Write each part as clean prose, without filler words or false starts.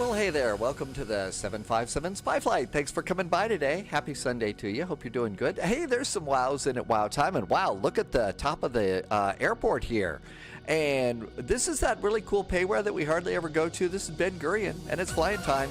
Well, hey there. Welcome to the 757 Spy Flight. Thanks for coming by today. Happy Sunday to you. Hope you're doing good. Hey, there's some wows in at Wow Time. And wow, look at the top of the airport here. And this is that really cool payware that we hardly ever go to. This is Ben Gurion, and it's flying time.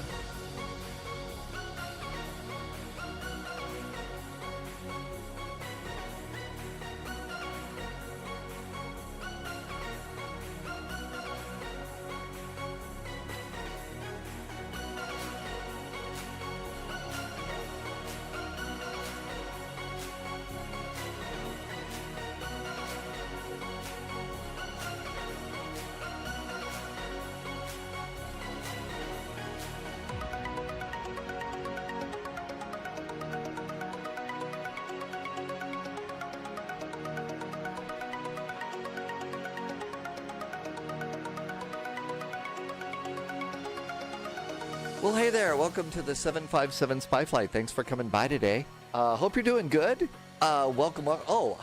Well, hey there. Welcome to the 757 Spy Flight. Thanks for coming by today. Hope you're doing good. Welcome. Oh,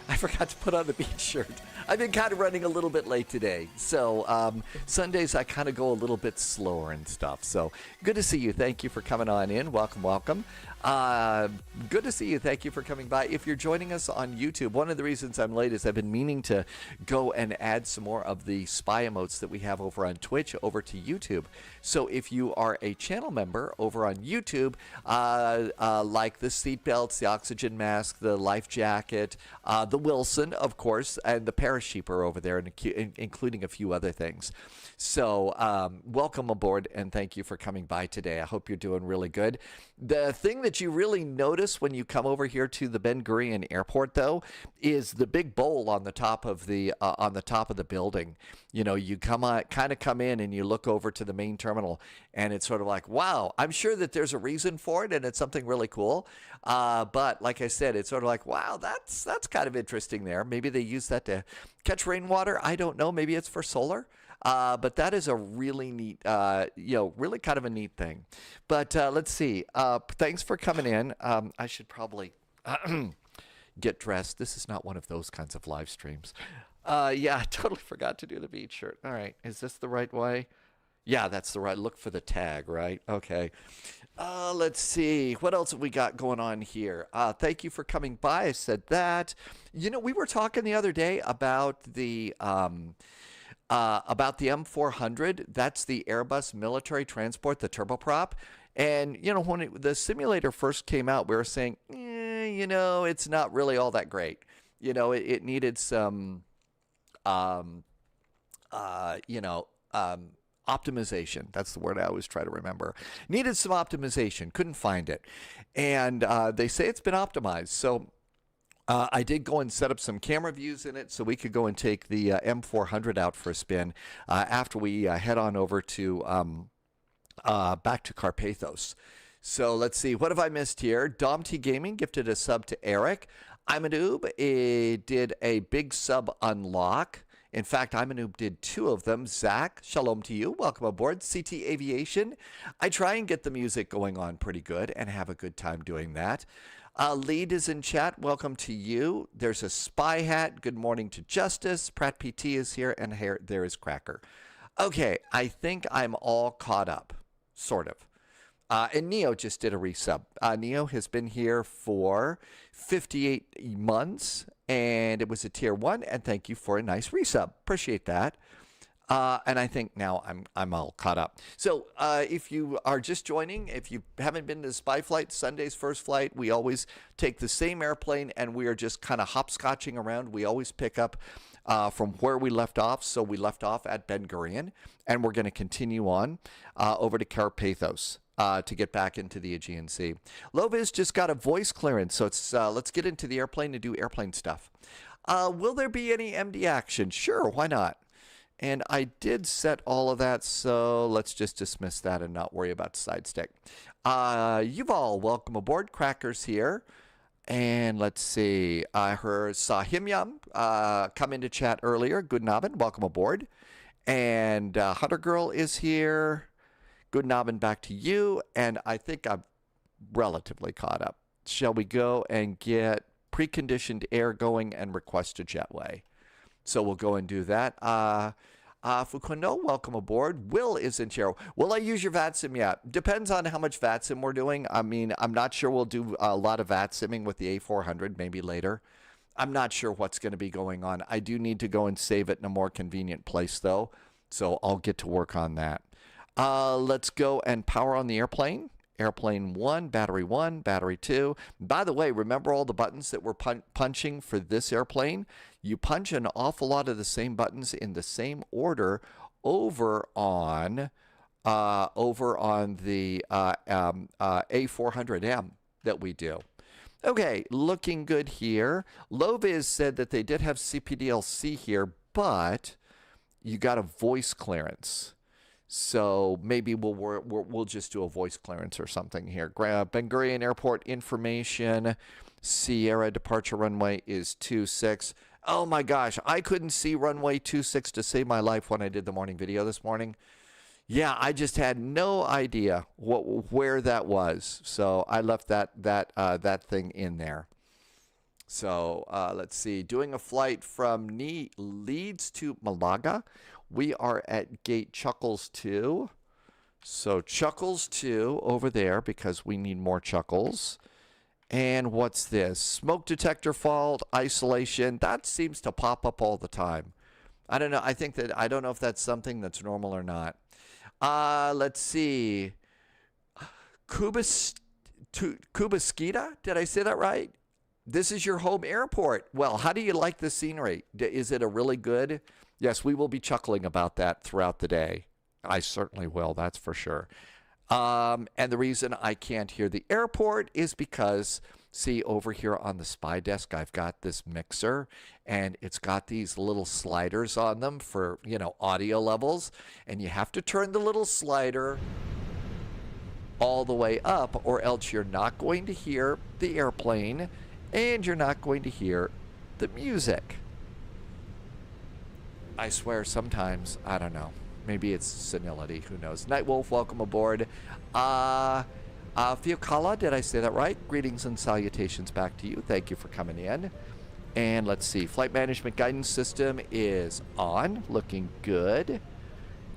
I forgot to put on the beach shirt. I've been kind of running a little bit late today. So Sundays I kind of go a little bit slower and stuff. So good to see you. Thank you for coming on in. Welcome, welcome. Good to see you. Thank you for coming by. If you're joining us on YouTube, one of the reasons I'm late is I've been meaning to go and add some more of the spy emotes that we have over on Twitch over to YouTube. So if you are a channel member over on YouTube, like the seat belts, the oxygen mask, the life jacket, the Wilson, of course, and the paracheeper over there, including a few other things. So welcome aboard, and thank you for coming by today. I hope you're doing really good. The thing that you really notice when you come over here to the Ben Gurion Airport, though, is the big bowl on the top of the building. You know, you come in and you look over to the main terminal, and it's sort of like, wow. I'm sure that there's a reason for it, and it's something really cool. But like I said, it's sort of like, wow, that's kind of interesting there. Maybe they use that to catch rainwater. I don't know. Maybe it's for solar. But that is a really neat, really kind of a neat thing. But let's see. Thanks for coming in. I should probably get dressed. This is not one of those kinds of live streams. Yeah, I totally forgot to do the beach shirt. All right. Is this the right way? Yeah, that's the right. Look for the tag, right? Okay. Let's see. What else have we got going on here? Thank you for coming by. I said that. You know, we were talking the other day about the M400. That's the Airbus military transport, the turboprop. And, you know, when the simulator first came out, we were saying, it's not really all that great. You know, it needed some, optimization. That's the word I always try to remember. Needed some optimization. Couldn't find it. And they say it's been optimized. So I did go and set up some camera views in it so we could go and take the M400 out for a spin after we head on over to back to Karpathos. So let's see. What have I missed here? Dom T Gaming gifted a sub to Eric. I'm a noob. It did a big sub unlock. In fact, I'm a noob did 2 of them. Zach, shalom to you. Welcome aboard. CT Aviation. I try and get the music going on pretty good and have a good time doing that. Lead is in chat. Welcome to you. There's a spy hat. Good morning to Justice. Pratt PT is here, and here there is Cracker. Okay, I think I'm all caught up, sort of. And Neo just did a resub. Neo has been here for 58 months, and it was a tier 1. And thank you for a nice resub. Appreciate that. And I think now I'm all caught up. So if you are just joining, if you haven't been to the Spy Flight, Sunday's first flight, we always take the same airplane and we are just kind of hopscotching around. We always pick up from where we left off. So we left off at Ben Gurion, and we're going to continue on over to Karpathos to get back into the Aegean Sea. Loviz just got a voice clearance, so it's let's get into the airplane and do airplane stuff. Will there be any MD action? Sure, why not? And I did set all of that, so let's just dismiss that and not worry about side stick. Yuval, welcome aboard. Crackers here. And let's see. I saw Himyam come into chat earlier. Good Nabin, welcome aboard. And Hunter Girl is here. Good Nabin, back to you. And I think I'm relatively caught up. Shall we go and get preconditioned air going and request a jetway? So we'll go and do that. Fukuno, welcome aboard. Will is in chair. Will I use your VATSIM yet? Depends on how much VATSIM we're doing. I mean, I'm not sure we'll do a lot of VATSIMing with the A400, maybe later. I'm not sure what's going to be going on. I do need to go and save it in a more convenient place, though. So I'll get to work on that. Let's go and power on the airplane. Airplane 1, battery 2. By the way, remember all the buttons that we're punching for this airplane? You punch an awful lot of the same buttons in the same order over on the A400M that we do. Okay, looking good here. Loviz said that they did have CPDLC here, but you got a voice clearance. So maybe we'll just do a voice clearance or something here. Ben Gurion Airport information. Sierra departure runway is 26. Oh my gosh, I couldn't see runway 26 to save my life when I did the morning video this morning. Yeah, I just had no idea where that was. So I left that thing in there. So let's see. Doing a flight from Leeds to Malaga. We are at gate Chuckles 2. So Chuckles 2 over there because we need more Chuckles. And what's this? Smoke detector fault, isolation. That seems to pop up all the time. I don't know. I don't know if that's something that's normal or not. Let's see. Kubaskita? Did I say that right? This is your home airport. Well, how do you like the scenery? Is it a really good? Yes, we will be chuckling about that throughout the day. I certainly will, that's for sure. And the reason I can't hear the airport is because, see, over here on the spy desk, I've got this mixer, and it's got these little sliders on them for, you know, audio levels. And you have to turn the little slider all the way up, or else you're not going to hear the airplane, and you're not going to hear the music. I swear sometimes, I don't know. Maybe it's senility. Who knows? Nightwolf, welcome aboard. Fiocala, did I say that right? Greetings and salutations back to you. Thank you for coming in. And let's see. Flight management guidance system is on. Looking good.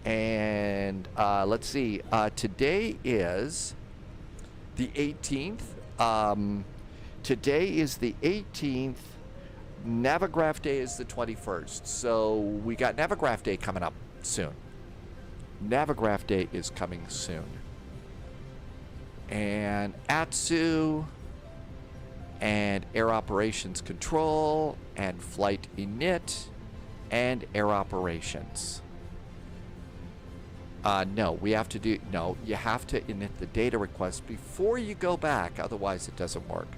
And let's see. Today is the 18th. Today is the 18th. Navigraph Day is the 21st. So we got Navigraph Day coming up soon. Navigraph Day is coming soon. And ATSU and Air Operations Control and Flight Init and Air Operations. No, we have to do, no, you have to init the data request before you go back, otherwise it doesn't work.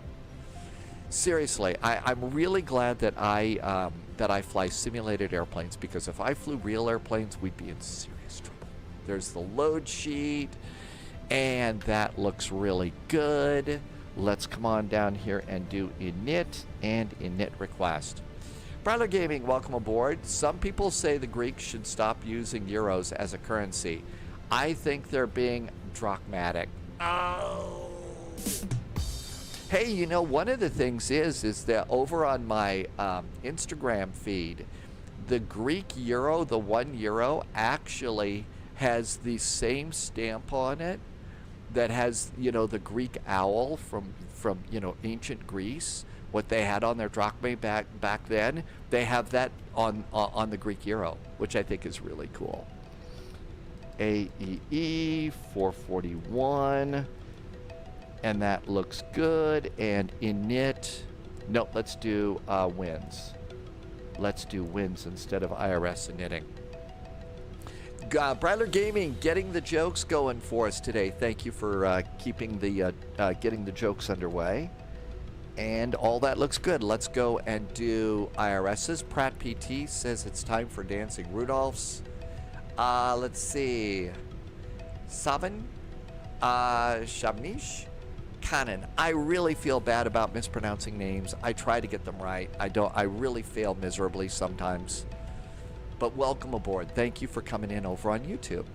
Seriously, I'm really glad that I fly simulated airplanes, because if I flew real airplanes, we'd be in serious trouble. There's the load sheet, and that looks really good. Let's come on down here and do init and init request. Brawler Gaming, welcome aboard. Some people say the Greeks should stop using euros as a currency. I think they're being drachmatic. Oh. Hey, you know, one of the things is that over on my Instagram feed, the Greek euro, the €1, actually has the same stamp on it that has, you know, the Greek owl from you know, ancient Greece. What they had on their drachma back then, they have that on the Greek euro, which I think is really cool. AEE 441, and that looks good. And init, no, let's do wins. Let's do wins instead of IRS initting. Brawler Gaming getting the jokes going for us today. Thank you for keeping the getting the jokes underway. And all that looks good. Let's go and do IRS's. Pratt PT says it's time for Dancing Rudolphs. Let's see. Saban, Shabnish, Kanan. I really feel bad about mispronouncing names. I try to get them right. I really fail miserably sometimes. But welcome aboard. Thank you for coming in over on YouTube.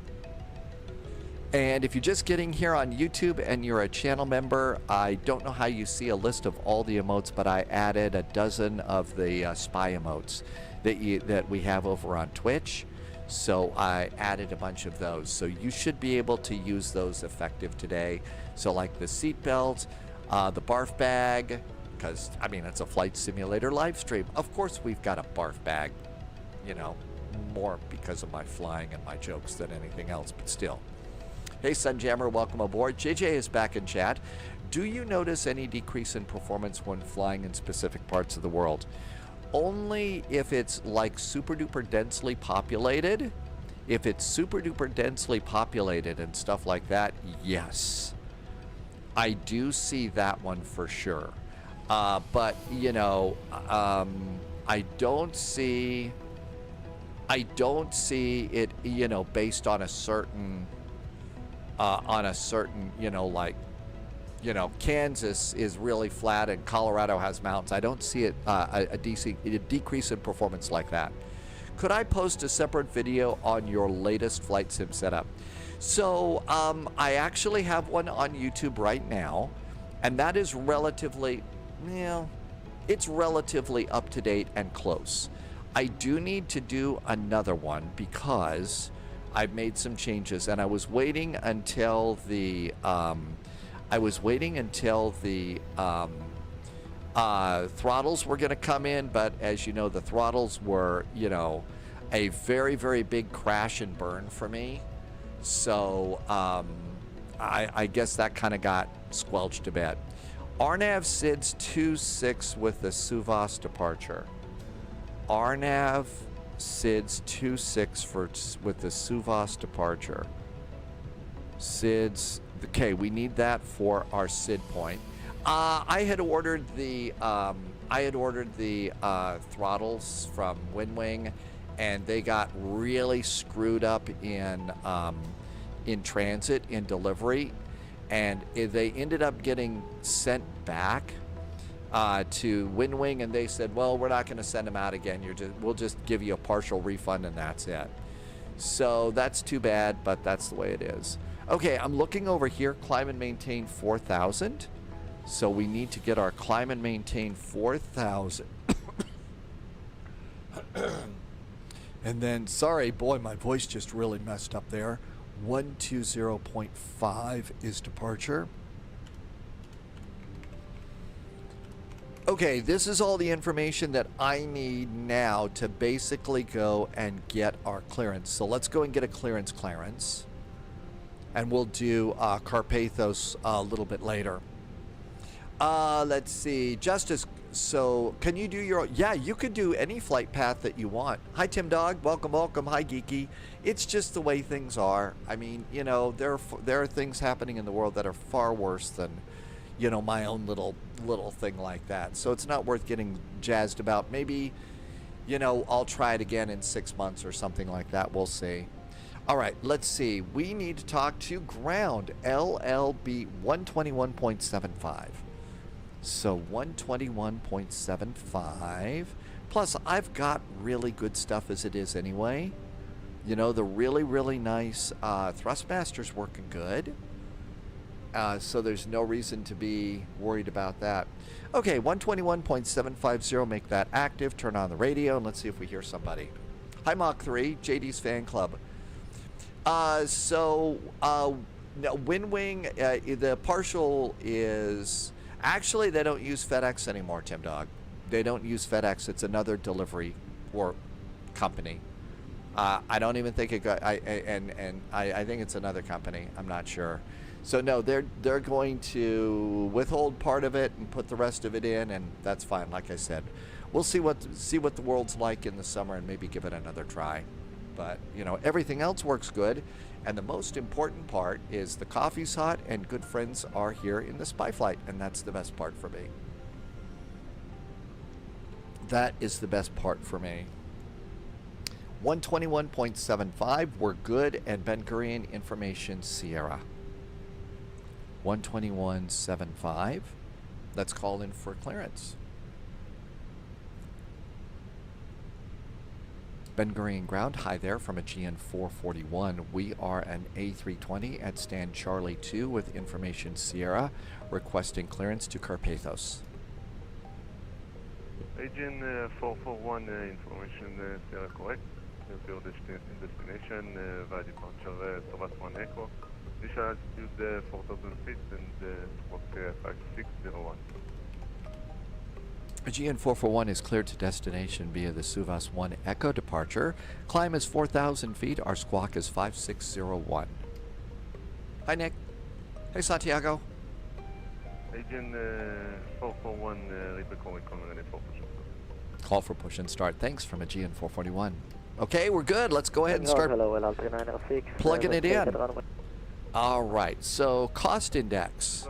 And if you're just getting here on YouTube and you're a channel member, I don't know how you see a list of all the emotes, but I added a dozen of the spy emotes that we have over on Twitch. So I added a bunch of those. So you should be able to use those effective today. So like the seat belt, the barf bag, because I mean, it's a flight simulator live stream. Of course we've got a barf bag, you know, more because of my flying and my jokes than anything else, but still. Hey Sunjammer, welcome aboard. JJ is back in chat. Do you notice any decrease in performance when flying in specific parts of the world? Only if it's like super duper densely populated. If it's super duper densely populated and stuff like that, yes. I do see that one for sure. But, you know, I don't see it, you know, based on a certain, you know, like, you know, Kansas is really flat and Colorado has mountains. I don't see it a decrease in performance like that. Could I post a separate video on your latest flight sim setup? So I actually have one on YouTube right now, and that is relatively, you know, it's relatively up to date and close. I do need to do another one because I've made some changes, and I was waiting until the throttles were going to come in, but as you know, the throttles were, you know, a very, very big crash and burn for me. So I guess that kind of got squelched a bit. RNAV SIDS 2.6 with the SUVAS departure. RNAV SIDS 2.6 with the SUVAS departure. SIDS. Okay, we need that for our SID point. I had ordered the throttles from WinWing, and they got really screwed up in transit, in delivery, and they ended up getting sent back to WinWing, and they said, well, we're not going to send them out again. We'll just give you a partial refund, and that's it. So that's too bad, but that's the way it is. Okay, I'm looking over here, climb and maintain 4,000. So we need to get our climb and maintain 4,000. And then, sorry, boy, my voice just really messed up there. 120.5 is departure. Okay, this is all the information that I need now to basically go and get our clearance. So let's go and get a clearance. And we'll do Karpathos a little bit later. Let's see. Justice, so can you do your... Yeah, you could do any flight path that you want. Hi, Tim Dog. Welcome, welcome. Hi, Geeky. It's just the way things are. I mean, you know, there are things happening in the world that are far worse than, you know, my own little thing like that. So it's not worth getting jazzed about. Maybe, you know, I'll try it again in 6 months or something like that. We'll see. All right, let's see. We need to talk to ground, LLB 121.75. So 121.75. Plus, I've got really good stuff as it is anyway. You know, the really, really nice Thrustmaster's working good. So there's no reason to be worried about that. Okay, 121.750, make that active. Turn on the radio, and let's see if we hear somebody. Hi, Mach 3, JD's Fan Club. WinWing, the partial is... Actually, they don't use FedEx anymore, Tim Dog. They don't use FedEx. It's another delivery or company. I don't even think it got... I think it's another company. I'm not sure. So no, they're going to withhold part of it and put the rest of it in, and that's fine. Like I said, we'll see what the world's like in the summer and maybe give it another try. But you know, everything else works good, and the most important part is the coffee's hot and good friends are here in the spy flight, and that's the best part for me. That is the best part for me. 121.75, we're good, and Ben Gurion information Sierra. 121.75. Let's call in for clearance. Ben Gurion ground, hi there from Aegean 441. We are an A320 at stand Charlie 2 with information Sierra, requesting clearance to Karpathos. Aegean 441 information Sierra, correct. to your destination via departure Southwest 1 Echo. Initial altitude 4,000 feet and squawk 5601. Aegean 441 is cleared to destination via the Suvas 1 Echo departure. Climb is 4,000 feet. Our squawk is 5601. Hi, Nick. Hey, Santiago. Aegean 441, repeat calling ready for push and start. Call for push and start. Thanks from Aegean 441. Okay, we're good. Let's go ahead and start plugging it in. All right, so cost index.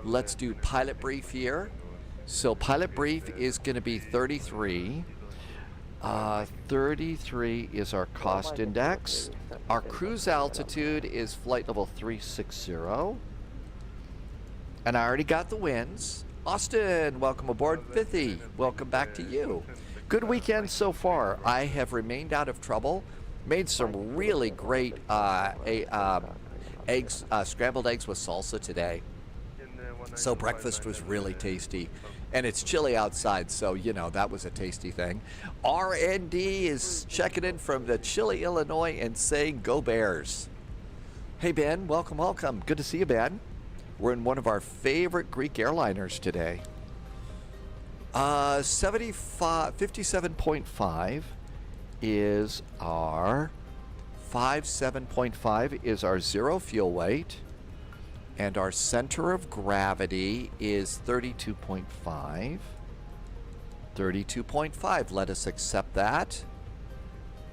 Let's do pilot brief here. So pilot brief is going to be 33. 33 is our cost index. Our cruise altitude is flight level 360. And I already got the winds. Austin, welcome aboard. Fithy, welcome back to you. Good weekend so far. I have remained out of trouble. Made some really great eggs, scrambled eggs with salsa today. So breakfast was really tasty. And it's chilly outside, so, you know, that was a tasty thing. RND is checking in from the chilly Illinois and saying, go Bears. Hey, Ben, welcome, welcome. Good to see you, Ben. We're in one of our favorite Greek airliners today. 57.5 is our 57.5 is our zero fuel weight. And our center of gravity is 32.5. 32.5. Let us accept that.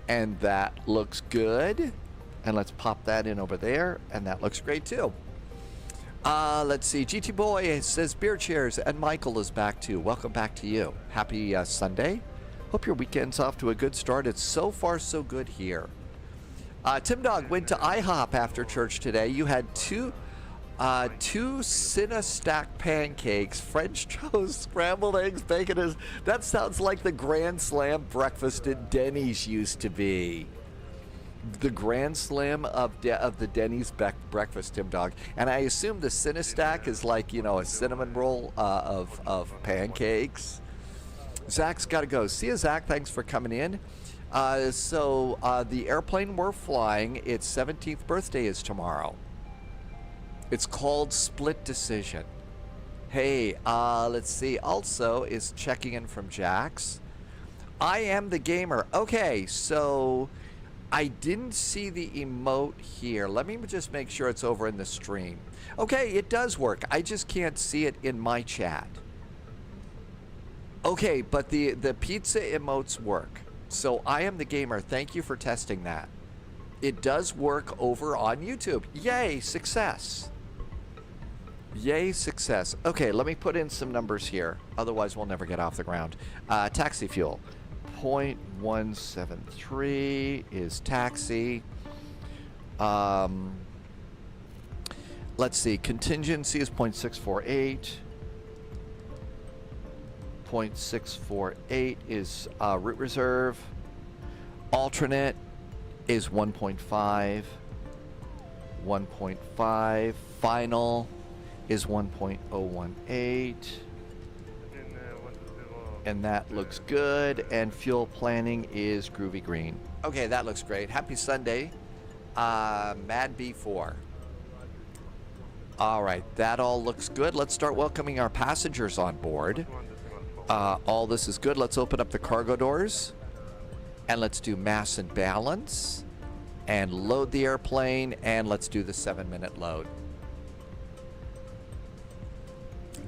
And that looks good. And let's pop that in over there. And that looks great too. Let's see. GT Boy says beer chairs. And Michael is back too. Welcome back to you. Happy Sunday. Hope your weekend's off to a good start. It's so far so good here. Tim Dog went to IHOP after church today. You had two Cinestack pancakes, French toast, scrambled eggs, bacon. That sounds like the Grand Slam breakfast at Denny's used to be. The Grand Slam of the Denny's breakfast, Tim Dog. And I assume the Cinestack is like, you know, a cinnamon roll of pancakes. Zach's got to go. See you, Zach. Thanks for coming in. So the airplane we're flying, its 17th birthday is tomorrow. It's called Split Decision. Hey, let's see. Also is checking in from Jax. I am the gamer. Okay, so I didn't see the emote here. Let me just make sure it's over in the stream. Okay, it does work. I just can't see it in my chat. Okay, but the pizza emotes work. So I am the gamer. Thank you for testing that. It does work over on YouTube. Yay, success. Yay, success. Okay, let me put in some numbers here. Otherwise, we'll never get off the ground. Taxi fuel. 0.173 is taxi. Let's see. Contingency is 0.648. 0.648 is route reserve. Alternate is 1.5. 1.5. Final is 1.018. And that looks good. And fuel planning is groovy green. Okay, that looks great. Happy Sunday. Mad B4. All right, that all looks good. Let's start welcoming our passengers on board. All this is good. Let's open up the cargo doors. And let's do mass and balance. And load the airplane. And let's do the 7-minute load.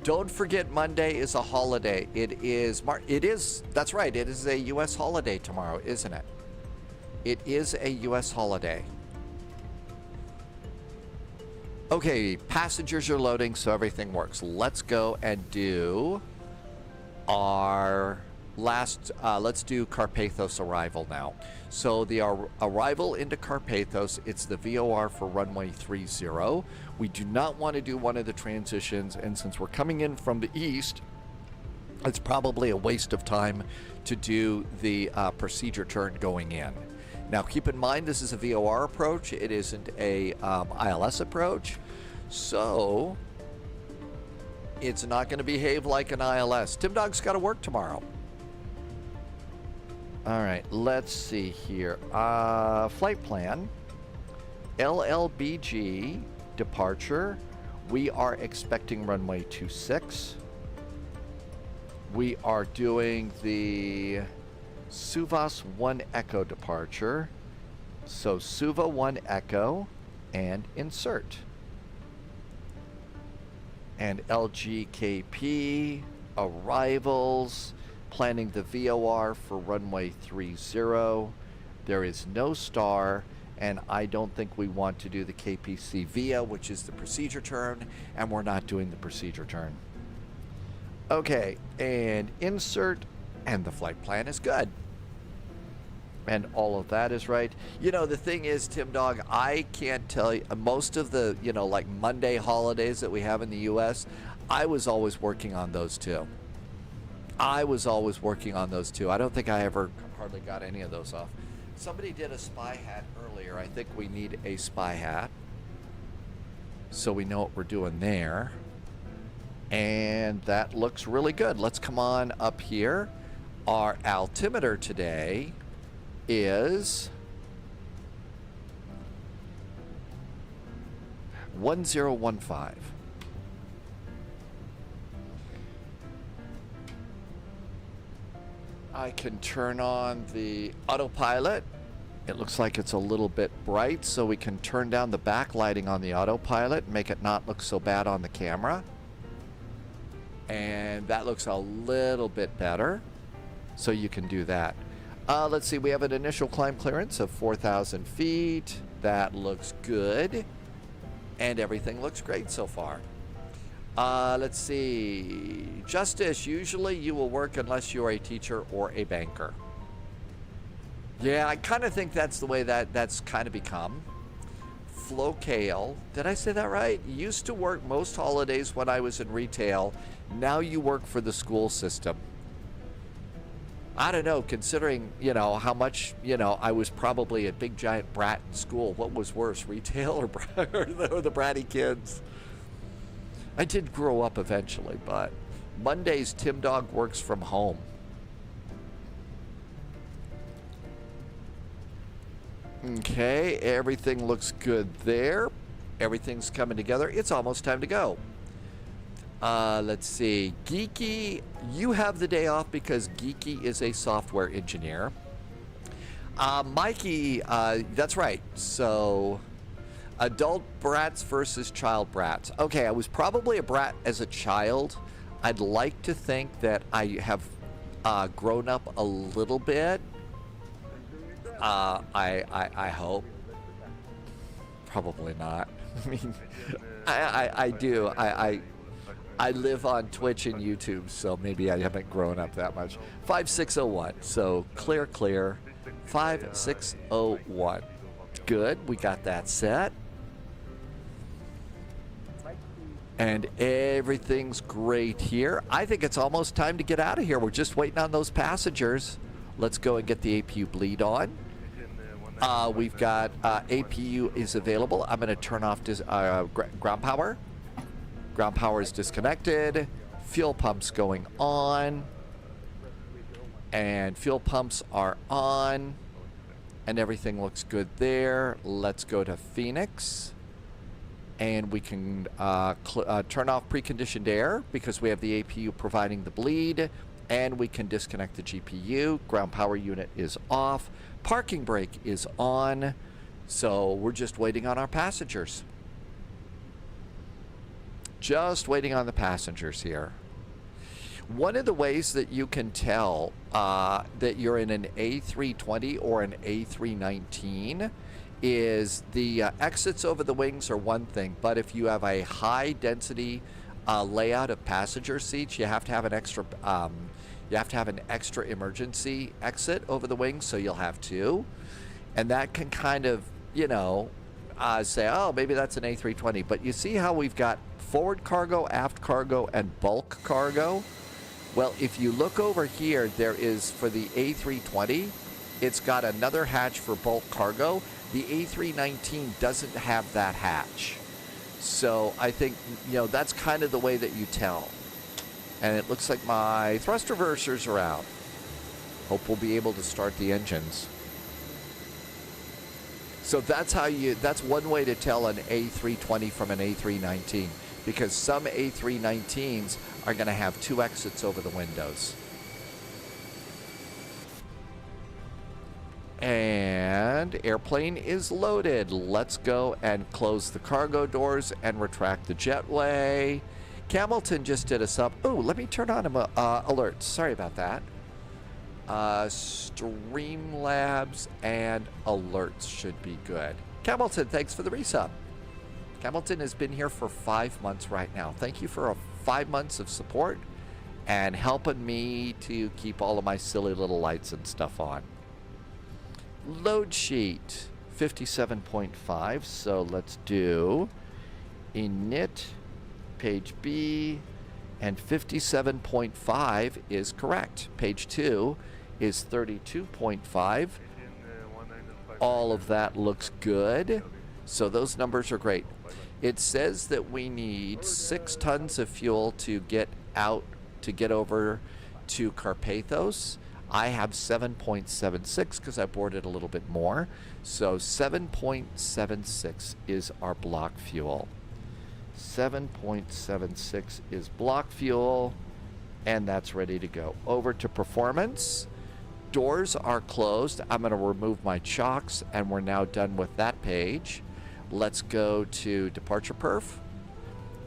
Don't forget Monday is a holiday. It is, that's right, it is a U.S. holiday tomorrow, isn't it? It is a U.S. holiday. Okay, passengers are loading, so everything works. Let's go and do our last, let's do Karpathos arrival now. So the arrival into Karpathos, it's the VOR for runway 30. We do not want to do one of the transitions, and since we're coming in from the east, it's probably a waste of time to do the procedure turn going in. Now keep in mind this is a VOR approach, it isn't a ILS approach, so it's not going to behave like an ILS. Tim Dog's got to work tomorrow. All right, let's see here. Flight plan. LLBG departure. We are expecting runway 26. We are doing the Suvas 1 Echo departure. So Suva 1 Echo and insert. And LGKP, arrivals, planning the VOR for runway 30. There is no star, and I don't think we want to do the KPC VIA, which is the procedure turn, and we're not doing the procedure turn. Okay, and insert, and the flight plan is good. And all of that is right. You know, the thing is, Tim Dog, I can't tell you, most of the, you know, like Monday holidays that we have in the U.S., I was always working on those too. I don't think I ever hardly got any of those off. Somebody did a spy hat earlier. I think we need a spy hat, so we know what we're doing there. And that looks really good. Let's come on up here. Our altimeter today is 1015. I can turn on the autopilot. It looks like it's a little bit bright, so we can turn down the backlighting on the autopilot, make it not look so bad on the camera. And that looks a little bit better, so you can do that. Let's see, we have an initial climb clearance of 4,000 feet. That looks good. And everything looks great so far. Let's see. Justice, usually you will work unless you're a teacher or a banker. Yeah, I kind of think that's the way that's kind of become. Flocale, did I say that right? Used to work most holidays when I was in retail. Now you work for the school system. I don't know, considering, you know, how much, you know, I was probably a big giant brat in school. What was worse, retail or the bratty kids? I did grow up eventually, but Mondays, Tim Dog works from home. Okay, everything looks good there. Everything's coming together. It's almost time to go. Let's see. Geeky, you have the day off because Geeky is a software engineer. Mikey, that's right. So, adult brats versus child brats. Okay, I was probably a brat as a child. I'd like to think that I have grown up a little bit. I hope. Probably not. I mean, I do. I live on Twitch and YouTube, so maybe I haven't grown up that much. 5601. So clear. 5601. Good. We got that set. And everything's great here. I think it's almost time to get out of here. We're just waiting on those passengers. Let's go and get the APU bleed on. We've got APU is available. I'm going to turn off ground power. Ground power is disconnected. Fuel pumps going on. And fuel pumps are on. And everything looks good there. Let's go to Phoenix. And we can turn off preconditioned air because we have the APU providing the bleed. And we can disconnect the GPU. Ground power unit is off. Parking brake is on. So we're just waiting on our passengers. Just waiting on the passengers here. One of the ways that you can tell that you're in an A320 or an A319 is the exits over the wings are one thing, but if you have a high density layout of passenger seats, you have to have an extra emergency exit over the wings, so you'll have two, and that can kind of, you know, say, oh, maybe that's an A320. But you see how we've got forward cargo, aft cargo, and bulk cargo? Well, if you look over here, there is, for the A320, it's got another hatch for bulk cargo. The A319 doesn't have that hatch. So I think, you know, that's kind of the way that you tell. And it looks like my thrust reversers are out. Hope we'll be able to start the engines. So that's one way to tell an A320 from an A319, because some A319s are going to have 2 exits over the windows. And airplane is loaded. Let's go and close the cargo doors and retract the jetway. Camilton just did a sub. Oh, let me turn on alerts. Sorry about that. Streamlabs and alerts should be good. Camilton, thanks for the resub. Camilton has been here for 5 months right now. Thank you for 5 months of support and helping me to keep all of my silly little lights and stuff on. Load sheet 57.5. So let's do init page B, and 57.5 is correct. Page 2 is 32.5. All of that looks good. So those numbers are great. It says that we need 6 tons of fuel to get over to Karpathos. I have 7.76 because I boarded a little bit more. So 7.76 is our block fuel. 7.76 is block fuel, and that's ready to go. Over to performance. Doors are closed. I'm going to remove my chocks, and we're now done with that page. Let's go to departure perf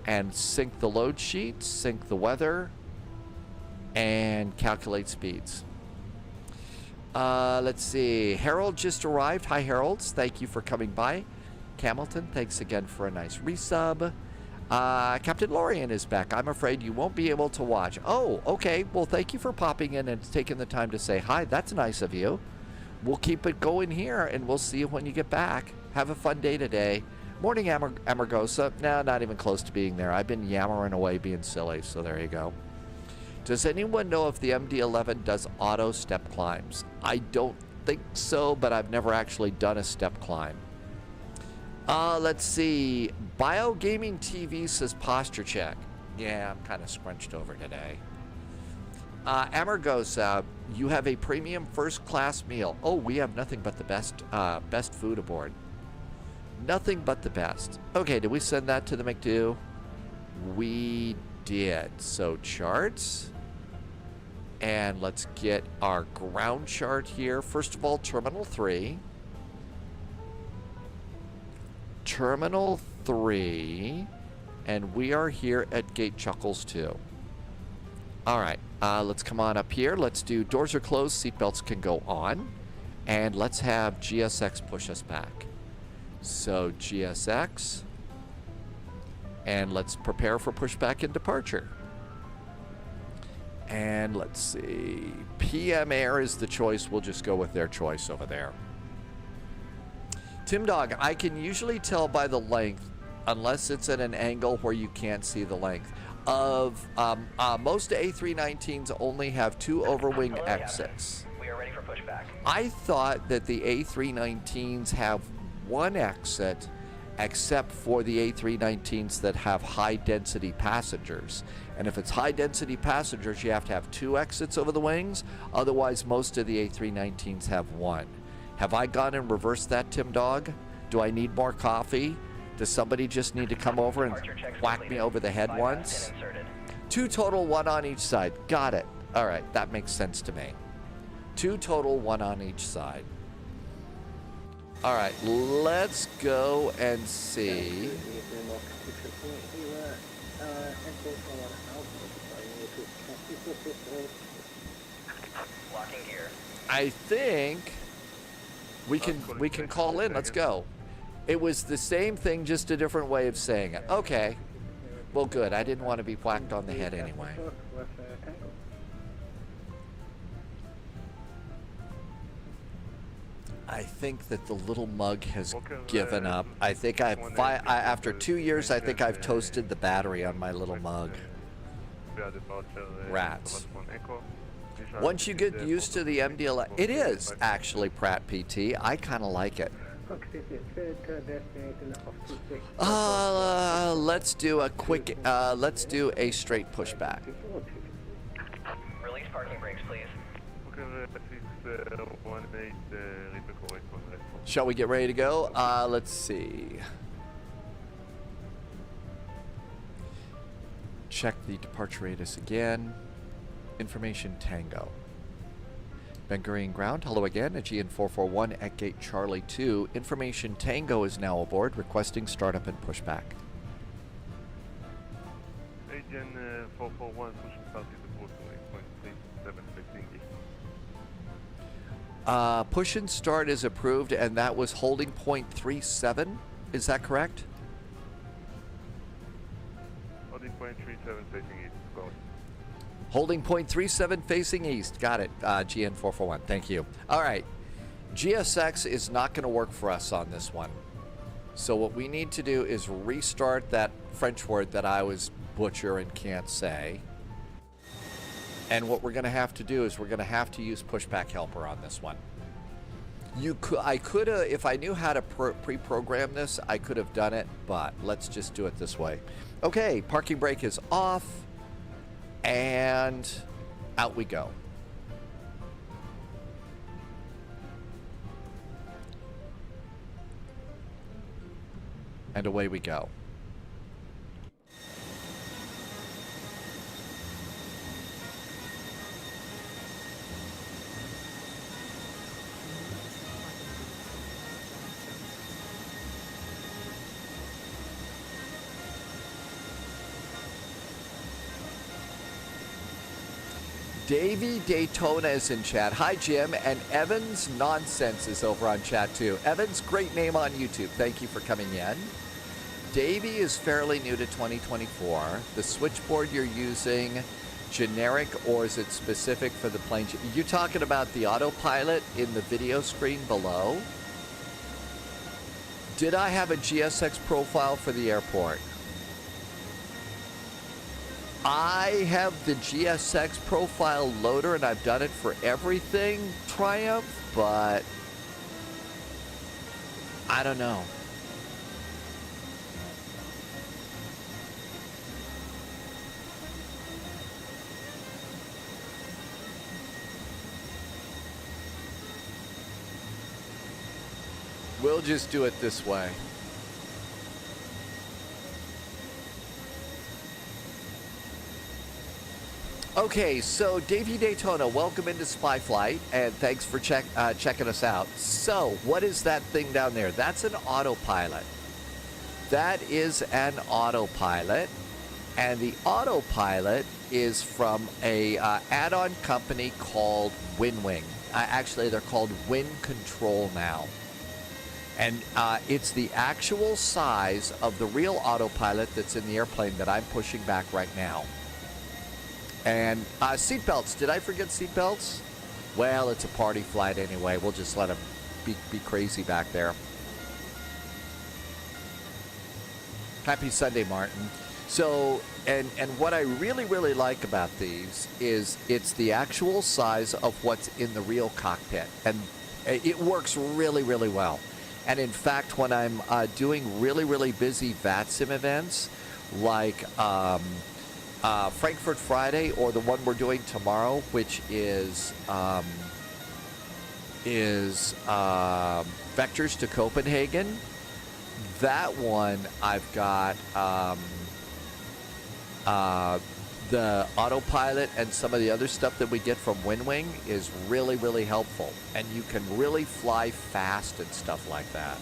and sync the load sheet, sync the weather, and calculate speeds. Let's see. Harold just arrived. Hi, Harold. Thank you for coming by. Camilton, thanks again for a nice resub. Captain Lorian is back. I'm afraid you won't be able to watch. Oh, okay. Well, thank you for popping in and taking the time to say hi. That's nice of you. We'll keep it going here, and we'll see you when you get back. Have a fun day today. Morning, Amargosa. No, not even close to being there. I've been yammering away being silly, so there you go. Does anyone know if the MD-11 does auto step climbs? I don't think so, but I've never actually done a step climb. Let's see. Biogaming TV says posture check. Yeah, I'm kind of scrunched over today. Amargosa, you have a premium first class meal. Oh, we have nothing but the best food aboard. Nothing but the best. Okay, did we send that to the McDo? We did. So charts. And let's get our ground chart here. First of all, Terminal 3. Terminal 3. And we are here at Gate Chuckles 2. All right, let's come on up here. Let's do doors are closed, seatbelts can go on. And let's have GSX push us back. So GSX. And let's prepare for pushback and departure. And let's see. PM Air is the choice. We'll just go with their choice over there. Tim Dog, I can usually tell by the length, unless it's at an angle where you can't see the length, of most A319s only have 2 overwing exits. We are ready for pushback. I thought that the A319s have 1 exit, except for the A319s that have high-density passengers. And if it's high-density passengers, you have to have 2 exits over the wings. Otherwise, most of the A319s have 1. Have I gone and reversed that, Tim Dog? Do I need more coffee? Does somebody just need to come over and whack me over the head once? 2 total, 1 on each side. Got it. All right, that makes sense to me. 2 total, 1 on each side. All right, let's go and see. Locking gear. I think we can call in. Let's go. It was the same thing, just a different way of saying it. Okay. Well, good. I didn't want to be whacked on the head anyway. I think that the little mug has given up. I think after 2 years, I think I've toasted the battery on my little mug. Rats. Once you get used to the MD-11, it is actually Pratt PT. I kind of like it. Let's do a quick, let's do a straight pushback. Release parking brakes, please. 18 read correct on red. Shall we get ready to go? Let's see. Check the departure radius again. Information Tango. Ben Gurion ground. Hello again. Aegean 441 at gate Charlie 2. Information Tango is now aboard, requesting startup and pushback. Aegean 441 push start is approved to 8.37 facing east. Push and start is approved, and that was holding point 37. Is that correct? Holding point 37 facing east. Go ahead. Holding point 37 facing east. Got it. GN 441. Thank you. All right. GSX is not going to work for us on this one. So what we need to do is restart that French word that I was butcher and can't say. And what we're going to have to do is we're going to have to use pushback helper on this one. I could have, if I knew how to pre-program this, I could have done it, but let's just do it this way. Okay, parking brake is off, and out we go. And away we go. Davey Daytona is in chat. Hi, Jim. And Evans Nonsense is over on chat, too. Evans, great name on YouTube. Thank you for coming in. Davey is fairly new to 2024. The switchboard you're using, generic, or is it specific for the plane? You're talking about the autopilot in the video screen below? Did I have a GSX profile for the airport? I have the GSX profile loader, and I've done it for everything Triumph, but I don't know. We'll just do it this way. Okay, so Davey Daytona, welcome into Spy Flight, and thanks for checking us out. So, what is that thing down there? That's an autopilot. That is an autopilot, and the autopilot is from a add-on company called WinWing. Actually, they're called Win Control now. And it's the actual size of the real autopilot that's in the airplane that I'm pushing back right now. And seatbelts. Did I forget seatbelts? Well, it's a party flight anyway. We'll just let them be crazy back there. Happy Sunday, Martin. So, and what I really, really like about these is it's the actual size of what's in the real cockpit. And it works really, really well. And in fact, when I'm doing really, really busy VATSIM events, like Frankfurt Friday, or the one we're doing tomorrow, which is Vectors to Copenhagen. That one I've got the autopilot and some of the other stuff that we get from WinWing is really, really helpful, and you can really fly fast and stuff like that.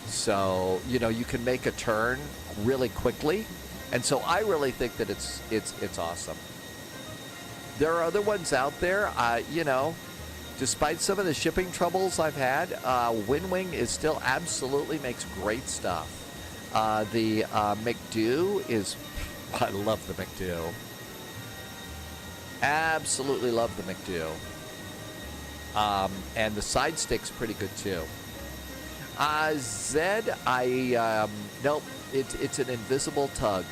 So you can make a turn really quickly. And so I really think that it's awesome. There are other ones out there, despite some of the shipping troubles I've had, WinWing is still absolutely makes great stuff. The McDo is, I love the McDo. Absolutely love the McDo. And the side stick's pretty good too. Zed, nope. It's an invisible tug.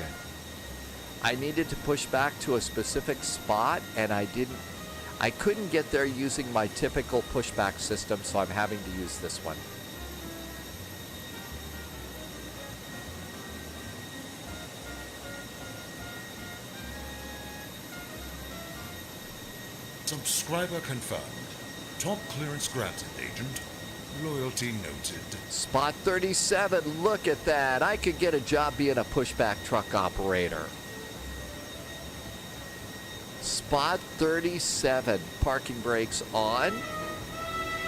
I needed to push back to a specific spot, and I couldn't get there using my typical pushback system, so I'm having to use this one. Subscriber confirmed. Top clearance granted, Agent. Loyalty noted. Spot 37, look at that. I could get a job being a pushback truck operator. Spot 37, parking brakes on,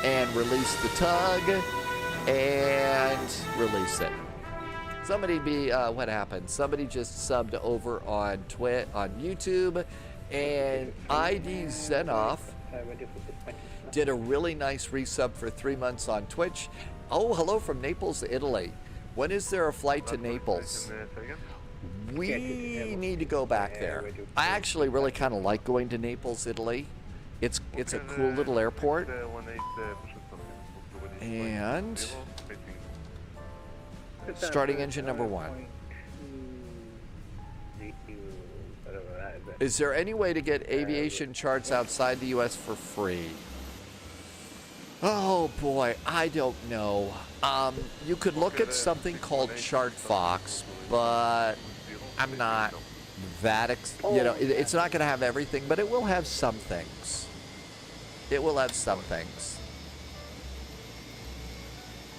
and release the tug, and release it. Somebody what happened? Somebody just subbed over on YouTube, and ID Zenoff did a really nice resub for 3 months on Twitch. Oh, hello from Naples, Italy. When is there a flight to Naples? We need to go back there. I actually really kind of like going to Naples, Italy. It's a cool little airport. And starting engine number 1. Is there any way to get aviation charts outside the US for free? Oh boy, I don't know. You could look at something called ChartFox, but I'm not that, it's not going to have everything, but it will have some things. It will have some things.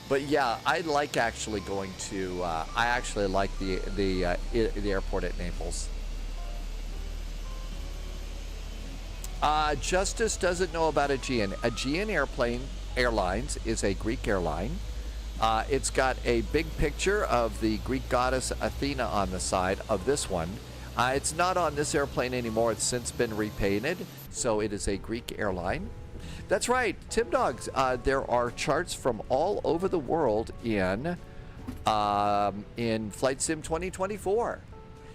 But yeah, I like actually going to, I actually like the airport at Naples. Justice doesn't know about Aegean. Aegean Airlines is a Greek airline. It's got a big picture of the Greek goddess Athena on the side of this one. It's not on this airplane anymore. It's since been repainted, so it is a Greek airline. That's right, Tim Dogs. There are charts from all over the world in Flight Sim 2024.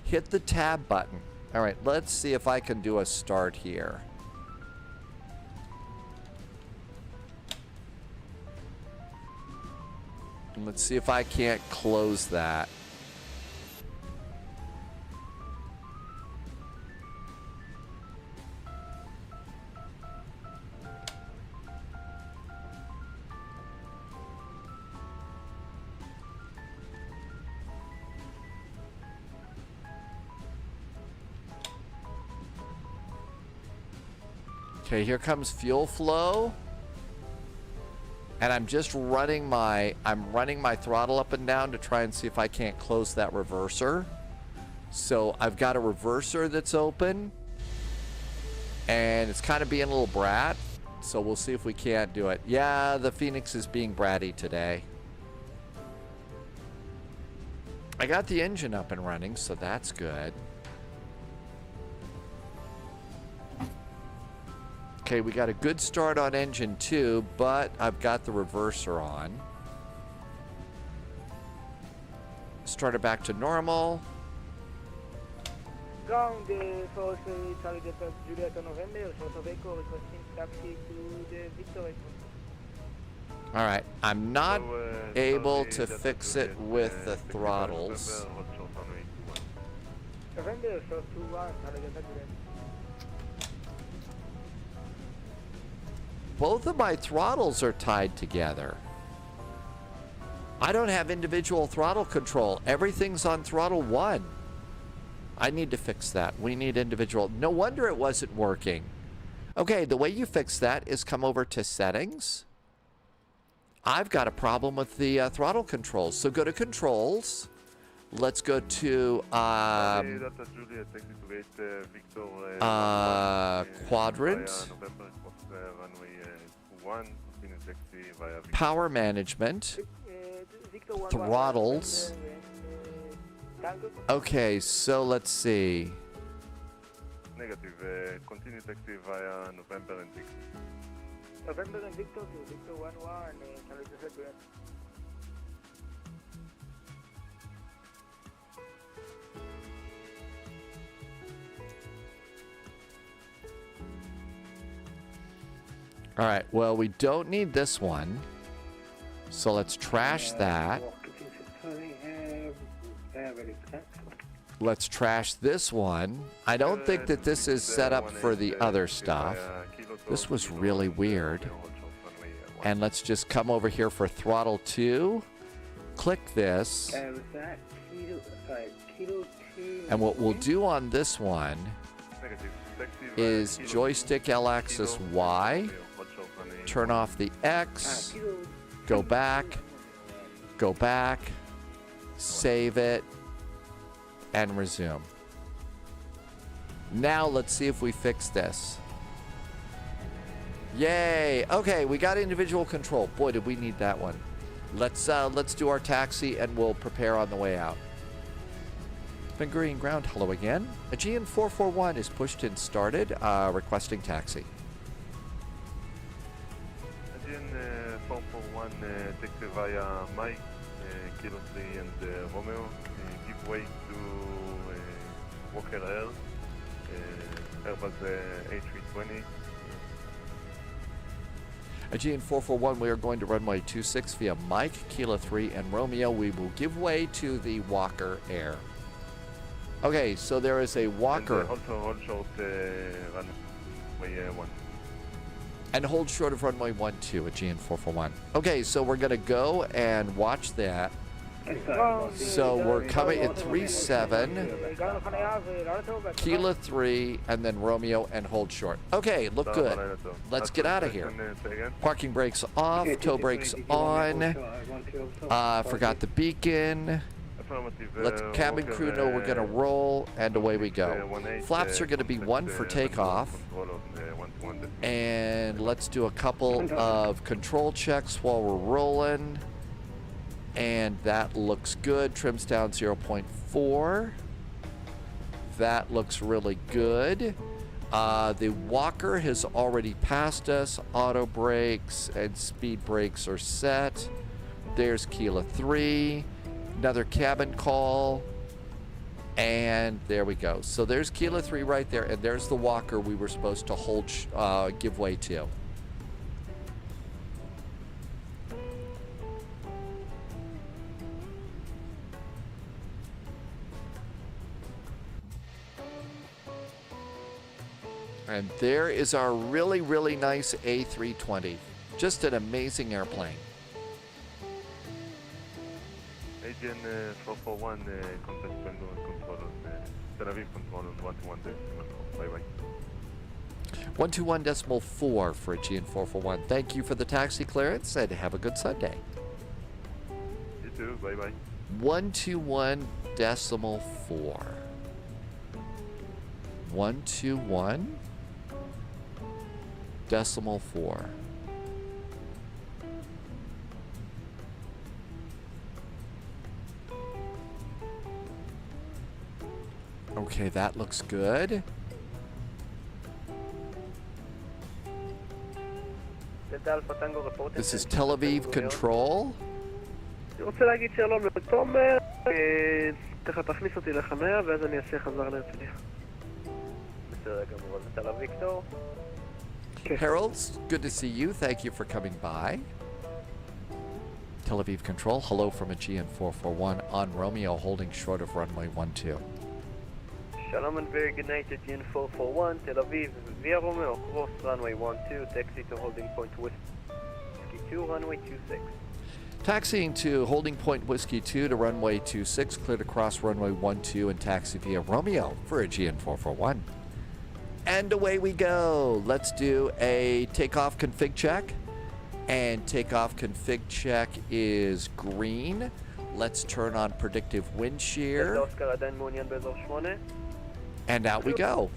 Hit the tab button. All right, let's see if I can do a start here. Let's see if I can't close that. Okay, here comes fuel flow. And I'm just running my throttle up and down to try and see if I can't close that reverser. So I've got a reverser that's open, and it's kind of being a little brat. So we'll see if we can't do it. Yeah, the Phoenix is being bratty today. I got the engine up and running, so that's good. Okay, we got a good start on engine 2, but I've got the reverser on. Started back to normal. Ground Force Charlie Delta Juliet November, short of echo, requesting taxi to the Victor Echo. All right, I'm not able to fix it with the throttles. November, short 2-1, Charlie Delta Juliet. Both of my throttles are tied together. I don't have individual throttle control. Everything's on throttle 1. I need to fix that. We need individual. No wonder it wasn't working. Okay, the way you fix that is come over to settings. I've got a problem with the throttle controls. So go to controls. Let's go to quadrant. Power management. Throttles. Okay, so let's see. Negative. Continue taxi via November and Victor. November and Victor to Victor 1-1, Charlie Delta Juliet. All right, well, we don't need this one. So let's trash that. Let's trash this one. I don't think that this is set up for the other stuff. This was really weird. And let's just come over here for throttle 2. Click this. And what we'll do on this one is joystick L axis Y. turn off the X, go back, save it, and resume. Now let's see if we fix this. Yay! Okay, we got individual control. Boy, did we need that one. Let's do our taxi and we'll prepare on the way out. Ben Gurion ground, hello again. Aegean 441 is pushed and started, requesting taxi. Aegean 441 taxi via Mike, Kilo 3 and Romeo. Give way to Walker Air, Airbus A320. Aegean 441, we are going to runway 26 via Mike, Kilo 3, and Romeo. We will give way to the Walker Air. Okay, so there is a Walker. And also hold short runway 1. And hold short of runway 12, Aegean 441. Okay, so we're going to go and watch that. So we're coming at 37, Kilo 3, and then Romeo and hold short. Okay, look good. Let's get out of here. Parking brakes off, tow brakes on. Forgot the beacon. Let the cabin crew know we're going to roll, and away we go. Flaps are going to be 1 for takeoff. And let's do a couple of control checks while we're rolling. And that looks good. Trims down 0.4. That looks really good. The Walker has already passed us. Auto brakes and speed brakes are set. There's Kilo 3. Another cabin call. And there we go. So there's Kilo 3 right there. And there's the Walker we were supposed to hold, give way to. And there is our really, really nice A320. Just an amazing airplane. Aegean 441, contact control on Tel Aviv control on 121.0. Bye-bye. 121.4 for Aegean 441. Thank you for the taxi clearance and have a good Sunday. You too, bye-bye. 121.4. 121.4. Okay, that looks good. This is Tel Aviv control. אני רוצה להגיד שלום לתומר, ככה תכניס אותי לחניה ואז אני אעשה חזר להרצליה. בסדר גמור, אז תל אביב ויקטור. Harold, good to see you. Thank you for coming by. Tel Aviv control, hello from Aegean 441 on Romeo holding short of runway 12. Shalom and very good night, Aegean 441, Tel Aviv via Romeo, cross runway 12, taxi to holding point Whiskey 2, runway 26. Taxiing to holding point Whiskey 2 to runway 26, clear to cross runway 12 and taxi via Romeo for Aegean 441. And away we go. Let's do a takeoff config check. And takeoff config check is green. Let's turn on predictive wind shear. And out we go.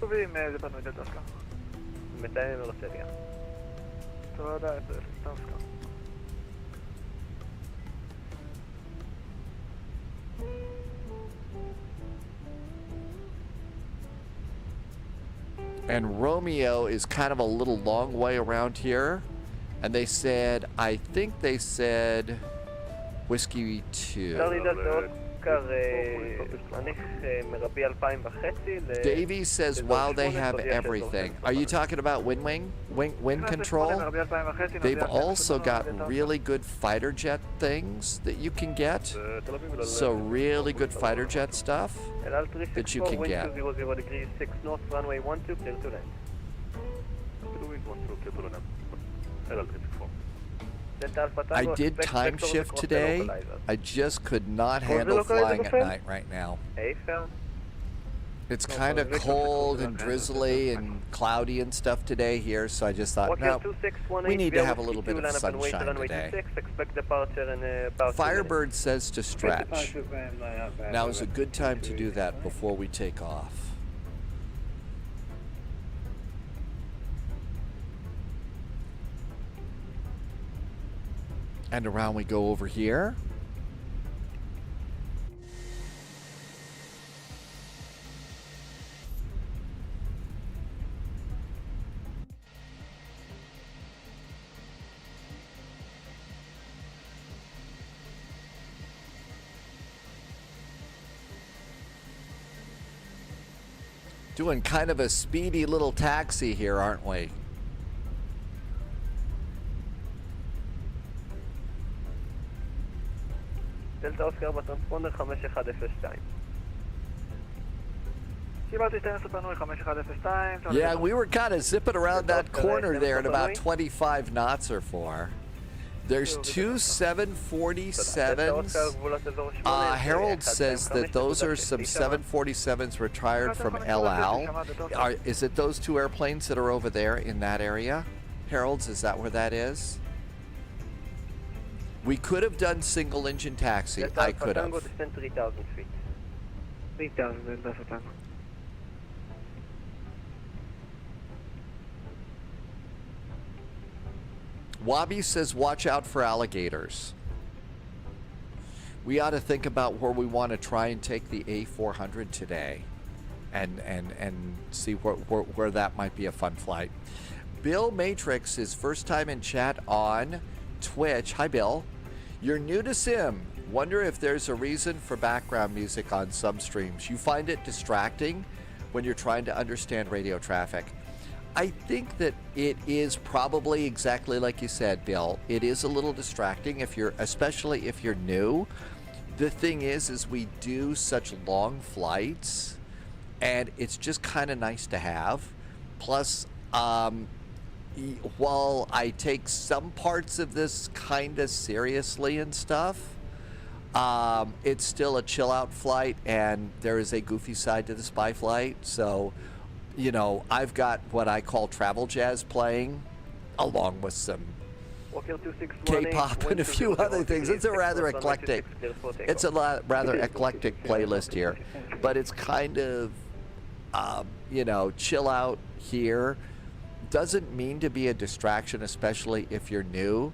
And Romeo is kind of a little long way around here. And they said, I think they said Whiskey 2. Davey says, wow, they have everything. Are you talking about wind control? They've also got really good fighter jet things that you can get. So really good fighter jet stuff that you can get. I did time shift today. I just could not handle flying at night right now. It's kind of cold and drizzly and cloudy and stuff today here, so I just thought, no, we need to have a little bit of sunshine today. Expect departure in about 2 minutes. Firebird says to stretch. Now is a good time to do that before we take off. And around we go over here. Doing kind of a speedy little taxi here, aren't we? דלתא אוסקר בטרנספונדר 5102. Yeah, we were kind of zipping around that corner there at about 25 knots or 4. There's two 747s. Harold says that those are some 747s retired from El Al. Is it those two airplanes that are over there in that area? Harold's, is that where that is? We could have done single engine taxi. I could have. 3,000 feet. 3,000, that's what. Wabi says watch out for alligators. We ought to think about where we want to try and take the A400 today and see where that might be a fun flight. Bill Matrix is first time in chat on Twitch. Hi, Bill. You're new to Sim. Wonder if there's a reason for background music on some streams. You find it distracting when you're trying to understand radio traffic. I think that it is probably exactly like you said, Bill. It is a little distracting especially if you're new. The thing is we do such long flights, and it's just kind of nice to have. Plus, while I take some parts of this kind of seriously and stuff, it's still a chill out flight, and there is a goofy side to the spy flight. So, you know, I've got what I call travel jazz playing, along with some K-pop and a few other things. It's a rather eclectic. It's a rather eclectic playlist here, but it's kind of, you know, chill out here. Doesn't mean to be a distraction, especially if you're new.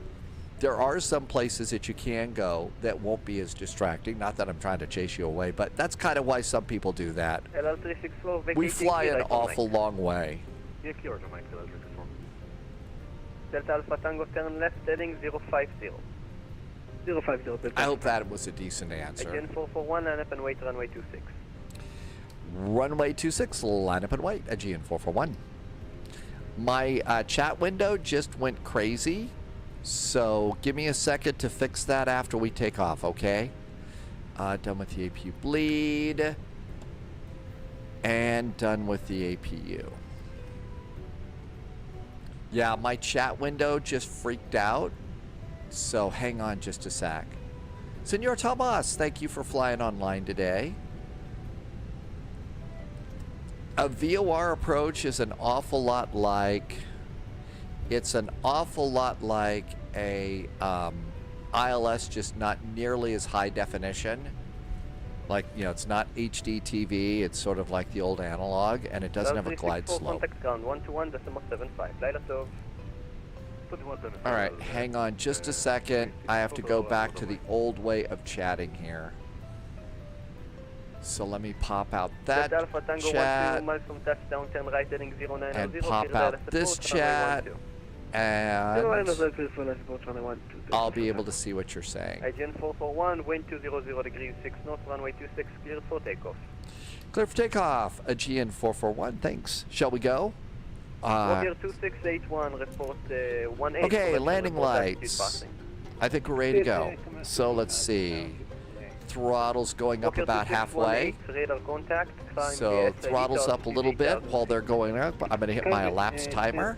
There are some places that you can go that won't be as distracting. Not that I'm trying to chase you away, but that's kind of why some people do that. We fly an awful long way. Delta Alpha Tango turn left heading 050. 050. I hope that was a decent answer. Aegean 441, line up and wait, runway 26. Runway 26, line up and wait, Aegean 441. My chat window just went crazy, so give me a second to fix that after we take off, okay? Done with the APU bleed, and done with the APU. Yeah, my chat window just freaked out, so hang on just a sec. Senor Tomas, thank you for flying online today. A VOR approach is an awful lot like, it's an awful lot like a ILS, just not nearly as high definition. Like, you know, it's not HD TV, it's sort of like the old analog, and it doesn't have a glide slope. All right, hang on just a second. I have to go back to the old way of chatting here. So let me pop out that chat and pop out this chat, and I'll be able to see what you're saying. Aegean 441, wind 200 degrees 6 knots, runway 26, clear for takeoff. Clear for takeoff, Aegean 441, thanks. Shall we go? 2681, report 18. Okay, landing lights. I think we're ready to go. So let's see. Throttle's going up about halfway. So throttle's up a little bit while they're going up. I'm going to hit my elapsed timer.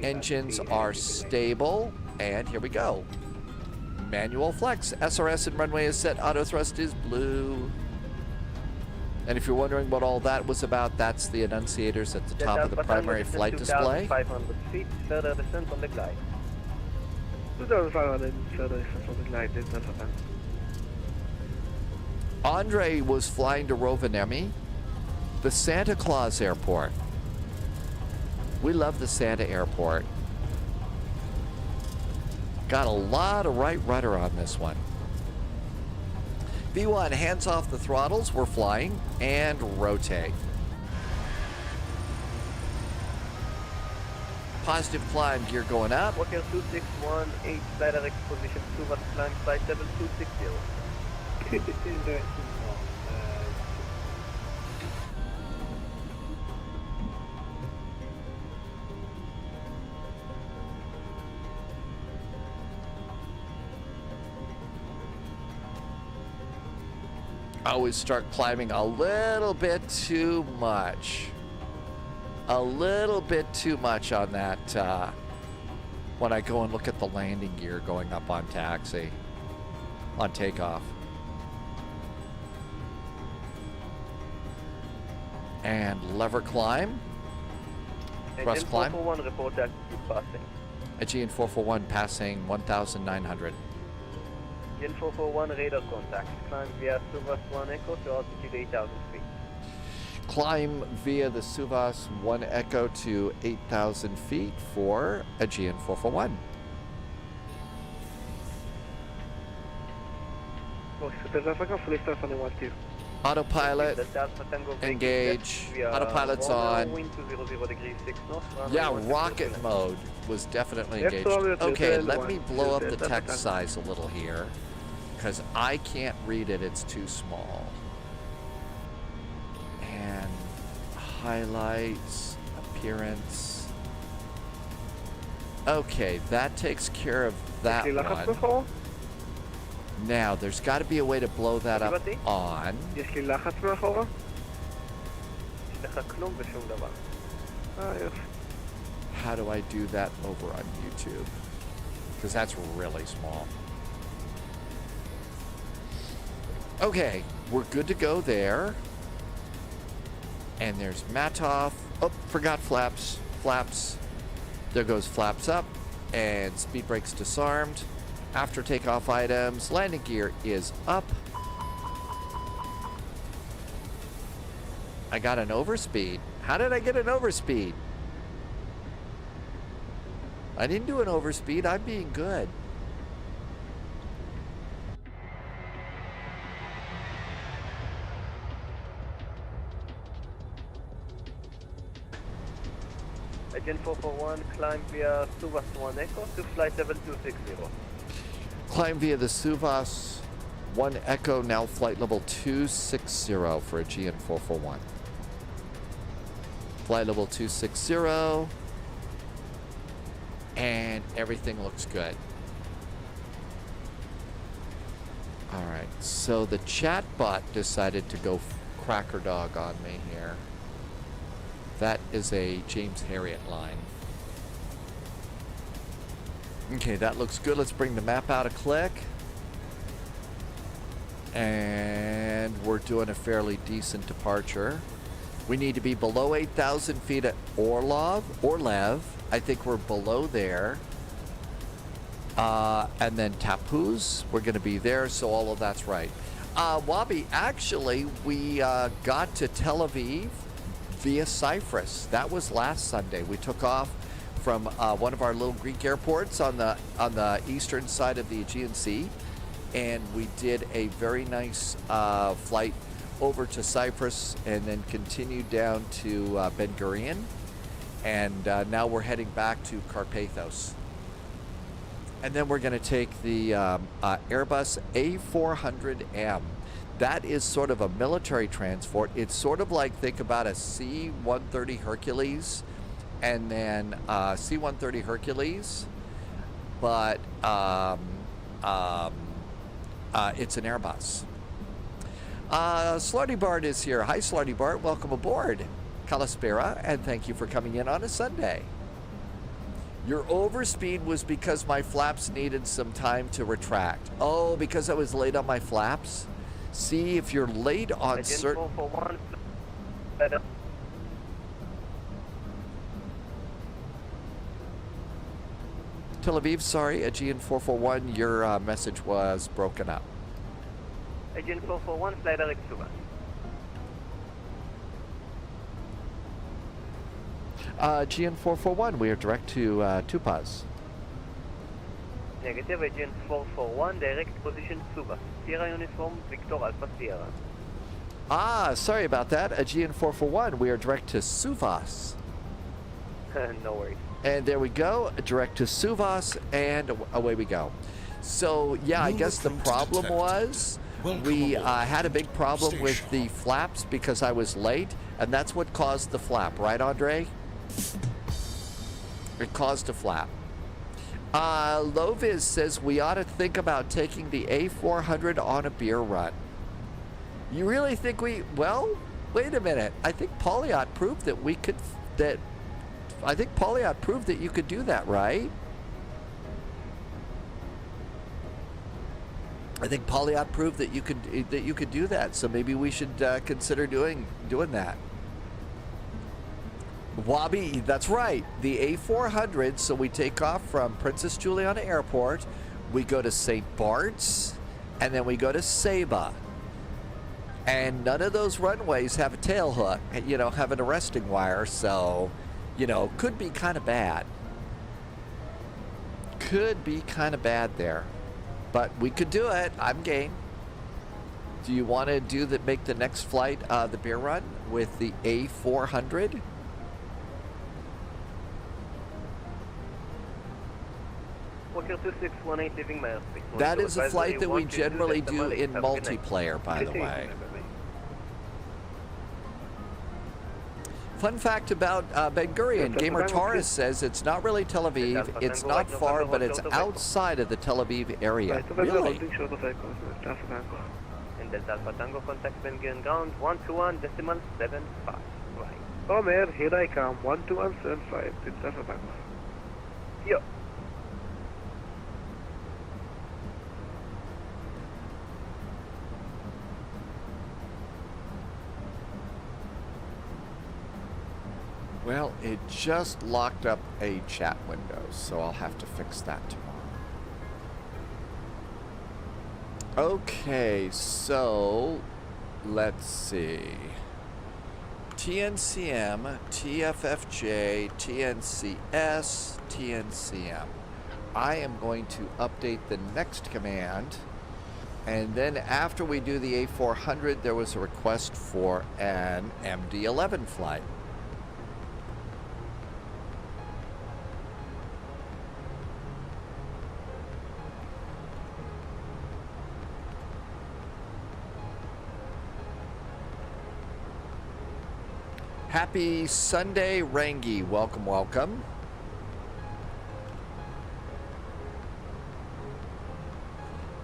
Engines are stable, and here we go. Manual flex. SRS and runway is set. Auto thrust is blue. And if you're wondering what all that was about, that's the annunciators at the top of the primary flight display. 2,500 feet, further descent on the glide. 2,500 further distance on the glide, Delta Papa. Andre was flying to Rovaniemi, the Santa Claus airport. We love the Santa airport. Got a lot of right rudder on this one. V1, hands off the throttles, we're flying, and rotate. Positive climb, gear going up. Walker 2618, flight direct position 2, but climb flight level 260. Always start climbing a little bit too much. A little bit too much on that when I go and look at the landing gear going up on taxi, on takeoff. And lever climb. Thrust climb. 441 report altitude passing. Aegean 441 passing 1,900. Aegean 441 radar contact. Climb via Suvas 1 Echo to altitude 8,000 feet. Climb via the Suvas 1 Echo to 8,000 feet for Aegean 441. Autopilot, engage, autopilot's on. Yeah, rocket mode was definitely engaged. Okay, let me blow up the text size a little here, because I can't read it, it's too small. And highlights, appearance. Okay, that takes care of that one. Now, there's got to be a way to blow that up on. How do I do that over on YouTube? Because that's really small. Okay, we're good to go there. And there's Matov. Oh, forgot flaps. Flaps. There goes flaps up. And speed brakes disarmed. After takeoff items, landing gear is up. I got an overspeed. How did I get an overspeed? I didn't do an overspeed. I'm being good. Aegean 441, climb via Suvas 1 Echo to flight level 260. Climb via the Suvas 1 Echo, now flight level 260 for Aegean 441. Flight level 260. And everything looks good. All right, so the chat bot decided to go cracker dog on me here. That is a James Harriet line. Okay, that looks good. Let's bring the map out a click. And we're doing a fairly decent departure. We need to be below 8,000 feet at Orlev. I think we're below there. And then Tapuz, we're going to be there, so all of that's right. Wabi, actually, we got to Tel Aviv via Cyprus. That was last Sunday. We took off from one of our little Greek airports on the eastern side of the Aegean Sea, and we did a very nice flight over to Cyprus and then continued down to Ben Gurion, and now we're heading back to Karpathos. And then we're going to take the Airbus A400M. That is sort of a military transport. It's sort of like, think about a C-130 Hercules, and then C-130 Hercules, but it's an Airbus. Slarty Bart is here. Hi, Slarty Bart. Welcome aboard. Kalispéra, and thank you for coming in on a Sunday. Your overspeed was because my flaps needed some time to retract. Oh, because I was late on my flaps? See if you're late on Aegean certain... 441. Tel Aviv, sorry, Aegean 441, your message was broken up. Aegean 441, fly direct Suva. Aegean 441, we are direct to Tupaz. Negative, Aegean 441, direct position Suva. Sierra Uniform, Victor Alpha Sierra. Sorry about that. Aegean 441, we are direct to Suvas. No worries. And there we go, direct to Suvas, and away we go. So, yeah, I New guess the recruit problem detected. was Welcome we aboard. had a big problem with Station. the flaps because I was late, and that's what caused the flap, right, Andre? It caused a flap. Loviz says we ought to think about taking the A400 on a beer run. You really think we... Well, wait a minute. I think Polyot proved that we could... I think Polyot proved that you could do that, right? I think Polyot proved that you could do that. So maybe we should consider doing that. Wabi, that's right. The A400. So we take off from Princess Juliana Airport, we go to St. Bart's, and then we go to Saba. And none of those runways have a tail hook, you know, have an arresting wire, so, you know, could be kind of bad. Could be kind of bad there. But we could do it. I'm game. Do you want to make the next flight the beer run with the A400? Walker 2618 leaving my airspace. That is a flight that we 122 generally decimal do 8. in Have a good night. multiplayer, by the Continue. way. Fun fact about Ben Gurion, Gamer Taurus says it's not really Tel Aviv, it's not far, but it's outside of the Tel Aviv area. Really? And Delta Alpha Tango contact Ben Gurion ground 121.75. Right. Omer, here I come. 12175. It's Alpha Tango. Yo. Well, it just locked up a chat window, so I'll have to fix that tomorrow. Okay, so let's see. TNCM, TFFJ, TNCS, TNCM. I am going to update the next command, and then after we do the A400, there was a request for an MD-11 flight. Happy Sunday, Rangi. Welcome, welcome.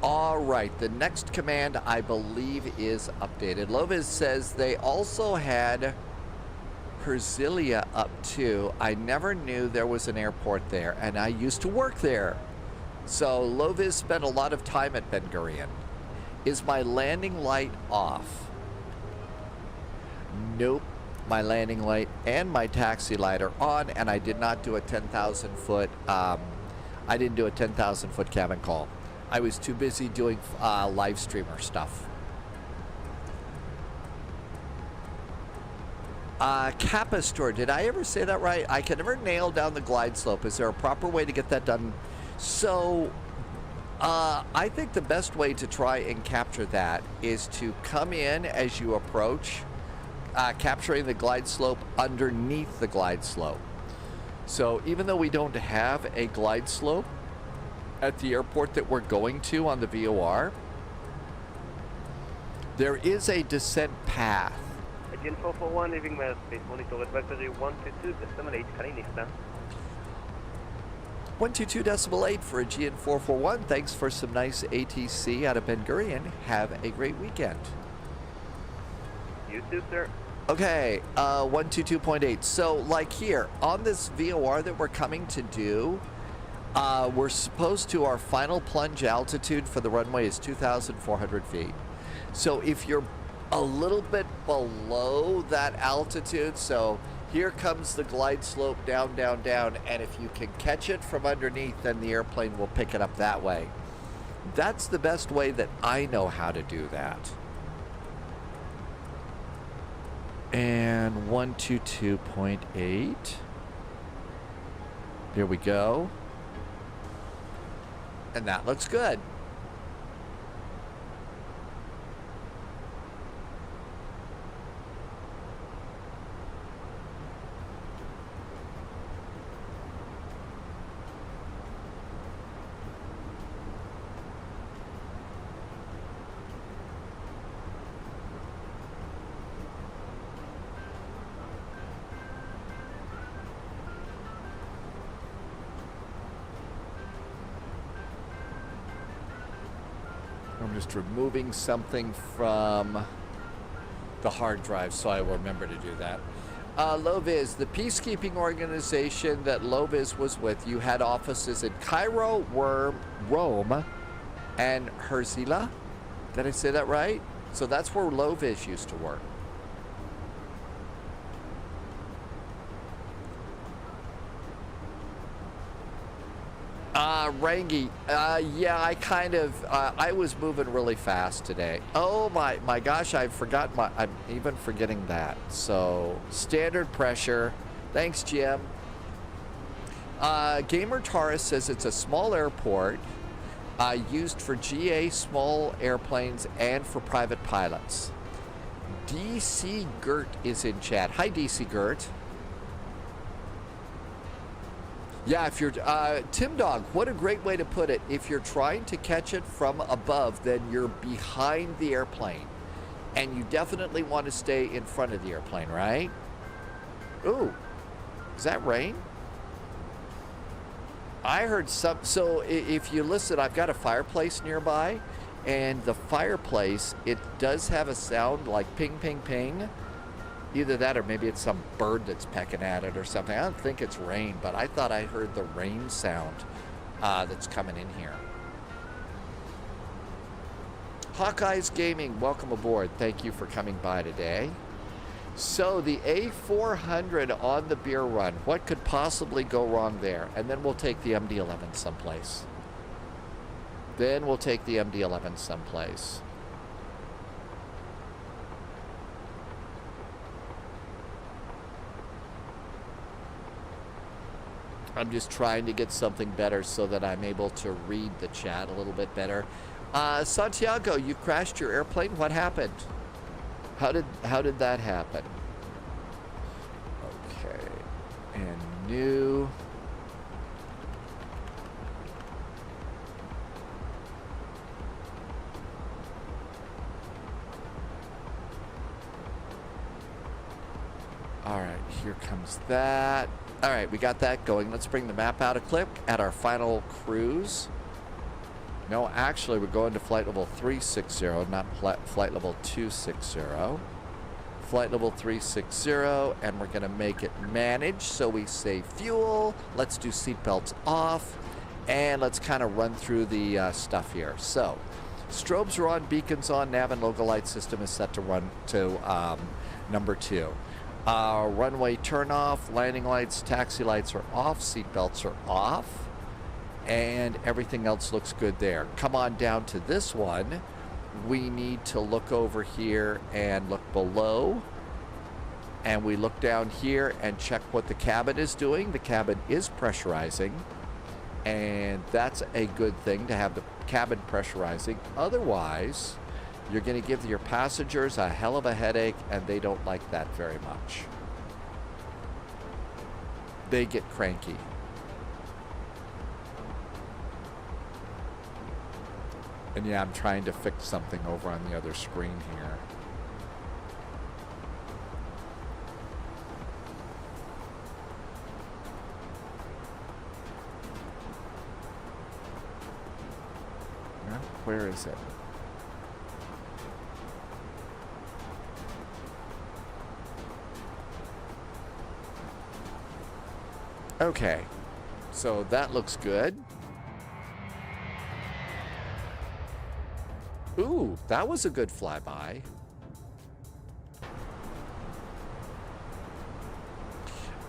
All right, the next command I believe is updated. Loviz says they also had Herzilia up too. I never knew there was an airport there, and I used to work there. So Loviz spent a lot of time at Ben Gurion. Is my landing light off? Nope. My landing light and my taxi light are on, and I did not do a 10,000 foot. I didn't do a 10,000 foot cabin call. I was too busy doing live streamer stuff. Kappa store. Did I ever say that right? I can never nail down the glide slope. Is there a proper way to get that done? So, I think the best way to try and capture that is to come in as you approach. Capturing the glide slope underneath the glide slope. So even though we don't have a glide slope at the airport that we're going to on the VOR, there is a descent path. Aegean 441 leaving my airspace. Monitor advisory 122.8 Kalispéra. 122.8 for Aegean 441. Thanks for some nice ATC out of Ben Gurion. Have a great weekend. You too, sir. Okay, 122.8. So, like here, on this VOR that we're coming to do, we're supposed to, our final plunge altitude for the runway is 2,400 feet. So if you're a little bit below that altitude, so here comes the glide slope down, down, down, and if you can catch it from underneath, then the airplane will pick it up that way. That's the best way that I know how to do that. And 122.8. Here we go. And that looks good. I'm just removing something from the hard drive, so I will remember to do that. Loviz, the peacekeeping organization that Loviz was with, you had offices in Cairo, Rome, and Herzliya. Did I say that right? So that's where Loviz used to work. Rangi, yeah, I kind of, I was moving really fast today. Oh my gosh, I'm even forgetting that. So, standard pressure. Thanks, Jim. Gamer Taurus says it's a small airport used for GA small airplanes and for private pilots. DC Gert is in chat. Hi, DC Gert. Yeah, if you're, Tim Dog, what a great way to put it. If you're trying to catch it from above, then you're behind the airplane. And you definitely want to stay in front of the airplane, right? Ooh, is that rain? I heard some, so if you listen, I've got a fireplace nearby. And the fireplace, it does have a sound like ping, ping, ping. Either that or maybe it's some bird that's pecking at it or something. I don't think it's rain, but I thought I heard the rain sound that's coming in here. Hawkeyes Gaming, welcome aboard. Thank you for coming by today. So the A400 on the beer run, what could possibly go wrong there? And then we'll take the MD-11 someplace. Then we'll take the MD-11 someplace. I'm just trying to get something better so that I'm able to read the chat a little bit better. Santiago, you crashed your airplane. What happened? How did that happen? Okay, and new. All right, here comes that. All right, we got that going. Let's bring the map out a clip at our final cruise. No, actually, we're going to flight level 360, not flight level 260. Flight level 360, and we're going to make it managed so we save fuel. Let's do seatbelts off, and let's kind of run through the stuff here. So, strobes are on, beacons on, nav and logo light system is set to run to number 2. Runway turn off, landing lights, taxi lights are off, seatbelts are off, and everything else looks good there. Come on down to this one. We need to look over here and look below, and we look down here and check what the cabin is doing. The cabin is pressurizing, and that's a good thing to have the cabin pressurizing. Otherwise, you're going to give your passengers a hell of a headache, and they don't like that very much. They get cranky. And yeah, I'm trying to fix something over on the other screen here. Well, where is it? Okay, so that looks good. Ooh, that was a good flyby.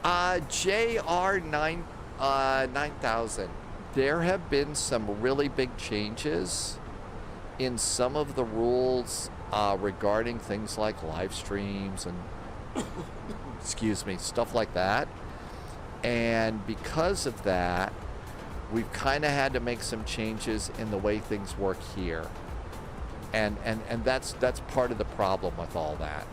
JR9 9000. There have been some really big changes in some of the rules regarding things like live streams and excuse me, stuff like that. And because of that, we've kind of had to make some changes in the way things work here. And that's part of the problem with all that.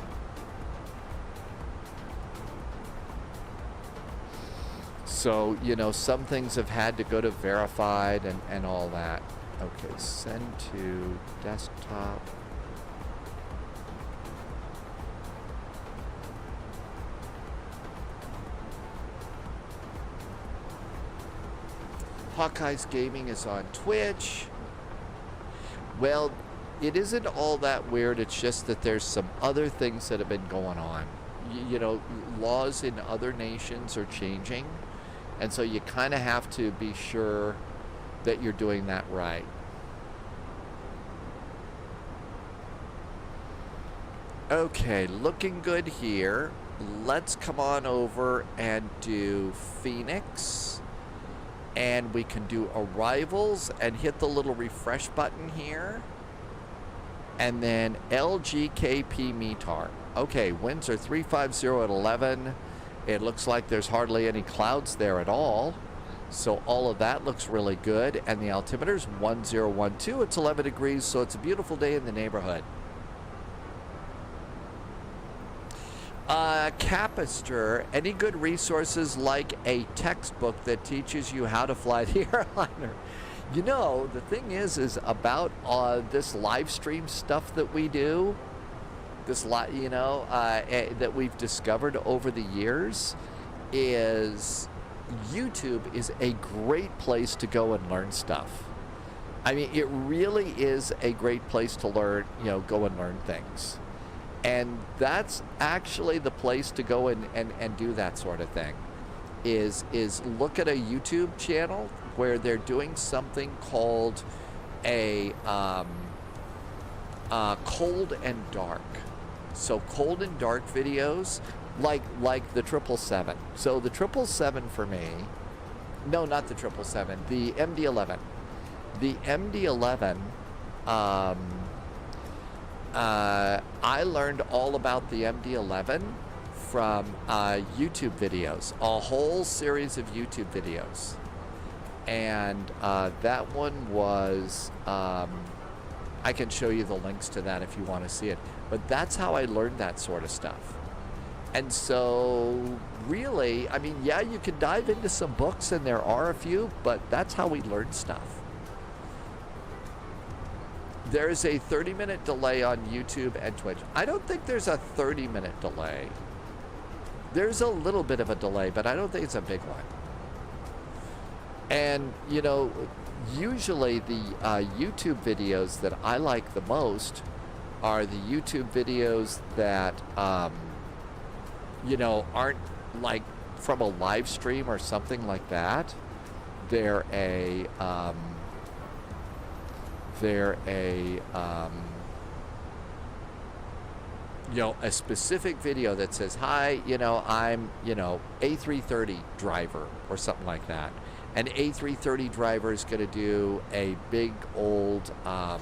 So, you know, some things have had to go to verified and all that. Okay, send to desktop. Hawkeye's Gaming is on Twitch. Well, it isn't all that weird. It's just that there's some other things that have been going on. You know, laws in other nations are changing. And so you kind of have to be sure that you're doing that right. Okay, looking good here. Let's come on over and do Phoenix. And we can do arrivals and hit the little refresh button here. And then LGKP METAR. Okay, winds are 350 at 11. It looks like there's hardly any clouds there at all. So all of that looks really good. And the altimeter's 1012. It's 11 degrees, so it's a beautiful day in the neighborhood. Capister, any good resources like a textbook that teaches you how to fly the airliner? You know, the thing is about this live stream stuff that we do, that we've discovered over the years, is YouTube is a great place to go and learn stuff. I mean, it really is a great place to learn, go and learn things. And that's actually the place to go and do that sort of thing, is look at a YouTube channel where they're doing something called a cold and dark. So cold and dark videos, like the 777. So the 777 for me, no, not the 777, the MD-11. The MD-11, I learned all about the MD-11 from YouTube videos, a whole series of YouTube videos. And that one was, I can show you the links to that if you want to see it. But that's how I learned that sort of stuff. And so, really, I mean, yeah, you can dive into some books, and there are a few, but that's how we learn stuff. There's a 30-minute delay on YouTube and Twitch. I don't think there's a 30-minute delay. There's a little bit of a delay, but I don't think it's a big one. And, usually the YouTube videos that I like the most are the YouTube videos that, aren't like from a live stream or something like that. They're a specific video that says, hi, I'm, A330 driver or something like that. An A330 driver is going to do a big old, a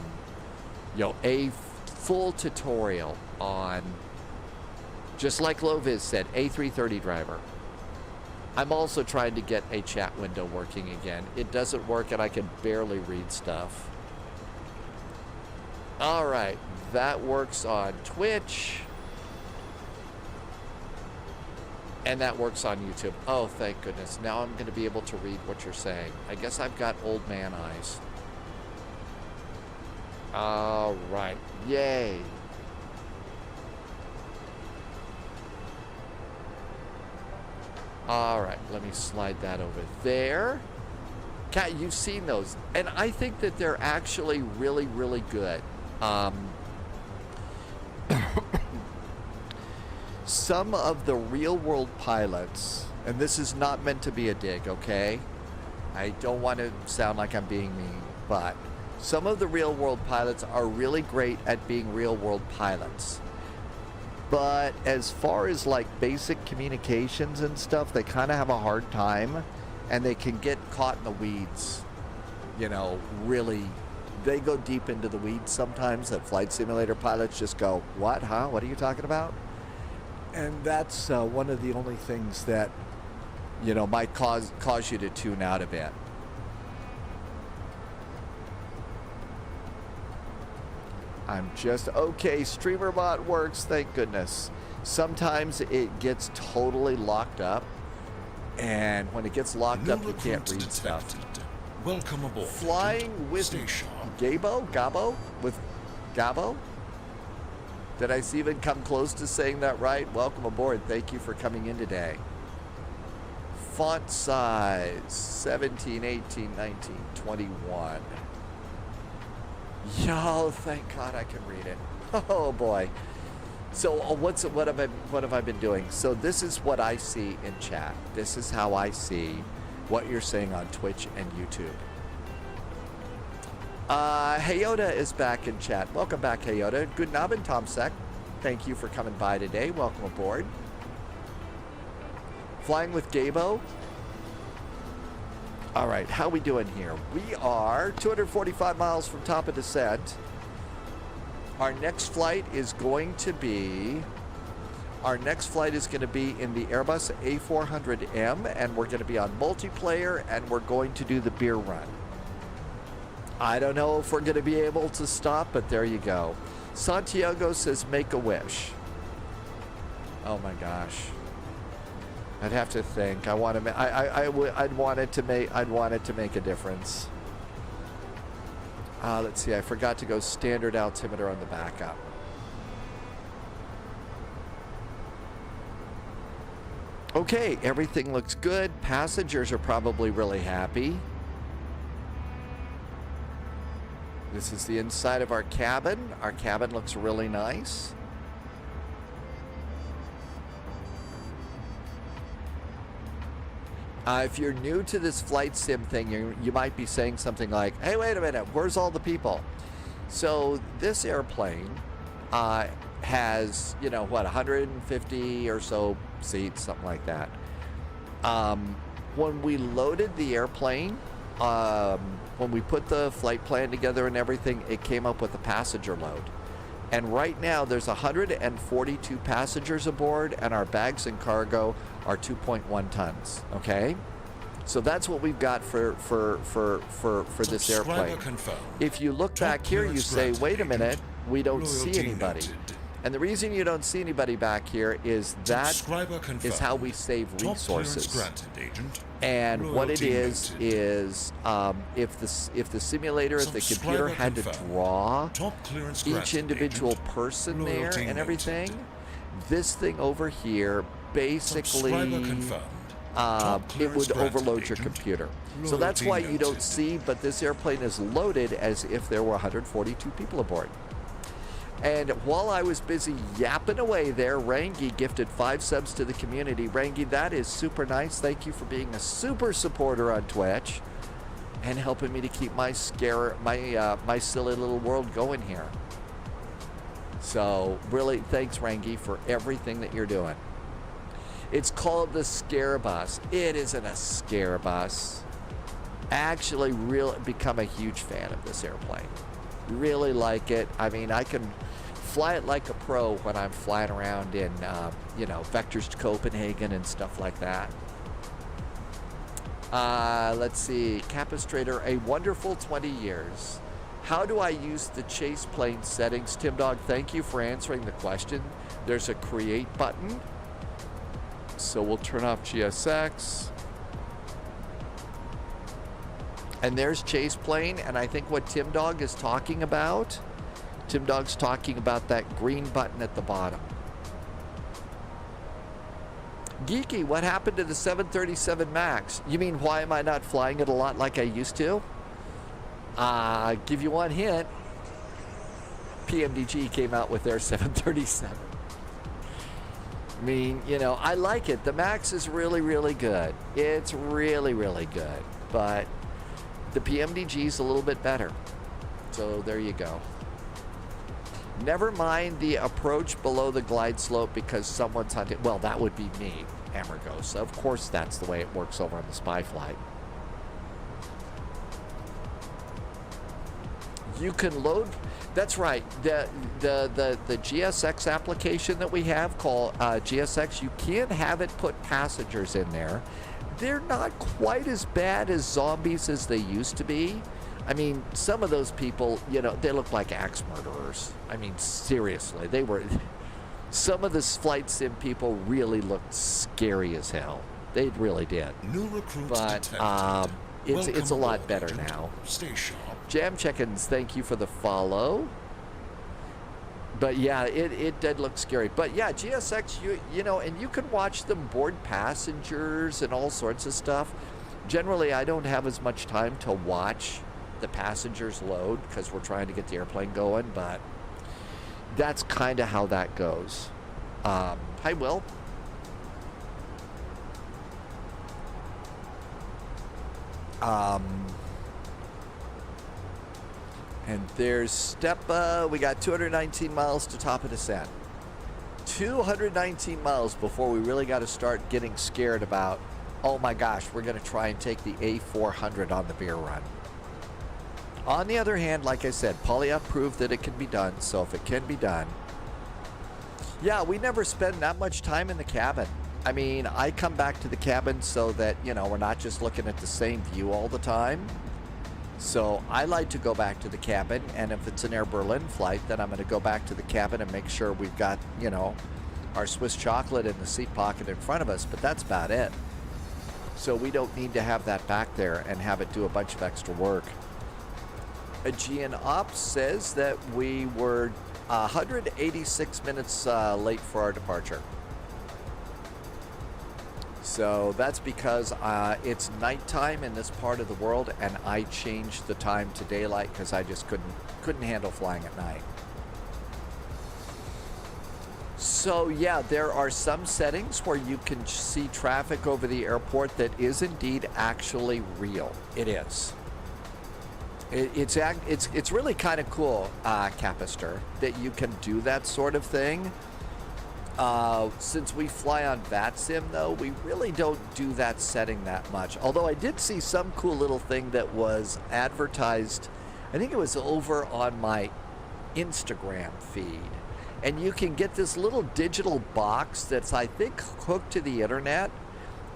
full tutorial on, just like Loviz said, A330 driver. I'm also trying to get a chat window working again. It doesn't work and I can barely read stuff. All right, that works on Twitch. And that works on YouTube. Oh, thank goodness. Now I'm going to be able to read what you're saying. I guess I've got old man eyes. All right. Yay. All right. Let me slide that over there. Kat, you've seen those. And I think that they're actually really, really good. Some of the real-world pilots, and this is not meant to be a dig, okay? I don't want to sound like I'm being mean, but Some of the real-world pilots are really great at being real-world pilots. But as far as like basic communications and stuff, they kind of have a hard time, and they can get caught in the weeds. You know, really, they go deep into the weeds sometimes, that flight simulator pilots just go, what, huh? What are you talking about? And that's one of the only things that, you know, might cause you to tune out a bit. I'm just, okay, StreamerBot works, thank goodness. Sometimes it gets totally locked up, and when it gets locked up, you can't read stuff. Welcome aboard. Flying with Stay sharp. Gabo? With Gabo? Did I even come close to saying that right? Welcome aboard. Thank you for coming in today. Font size 17, 18, 19, 21. Yo, thank God I can read it. Oh boy. So what have I been doing? So this is what I see in chat. This is how I see what you're saying on Twitch and YouTube. Heyoda is back in chat. Welcome back, Heyoda. Good Nabin Tomsek. Thank you for coming by today. Welcome aboard. Flying with Gabo. All right, how we doing here? We are 245 miles from top of descent. Our next flight is going to be in the Airbus A400M, and we're going to be on multiplayer, and we're going to do the beer run. I don't know if we're going to be able to stop, but there you go. Santiago says, make a wish. Oh my gosh. I'd have to think. I'd want it to make a difference. Let's see. I forgot to go standard altimeter on the backup. Okay, everything looks good. Passengers are probably really happy. This is the inside of our cabin. Our cabin looks really nice. If you're new to this flight sim thing, you might be saying something like, hey, wait a minute, where's all the people? So this airplane has, 150 or so seats, something like that. When we loaded the airplane, when we put the flight plan together and everything, it came up with a passenger load. And right now there's 142 passengers aboard, and our bags and cargo are 2.1 tons. Okay, so that's what we've got for this airplane. If you look back here, you say, wait a minute, we don't see anybody. And the reason you don't see anybody back here is that is how we save resources. And what it is if the simulator, if the computer had to draw each individual person there and everything, this thing over here basically it would overload your computer. So that's why you don't see, but this airplane is loaded as if there were 142 people aboard. And while I was busy yapping away there, Rangi gifted 5 subs to the community. Rangi, that is super nice. Thank you for being a super supporter on Twitch and helping me to keep my my silly little world going here. So really, thanks, Rangi, for everything that you're doing. It's called the Scare Bus. It isn't a Scare Bus. Actually, really become a huge fan of this airplane. Really like it. I mean, I can fly it like a pro when I'm flying around in, vectors to Copenhagen and stuff like that. Let's see. Capistrator, a wonderful 20 years. How do I use the chase plane settings? Tim Dog, thank you for answering the question. There's a create button. So we'll turn off GSX. And there's chase plane, and I think what Tim Dog is talking about, Tim Dog's talking about that green button at the bottom. Geeky, what happened to the 737 MAX? You mean, why am I not flying it a lot like I used to? Give you one hint. PMDG came out with their 737. I mean, I like it. The MAX is really, really good. It's really, really good. But the PMDG is a little bit better. So there you go. Never mind the approach below the glide slope because someone's hunting. Well, that would be me, Amargosa. Of course, that's the way it works over on the spy flight. You can load. That's right. The GSX application that we have called GSX, you can have it put passengers in there. They're not quite as bad as zombies as they used to be. I mean, some of those people, you know, they look like axe murderers. I mean, seriously, they were. Some of the flight sim people really looked scary as hell. They really did. New recruits But detected. it's a Welcome lot aboard, better Agent. now. Stay sharp. Jam Check-ins, thank you for the follow. But yeah, it did look scary. But yeah, GSX, you know, and you can watch them board passengers and all sorts of stuff. Generally, I don't have as much time to watch the passengers load because we're trying to get the airplane going, but that's kind of how that goes. Hi, Will. And there's Stepa. We got 219 miles to top of descent. 219 miles before we really got to start getting scared about, oh my gosh, we're going to try and take the A400 on the beer run. On the other hand, like I said, Polyup proved that it can be done, so if it can be done. Yeah, we never spend that much time in the cabin. I mean, I come back to the cabin so that, you know, we're not just looking at the same view all the time. So I like to go back to the cabin, and if it's an Air Berlin flight, then I'm going to go back to the cabin and make sure we've got, you know, our Swiss chocolate in the seat pocket in front of us, but that's about it. So we don't need to have that back there and have it do a bunch of extra work. Aegean Ops says that we were 186 minutes late for our departure. So that's because it's nighttime in this part of the world, and I changed the time to daylight because I just couldn't handle flying at night. So yeah, there are some settings where you can see traffic over the airport that is indeed actually real. It is. It's really kind of cool, Capister, that you can do that sort of thing. Since we fly on VATSIM, though, we really don't do that setting that much. Although I did see some cool little thing that was advertised, I think it was over on my Instagram feed. And you can get this little digital box that's, I think, hooked to the internet.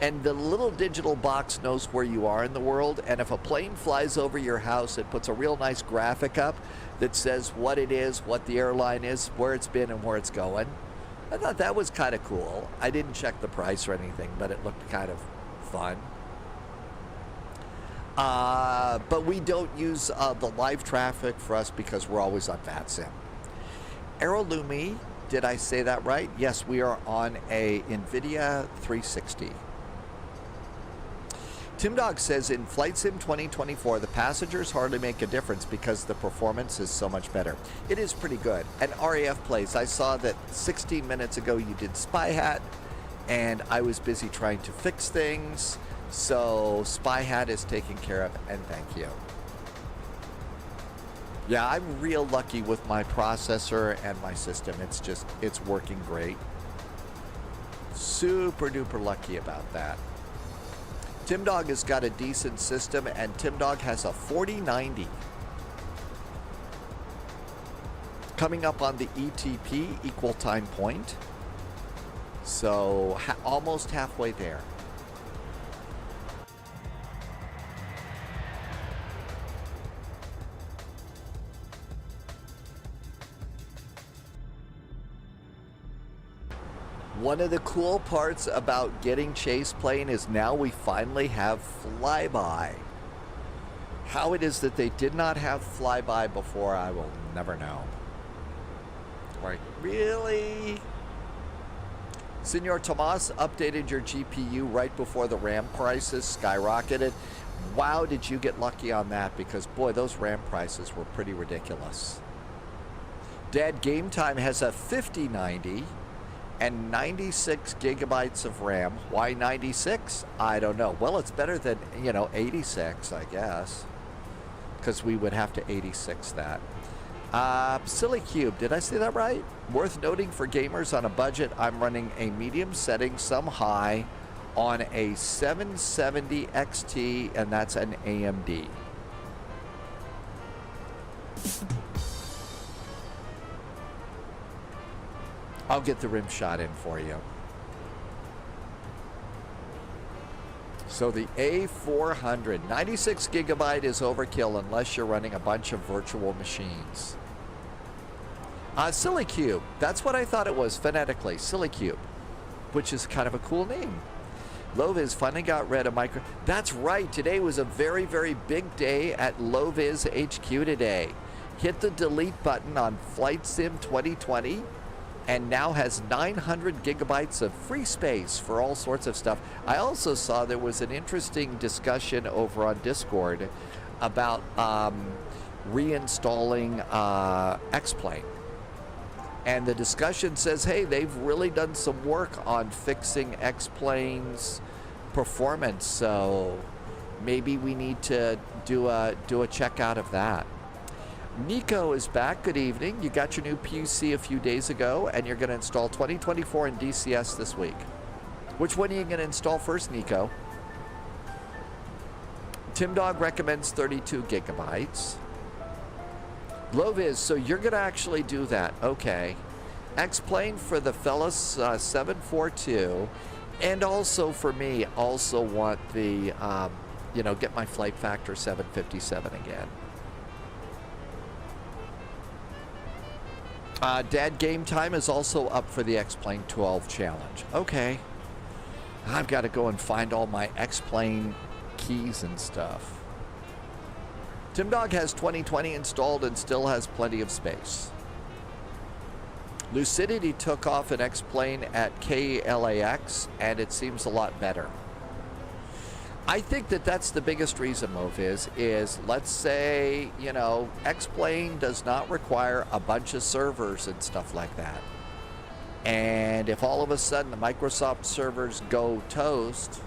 And the little digital box knows where you are in the world. And if a plane flies over your house, it puts a real nice graphic up that says what it is, what the airline is, where it's been, and where it's going. I thought that was kind of cool. I didn't check the price or anything, but it looked kind of fun. But we don't use the live traffic for us because we're always on VATSIM. Aerolumi, did I say that right? Yes, we are on a Nvidia 360. Tim Dog says in Flight Sim 2024, the passengers hardly make a difference because the performance is so much better. It is pretty good. And RAF plays. I saw that 16 minutes ago you did Spy Hat, and I was busy trying to fix things. So Spy Hat is taken care of, and thank you. Yeah, I'm real lucky with my processor and my system. It's working great. Super duper lucky about that. Tim Dog has got a decent system, and Tim Dog has a 4090 coming up on the ETP, equal time point. So almost halfway there. One of the cool parts about getting Chase Plane is now we finally have flyby. How it is that they did not have flyby before, I will never know. Like, really? Senor Tomas updated your GPU right before the RAM prices skyrocketed. Wow, did you get lucky on that, because boy, those RAM prices were pretty ridiculous. Dad Game Time has a 5090 and 96 gigabytes of RAM. Why 96? I don't know. Well, it's better than, 86, I guess. because we would have to 86 that. Silly Cube, did I say that right? Worth noting for gamers on a budget, I'm running a medium setting, some high, on a 770 XT, and that's an AMD. I'll get the rim shot in for you. So the A400, 96 gigabyte is overkill unless you're running a bunch of virtual machines. Silly Cube, that's what I thought it was phonetically, Silly Cube, which is kind of a cool name. Loviz finally got rid of micro. That's right, today was a very, very big day at Loviz HQ today. Hit the delete button on Flight Sim 2020 and now has 900 gigabytes of free space for all sorts of stuff. I also saw there was an interesting discussion over on Discord about reinstalling X-Plane. And the discussion says, hey, they've really done some work on fixing X-Plane's performance, so maybe we need to do a check out of that. Nico is back. Good evening. You got your new PC a few days ago, and you're going to install 2024 in DCS this week. Which one are you going to install first, Nico? Tim Dog recommends 32 gigabytes. Loviz, so you're going to actually do that. Okay. X-Plane for the Fellas 742. And also for me, also want the, get my flight factor 757 again. Dad Game Time is also up for the X-Plane 12 challenge. Okay. I've got to go and find all my X-Plane keys and stuff. Tim Dog has 2020 installed and still has plenty of space. Lucidity took off an X-Plane at KLAX, and it seems a lot better. I think that that's the biggest reason, Moviz, is let's say, X-Plane does not require a bunch of servers and stuff like that. And if all of a sudden the Microsoft servers go toast,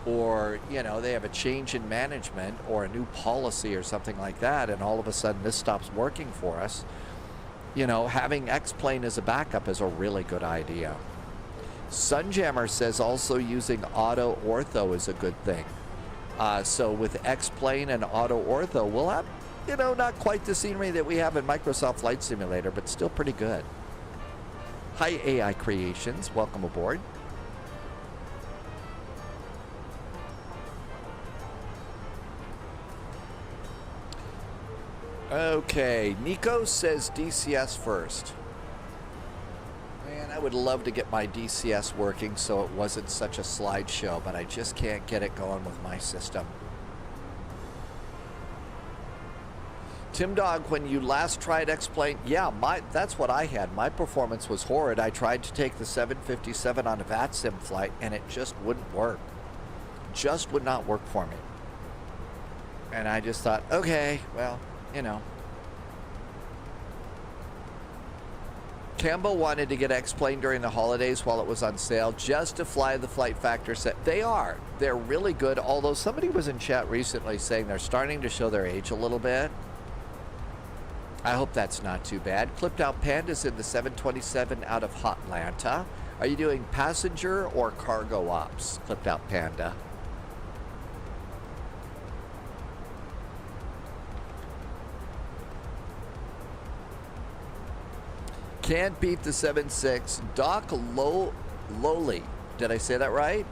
or, they have a change in management or a new policy or something like that, and all of a sudden this stops working for us, having X-Plane as a backup is a really good idea. Sunjammer says also using auto ortho is a good thing. So with X-Plane and auto ortho, we'll have, not quite the scenery that we have in Microsoft Flight Simulator, but still pretty good. Hi, AI Creations. Welcome aboard. Okay, Nico says DCS first. Man, I would love to get my DCS working so it wasn't such a slideshow, but I just can't get it going with my system. Tim Dog, when you last tried X-Plane, yeah, that's what I had. My performance was horrid. I tried to take the 757 on a VATSIM flight, and it just wouldn't work. Just would not work for me. And I just thought, okay, well, Cambo wanted to get X-Plane during the holidays while it was on sale just to fly the flight factor set. They're really good, although somebody was in chat recently saying they're starting to show their age a little bit. I hope that's not too bad. Clipped Out Panda's in the 727 out of Hotlanta. Are you doing passenger or cargo ops, Clipped Out Panda? Can't beat the 7.6. Doc Lowly. Did I say that right?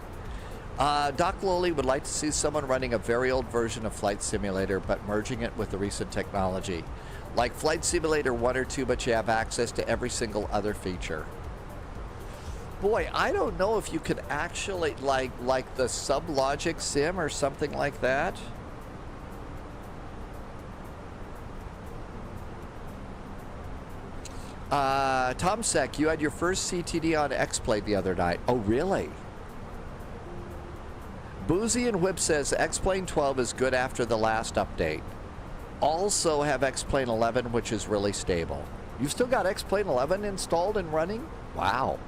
Doc Lowly would like to see someone running a very old version of Flight Simulator, but merging it with the recent technology. Like Flight Simulator 1 or 2, but you have access to every single other feature. Boy, I don't know if you could actually, like the Sublogic Sim or something like that. Tom Sek, you had your first CTD on X-Plane the other night. Oh, really? Boozy and Whip says X-Plane 12 is good after the last update. Also have X-Plane 11, which is really stable. You've still got X-Plane 11 installed and running? Wow.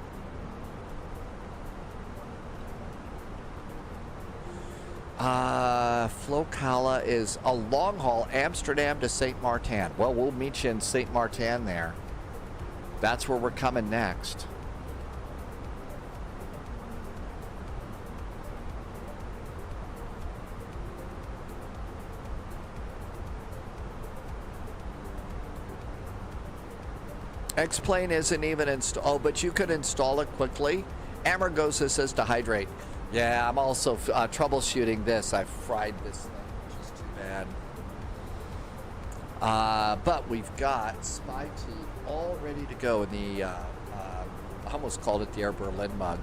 Flocala is a long haul, Amsterdam to St. Martin. Well, we'll meet you in St. Martin there. That's where we're coming next. X-Plane isn't even installed. Oh, but you could install it quickly. Amargosa says to hydrate. Yeah, I'm also troubleshooting this. I fried this thing, which is too bad. But we've got Spy Tea all ready to go in the, I almost called it the Air Berlin mug.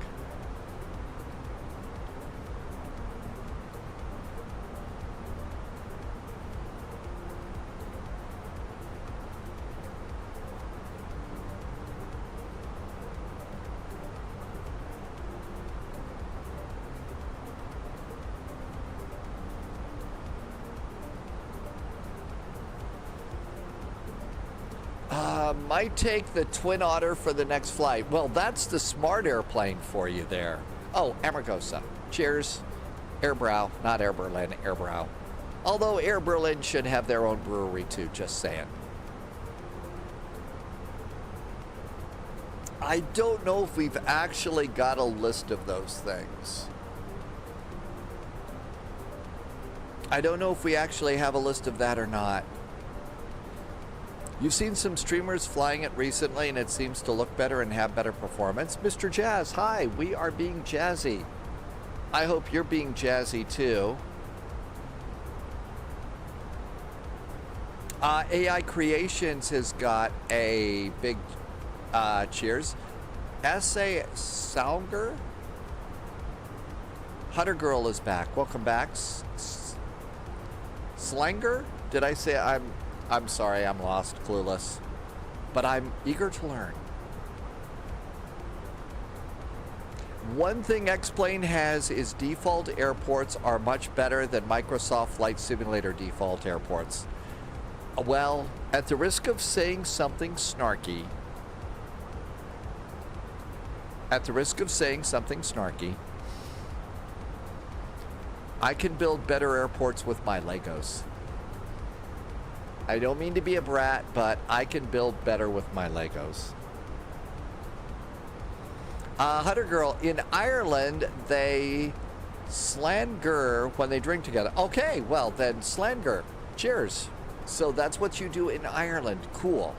Might take the Twin Otter for the next flight. Well, that's the smart airplane for you there. Oh, Amargosa. Cheers. Air Brow, not Air Berlin, Air Brow. Although Air Berlin should have their own brewery too, just saying. I don't know if we've actually got a list of those things. I don't know if we actually have a list of that or not. You've seen some streamers flying it recently and it seems to look better and have better performance. Mr. Jazz, hi, we are being jazzy. I hope you're being jazzy too. AI Creations has got a big cheers. S.A. Saunger? Hutter Girl is back. Welcome back. Slanger? Did I say I'm sorry, I'm lost, clueless. But I'm eager to learn. One thing X-Plane has is default airports are much better than Microsoft Flight Simulator default airports. Well, at the risk of saying something snarky, I can build better airports with my Legos. I don't mean to be a brat, but I can build better with my Legos. Hutter Girl, in Ireland, they slanger when they drink together. Okay, well then slanger. Cheers. So that's what you do in Ireland. Cool.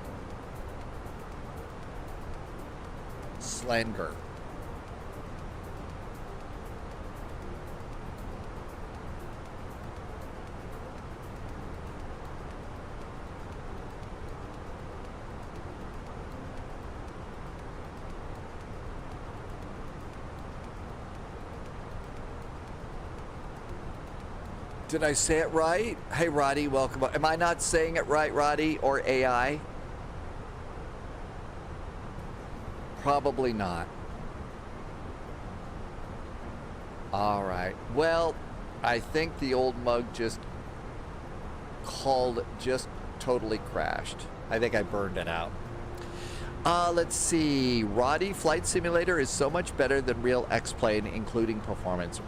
Slanger. Did I say it right? Hey, Roddy, welcome. Am I not saying it right, Roddy, or AI? Probably not. All right. Well, I think the old mug just totally crashed. I think I burned it out. Let's see. Roddy, Flight Simulator is so much better than real X-Plane, including performance.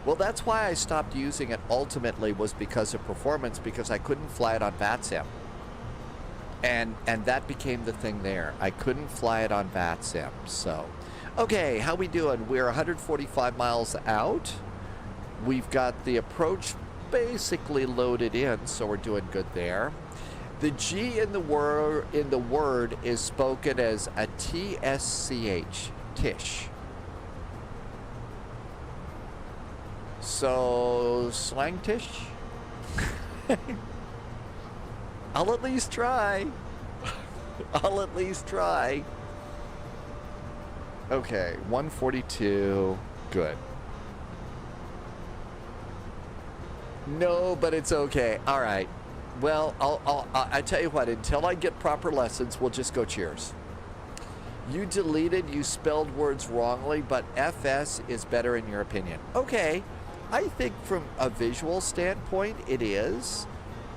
Well, that's why I stopped using it ultimately, was because of performance, because I couldn't fly it on VATSIM. And that became the thing there. I couldn't fly it on VATSIM. So, okay, how we doing? We're 145 miles out. We've got the approach basically loaded in, so we're doing good there. The G in the word is spoken as a TSCH, Tish. So, slang Tish? I'll at least try. I'll at least try. Okay, 142. Good. No, but it's okay. All right. Well, I tell you what, until I get proper lessons, we'll just go cheers. You spelled words wrongly, but FS is better in your opinion. Okay. I think from a visual standpoint, it is.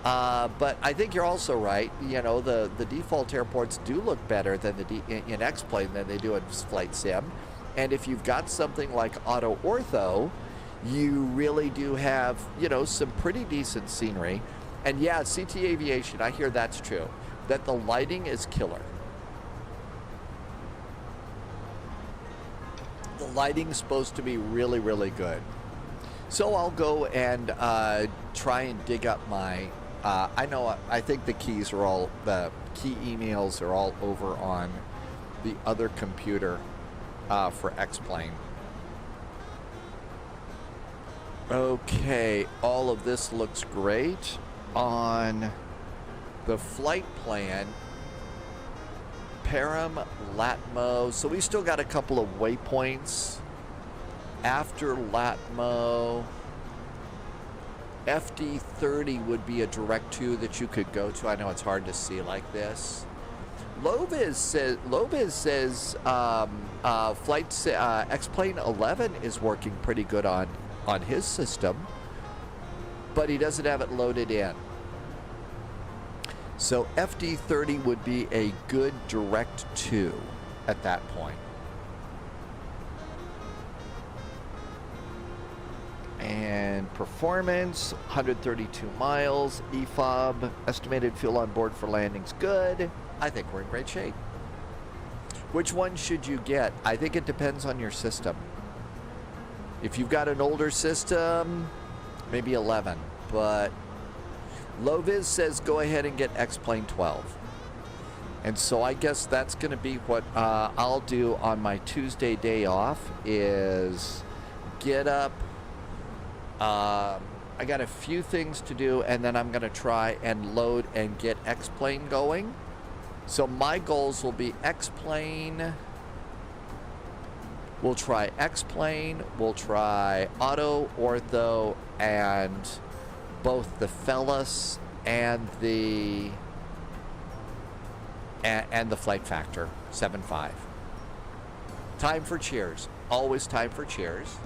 But I think you're also right. You know, the default airports do look better than in X-Plane than they do in Flight Sim. And if you've got something like Auto Ortho, you really do have, you know, some pretty decent scenery. And yeah, CT Aviation, I hear that's true, that the lighting is killer. The lighting's supposed to be really, really good. So I'll go and try and dig up my, I think the keys are all, the key emails are all over on the other computer for X-Plane. Okay, all of this looks great. On the flight plan, Param, Latmo, so we still got a couple of waypoints. After Latmo, FD30 would be a direct to that you could go to. I know it's hard to see like this. Loviz says X-Plane 11 is working pretty good on his system, but he doesn't have it loaded in. So FD30 would be a good direct to at that point. And performance, 132 miles, EFOB, estimated fuel on board for landing's good. I think we're in great shape. Which one should you get? I think it depends on your system. If you've got an older system, maybe 11, but Loviz says go ahead and get X-Plane 12. And so I guess that's going to be what I'll do on my Tuesday day off is get up. I got a few things to do, and then I'm going to try and load and get X-Plane going. So my goals will be X-Plane. We'll try X-Plane, we'll try Auto, Ortho, and both the Fellas and the Flight Factor 7.5. Time for cheers. Always time for cheers.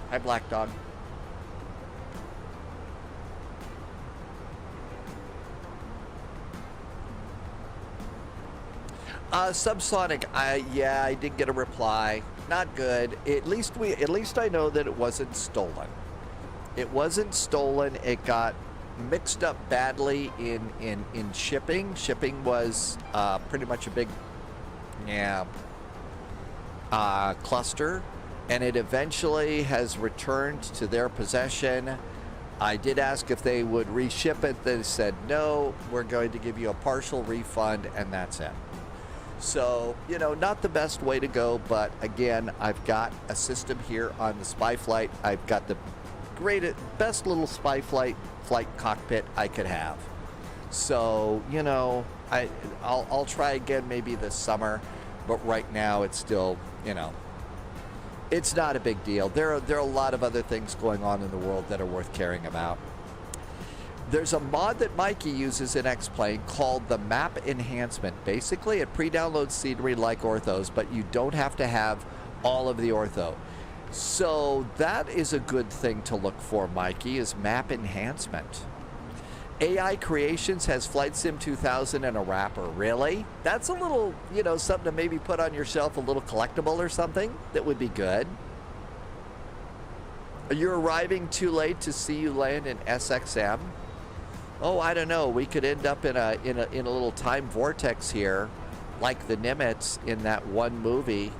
Hi, Black Dog. Subsonic, yeah, I did get a reply. Not good. At least I know that it wasn't stolen. It wasn't stolen. It got mixed up badly in shipping. Shipping was pretty much a big cluster, and it eventually has returned to their possession. I did ask if they would reship it. They said no, we're going to give you a partial refund, and that's it. So, you know, not the best way to go, but again, I've got a system here on the spy flight. I've got the best little spy flight cockpit I could have. So, you know, I'll try again maybe this summer, but right now it's still, you know, it's not a big deal. There are a lot of other things going on in the world that are worth caring about. There's a mod that Mikey uses in X-Plane called the Map Enhancement. Basically, it pre-downloads scenery like orthos, but you don't have to have all of the ortho. So that is a good thing to look for, Mikey, is Map Enhancement. AI Creations has Flight Sim 2000 and a wrapper. Really? That's a little, you know, something to maybe put on yourself, a little collectible or something. That would be good. You're arriving too late to see you land in SXM. Oh, I don't know. We could end up in a little time vortex here, like the Nimitz in that one movie.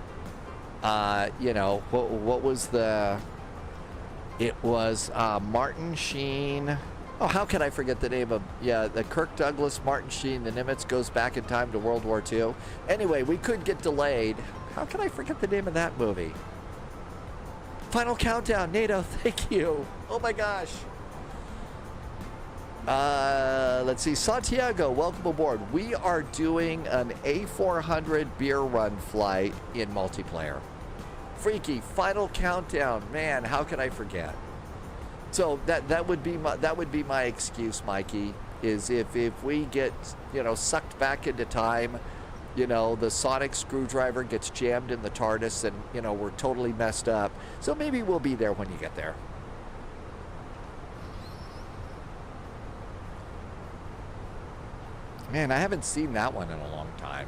You know, what was the? It was Martin Sheen. Oh, how can I forget the name of? Yeah, the Kirk Douglas, Martin Sheen. The Nimitz goes back in time to World War II. Anyway, we could get delayed. How can I forget the name of that movie? Final Countdown, NATO. Thank you. Oh my gosh. Let's see, Santiago, welcome aboard. We are doing an A400 beer run flight in multiplayer. Freaky, Final Countdown, man, how can I forget? So that would be my excuse, Mikey, is if we get, you know, sucked back into time, you know, the sonic screwdriver gets jammed in the TARDIS, and you know we're totally messed up. So maybe we'll be there when you get there. Man, I haven't seen that one in a long time.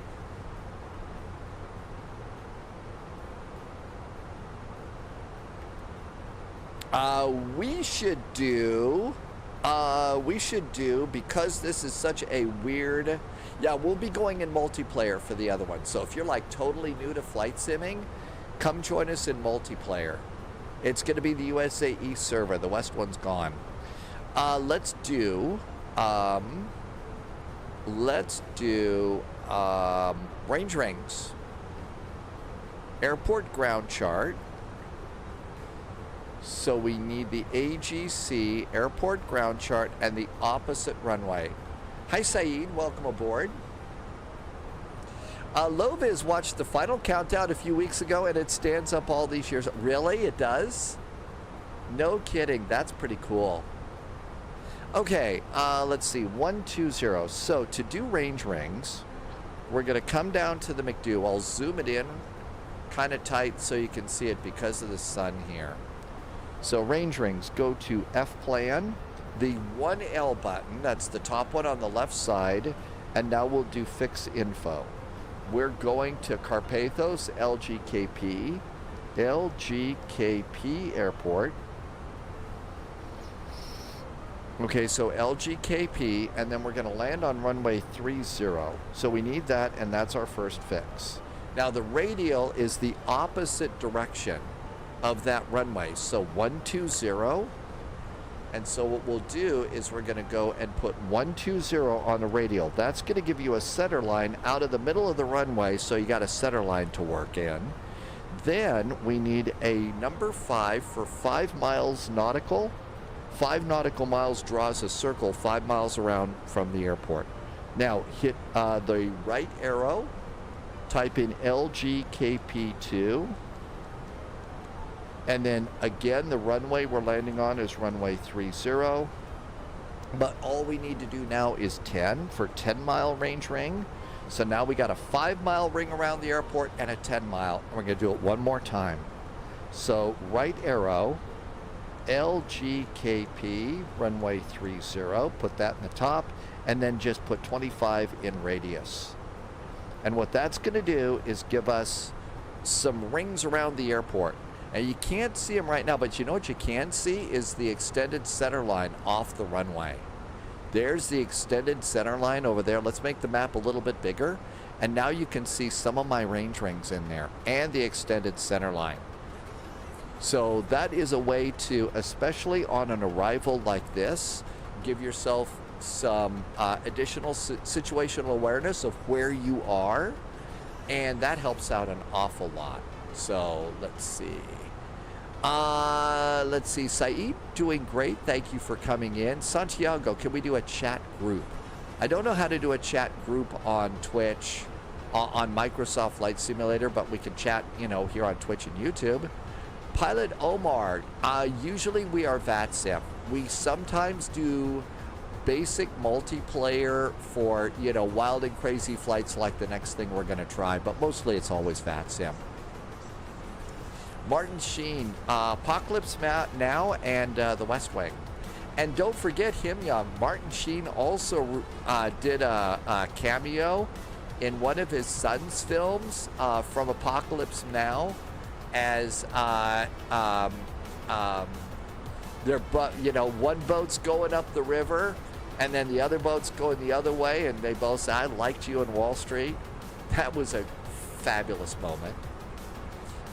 We should do, because this is such a weird, yeah, we'll be going in multiplayer for the other one. So if you're like totally new to flight simming, come join us in multiplayer. It's going to be the USA East server. The West one's gone. Let's do range rings. Airport ground chart. So we need the AGC airport ground chart and the opposite runway. Hi Saeed, welcome aboard. Loviz watched the final countdown a few weeks ago and it stands up all these years. Really? It does? No kidding. That's pretty cool. Okay, let's see. 120. So to do range rings, we're going to come down to the McDo. I'll zoom it in kind of tight so you can see it because of the sun here. So range rings, go to F-plan, the 1L button, that's the top one on the left side, and now we'll do fix info. We're going to Karpathos, LGKP airport. Okay, so LGKP, and then we're going to land on runway 30. So we need that, and that's our first fix. Now the radial is the opposite direction of that runway. So 120, and so what we'll do is we're going to go and put 120 on the radial. That's going to give you a center line out of the middle of the runway, so you got a center line to work in. Then we need a number 5 for 5 miles nautical. 5 nautical miles draws a circle 5 miles around from the airport. Now hit the right arrow, type in LGKP2, and then again the runway we're landing on is runway 30, but all we need to do now is 10 for 10-mile range ring. So now we got a 5-mile ring around the airport and a 10-mile, and we're going to do it one more time. So right arrow, LGKP, runway 30, put that in the top, and then just put 25 in radius. And what that's going to do is give us some rings around the airport. And you can't see them right now, but you know what you can see is the extended center line off the runway. There's the extended center line over there. Let's make the map a little bit bigger. And now you can see some of my range rings in there and the extended center line. So that is a way to, especially on an arrival like this, give yourself some additional situational awareness of where you are, and that helps out an awful lot. So let's see. Saeed, doing great. Thank you for coming in. Santiago, can we do a chat group? I don't know how to do a chat group on Twitch, on Microsoft Flight Simulator, but we can chat, here on Twitch and YouTube. Pilot Omar, usually we are VATSIM. We sometimes do basic multiplayer for, wild and crazy flights like the next thing we're going to try, but mostly it's always VATSIM. Martin Sheen, Apocalypse Now and The West Wing. And don't forget him, young. Martin Sheen also did a cameo in one of his son's films from Apocalypse Now as one boat's going up the river and then the other boat's going the other way, and they both say, I liked you in Wall Street. That was a fabulous moment.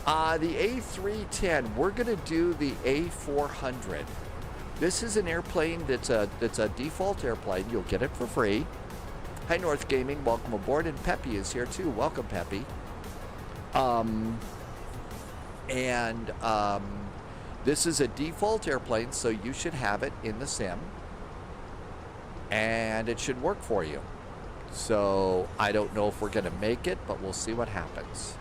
The A310, we're going to do the A400. This is an airplane that's a default airplane. You'll get it for free. Hi, North Gaming. Welcome aboard. And Peppy is here, too. Welcome, Peppy. This is a default airplane, so you should have it in the sim. And it should work for you. So I don't know if we're going to make it, but we'll see what happens.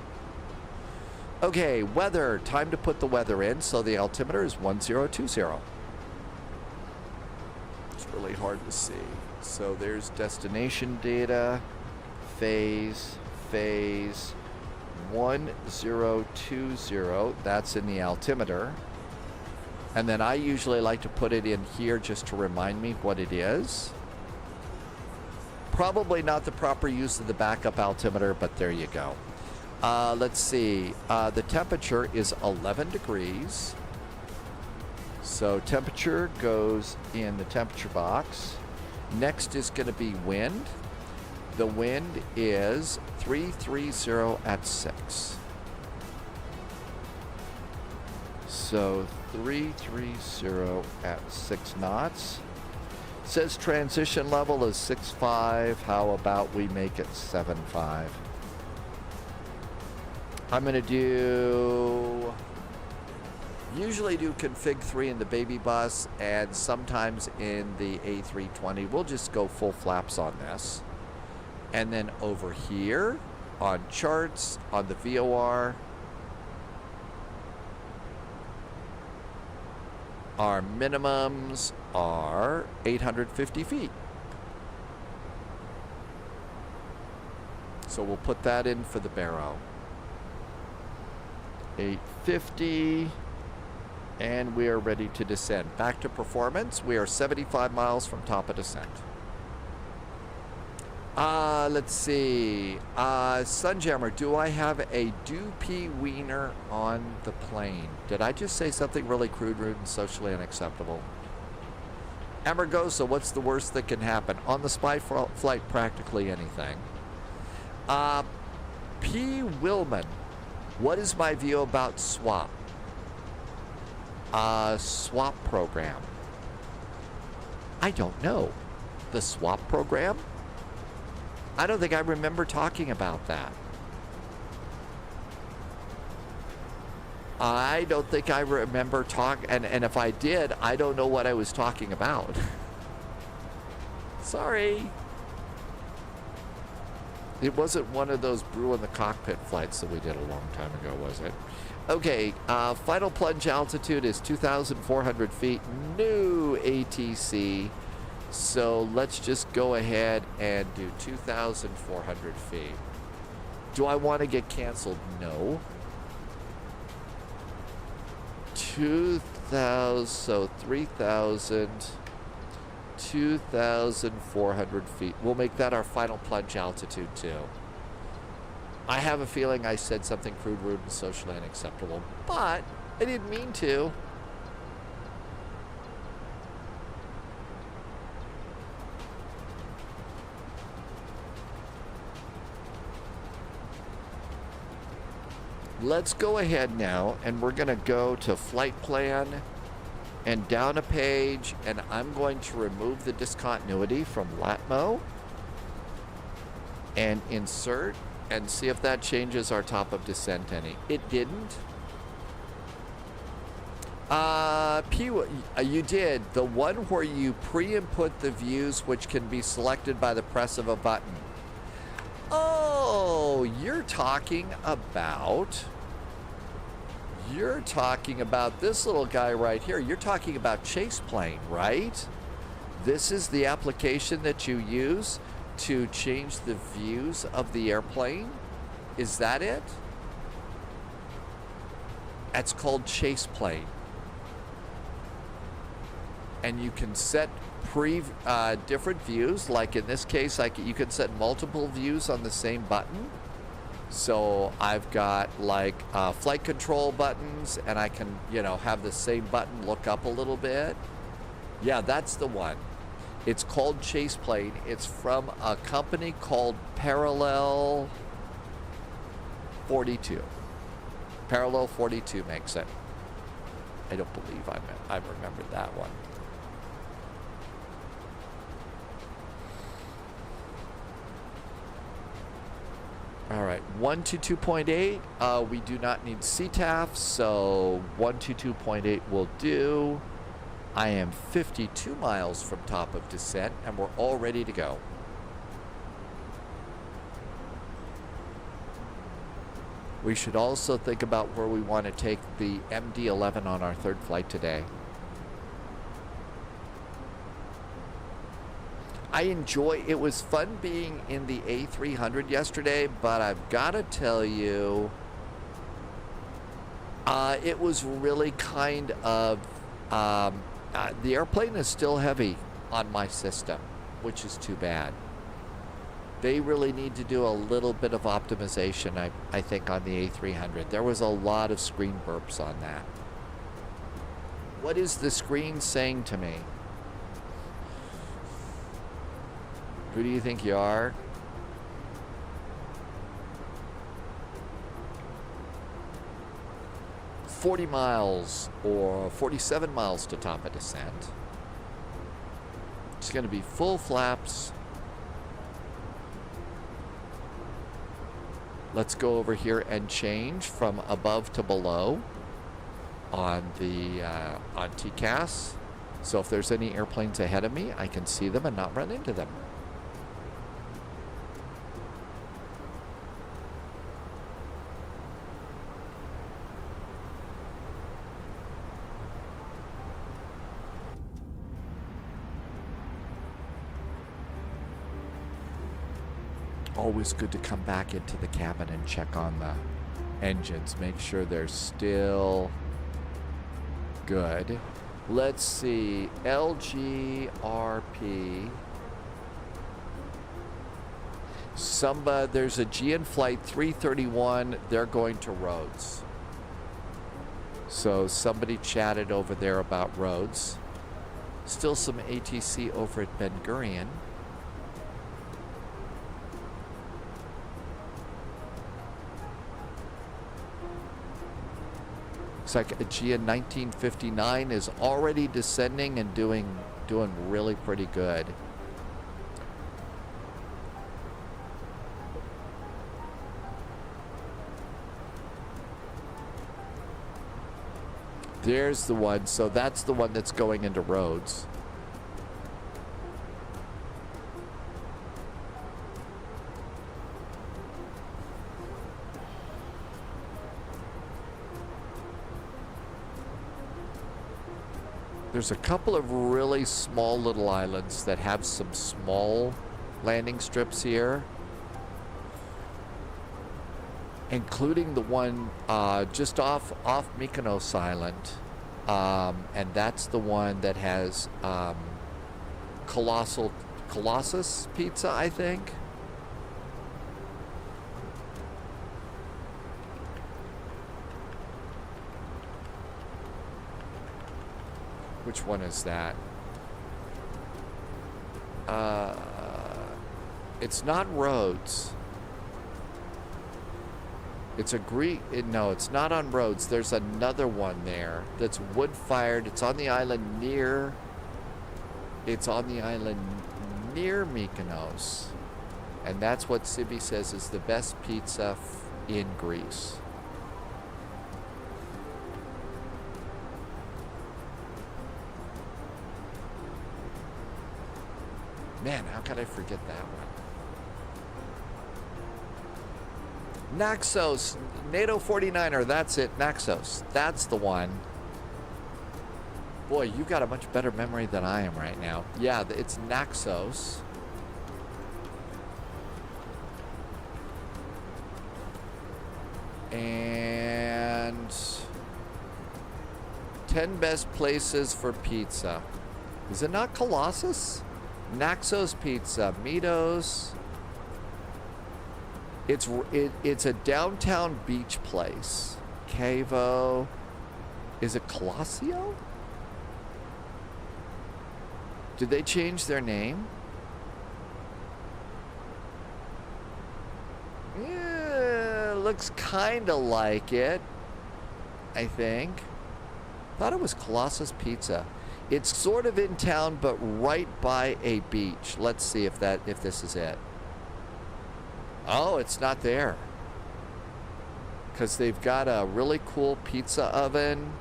Okay, weather. Time to put the weather in. So the altimeter is 1020. It's really hard to see. So there's destination data, phase, 1020. That's in the altimeter. And then I usually like to put it in here just to remind me what it is. Probably not the proper use of the backup altimeter, but there you go. Let's see. The temperature is 11 degrees. So temperature goes in the temperature box. Next is going to be wind. The wind is 330 at 6. So 330 at 6 knots. Says transition level is 6.5. How about we make it 7.5? I'm going to usually do config 3 in the baby bus, and sometimes in the A320. We'll just go full flaps on this. And then over here on charts, on the VOR, our minimums are 850 feet. So we'll put that in for the barrow. 850, and we are ready to descend. Back to performance. We are 75 miles from top of descent. Let's see. Sunjammer, do I have a Dupy wiener on the plane? Did I just say something really crude, rude, and socially unacceptable? Amargosa, what's the worst that can happen? On the spy flight, practically anything. P. Willman, what is my view about swap? Swap program. I don't know. The swap program? I don't think I remember talking about that. I don't think I remember and if I did, I don't know what I was talking about. Sorry. It wasn't one of those brew in the cockpit flights that we did a long time ago, was it? Okay, final plunge altitude is 2,400 feet, new ATC. So let's just go ahead and do 2,400 feet. Do I want to get canceled? No. 2,000, so 3,000, 2,400 feet. We'll make that our final plunge altitude too. I have a feeling I said something crude, rude, and socially unacceptable, but I didn't mean to. Let's go ahead now, and we're going to go to flight plan and down a page, and I'm going to remove the discontinuity from Latmo and insert and see if that changes our top of descent any. It didn't. You did. The one where you pre-input the views which can be selected by the press of a button. Oh, you're talking about this little guy right here. You're talking about Chase Plane, right? This is the application that you use to change the views of the airplane. Is that it? It's called Chase Plane. And you can set different views. Like in this case, you can set multiple views on the same button. So I've got like flight control buttons, and I can, have the same button look up a little bit. Yeah, that's the one. It's called Chase Plane. It's from a company called Parallel 42. Parallel 42 makes it. I don't believe I remembered that one. All right, 122.8. We do not need CTAF, so 122.8 will do. I am 52 miles from top of descent, and we're all ready to go. We should also think about where we want to take the MD-11 on our third flight today. It was fun being in the A300 yesterday, but I've got to tell you, it was really kind of, the airplane is still heavy on my system, which is too bad. They really need to do a little bit of optimization, I think, on the A300. There was a lot of screen burps on that. What is the screen saying to me? Who do you think you are? $40 miles or 47 miles to top of descent. It's going to be full flaps. Let's go over here and change from above to below on the on TCAS. So if there's any airplanes ahead of me, I can see them and not run into them. Always good to come back into the cabin and check on the engines. Make sure they're still good. Let's see. LGRP. There's a Aegean flight 331. They're going to Rhodes. So somebody chatted over there about Rhodes. Still some ATC over at Ben Gurion. Looks like Aegean 1959 is already descending and doing really pretty good. There's the one. So that's the one that's going into Rhodes. There's a couple of really small little islands that have some small landing strips here, including the one just off Mykonos Island, and that's the one that has Colossus pizza, I think. Which one is that? It's not Rhodes. It's a no, it's not on Rhodes. There's another one there that's wood-fired. It's on the island near. It's on the island near Mykonos, and that's what Sibby says is the best pizza in Greece. Man, how could I forget that one? Naxos, NATO 49er, that's it, Naxos. That's the one. Boy, you got a much better memory than I am right now. Yeah, it's Naxos. And 10 best places for pizza. Is it not Colossus? Naxos Pizza, Mitos. It's a downtown beach place. Cavo. Is it Colossio? Did they change their name? Yeah, looks kind of like it, I think. Thought it was Colossus Pizza. It's sort of in town, but right by a beach. Let's see if this is it. Oh, it's not there. Because they've got a really cool pizza oven.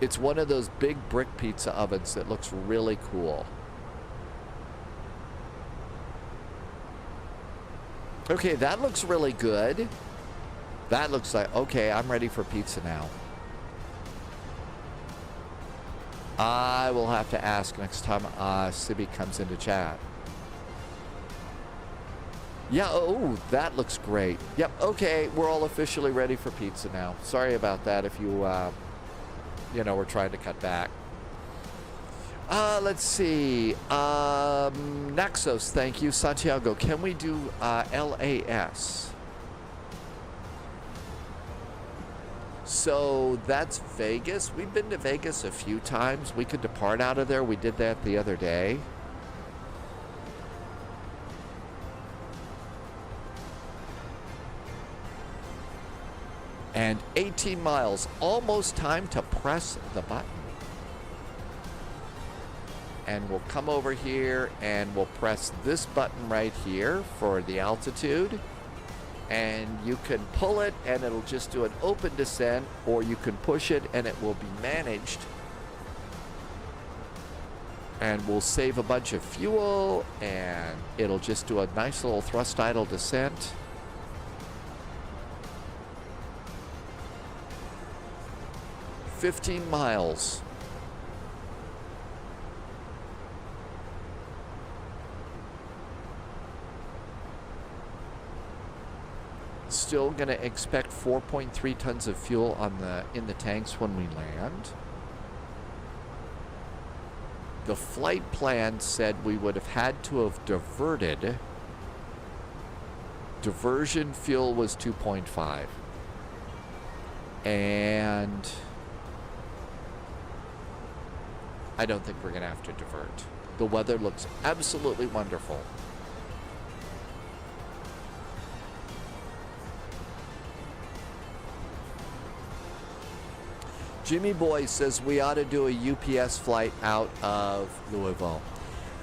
It's one of those big brick pizza ovens that looks really cool. Okay, that looks really good. That looks like, okay, I'm ready for pizza now. I will have to ask next time Sibby comes into chat. Yeah, oh, that looks great. Yep, okay, we're all officially ready for pizza now. Sorry about that if you, we're trying to cut back. Let's see. Naxos, thank you. Santiago, can we do LAS? So that's Vegas. We've been to Vegas a few times. We could depart out of there. We did that the other day. And 18 miles, almost time to press the button. And we'll come over here and we'll press this button right here for the altitude. And you can pull it and it'll just do an open descent, or you can push it and it will be managed. And we'll save a bunch of fuel and it'll just do a nice little thrust idle descent. $15 miles. Still going to expect 4.3 tons of fuel in the tanks when we land. The flight plan said we would have had to have diverted. Diversion fuel was 2.5. And I don't think we're going to have to divert. The weather looks absolutely wonderful. Jimmy Boy says we ought to do a UPS flight out of Louisville.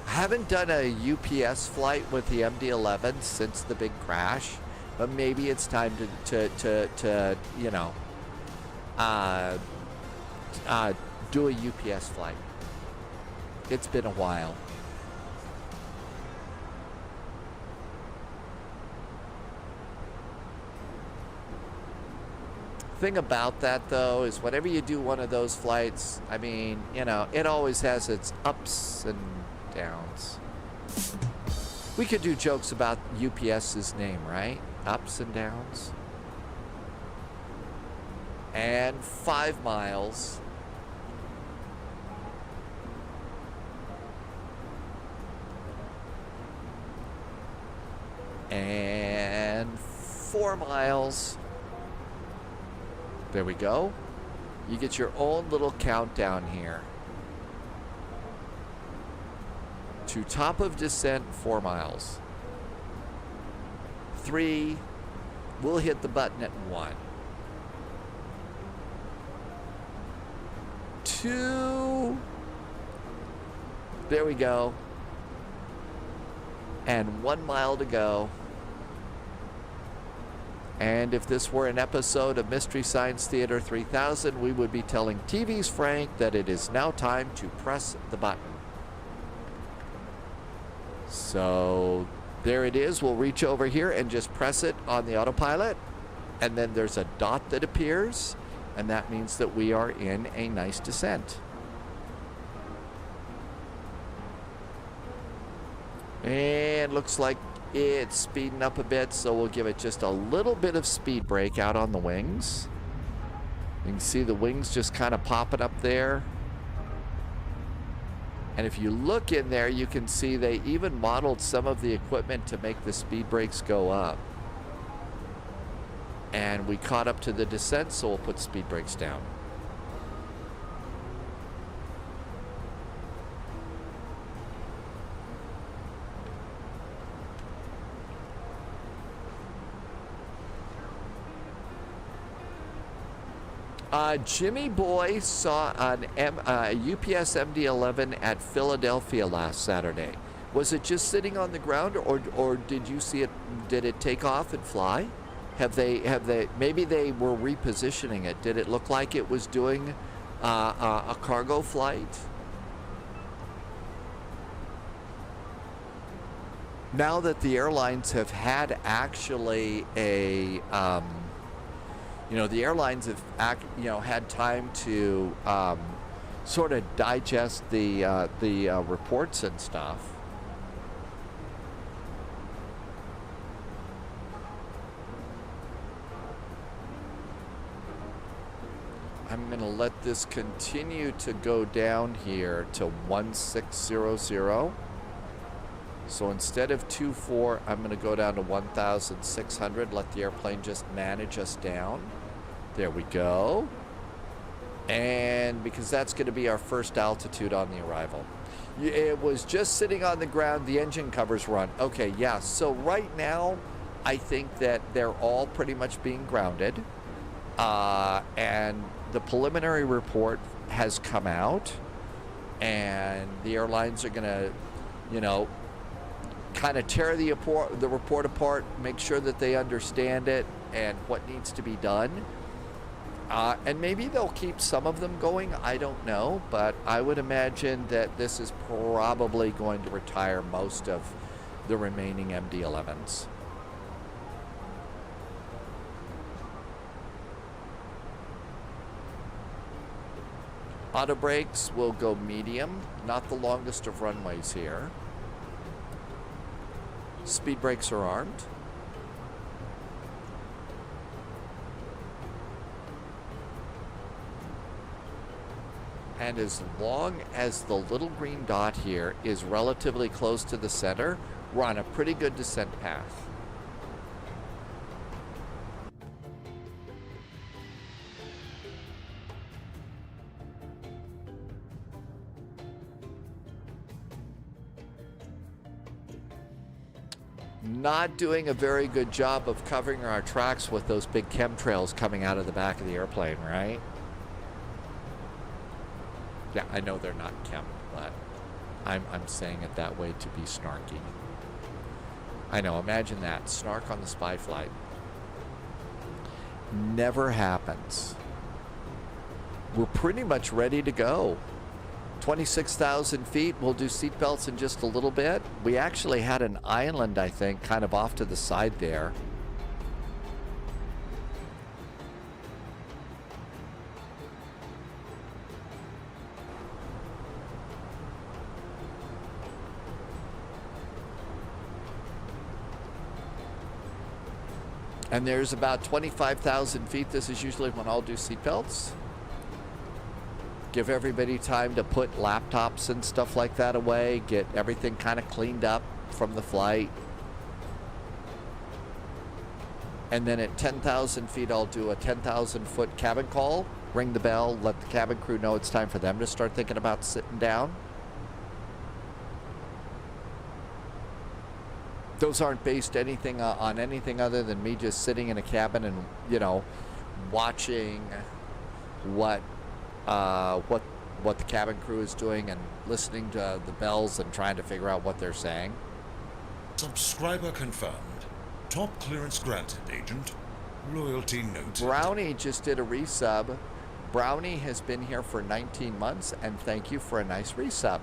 I haven't done a UPS flight with the MD-11 since the big crash, but maybe it's time to you know, do a UPS flight. It's been a while. Thing about that though is whenever you do one of those flights, I mean, you know, it always has its ups and downs. We could do jokes about UPS's name, right? Ups and downs. And 5 miles. And 4 miles. There we go. You get your own little countdown here. To top of descent, 4 miles. 3. We'll hit the button at 1. 2. There we go. And 1 mile to go. And if this were an episode of Mystery Science Theater 3000, we would be telling TV's Frank that it is now time to press the button. So there it is. We'll reach over here and just press it on the autopilot. And then there's a dot that appears. And that means that we are in a nice descent. And looks like it's speeding up a bit, so we'll give it just a little bit of speed brake out on the wings. You can see the wings just kind of popping up there. And if you look in there, you can see they even modeled some of the equipment to make the speed brakes go up. And we caught up to the descent, so we'll put speed brakes down. Jimmy Boy saw an UPS MD-11 at Philadelphia last Saturday. Was it just sitting on the ground, or did you see it? Did it take off and fly? Have they? Maybe they were repositioning it. Did it look like it was doing a cargo flight? Now that the airlines have had actually a the airlines have had time to sort of digest the reports and stuff. I'm going to let this continue to go down here to 1600. So instead of 24, I'm going to go down to 1,600. Let the airplane just manage us down. There we go. And because that's going to be our first altitude on the arrival. It was just sitting on the ground. The engine covers were on. Okay, yeah. So right now, I think that they're all pretty much being grounded. And the preliminary report has come out. And the airlines are going to, you know, kind of tear the report apart, make sure that they understand it and what needs to be done. And maybe they'll keep some of them going, I don't know, but I would imagine that this is probably going to retire most of the remaining MD-11s. Auto brakes will go medium, not the longest of runways here. Speed brakes are armed. And as long as the little green dot here is relatively close to the center, we're on a pretty good descent path. Not doing a very good job of covering our tracks with those big chemtrails coming out of the back of the airplane, right? Yeah, I know they're not chem, but I'm saying it that way to be snarky. I know, imagine that. Snark on the spy flight. Never happens. We're pretty much ready to go. 26,000 feet. We'll do seatbelts in just a little bit. We actually had an island, I think, kind of off to the side there. And there's about 25,000 feet. This is usually when I'll do seatbelts. Give everybody time to put laptops and stuff like that away. Get everything kind of cleaned up from the flight. And then at 10,000 feet, I'll do a 10,000 foot cabin call. Ring the bell, let the cabin crew know it's time for them to start thinking about sitting down. Those aren't based anything on anything other than me just sitting in a cabin and, you know, watching what the cabin crew is doing and listening to the bells and trying to figure out what they're saying. Subscriber confirmed. Top clearance granted, Agent. Loyalty noted. Brownie just did a resub. Brownie has been here for 19 months, and thank you for a nice resub.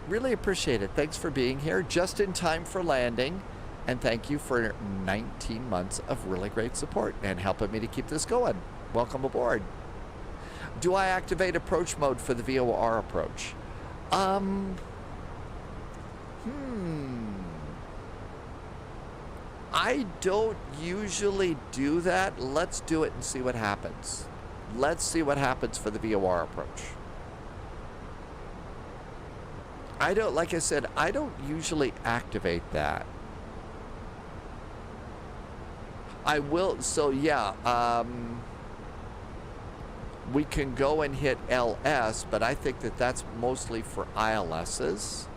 Really appreciate it. Thanks for being here just in time for landing, and thank you for 19 months of really great support and helping me to keep this going. Welcome aboard. Do I activate approach mode for the VOR approach? I don't usually do that. Let's do it and see what happens. Let's see what happens for the VOR approach. Like I said, I don't usually activate that. I will, so yeah, we can go and hit LS, but I think that that's mostly for ILSs.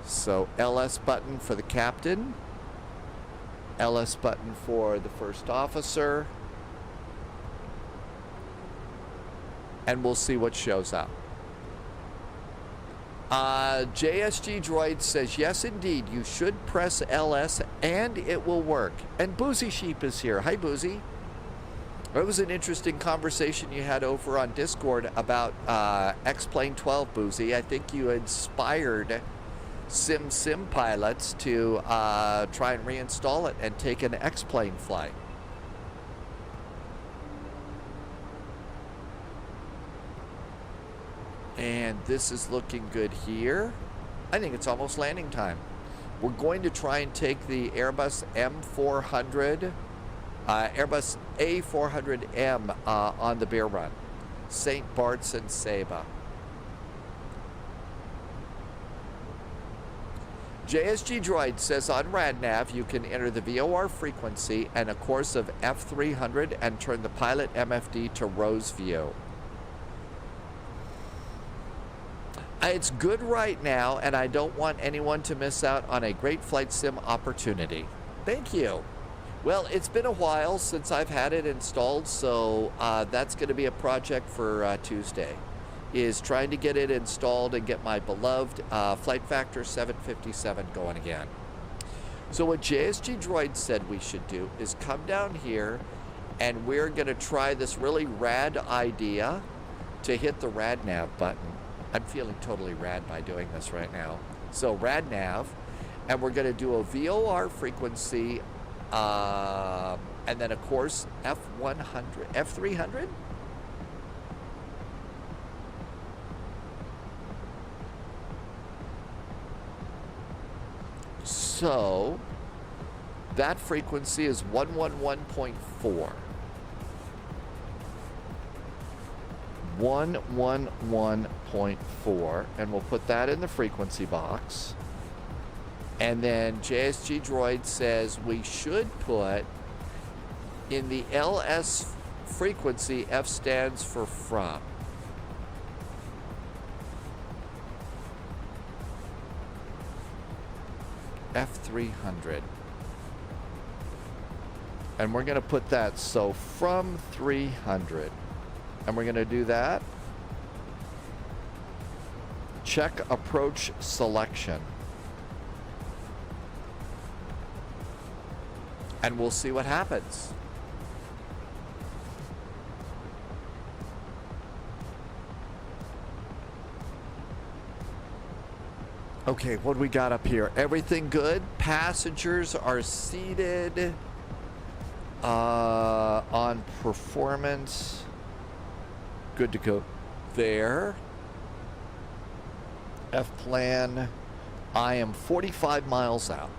So LS button for the captain, LS button for the first officer, and we'll see what shows up. JSG Droid says, yes, indeed, you should press LS and it will work. And Boozy Sheep is here. Hi, Boozy. It was an interesting conversation you had over on Discord about X-Plane 12, Boozy. I think you inspired Sim pilots to try and reinstall it and take an X-Plane flight. And this is looking good here. I think it's almost landing time. We're going to try and take the Airbus M400, Airbus A400M on the beer run. St. Bart's and Saba. JSG Droid says on RadNav you can enter the VOR frequency and a course of F300 and turn the pilot MFD to Rose view. It's good right now, and I don't want anyone to miss out on a great flight sim opportunity. Thank you. Well, it's been a while since I've had it installed, so that's going to be a project for Tuesday, is trying to get it installed and get my beloved Flight Factor 757 going again. So what JSG Droid said we should do is come down here, and we're going to try this really rad idea to hit the RadNav button. I'm feeling totally rad by doing this right now. So RadNav, and we're going to do a VOR frequency, and then of course F300. So that frequency is 111.4. 111.4, and we'll put that in the frequency box. And then JSG Droid says we should put in the LS frequency, F stands for from. F300. And we're going to put that, so from 300. And we're going to do that. Check approach selection. And we'll see what happens. Okay, what do we got up here? Everything good? Passengers are seated on performance. Good to go there. F-plan. I am 45 miles out.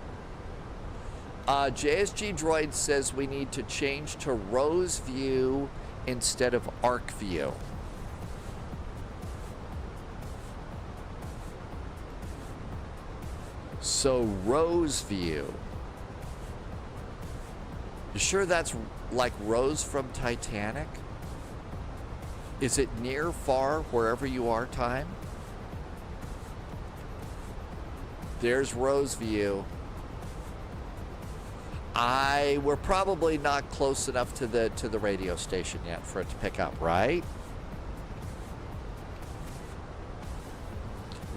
JSG Droid says we need to change to Rose view instead of Arc view. So Rose view. You sure that's like Rose from Titanic? Is it near, far, wherever you are, time? There's Rose view. We're probably not close enough to the radio station yet for it to pick up, right?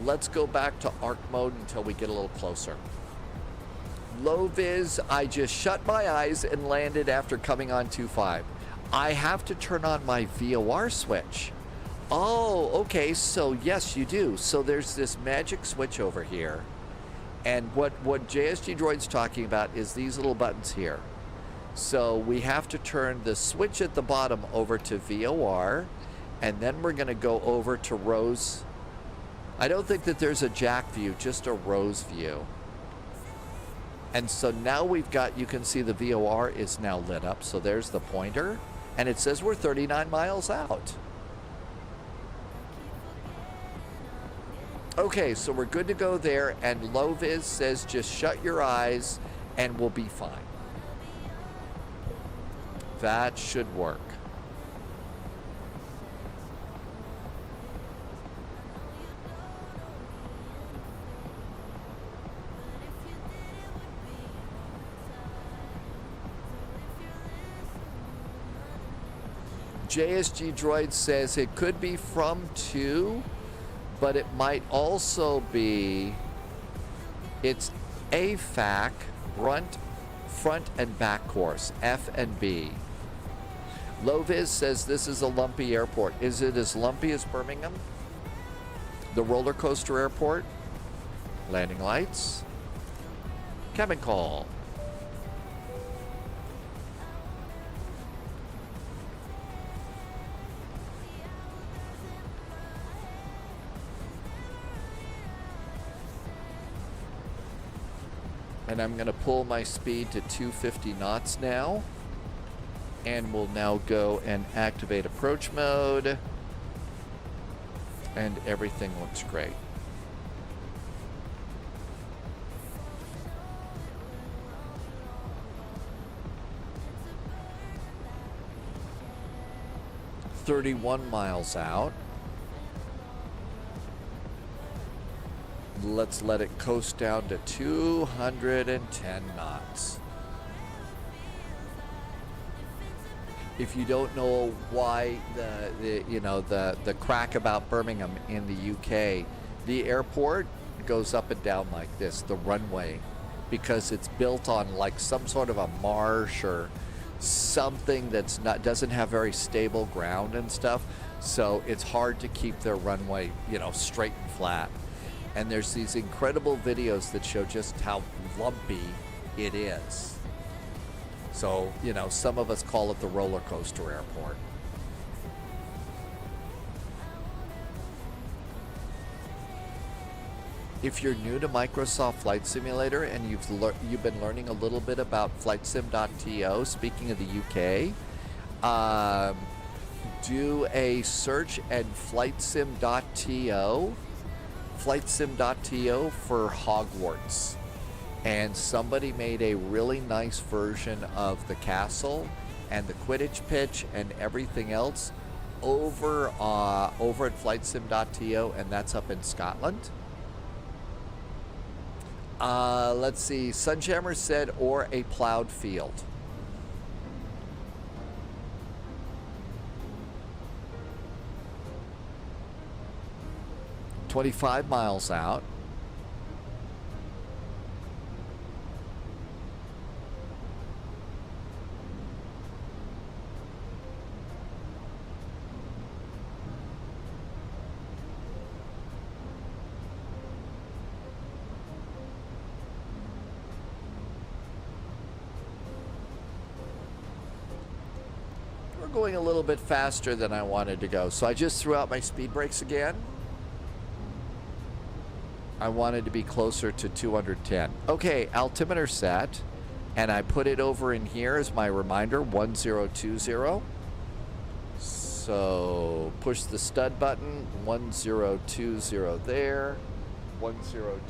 Let's go back to arc mode until we get a little closer. Low vis, I just shut my eyes and landed after coming on 2.5. I have to turn on my VOR switch. Oh, okay, so yes, you do. So there's this magic switch over here. And what JSG Droid's talking about is these little buttons here. So we have to turn the switch at the bottom over to VOR, and then we're going to go over to Rose. I don't think that there's a jack view, just a Rose view. And so now we've got, you can see the VOR is now lit up. So there's the pointer, and it says we're 39 miles out. Okay, so we're good to go there, and low vis says just shut your eyes and we'll be fine. That should work. JSG Droid says it could be from 2, but it might also be, it's AFAC, front and back course, F and B. Loviz says this is a lumpy airport. Is it as lumpy as Birmingham? The roller coaster airport? Landing lights. Cabin call. And I'm going to pull my speed to 250 knots now. And we'll now go and activate approach mode. And everything looks great. 31 miles out. Let's let it coast down to 210 knots. If you don't know why the crack about Birmingham in the UK, the airport goes up and down like this, the runway, because it's built on like some sort of a marsh or something doesn't have very stable ground and stuff. So it's hard to keep their runway, straight and flat. And there's these incredible videos that show just how lumpy it is. So, some of us call it the roller coaster airport. If you're new to Microsoft Flight Simulator and you've been learning a little bit about FlightSim.to, speaking of the UK, do a search at FlightSim.to for Hogwarts. And somebody made a really nice version of the castle and the Quidditch pitch and everything else over at FlightSim.to, and that's up in Scotland. Let's see. Sunjammer said, or a plowed field. "25 miles out. We're going a little bit faster than I wanted to go, so I just threw out my speed brakes again. I wanted to be closer to 210. Okay, altimeter set, and I put it over in here as my reminder, 1020. So push the stud button, 1020 there, 1020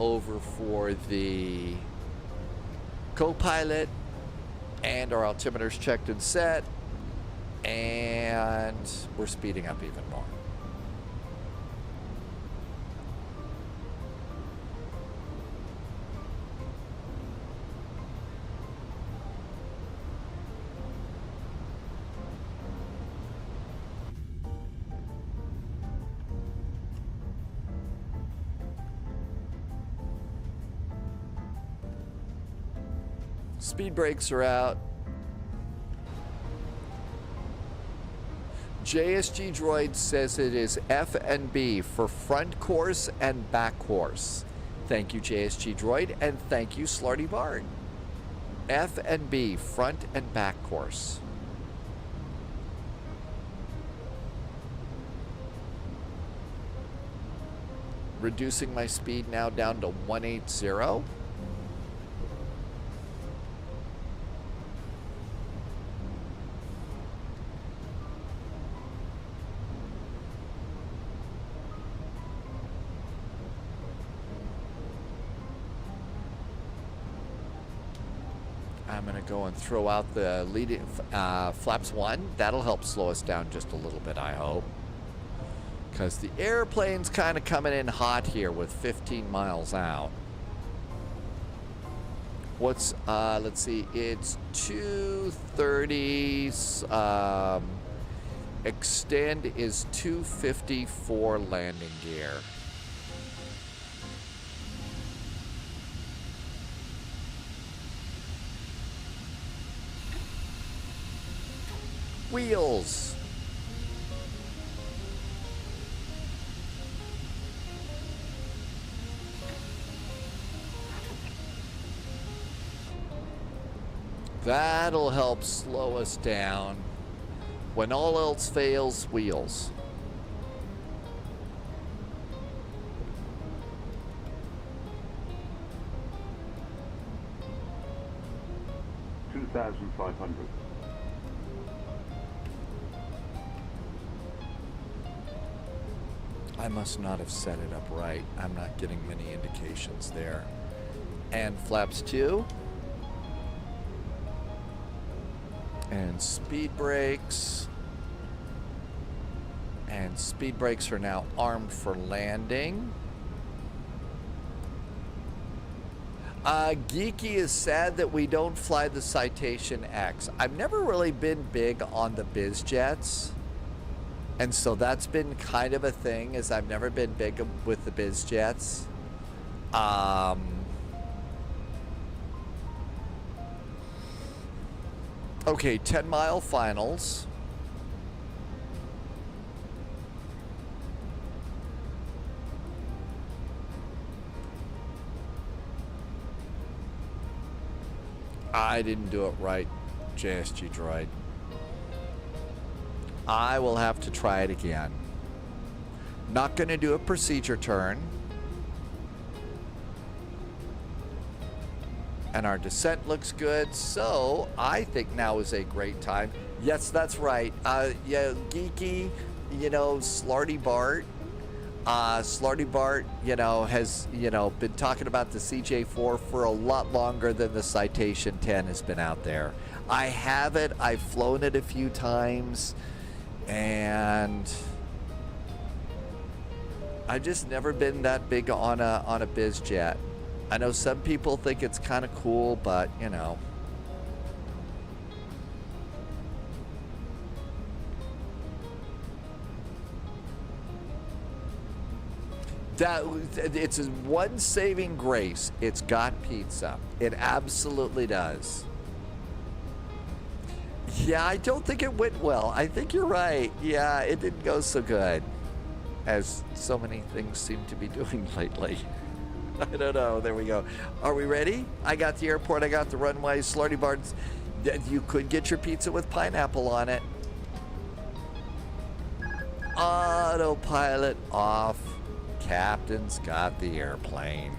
over for the co-pilot, and our altimeter's checked and set, and we're speeding up even more. Speed brakes are out. JSG Droid says it is F and B for front course and back course. Thank you, JSG Droid, and thank you, Slarty Bard. F and B, front and back course. Reducing my speed now down to 180. I'm going to go and throw out the leading flaps 1. That'll help slow us down just a little bit, I hope. Because the airplane's kind of coming in hot here with 15 miles out. What's, let's see, it's 230. Extend is 250 for landing gear. Wheels. That'll help slow us down. When all else fails, wheels. $2,500. I must not have set it up right. I'm not getting many indications there. And flaps 2. And speed brakes. And speed brakes are now armed for landing. Geeky is sad that we don't fly the Citation X. I've never really been big on the biz jets. And so that's been kind of a thing, is I've never been big with the biz jets. Okay, 10-mile finals. I didn't do it right, JSG droid. I will have to try it again. Not going to do a procedure turn. And our descent looks good, so I think now is a great time. Yes, that's right. Yeah, Geeky, you know, Slarty Bart. Slarty Bart, you know, has, you know, been talking about the CJ4 for a lot longer than the Citation 10 has been out there. I have it. I've flown it a few times, and I've just never been that big on a biz jet. I know some people think it's kind of cool, but, you know. It's one saving grace. It's got pizza. It absolutely does. Yeah, I don't think it went well. I think you're right. Yeah, it didn't go so good, as so many things seem to be doing lately. I don't know. There we go. Are we ready? I got the airport. I got the runway. Slarty Bards. You could get your pizza with pineapple on it. Autopilot off. Captain's got the airplane.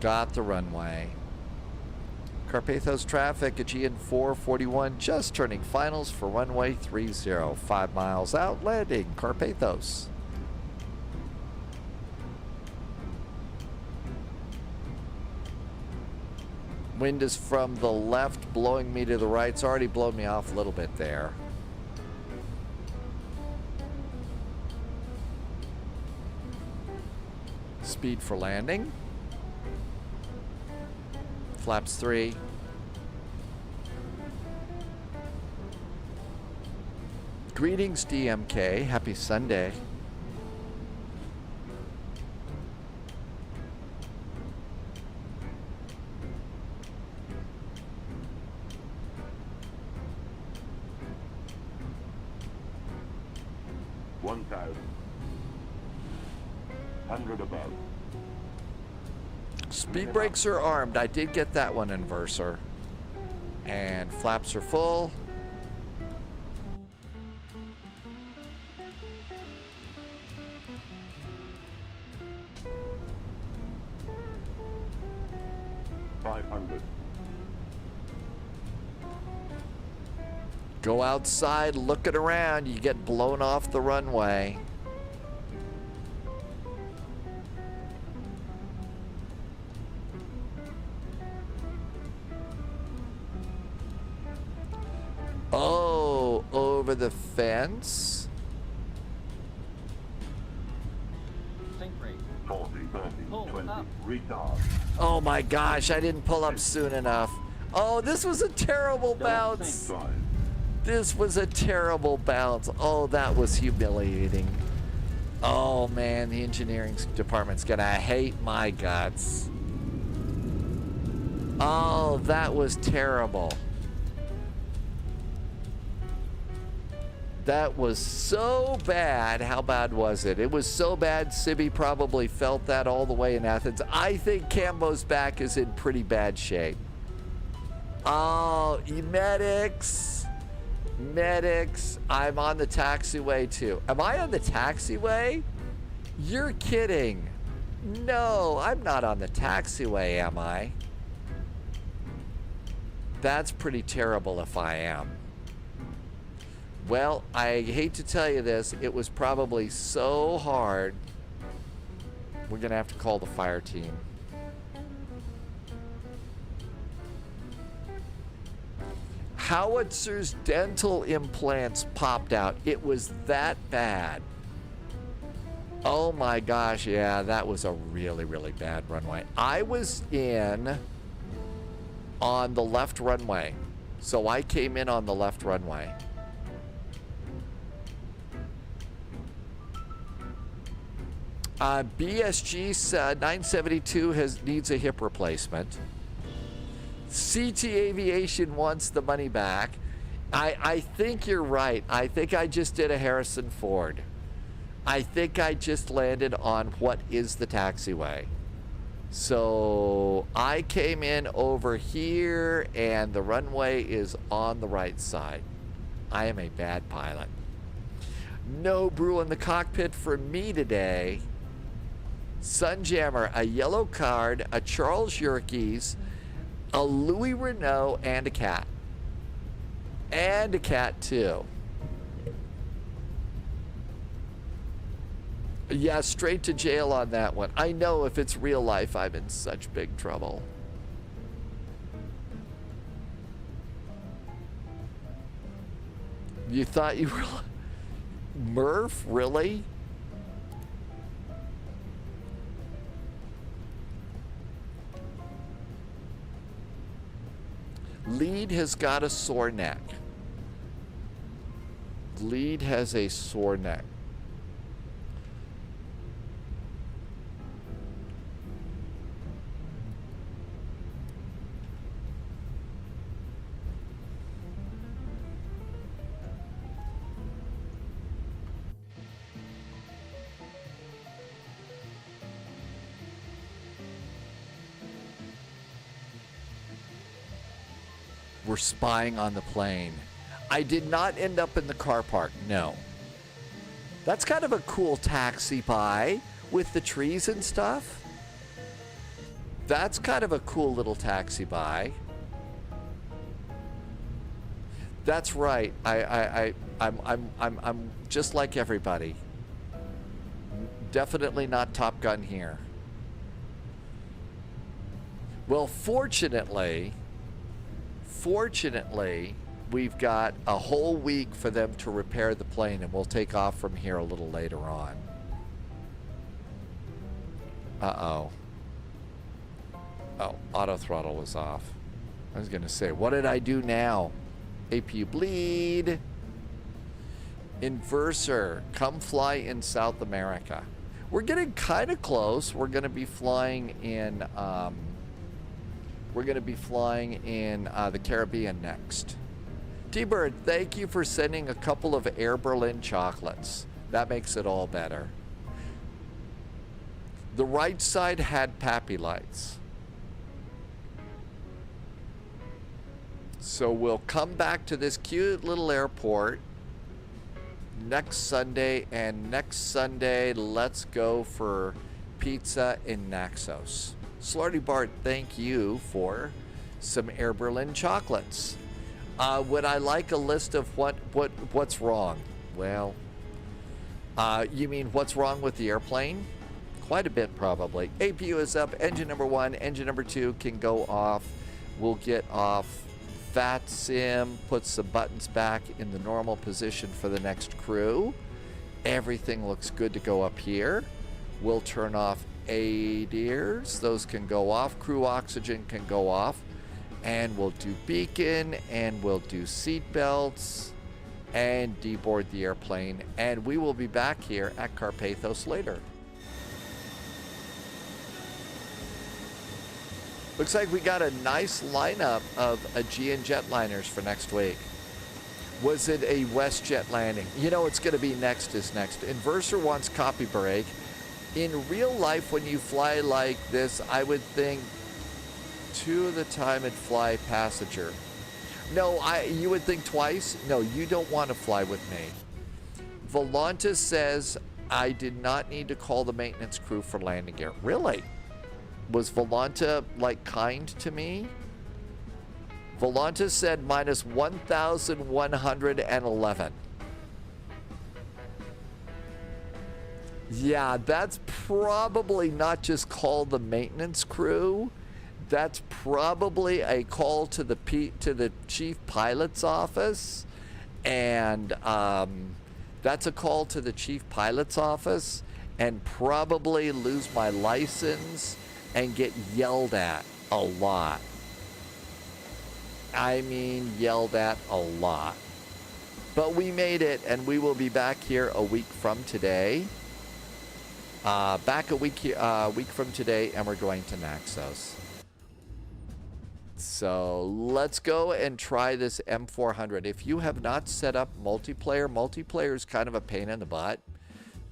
Got the runway. Karpathos traffic, Aegean 441, just turning finals for runway 30. 5 miles out, landing Karpathos. Wind is from the left, blowing me to the right. It's already blown me off a little bit there. Speed for landing. Flaps 3. Greetings, DMK. Happy Sunday. Speed brakes are armed. I did get that one, Inverser. And flaps are full. Go outside, looking around, you get blown off the runway. Oh, over the fence. Think rate. 40, 30, Pull 20, up. retard. Oh my gosh, I didn't pull up soon enough. Oh, this was a terrible bounce. Drive. This was a terrible bounce. Oh, that was humiliating. Oh man, the engineering department's gonna hate my guts. Oh, that was terrible. That was so bad. How bad was it? It was so bad, Sibby probably felt that all the way in Athens. I think Cambo's back is in pretty bad shape. Oh, medics. Medics. I'm on the taxiway too. Am I on the taxiway? You're kidding. No, I'm not on the taxiway, am I? That's pretty terrible if I am. Well, I hate to tell you this. It was probably so hard. We're going to have to call the fire team. Howitzer's dental implants popped out. It was that bad. Oh my gosh, yeah, that was a really, really bad runway. I was in on the left runway. So I came in on the left runway. BSG 972 needs a hip replacement. CT Aviation wants the money back. I think you're right. I think I just did a Harrison Ford. I think I just landed on what is the taxiway. So I came in over here and the runway is on the right side. I am a bad pilot. No brew in the cockpit for me today. Sunjammer, a yellow card, a Charles Yerkes, a Louis Renault, and a cat. And a cat, too. Yeah, straight to jail on that one. I know if it's real life, I'm in such big trouble. You thought you were... Murph, really? Lead has got a sore neck. Lead has a sore neck. We're spying on the plane. I did not end up in the car park, no. That's kind of a cool taxi by with the trees and stuff. That's kind of a cool little taxi by. That's right. I'm just like everybody. Definitely not Top Gun here. Well, fortunately, we've got a whole week for them to repair the plane, and we'll take off from here a little later on. Uh-oh. Oh, auto throttle was off. I was going to say, what did I do now? APU bleed. Inverser, come fly in South America. We're getting kind of close. We're going to be flying in... the Caribbean next. T-Bird, thank you for sending a couple of Air Berlin chocolates. That makes it all better. The right side had Pappy lights. So we'll come back to this cute little airport next Sunday, and next Sunday, let's go for pizza in Naxos. Slarty Bart, thank you for some Air Berlin chocolates. Would I like a list of what's wrong? Well, you mean what's wrong with the airplane? Quite a bit, probably. APU is up. Engine number 1, engine number 2 can go off. We'll get off. FATSIM puts the buttons back in the normal position for the next crew. Everything looks good to go up here. We'll turn off ADIRs. Those can go off. Crew oxygen can go off. And we'll do beacon, and we'll do seat belts, and deboard the airplane. And we will be back here at Karpathos later. Looks like we got a nice lineup of Aegean jetliners for next week. Was it a WestJet landing? You know, it's going to be next is next. Inverser wants copy break. In real life, when you fly like this, I would think 2 of the time it'd fly passenger. No, you would think twice? No, you don't want to fly with me. Volonta says, I did not need to call the maintenance crew for landing gear. Really? Was Volonta, like, kind to me? Volonta said minus 1,111. Yeah, that's probably not just call the maintenance crew. That's probably a call to the chief pilot's office, and that's a call to the chief pilot's office, and probably lose my license and get yelled at a lot. I mean, yelled at a lot. But we made it, and we will be back here a week from today. Back a week from today, and we're going to Naxos. So let's go and try this M400. If you have not set up multiplayer is kind of a pain in the butt,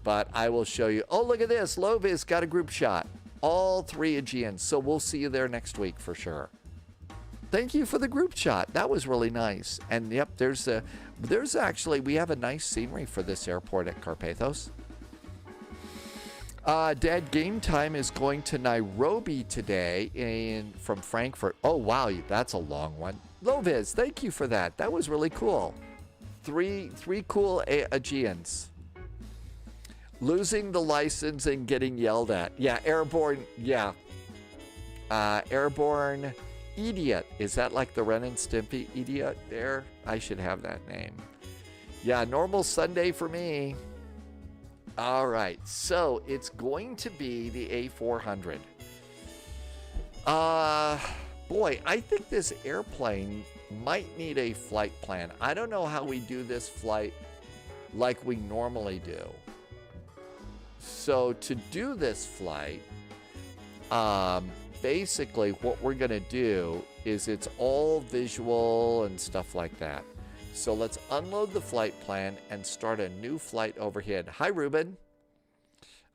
but I will show you. Oh, look at this. Lovis got a group shot. All 3 Aegeans. So we'll see you there next week for sure. Thank you for the group shot. That was really nice. And yep, there's actually, we have a nice scenery for this airport at Karpathos. Dad, game time is going to Nairobi today from Frankfurt. Oh, wow, that's a long one. Loviz, thank you for that. That was really cool. Three cool Aegeans. Losing the license and getting yelled at. Yeah, airborne, yeah. Airborne Idiot. Is that like the Ren and Stimpy Idiot there? I should have that name. Yeah, normal Sunday for me. All right, so it's going to be the A400. Boy, I think this airplane might need a flight plan. I don't know how we do this flight like we normally do. So to do this flight, basically what we're going to do is it's all visual and stuff like that. So let's unload the flight plan and start a new flight overhead. Hi, Ruben.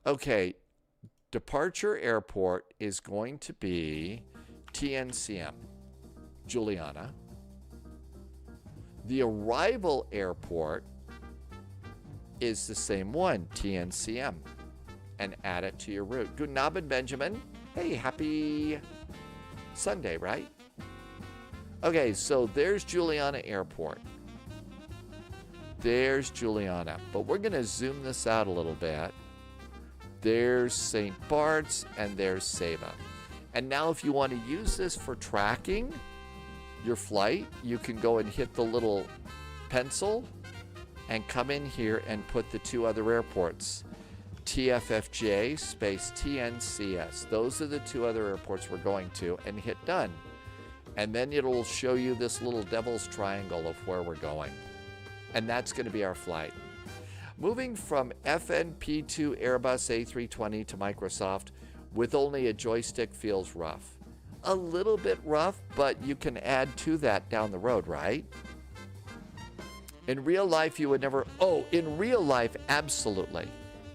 Okay, departure airport is going to be TNCM, Juliana. The arrival airport is the same one, TNCM, and add it to your route. Guten Abend, Benjamin. Hey, happy Sunday, right? Okay, so there's Juliana Airport. There's Juliana, but we're going to zoom this out a little bit. There's St. Bart's, and there's Saba. And now if you want to use this for tracking your flight, you can go and hit the little pencil and come in here and put the 2 other airports. TFFJ space TNCS. Those are the 2 other airports we're going to, and hit done. And then it'll show you this little devil's triangle of where we're going. And that's going to be our flight. Moving from FNP2 Airbus A320 to Microsoft with only a joystick feels rough. A little bit rough, but you can add to that down the road, right? In real life, you would never... Oh, in real life, absolutely.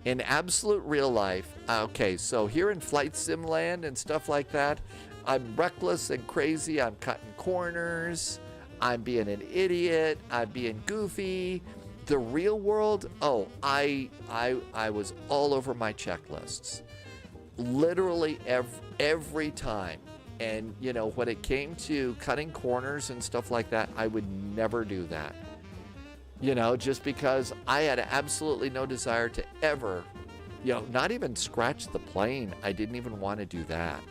In absolute real life, okay, so here in Flight Sim land and stuff like that, I'm reckless and crazy. I'm cutting corners. I'm being an idiot. I'm being goofy. The real world, oh, I was all over my checklists. Literally every time. And, you know, when it came to cutting corners and stuff like that, I would never do that. You know, just because I had absolutely no desire to ever, you know, not even scratch the plane. I didn't even want to do that.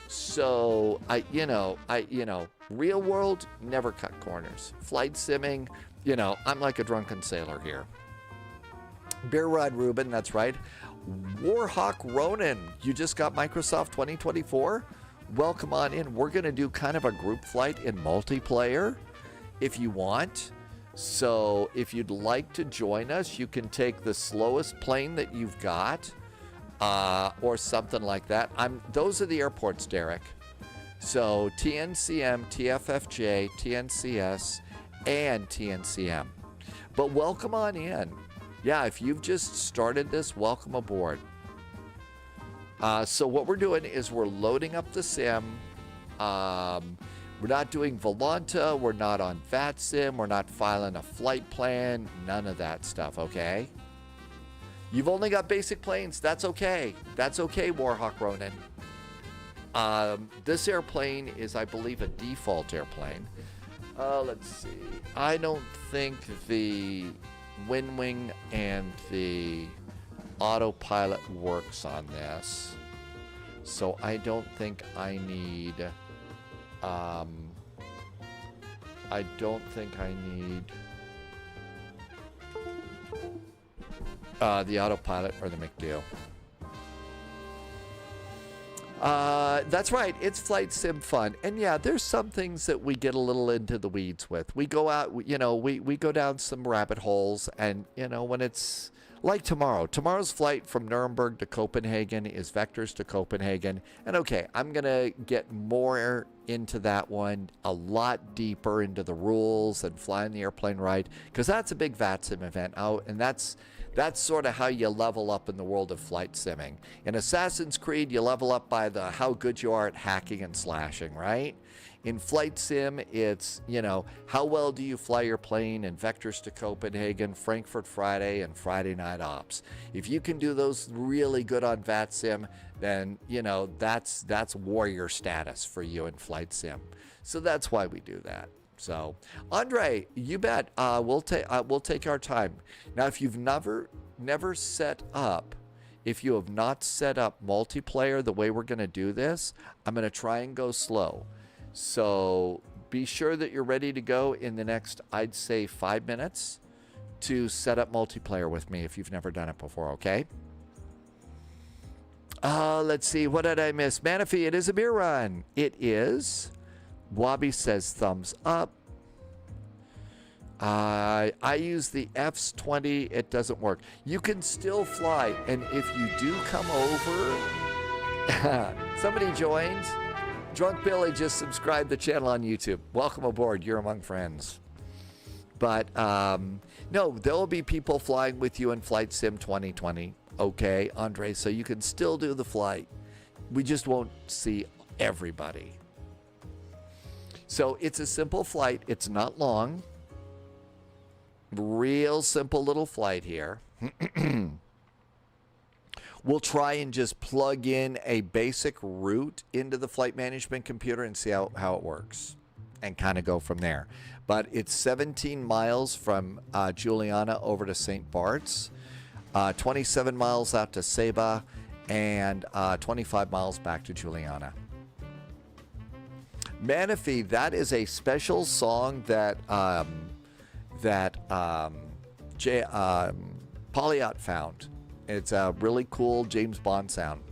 So, real world, never cut corners. Flight simming, you know, I'm like a drunken sailor here. Beer Rod Ruben, that's right. Warhawk Ronan, you just got Microsoft 2024? Welcome on in. We're going to do kind of a group flight in multiplayer if you want. So if you'd like to join us, you can take the slowest plane that you've got or something like that. Those are the airports, Derek. So TNCM, TFFJ, TNCS, and TNCM. But welcome on in. Yeah, if you've just started this, welcome aboard. So what we're doing is we're loading up the sim. We're not doing Volanta. We're not on VATSIM. We're not filing a flight plan. None of that stuff, okay? You've only got basic planes. That's okay. That's okay, Warhawk Ronan. This airplane is, I believe, a default airplane. Let's see. I don't think the Wing and the autopilot works on this. So I don't think I need, I don't think I need the autopilot or the McDo. That's right. It's flight sim fun. And yeah, there's some things that we get a little into the weeds with. We go out, you know, we go down some rabbit holes, and, you know, when it's like tomorrow's flight from Nuremberg to Copenhagen is vectors to Copenhagen. And okay, I'm going to get more into that one, a lot deeper into the rules and flying the airplane right, because that's a big VATSIM event out, and that's sort of how you level up in the world of flight simming. In Assassin's Creed, you level up by how good you are at hacking and slashing, right? In flight sim, it's, you know, how well do you fly your plane in vectors to Copenhagen, Frankfurt Friday, and Friday Night Ops. If you can do those really good on VATSIM, then, you know, that's warrior status for you in flight sim. So that's why we do that. So, Andre, you bet. We'll take our time. Now, if you've never set up, if you have not set up multiplayer the way we're going to do this, I'm going to try and go slow. So be sure that you're ready to go in the next, I'd say, 5 minutes to set up multiplayer with me if you've never done it before, okay? Let's see. What did I miss? Manaphy, it is a beer run. It is. Wabi says thumbs up. I use the F-20. It doesn't work. You can still fly. And if you do come over, somebody joined. Drunk Billy just subscribed the channel on YouTube. Welcome aboard. You're among friends. But no, there will be people flying with you in Flight Sim 2020. Okay, Andre, so you can still do the flight. We just won't see everybody. So it's a simple flight. It's not long. Real simple little flight here. We'll try and just plug in a basic route into the flight management computer and see how it works and kind of go from there. But it's 17 miles from Juliana over to St. Bart's, 27 miles out to Seba, and 25 miles back to Juliana. Manaphy, that is a special song that Polyot found. It's a really cool James Bond song.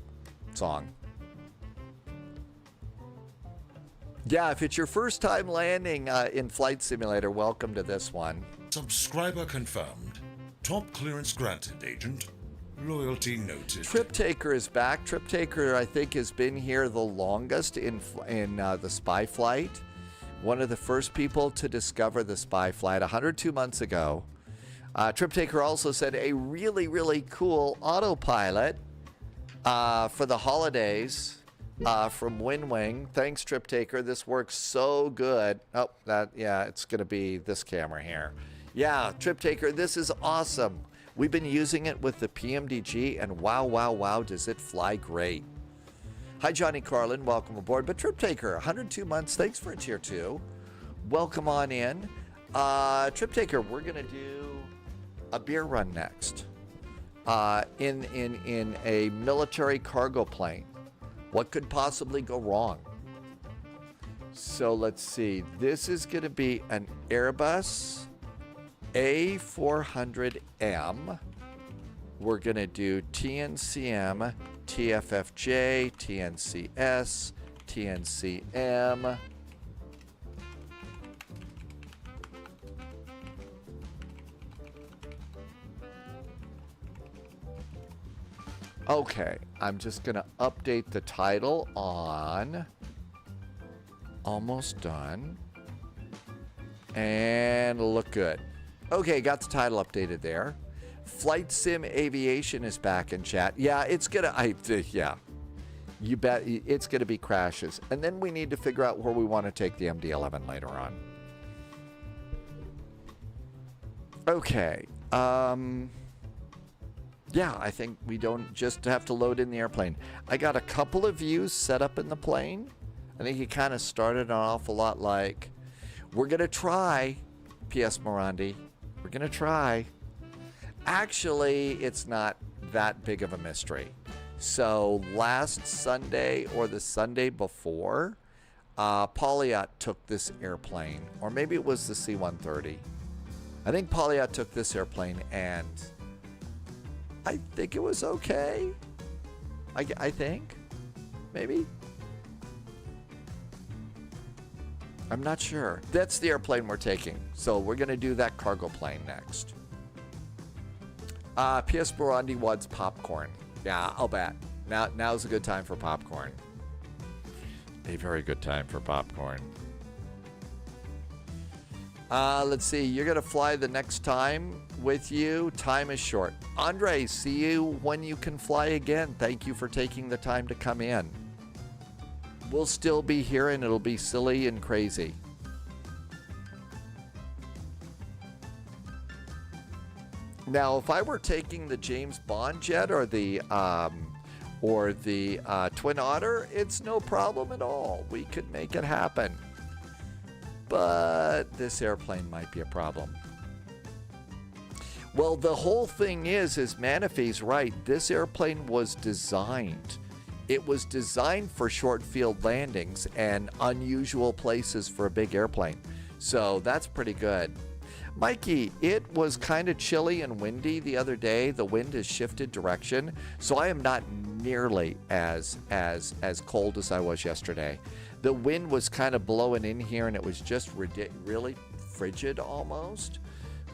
Yeah, if it's your first time landing in Flight Simulator, welcome to this one. Subscriber confirmed. Top clearance granted, Agent. Loyalty noted. Trip Taker is back. Trip Taker, I think, has been here the longest in the spy flight. One of the first people to discover the spy flight 102 months ago. Trip Taker also said a really, really cool autopilot for the holidays from WinWing. Thanks, Trip Taker. This works so good. Oh, it's going to be this camera here. Yeah, Trip Taker, this is awesome. We've been using it with the PMDG, and wow, does it fly great. Hi, Johnny Carlin. Welcome aboard. But Trip Taker, 102 months. Thanks for a tier 2. Welcome on in. Trip Taker, we're going to do a beer run next in a military cargo plane. What could possibly go wrong? So let's see. This is going to be an Airbus A400M. We're going to do TNCM, TFFJ, TNCS, TNCM. Okay, I'm just going to update the title on almost done. And look good. Okay, got the title updated there. Flight Sim Aviation is back in chat. Yeah, it's going to, yeah. You bet it's going to be crashes. And then we need to figure out where we want to take the MD-11 later on. Okay. Yeah, I think we don't just have to load in the airplane. I got a couple of views set up in the plane. I think it kind of started an awful lot like, we're going to try, P.S. Morandi. We're going to try. Actually, it's not that big of a mystery. So last Sunday or the Sunday before, Polyat took this airplane, or maybe it was the C-130. I think Polyat took this airplane, and I think it was okay. I think, maybe. I'm not sure. That's the airplane we're taking. So we're going to do that cargo plane next. P.S. Burundi wants popcorn. Yeah, I'll bet. Now's a good time for popcorn. A very good time for popcorn. Let's see. You're going to fly the next time with you. Time is short. Andre, see you when you can fly again. Thank you for taking the time to come in. We'll still be here, and it'll be silly and crazy. Now, if I were taking the James Bond jet or the Twin Otter, it's no problem at all. We could make it happen. But this airplane might be a problem. Well, the whole thing is Manafee's right. This airplane was designed. It was designed for short field landings and unusual places for a big airplane. So that's pretty good. Mikey, it was kind of chilly and windy the other day. The wind has shifted direction, so I am not nearly as cold as I was yesterday. The wind was kind of blowing in here, and it was just really frigid almost.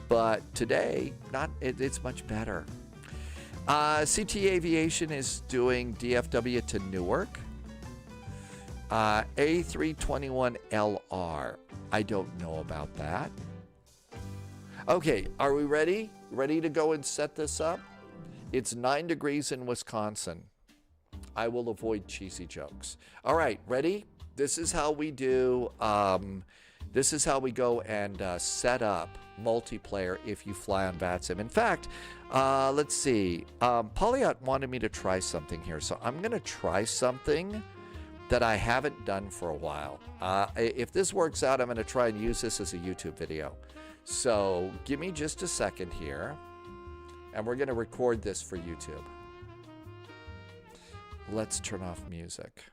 But today, it's much better. CT Aviation is doing DFW to Newark. A321LR. I don't know about that. Okay, are we ready? Ready to go and set this up? It's 9 degrees in Wisconsin. I will avoid cheesy jokes. All right, ready? This is how we do. This is how we go and set up multiplayer if you fly on VATSIM. In fact, let's see. Polyat wanted me to try something here, so I'm going to try something that I haven't done for a while. If this works out, I'm going to try and use this as a YouTube video. So give me just a second here, and we're going to record this for YouTube. Let's turn off music.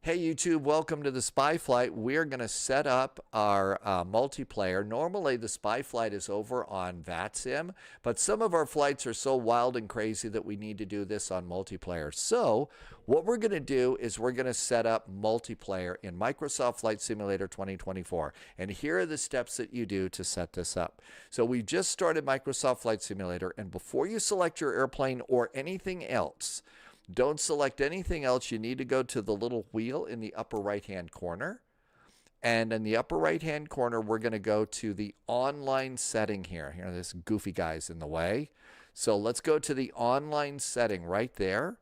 Hey YouTube, welcome to the Spy Flight. We're going to set up our multiplayer. Normally the Spy Flight is over on VATSIM, but some of our flights are so wild and crazy that we need to do this on multiplayer. So what we're going to do is we're going to set up multiplayer in Microsoft Flight Simulator 2024. And here are the steps that you do to set this up. So we just started Microsoft Flight Simulator, and before you select your airplane or anything else, don't select anything else. You need to go to the little wheel in the upper right-hand corner. And in the upper right-hand corner, we're going to go to the online setting here. Here, this goofy guy's in the way. So let's go to the online setting right there.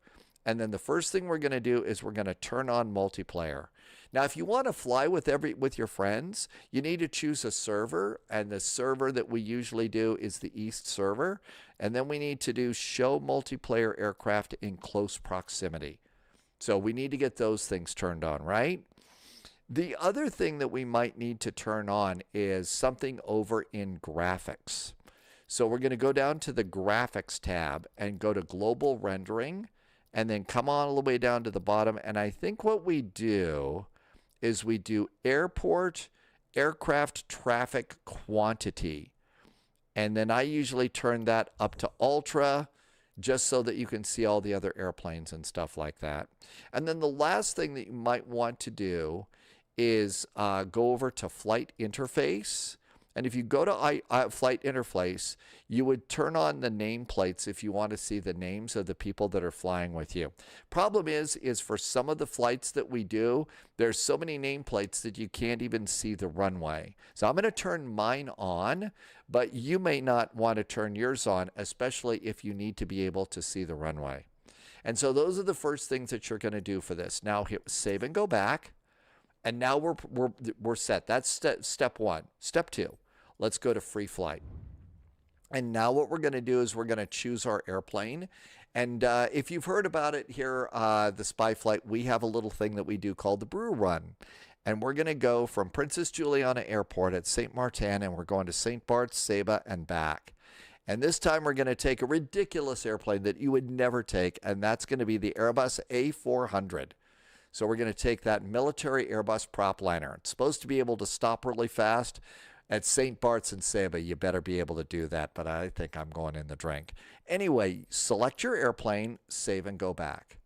And then the first thing we're going to do is we're going to turn on multiplayer. Now, if you want to fly with your friends, you need to choose a server, and the server that we usually do is the East server. And then we need to do show multiplayer aircraft in close proximity. So we need to get those things turned on, right? The other thing that we might need to turn on is something over in graphics. So we're going to go down to the graphics tab and go to global rendering, and then come on all the way down to the bottom. And I think what we do is we do airport aircraft traffic quantity. And then I usually turn that up to ultra, just so that you can see all the other airplanes and stuff like that. And then the last thing that you might want to do is go over to flight interface. And if you go to flight interface, you would turn on the nameplates if you want to see the names of the people that are flying with you. Problem is for some of the flights that we do, there's so many nameplates that you can't even see the runway. So I'm going to turn mine on, but you may not want to turn yours on, especially if you need to be able to see the runway. And so those are the first things that you're going to do for this. Now hit save and go back. And now we're set. That's step one. Step two. Let's go to free flight. And now what we're going to do is we're going to choose our airplane. And if you've heard about it here, the Spy Flight, we have a little thing that we do called the Brew Run. And we're going to go from Princess Juliana Airport at St. Martin, and we're going to St. Bart's, Saba, and back. And this time we're going to take a ridiculous airplane that you would never take, and that's going to be the Airbus A400. So we're going to take that military Airbus prop liner. It's supposed to be able to stop really fast. At St. Bart's and Saba, you better be able to do that, but I think I'm going in the drink. Anyway, select your airplane, save and go back.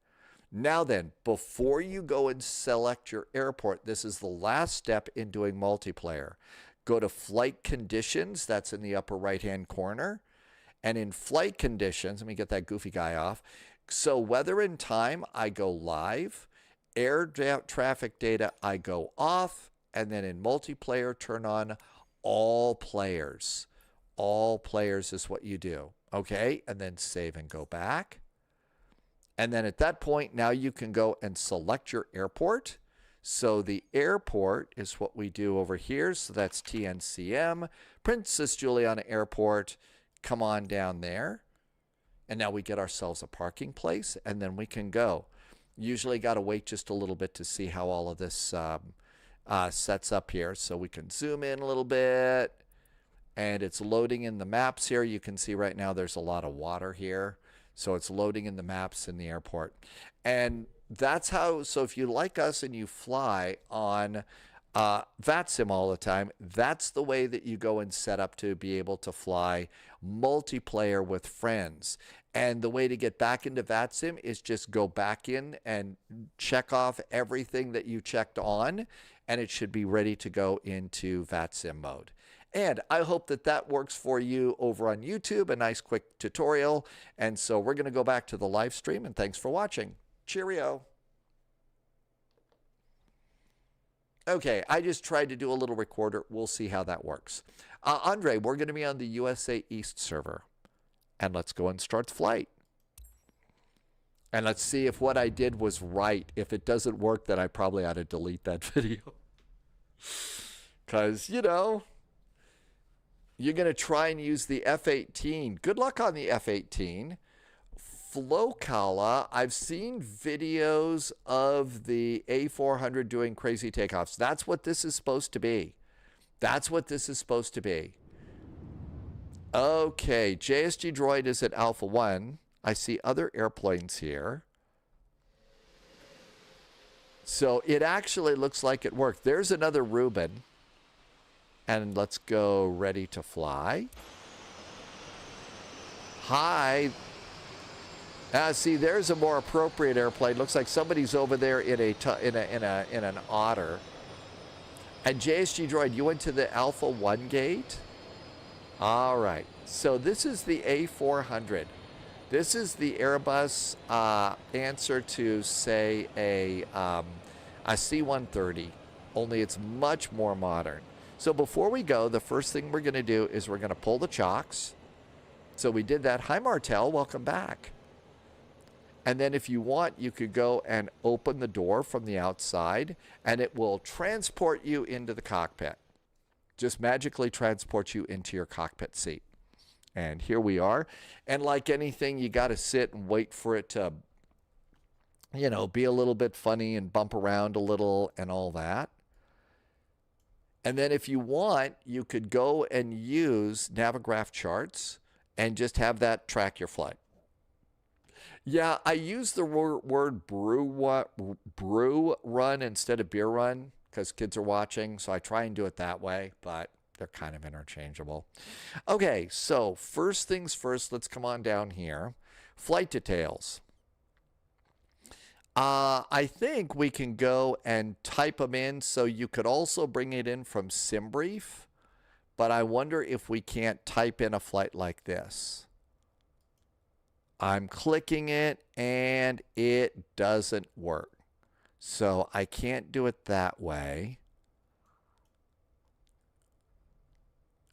Now then, before you go and select your airport, this is the last step in doing multiplayer. Go to flight conditions, that's in the upper right-hand corner. And in flight conditions, let me get that goofy guy off. So weather and time, I go live. Air traffic data, I go off. And then in multiplayer, turn on all players. All players is what you do. Okay, and then save and go back. And then at that point, now you can go and select your airport. So the airport is what we do over here. So that's TNCM, Princess Juliana Airport. Come on down there. And now we get ourselves a parking place, and then we can go. Usually got to wait just a little bit to see how all of this sets up here. So we can zoom in a little bit, and it's loading in the maps here. You can see right now there's a lot of water here. So it's loading in the maps in the airport. And that's how, so if you like us and you fly on VATSIM all the time, that's the way that you go and set up to be able to fly multiplayer with friends. And the way to get back into VATSIM is just go back in and check off everything that you checked on, and it should be ready to go into VATSIM mode. And I hope that that works for you over on YouTube, a nice quick tutorial. And so we're going to go back to the live stream, and thanks for watching. Cheerio. Okay, I just tried to do a little recorder. We'll see how that works. Andre, we're going to be on the USA East server. And let's go and start flight. And let's see if what I did was right. If it doesn't work, then I probably ought to delete that video. Because, you know, you're going to try and use the F-18. Good luck on the F-18. Flocala, I've seen videos of the A400 doing crazy takeoffs. That's what this is supposed to be. That's what this is supposed to be. Okay, JSG Droid is at Alpha 1. I see other airplanes here. So it actually looks like it worked. There's another Reuben. And let's go ready to fly. Hi. See, there's a more appropriate airplane. Looks like somebody's over there in an otter. And JSG Droid, you went to the Alpha 1 gate? All right. So this is the A400. This is the Airbus answer to, say, a C-130, only it's much more modern. So before we go, the first thing we're going to do is we're going to pull the chocks. So we did that. Hi, Martel. Welcome back. And then if you want, you could go and open the door from the outside, and it will transport you into the cockpit. Just magically transport you into your cockpit seat. And here we are. And like anything, you got to sit and wait for it to, you know, be a little bit funny and bump around a little and all that. And then if you want, you could go and use Navigraph charts and just have that track your flight. Yeah, I use the word brew run instead of beer run because kids are watching, so I try and do it that way, but they're kind of interchangeable. Okay, so first things first, let's come on down here. Flight details. I think we can go and type them in, so you could also bring it in from SimBrief, but I wonder if we can't type in a flight like this. I'm clicking it, and it doesn't work. So I can't do it that way.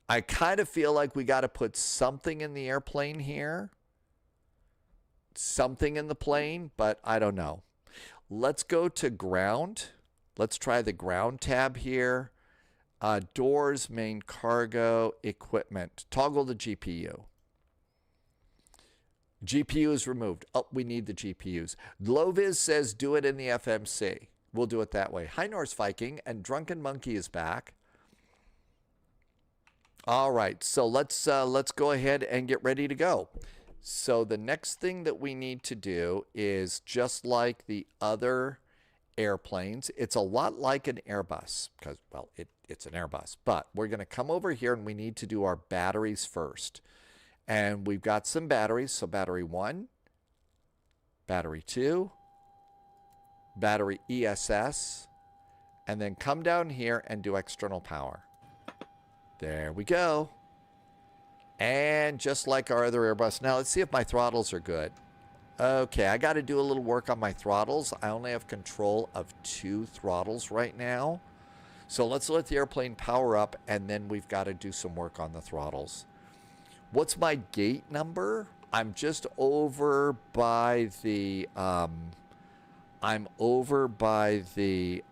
I kind of feel like we got to put something in the airplane here. Something in the plane, but I don't know. Let's go to ground. Let's try the ground tab here. Doors, main cargo, equipment. Toggle the GPU. GPU is removed. Oh, we need the GPUs. Loviz says do it in the FMC. We'll do it that way. Hi, Norse Viking, and Drunken Monkey is back. All right, so let's go ahead and get ready to go. So the next thing that we need to do is just like the other airplanes, it's a lot like an Airbus because, well, it's an Airbus, but we're going to come over here and we need to do our batteries first. And we've got some batteries, so battery 1, battery 2, battery ESS, and then come down here and do external power. There we go. And just like our other Airbus. Now let's see if my throttles are good. Okay, I got to do a little work on my throttles. I only have control of 2 throttles right now. So let's let the airplane power up, and then we've got to do some work on the throttles. What's my gate number? I'm just over by the... I'm over by the...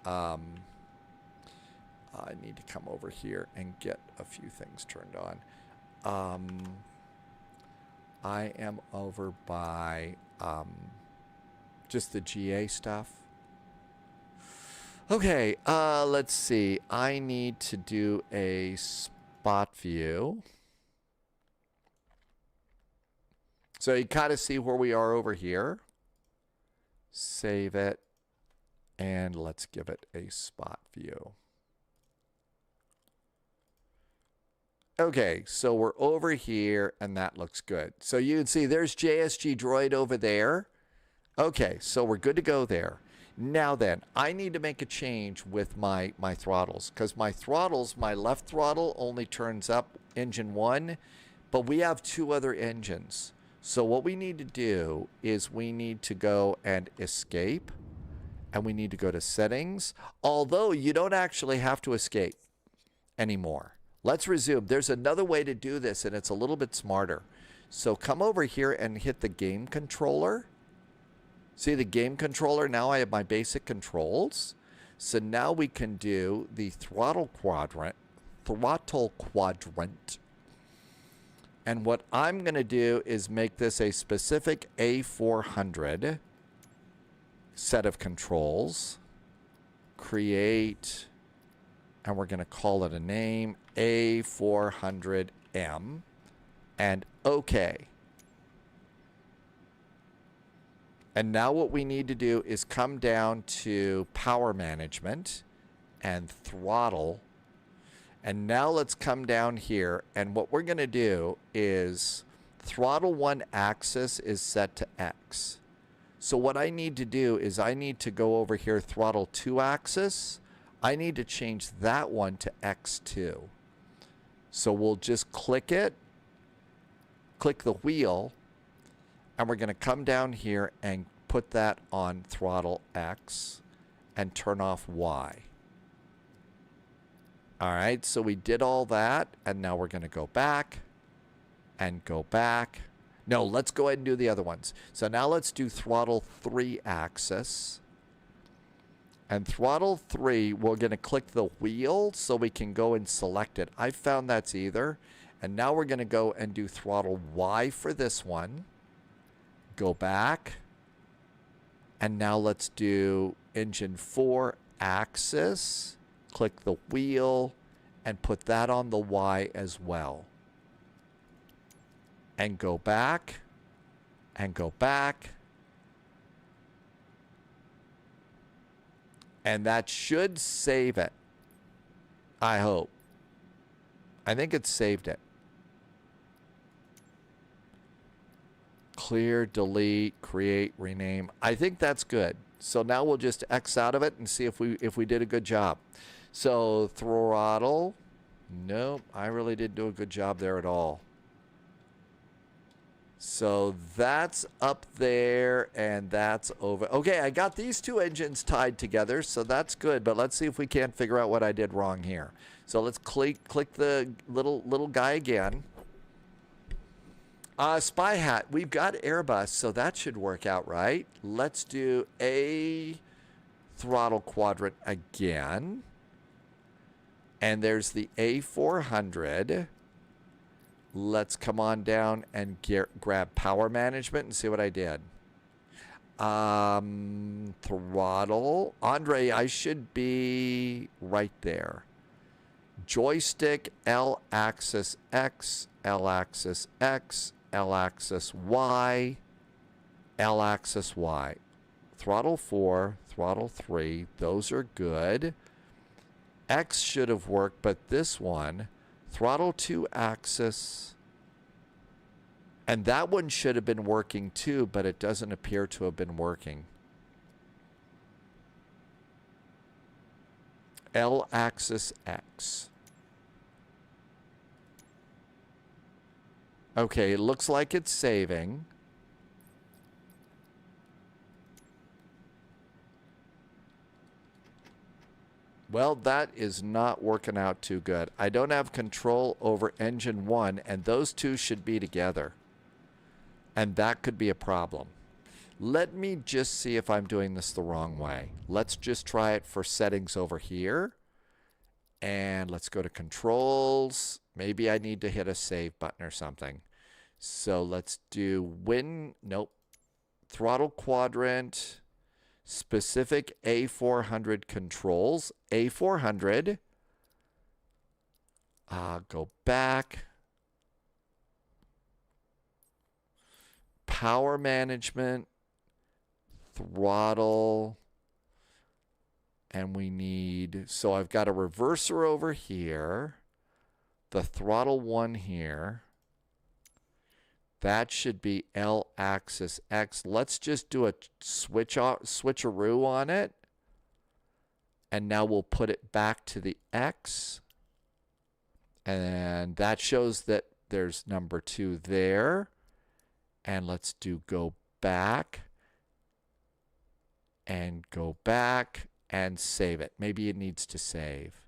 I need to come over here and get a few things turned on. I am over by just the GA stuff. Okay, let's see. I need to do a spot view. So you kind of see where we are over here. Save it. And let's give it a spot view. Okay, so we're over here, and that looks good. So you can see there's JSG Droid over there. Okay, so we're good to go there. Now then, I need to make a change with my throttles, because my throttles, my left throttle only turns up engine 1, but we have 2 other engines. So what we need to do is we need to go and escape, and we need to go to settings, although you don't actually have to escape anymore. Let's resume. There's another way to do this, and it's a little bit smarter. So come over here and hit the game controller. See the game controller? Now I have my basic controls. So now we can do the throttle quadrant. And what I'm going to do is make this a specific A400 set of controls. Create, and we're going to call it a name, A400M, and OK. And now what we need to do is come down to power management and throttle. And now let's come down here, and what we're going to do is throttle 1 axis is set to X. So what I need to do is I need to go over here, throttle 2 axis. I need to change that one to X2. So we'll just click it, click the wheel, and we're going to come down here and put that on throttle X and turn off Y. All right, so we did all that, and now we're going to go back and go back. No, let's go ahead and do the other ones. So now let's do throttle 3 axis. And throttle 3, we're going to click the wheel so we can go and select it. I found that's either. And now we're going to go and do throttle Y for this one. Go back. And now let's do engine 4 axis. Click the wheel and put that on the Y as well. And go back. And go back. And that should save it. I hope. I think it saved it. Clear, delete, create, rename. I think that's good. So now we'll just X out of it and see if we did a good job. So throttle. Nope, I really didn't do a good job there at all. So that's up there, and that's over. Okay, I got these 2 engines tied together, so that's good. But let's see if we can't figure out what I did wrong here. So let's click the little guy again. Spy hat. We've got Airbus, so that should work out right. Let's do a throttle quadrant again. And there's the A400. Let's come on down and grab power management and see what I did. Throttle. Andre, I should be right there. joystick L axis X, L axis X, L axis Y, L axis Y. Throttle 4, throttle 3, those are good. X should have worked, but this one, throttle 2 axis, and that one should have been working too, but it doesn't appear to have been working. L axis X. Okay, it looks like it's saving. Well, that is not working out too good. I don't have control over engine 1, and those two should be together. And that could be a problem. Let me just see if I'm doing this the wrong way. Let's just try it for settings over here. And let's go to controls. Maybe I need to hit a save button or something. So let's do throttle quadrant, specific A400 controls. A400. Go back. Power management. Throttle. And we need, so I've got a reverser over here. The throttle 1 here. That should be L axis X. Let's just do a switcheroo on it. And now we'll put it back to the X. And that shows that there's number 2 there. And let's do go back. And go back. And save it. Maybe it needs to save.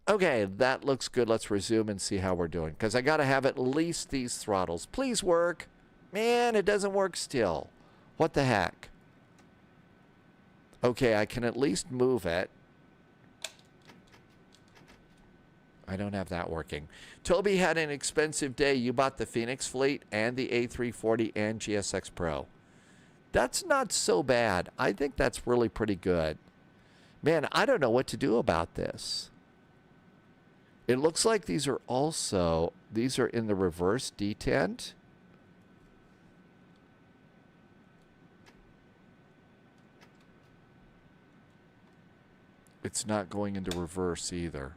Okay, that looks good. Let's resume and see how we're doing. Because I got to have at least these throttles. Please work. Man, it doesn't work still. What the heck? Okay, I can at least move it. I don't have that working. Toby had an expensive day. You bought the Phoenix Fleet and the A340 and GSX Pro. That's not so bad. I think that's really pretty good. Man, I don't know what to do about this. It looks like these are in the reverse detent. It's not going into reverse either.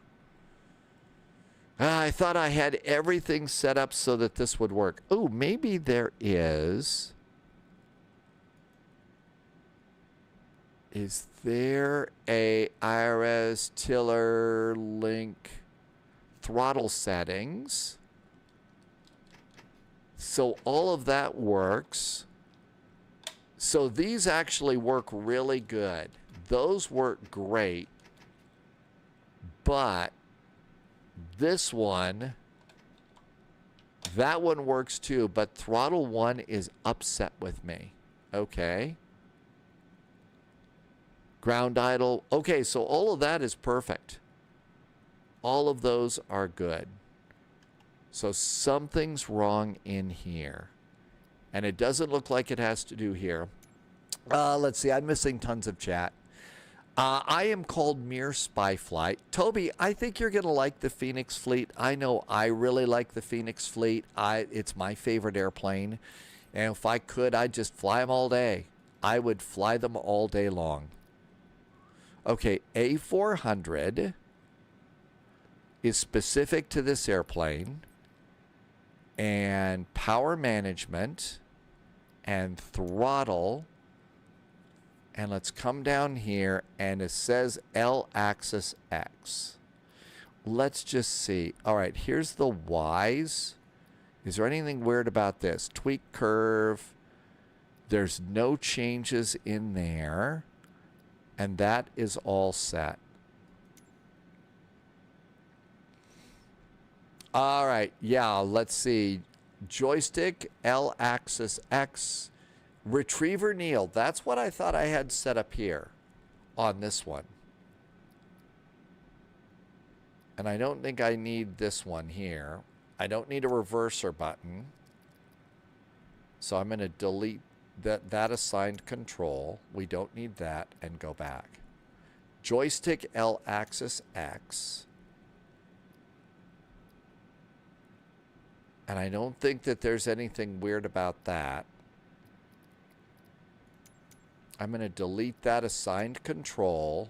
I thought I had everything set up so that this would work. Oh, maybe there is. Is there a IRS tiller link throttle settings? So all of that works. So these actually work really good. Those work great. But this one, that one works too, but throttle 1 is upset with me. Okay. Ground idle. Okay, so all of that is perfect. All of those are good. So something's wrong in here. And it doesn't look like it has to do here. Let's see. I'm missing tons of chat. I am called Mere Spy Flight. Toby, I think you're going to like the Phoenix Fleet. I know I really like the Phoenix Fleet. It's my favorite airplane. And if I could, I'd just fly them all day. I would fly them all day long. Okay, A400 is specific to this airplane, and power management and throttle, and let's come down here, and it says L axis X. Let's just see. All right, here's the Y's. Is there anything weird about this? Tweak curve. There's no changes in there. And that is all set. All right. Yeah, let's see. Joystick, L axis X. Retriever kneel. That's what I thought I had set up here on this one. And I don't think I need this one here. I don't need a reverser button. So I'm going to delete that assigned control. We don't need that, and go back. Joystick L axis X. And I don't think that there's anything weird about that. I'm going to delete that assigned control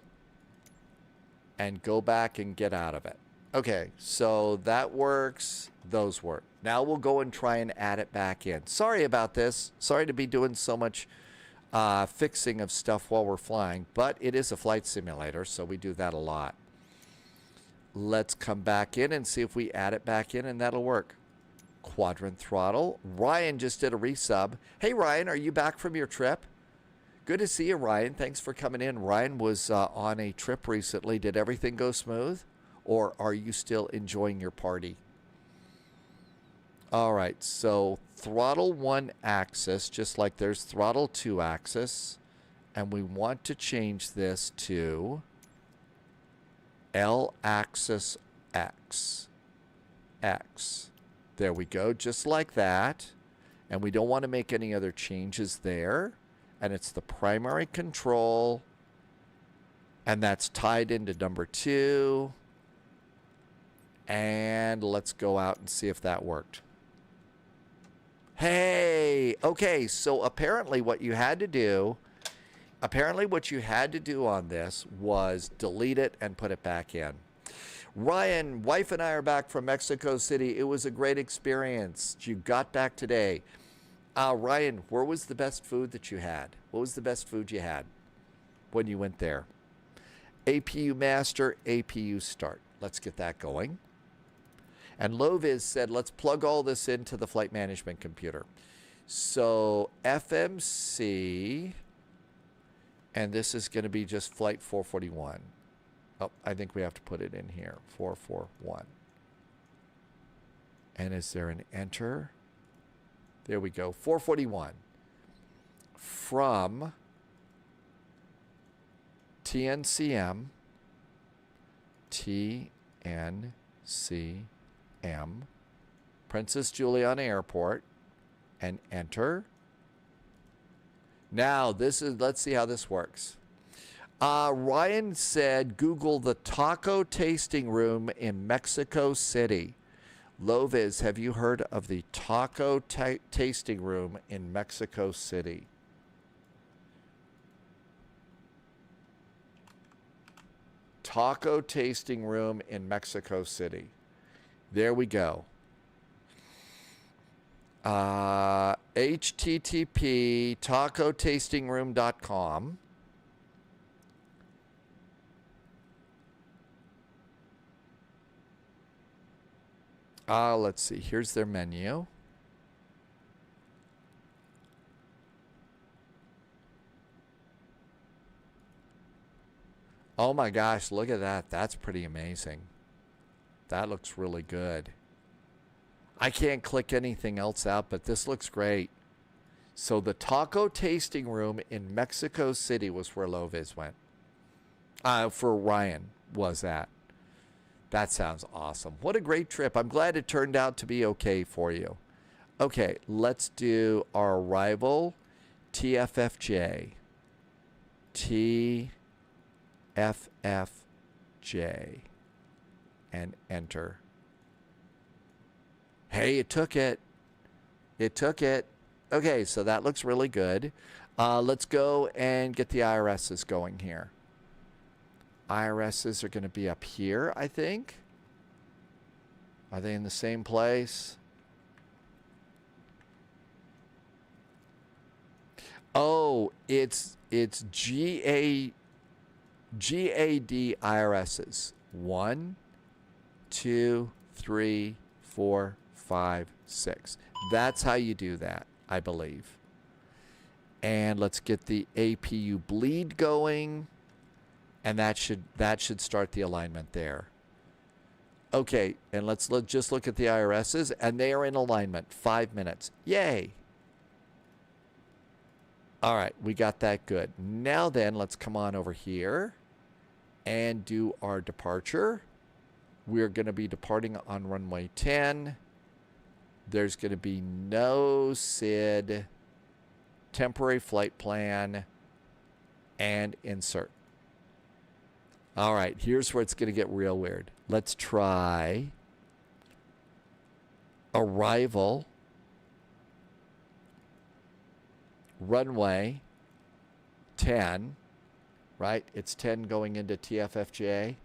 and go back and get out of it. Okay, so that works. Those work. Now we'll go and try and add it back in. Sorry about this. Sorry to be doing so much fixing of stuff while we're flying, but it is a flight simulator, so we do that a lot. Let's come back in and see if we add it back in, and that'll work. Quadrant throttle. Ryan just did a resub. Hey, Ryan, are you back from your trip? Good to see you, Ryan. Thanks for coming in. Ryan was on a trip recently. Did everything go smooth? Or are you still enjoying your party? All right, so throttle 1 axis, just like there's throttle 2 axis. And we want to change this to L axis X. X. There we go, just like that. And we don't want to make any other changes there. And it's the primary control. And that's tied into number 2. And let's go out and see if that worked. Hey, okay, so apparently what you had to do on this was delete it and put it back in. Ryan, wife and I are back from Mexico City. It was a great experience. You got back today. Ryan, where was the best food that you had? What was the best food you had when you went there? APU master, APU start. Let's get that going. And Loviz said, let's plug all this into the flight management computer. So FMC, and this is going to be just flight 441. Oh, I think we have to put it in here, 441. And is there an enter? There we go, 441. From TNCM, Princess Juliana Airport, and enter. Now, let's see how this works. Ryan said, Google the taco tasting room in Mexico City. Loviz, have you heard of the taco tasting room in Mexico City? Taco tasting room in Mexico City. There we go. http tacotastingroom.com. Let's see. Here's their menu. Oh my gosh, look at that. That's pretty amazing. That looks really good. I can't click anything else out, but this looks great. So the taco tasting room in Mexico City was where Loviz went. For Ryan was at. That sounds awesome. What a great trip. I'm glad it turned out to be okay for you. Okay, let's do our arrival. TFFJ. TFFJ. And enter. Hey, it took it. It took it. Okay, so that looks really good. Let's go and get the IRSs going here. IRSs are going to be up here, I think. Are they in the same place? Oh, it's GAD IRSs. 1, 2, 3, 4, 5, 6. That's how you do that, I believe. And let's get the APU bleed going. And that should start the alignment there. Okay, and let's just look at the IRSs, and they are in alignment. 5 minutes. Yay! All right, we got that good. Now then, let's come on over here and do our departure. We're going to be departing on runway 10. There's going to be no SID, temporary flight plan, and insert. All right, here's where it's going to get real weird. Let's try arrival, runway 10, right? It's 10 going into TFFJ.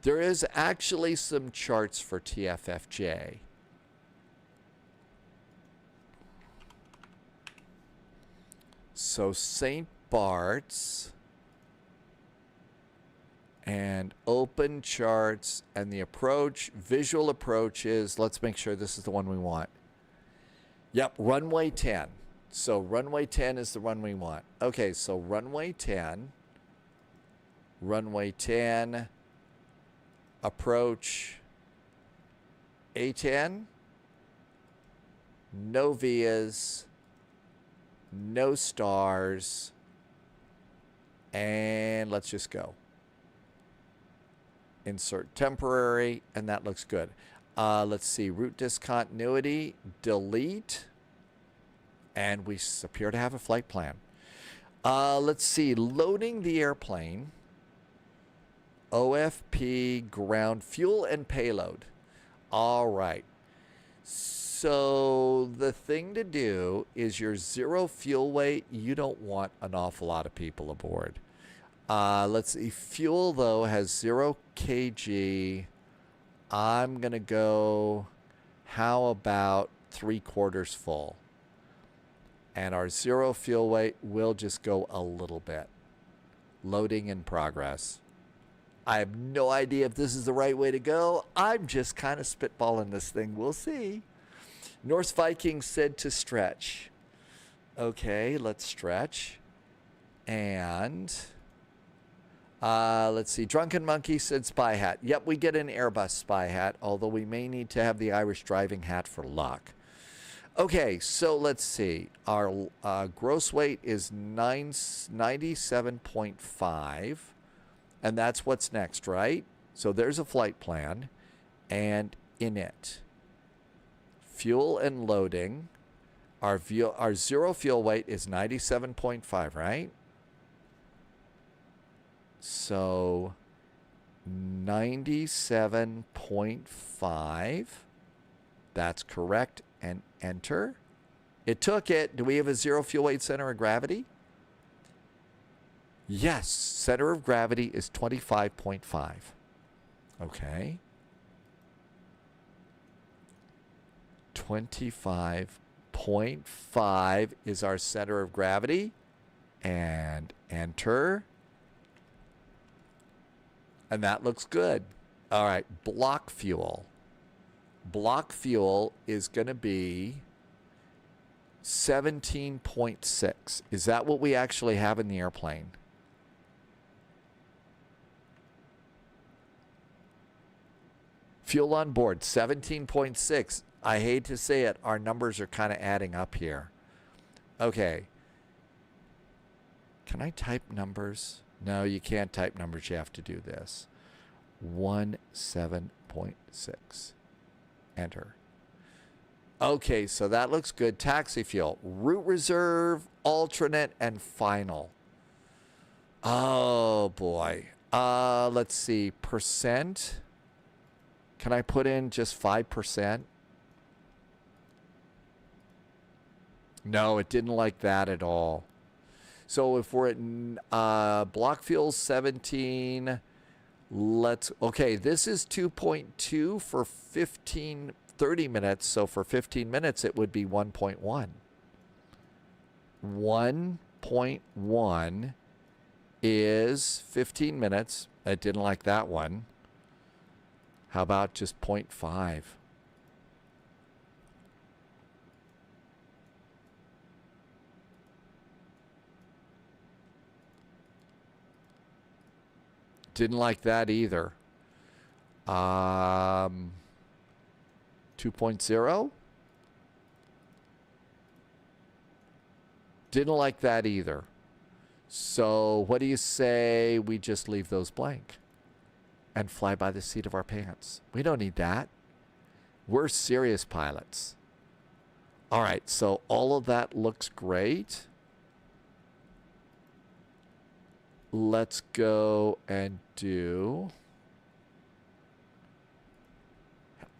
There is actually some charts for TFFJ. So St. Bart's and open charts and the approach, visual approach is, let's make sure this is the one we want. Yep, runway 10. So runway 10 is the one we want. Okay, so runway 10, approach A10, no vias, no stars, and let's just go. Insert temporary, and that looks good. Let's see, route discontinuity, delete, and we appear to have a flight plan. Let's see, loading the airplane, OFP, ground, fuel, and payload. All right. So the thing to do is your zero fuel weight, you don't want an awful lot of people aboard. Let's see, fuel though has 0 kg. I'm going to go, how about 3/4 full? And our zero fuel weight will just go a little bit. Loading in progress. I have no idea if this is the right way to go. I'm just kind of spitballing this thing. We'll see. Norse Viking said to stretch. Okay, let's stretch. And let's see. Drunken Monkey said spy hat. Yep, we get an Airbus spy hat, although we may need to have the Irish driving hat for luck. Okay, so let's see. Our gross weight is 97.5. And that's what's next, right? So there's a flight plan. And in it, fuel and loading. Our zero fuel weight is 97.5, right? So 97.5. That's correct. And enter. It took it. Do we have a zero fuel weight center of gravity? Yes. Center of gravity is 25.5. Okay. 25.5 is our center of gravity. And enter. And that looks good. All right. Block fuel. Block fuel is going to be 17.6. Is that what we actually have in the airplane? Fuel on board, 17.6. I hate to say it, our numbers are kind of adding up here. Okay. Can I type numbers? No, you can't type numbers. You have to do this. 17.6. Enter. Okay, so that looks good. Taxi fuel, route reserve, alternate, and final. Oh, boy. Let's see. Percent. Can I put in just 5%? No, it didn't like that at all. So if we're at block fuel 17, okay, this is 2.2 for 30 minutes. So for 15 minutes, it would be 1.1. 1.1 is 15 minutes. I didn't like that one. How about just 0.5? Didn't like that either. 2.0? Didn't like that either. So what do you say we just leave those blank and fly by the seat of our pants? We don't need that. We're serious pilots. All right, so all of that looks great. Let's go and do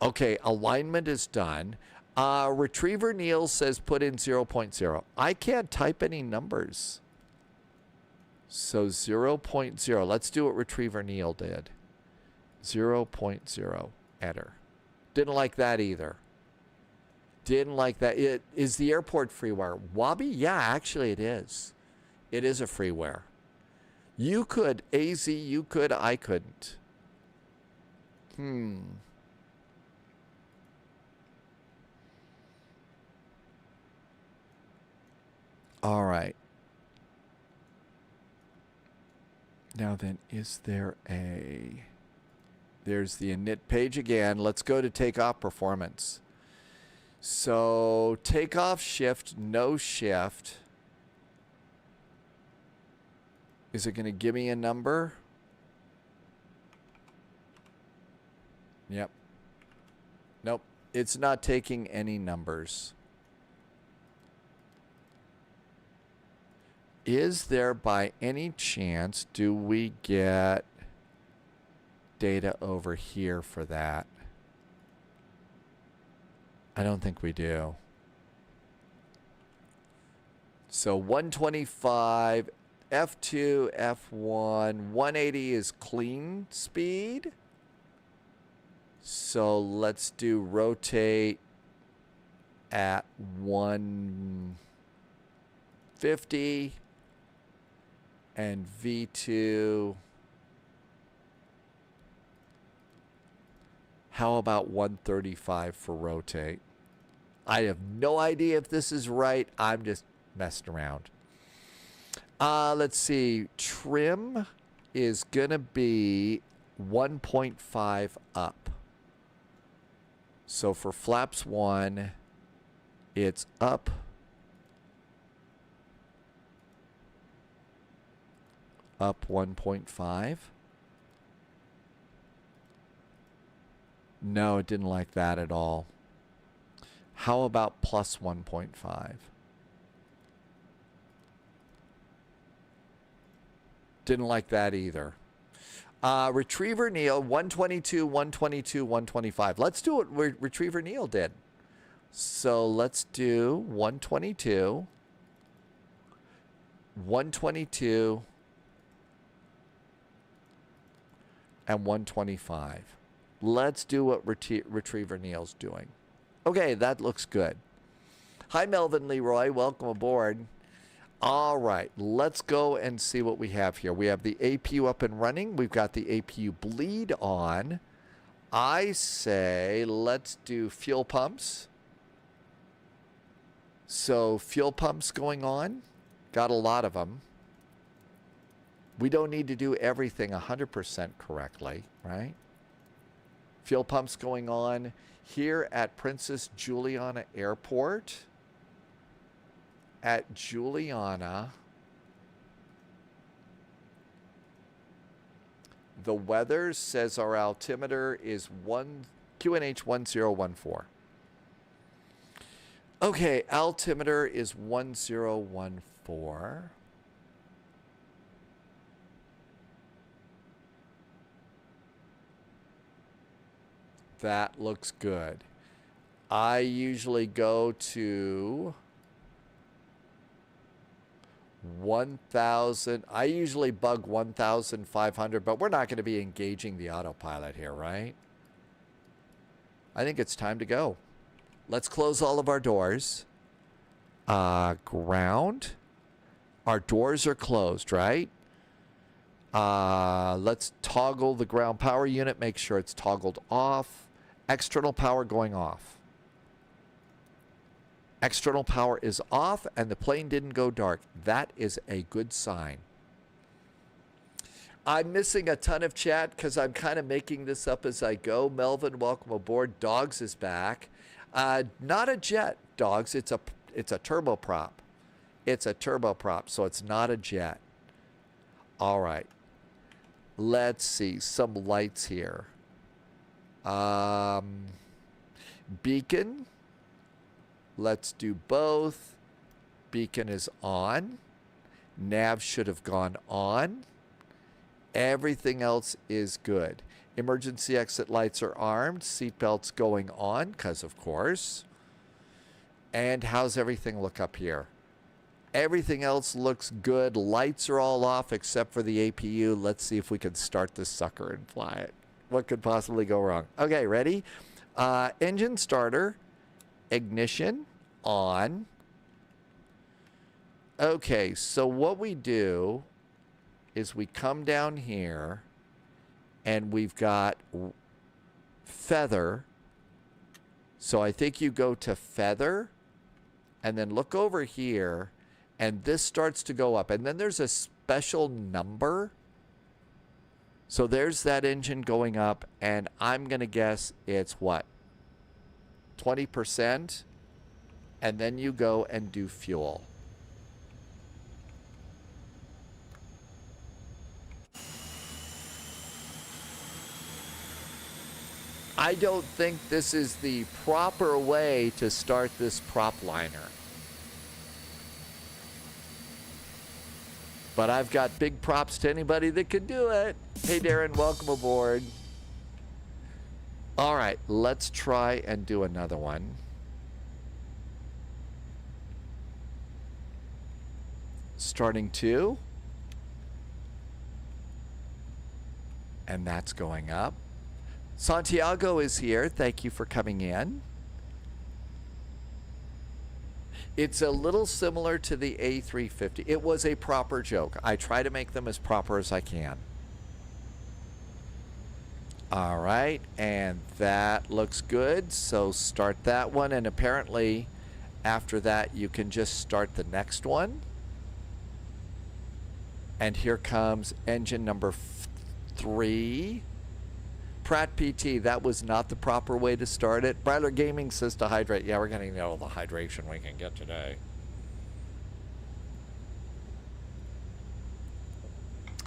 Okay, alignment is done. Retriever Neil says put in 0.0. I can't type any numbers. So 0.0. Let's do what Retriever Neil did. 0.0. Enter. Didn't like that either. Didn't like that. Is the airport freeware? Wabi? Yeah, actually it is. It is a freeware. You could, AZ, you could, I couldn't. All right. Now then, is there a... There's the init page again. Let's go to takeoff performance. So takeoff shift, no shift. Is it going to give me a number? Yep. Nope. It's not taking any numbers. Is there by any chance, do we get data over here for that? I don't think we do. So 125, F2, F1, 180 is clean speed. So let's do rotate at 150 and V2. How about 135 for rotate? I have no idea if this is right. I'm just messing around. Let's see. Trim is going to be 1.5 up. So for flaps 1, it's up. Up 1.5. No, it didn't like that at all. How about plus 1.5? Didn't like that either. Retriever Neil, 122, 122, 125. Let's do what Retriever Neil did. So let's do 122, 122, and 125. Let's do what Retriever Neil's doing. Okay, that looks good. Hi, Melvin Leroy. Welcome aboard. All right, let's go and see what we have here. We have the APU up and running. We've got the APU bleed on. I say let's do fuel pumps. So fuel pumps going on. Got a lot of them. We don't need to do everything 100% correctly, right? Fuel pumps going on here at Princess Juliana Airport. At Juliana, the weather says our altimeter is QNH 1014. Okay, altimeter is 1014. That looks good. I usually go to 1,000. I usually bug 1,500, but we're not going to be engaging the autopilot here, right? I think it's time to go. Let's close all of our doors. Ground. Our doors are closed, right? Let's toggle the ground power unit. Make sure it's toggled off. External power going off. External power is off and the plane didn't go dark. That is a good sign. I'm missing a ton of chat because I'm kind of making this up as I go. Melvin, welcome aboard. Dogs is back. Not a jet, Dogs. It's a turboprop. It's a turboprop, so it's not a jet. All right. Let's see. Some lights here. Beacon. Let's do both. Beacon is on. Nav should have gone on. Everything else is good. Emergency exit lights are armed. Seatbelts going on, because of course. And how's everything look up here? Everything else looks good. Lights are all off except for the APU. Let's see if we can start this sucker and fly it. What could possibly go wrong? Okay, ready? Engine starter. Ignition on. Okay, so what we do is we come down here and we've got feather. So I think you go to feather and then look over here and this starts to go up. And then there's a special number. So there's that engine going up and I'm going to guess it's what? 20%. And then you go and do fuel. I don't think this is the proper way to start this prop liner. But I've got big props to anybody that can do it. Hey, Darren, welcome aboard. All right, let's try and do another one. Starting 2. And that's going up. Santiago is here. Thank you for coming in. It's a little similar to the A350. It was a proper joke. I try to make them as proper as I can. All right, and that looks good. So start that one, and apparently after that you can just start the next one. And here comes engine number 3. Pratt PT, that was not the proper way to start it. Bradler Gaming says to hydrate. Yeah, we're going to get all the hydration we can get today.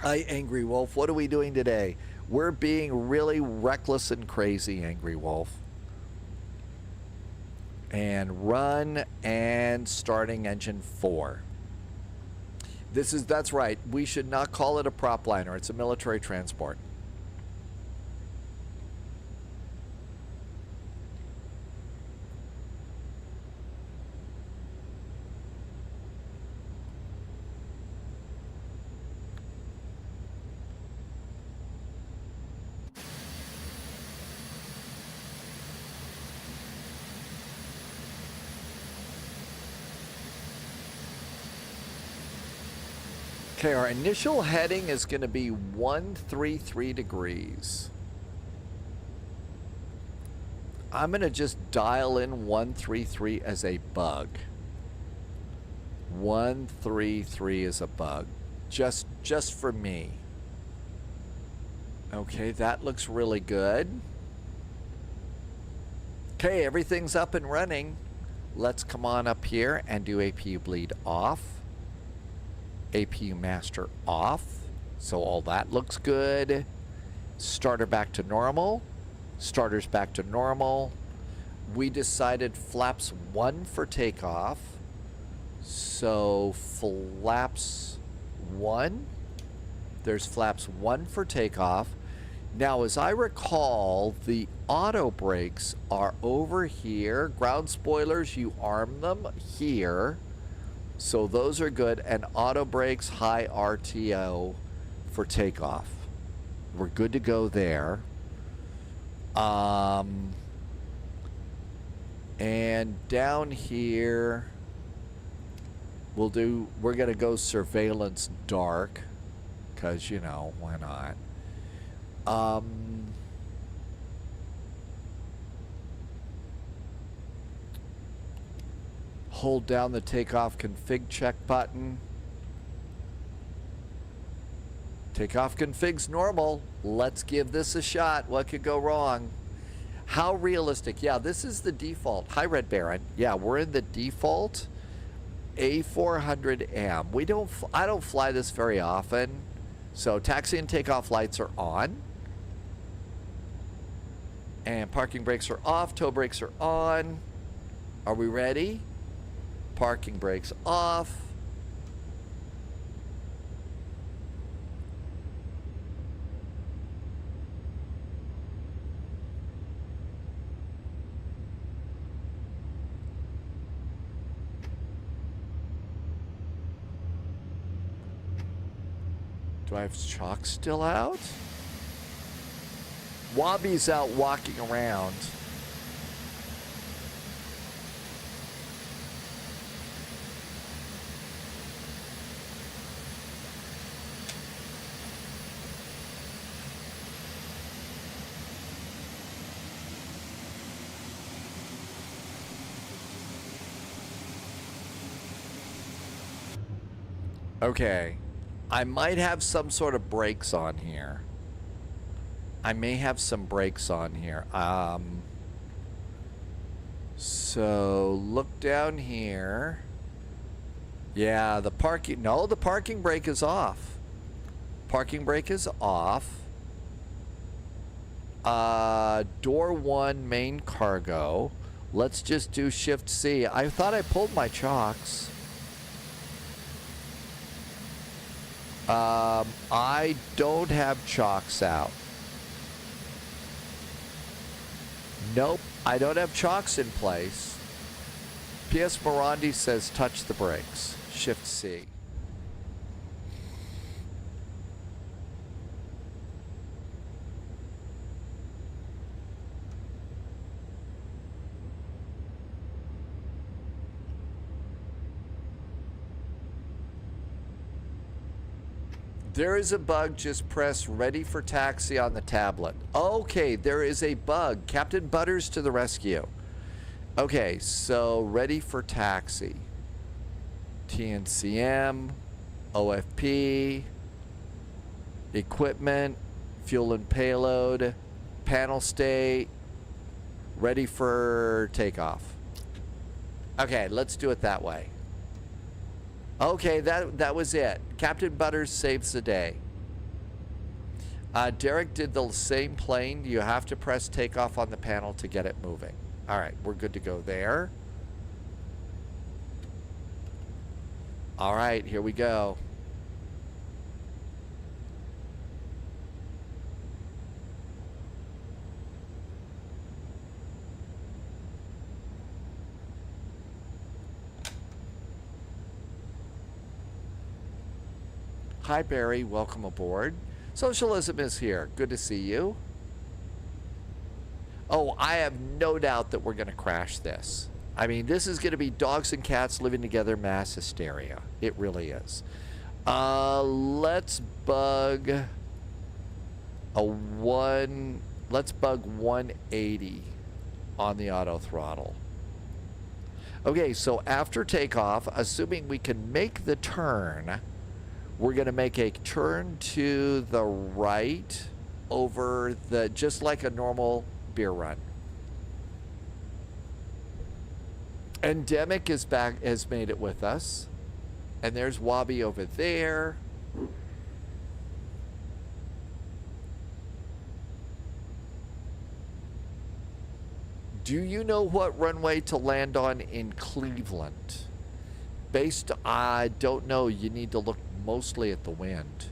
Hi, Angry Wolf. What are we doing today? We're being really reckless and crazy, Angry Wolf. And run and starting engine 4. That's right. We should not call it a prop liner. It's a military transport. Okay, our initial heading is going to be 133 degrees. I'm going to just dial in 133 as a bug. 133 is a bug. Just for me. Okay, that looks really good. Okay, everything's up and running. Let's come on up here and do APU bleed off. APU master off. So all that looks good. Starter back to normal. Starter's back to normal. We decided flaps 1 for takeoff. So flaps 1. There's flaps 1 for takeoff. Now, as I recall, the auto brakes are over here. Ground spoilers, you arm them here. So those are good. And auto brakes, high RTO for takeoff. We're good to go there. And down here, we're going to go surveillance dark. Because, you know, why not? Hold down the takeoff config check button. Takeoff config's normal. Let's give this a shot. What could go wrong? How realistic? Yeah, this is the default. Hi, Red Baron. Yeah, we're in the default A400M. I don't fly this very often. So taxi and takeoff lights are on. And parking brakes are off. Tow brakes are on. Are we ready? Parking brakes off. Do I have Chalk still out? Wabi's out walking around. Okay. I might have some sort of brakes on here. I may have some brakes on here. So look down here. Yeah, the parking, no, the parking brake is off. Parking brake is off. Door 1 main cargo. Let's just do Shift C. I thought I pulled my chocks. I don't have chocks out. Nope, I don't have chocks in place. PS Morandi says touch the brakes. Shift C. There is a bug, just press ready for taxi on the tablet. Okay, there is a bug. Captain Butters to the rescue. Okay, so ready for taxi. TNCM, OFP, equipment, fuel and payload, panel state, ready for takeoff. Okay, let's do it that way. Okay, that was it. Captain Butters saves the day. Derek did the same plane. You have to press takeoff on the panel to get it moving. All right, we're good to go there. All right, here we go. Hi, Barry. Welcome aboard. Socialism is here. Good to see you. Oh, I have no doubt that we're going to crash this. I mean, this is going to be dogs and cats living together, mass hysteria. It really is. Let's bug let's bug 180 on the auto throttle. Okay, so after takeoff, assuming we can make the turn, we're going to make a turn to the right over the, just like a normal beer run. Endemic is back, has made it with us. And there's Wabi over there. Do you know what runway to land on in Cleveland? Based, I don't know. You need to look mostly at the wind.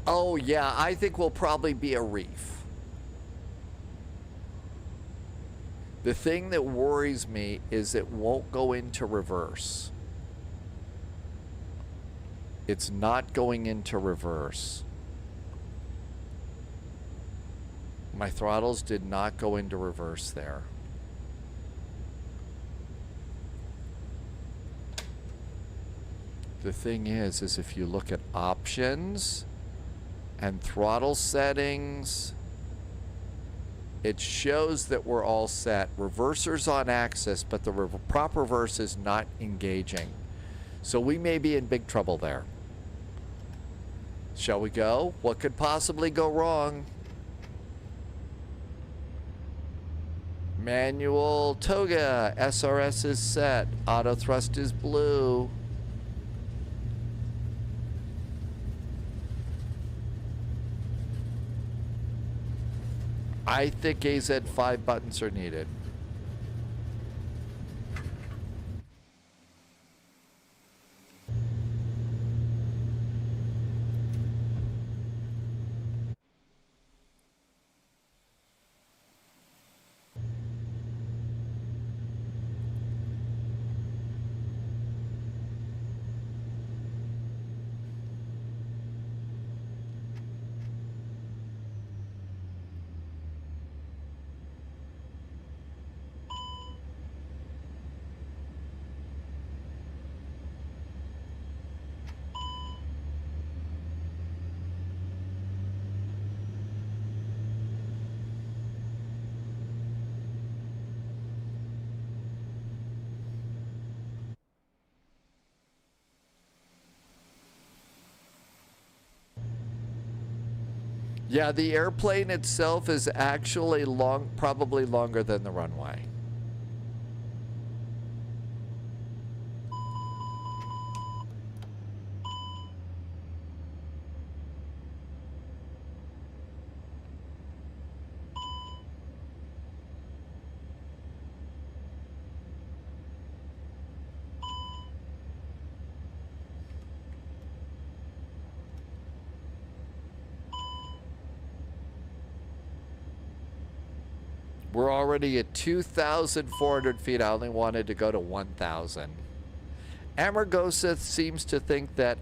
Oh, yeah, I think we'll probably be a reef. The thing that worries me is it won't go into reverse. It's not going into reverse. My throttles did not go into reverse there. The thing is if you look at options and throttle settings, it shows that we're all set. Reverser's on axis, but the prop reverse is not engaging. So we may be in big trouble there. Shall we go? What could possibly go wrong? Manual toga. SRS is set. Auto thrust is blue. I think AZ5 buttons are needed. Yeah, the airplane itself is actually long, probably longer than the runway. We're already at 2,400 feet. I only wanted to go to 1,000. Amargosa seems to think that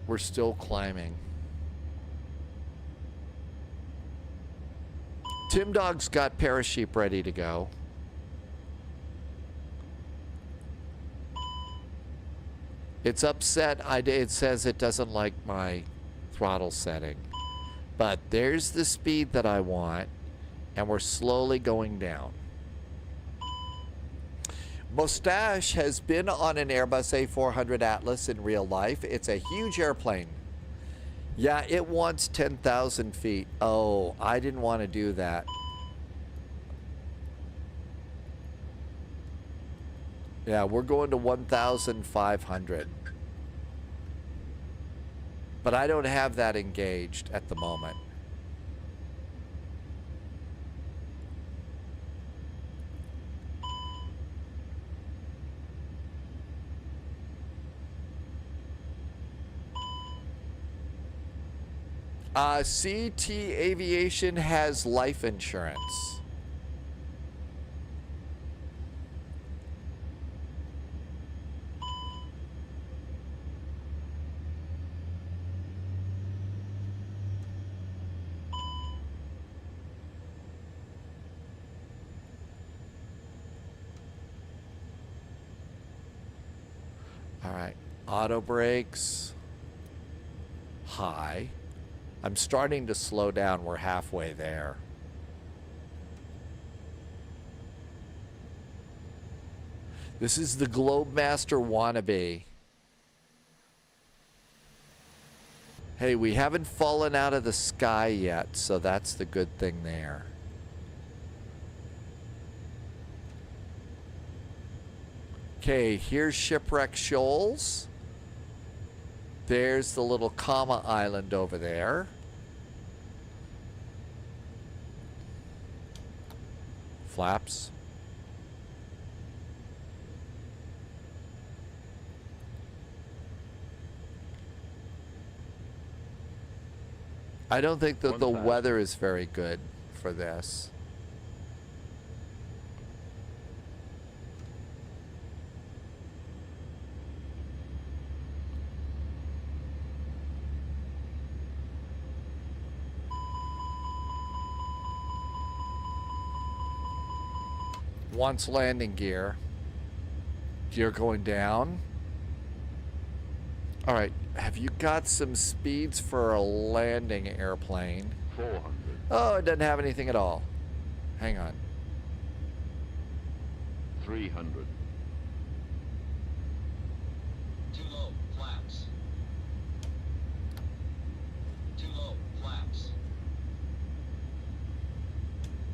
we're still climbing. Tim Dog's got parachute ready to go. It's upset. It says it doesn't like my throttle setting. But there's the speed that I want, and we're slowly going down. Mustache has been on an Airbus A400 Atlas in real life. It's a huge airplane. Yeah, it wants 10,000 feet. Oh, I didn't want to do that. Yeah, we're going to 1,500. But I don't have that engaged at the moment. CT Aviation has life insurance. All right, auto brakes, high. I'm starting to slow down. We're halfway there. This is the Globemaster wannabe. Hey, we haven't fallen out of the sky yet, so that's the good thing there. Okay, here's Shipwreck Shoals. There's the little comma island over there. Flaps. I don't think that the weather is very good for this. Wants landing gear. Gear going down. All right, have you got some speeds for a landing airplane? 400. Oh, it doesn't have anything at all. Hang on. 300. Too low, flaps. Too low, flaps.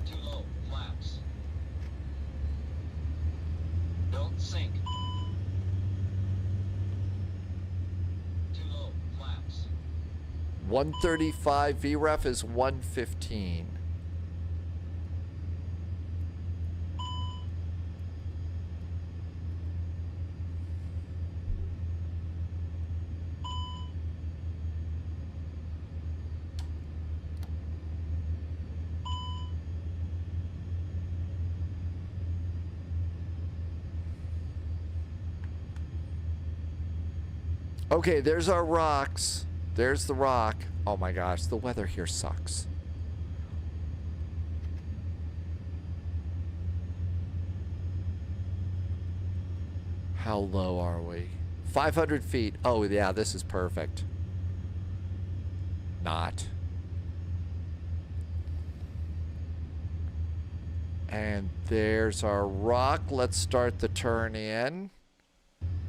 Too low, flaps. 135, VREF is 115. Okay, there's our rocks. There's the rock. Oh my gosh, the weather here sucks. How low are we? 500 feet. Oh yeah, this is perfect. Not. And there's our rock. Let's start the turn in.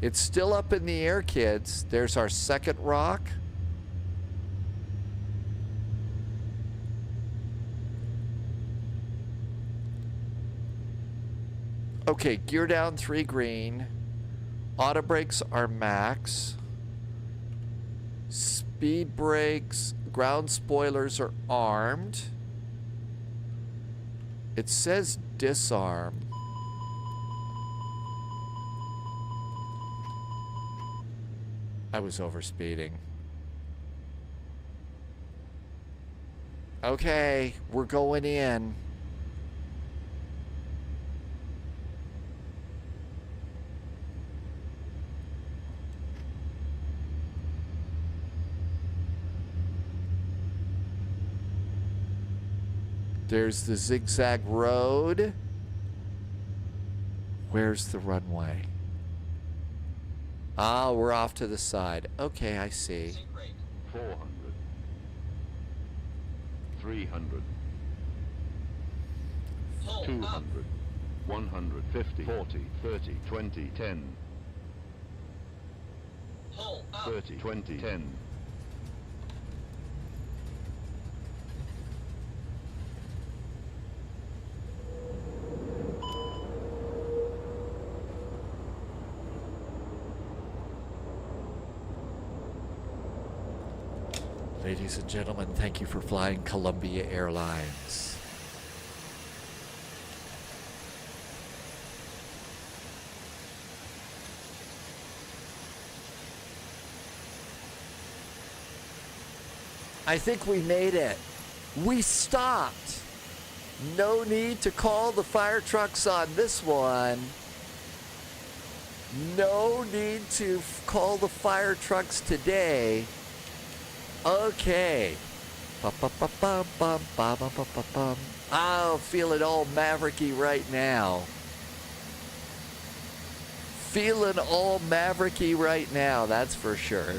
It's still up in the air, kids. There's our second rock. Okay, gear down 3 green. Auto brakes are max. Speed brakes, ground spoilers are armed. It says disarm. I was overspeeding. Okay, we're going in. There's the zigzag road. Where's the runway? Ah, we're off to the side. Okay, I see. Sync rate. 400, 300, Pull 200, up. 150, 40, 30, 20, 10, Pull up. 30, 20, 10. Ladies and gentlemen, thank you for flying Columbia Airlines. I think we made it. We stopped. No need to call the fire trucks on this one. No need to call the fire trucks today. Okay. I'll feel it all mavericky right now. Feeling all mavericky right now, that's for sure.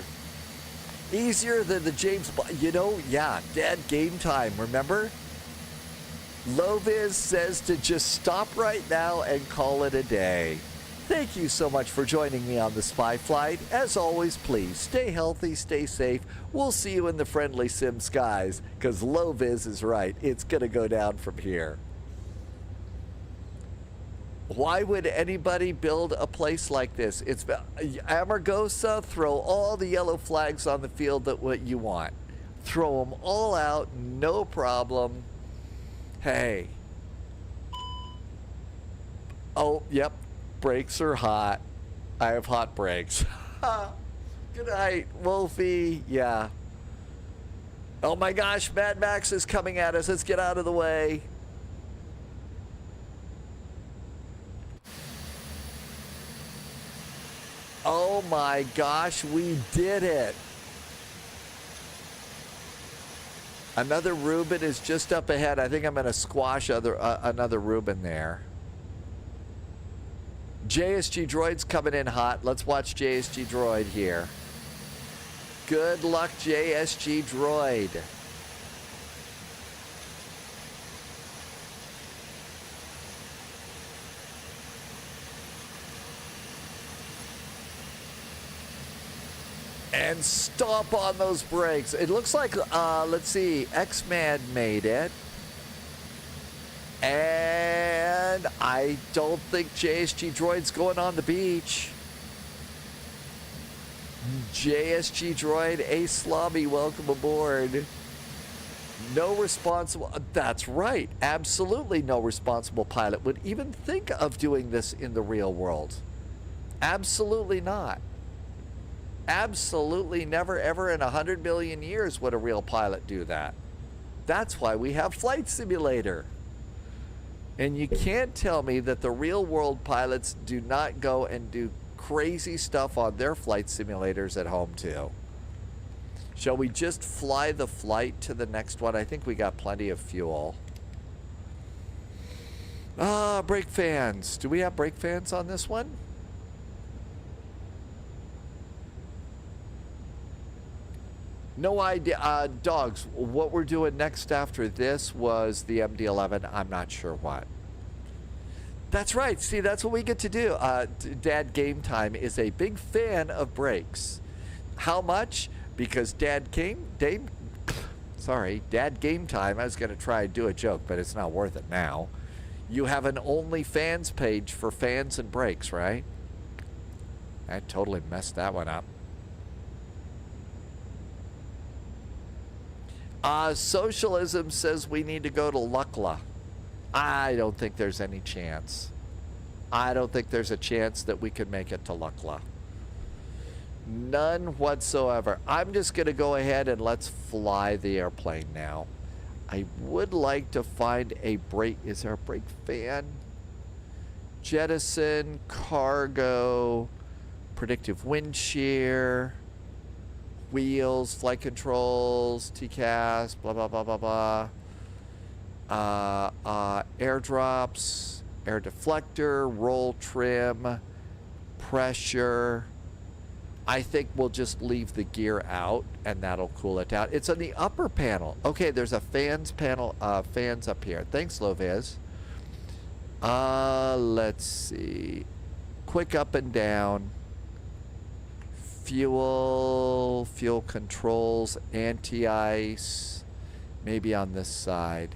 Easier than the James Bond, you know, yeah, dead game time, remember? Loviz says to just stop right now and call it a day. Thank you so much for joining me on the Spy Flight. As always, please stay healthy, stay safe. We'll see you in the friendly sim skies, because Loviz is right. It's going to go down from here. Why would anybody build a place like this? It's Amargosa, throw all the yellow flags on the field that what you want. Throw them all out, no problem. Hey. Oh, yep. Brakes are hot. I have hot brakes. Good night, Wolfie. Yeah. Oh my gosh, Mad Max is coming at us. Let's get out of the way. Oh my gosh, we did it. Another Reuben is just up ahead. I think I'm going to squash another Reuben there. JSG Droid's coming in hot. Let's watch JSG Droid here. Good luck, JSG Droid. And stomp on those brakes. It looks like, let's see, X-Man made it. And I don't think JSG Droid's going on the beach. JSG Droid, Ace Lobby, welcome aboard. No responsible, that's right, absolutely no responsible pilot would even think of doing this in the real world. Absolutely not. Absolutely never ever in 100 million years would a real pilot do that. That's why we have Flight Simulator. And you can't tell me that the real world pilots do not go and do crazy stuff on their flight simulators at home too. Shall we just fly the flight to the next one? I think we got plenty of fuel. Brake fans. Do we have brake fans on this one? No idea. Dogs, what we're doing next after this was the MD-11. I'm not sure what. That's right. See, that's what we get to do. Dad Game Time is a big fan of brakes. How much? Because Dad Game Time, I was going to try and do a joke, but it's not worth it now. You have an OnlyFans page for fans and brakes, right? I totally messed that one up. Socialism says we need to go to Lukla. I don't think there's any chance. I don't think there's a chance that we could make it to Lukla. None whatsoever. I'm just going to go ahead and let's fly the airplane now. I would like to find a brake. Is there a brake fan? Jettison, cargo, predictive wind shear, wheels, flight controls, TCAS, blah, blah, blah, blah, blah. Airdrops, air deflector, roll trim, pressure. I think we'll just leave the gear out and that'll cool it down. It's on the upper panel. Okay, there's a fans panel, fans up here. Thanks, Loviz. Let's see. Quick up and down. Fuel controls, anti-ice, maybe on this side.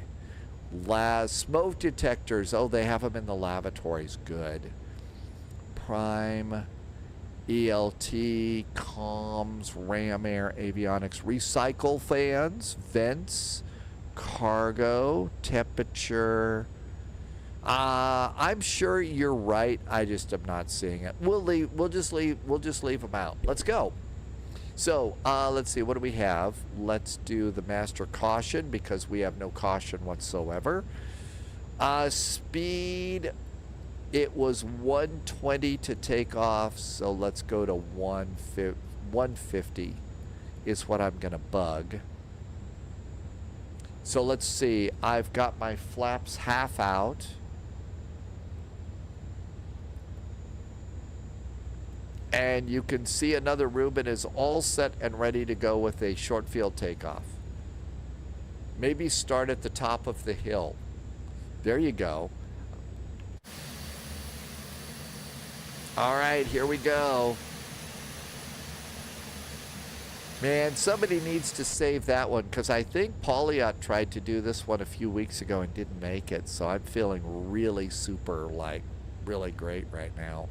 Smoke detectors, oh, they have them in the lavatories, good. Prime, ELT, comms, ram air, avionics, recycle fans, vents, cargo, temperature. I'm sure you're right. I just am not seeing it. We'll just leave them out. Let's go. So let's see. What do we have? Let's do the master caution because we have no caution whatsoever. Speed. It was 120 to take off, so let's go to 150 is what I'm gonna bug. So let's see. I've got my flaps half out. And you can see another Reuben is all set and ready to go with a short field takeoff. Maybe start at the top of the hill. There you go. All right, here we go. Man, somebody needs to save that one because I think Pauliot tried to do this one a few weeks ago and didn't make it. So I'm feeling really super, like, really great right now.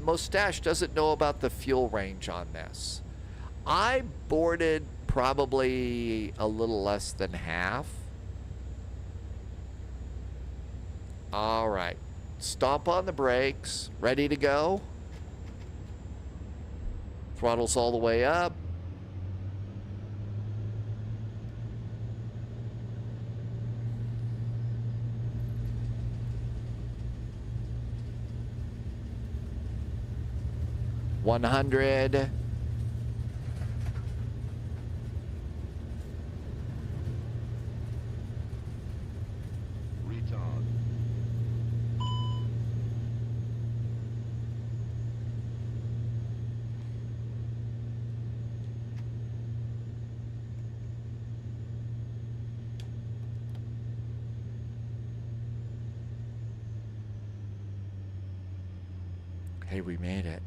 Mustache doesn't know about the fuel range on this. I boarded probably a little less than half. All right. Stomp on the brakes. Ready to go. Throttle's all the way up. $100. Retard. Hey, we made it.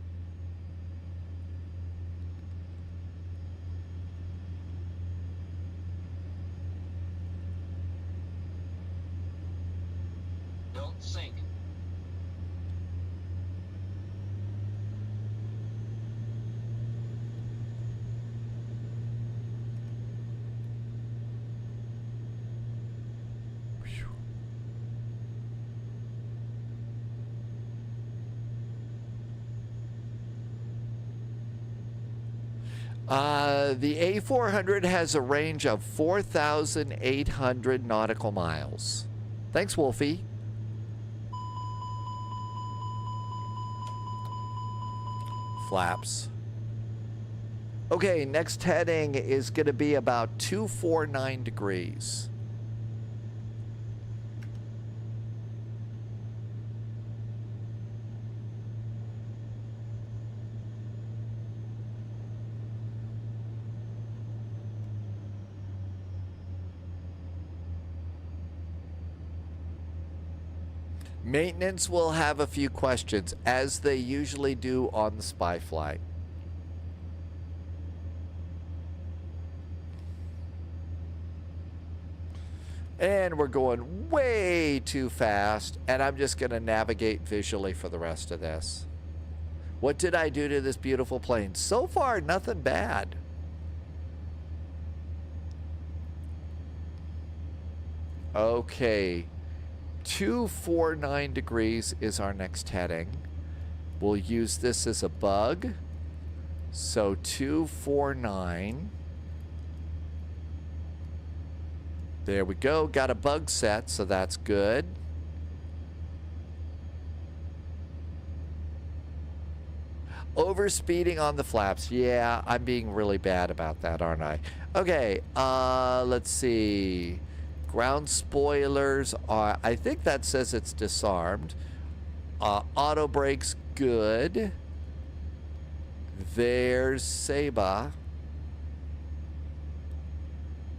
Sync. The A400 has a range of 4,800 nautical miles. Thanks, Wolfie. Flaps. Okay, next heading is going to be about 249 degrees. Maintenance will have a few questions, as they usually do on the spy flight. And we're going way too fast, and I'm just going to navigate visually for the rest of this. What did I do to this beautiful plane? So far, nothing bad. Okay. 249 degrees is our next heading. We'll use this as a bug. So 249. There we go. Got a bug set, so that's good. Overspeeding on the flaps. Yeah, I'm being really bad about that, aren't I? Okay, let's see. Ground spoilers are, I think that says it's disarmed. Auto brakes, good. There's Seba.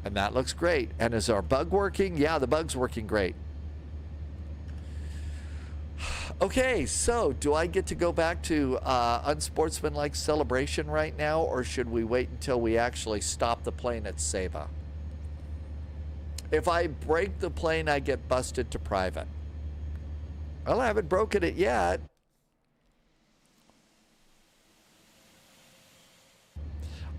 And that looks great. And is our bug working? Yeah, the bug's working great. Okay, so do I get to go back to unsportsmanlike celebration right now, or should we wait until we actually stop the plane at Seba? If I break the plane, I get busted to private. Well, I haven't broken it yet.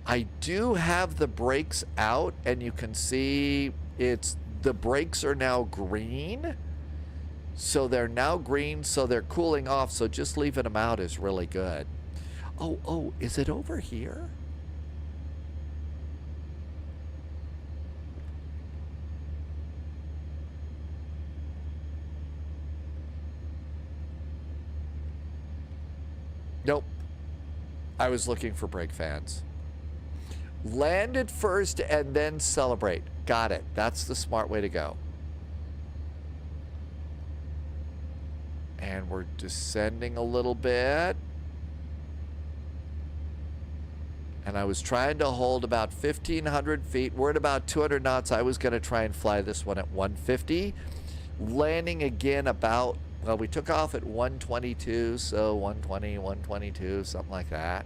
I do have the brakes out, and you can see the brakes are now green. So they're now green, so they're cooling off, so just leaving them out is really good. Oh, is it over here? Nope. I was looking for brake fans. Land it first and then celebrate. Got it. That's the smart way to go. And we're descending a little bit. And I was trying to hold about 1,500 feet. We're at about 200 knots. I was going to try and fly this one at 150. Landing again about, well, we took off at 122, so 120, 122, something like that.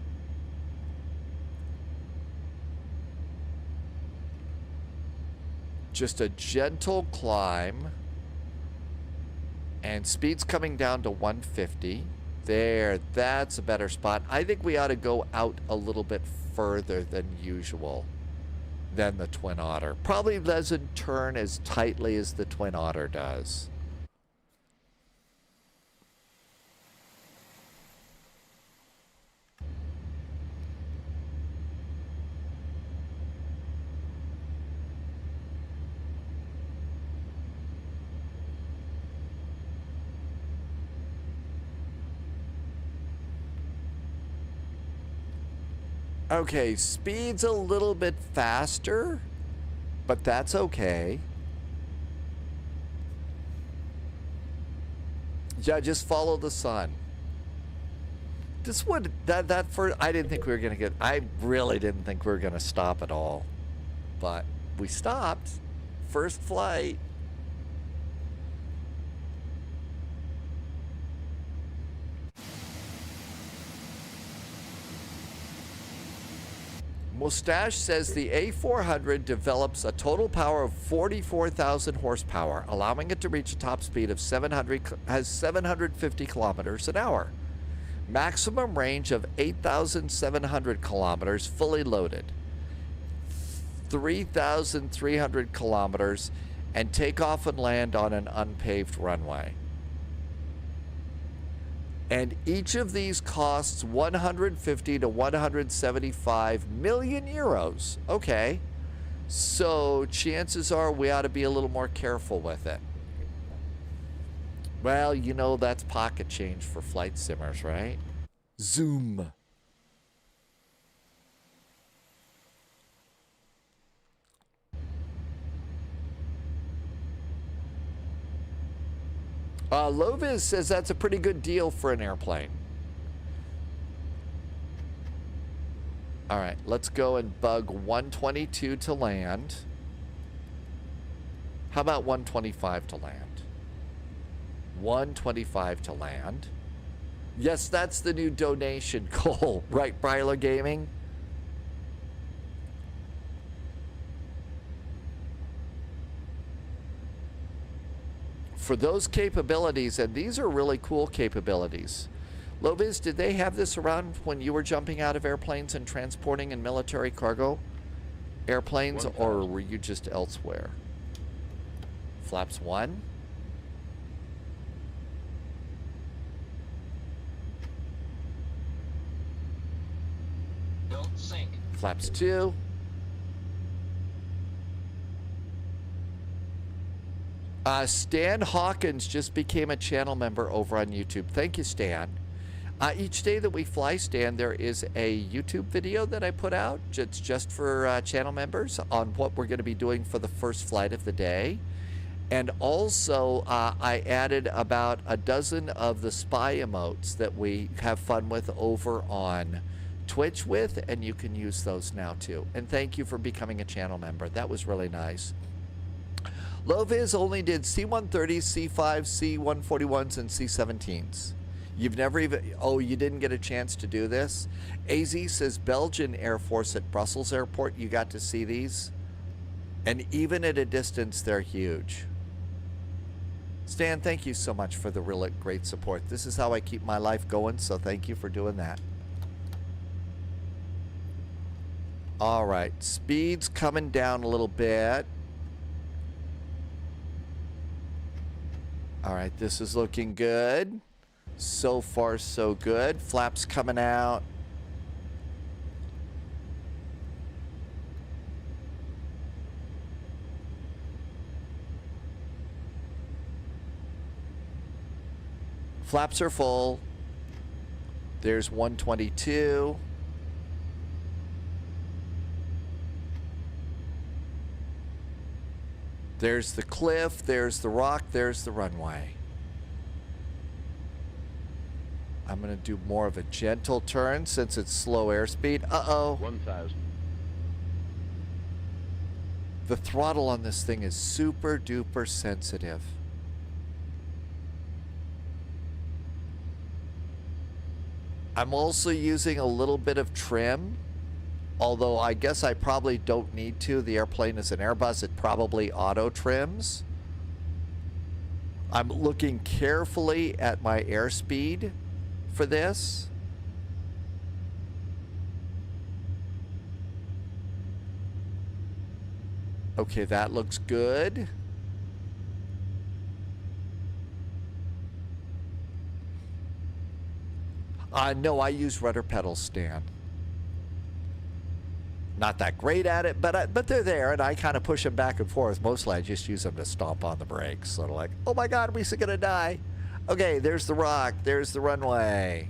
Just a gentle climb. And speed's coming down to 150. There, that's a better spot. I think we ought to go out a little bit further than usual than the Twin Otter. Probably doesn't turn as tightly as the Twin Otter does. Okay, speed's a little bit faster, but that's okay. Yeah, just follow the sun. This would, that for, I didn't think we were going to get, I really didn't think we were going to stop at all. But we stopped. First flight. Mustache says the A400 develops a total power of 44,000 horsepower, allowing it to reach a top speed of 750 kilometers an hour. Maximum range of 8,700 kilometers fully loaded. 3,300 kilometers and take off and land on an unpaved runway. And each of these costs 150 to 175 million euros. Okay. So chances are we ought to be a little more careful with it. Well, you know, that's pocket change for flight simmers, right? Zoom. Loviz says that's a pretty good deal for an airplane. All right, let's go and bug 122 to land. How about 125 to land? 125 to land. Yes, that's the new donation goal, right, Bryler Gaming? For those capabilities, and these are really cool capabilities. Loviz, did they have this around when you were jumping out of airplanes and transporting in military cargo airplanes, or were you just elsewhere? Flaps 1. Don't sink. Flaps 2. Stan Hawkins just became a channel member over on YouTube. Thank you, Stan. Each day that we fly, Stan, there is a YouTube video that I put out. It's just for channel members on what we're going to be doing for the first flight of the day. And also, I added about a dozen of the spy emotes that we have fun with over on Twitch with, and you can use those now too. And thank you for becoming a channel member. That was really nice. Loviz only did C-130s, C-5s, C-141s, and C-17s. You've never even... Oh, you didn't get a chance to do this? AZ says Belgian Air Force at Brussels Airport. You got to see these? And even at a distance, they're huge. Stan, thank you so much for the really great support. This is how I keep my life going, so thank you for doing that. All right, speed's coming down a little bit. All right, this is looking good. So far, so good. Flaps coming out. Flaps are full. There's 122. There's the cliff, there's the rock, there's the runway. I'm going to do more of a gentle turn since it's slow airspeed. Uh-oh. 1,000. The throttle on this thing is super duper sensitive. I'm also using a little bit of trim. Although I guess I probably don't need to. The airplane is an Airbus. It probably auto trims. I'm looking carefully at my airspeed for this. Okay, that looks good. No, I use rudder pedals, Stan. Not that great at it, but they're there, and I kind of push them back and forth. Mostly I just use them to stomp on the brakes. Sort of like, oh my God, we're gonna die. Okay, there's the rock, there's the runway.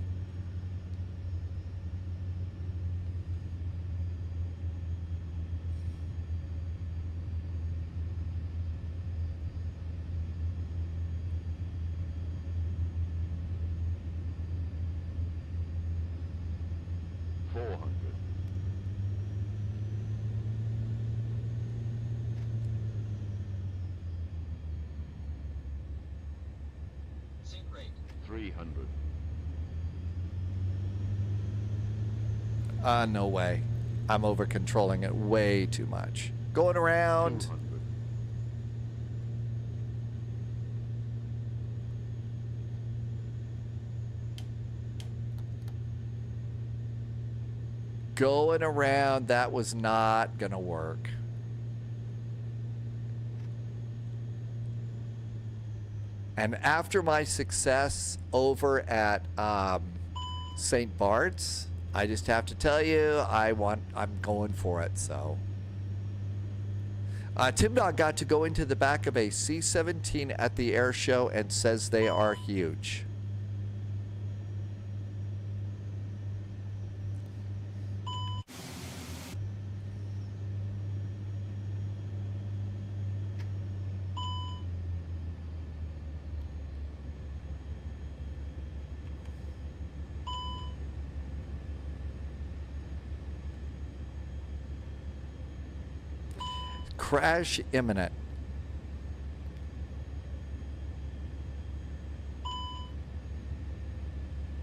Sink rate. 300. No way. I'm over controlling it way too much. Going around. 200. Going around. That was not going to work. And after my success over at St. Bart's, I just have to tell you, I'm going for it. So, Tim Dog got to go into the back of a C-17 at the air show and says they are huge. Crash imminent.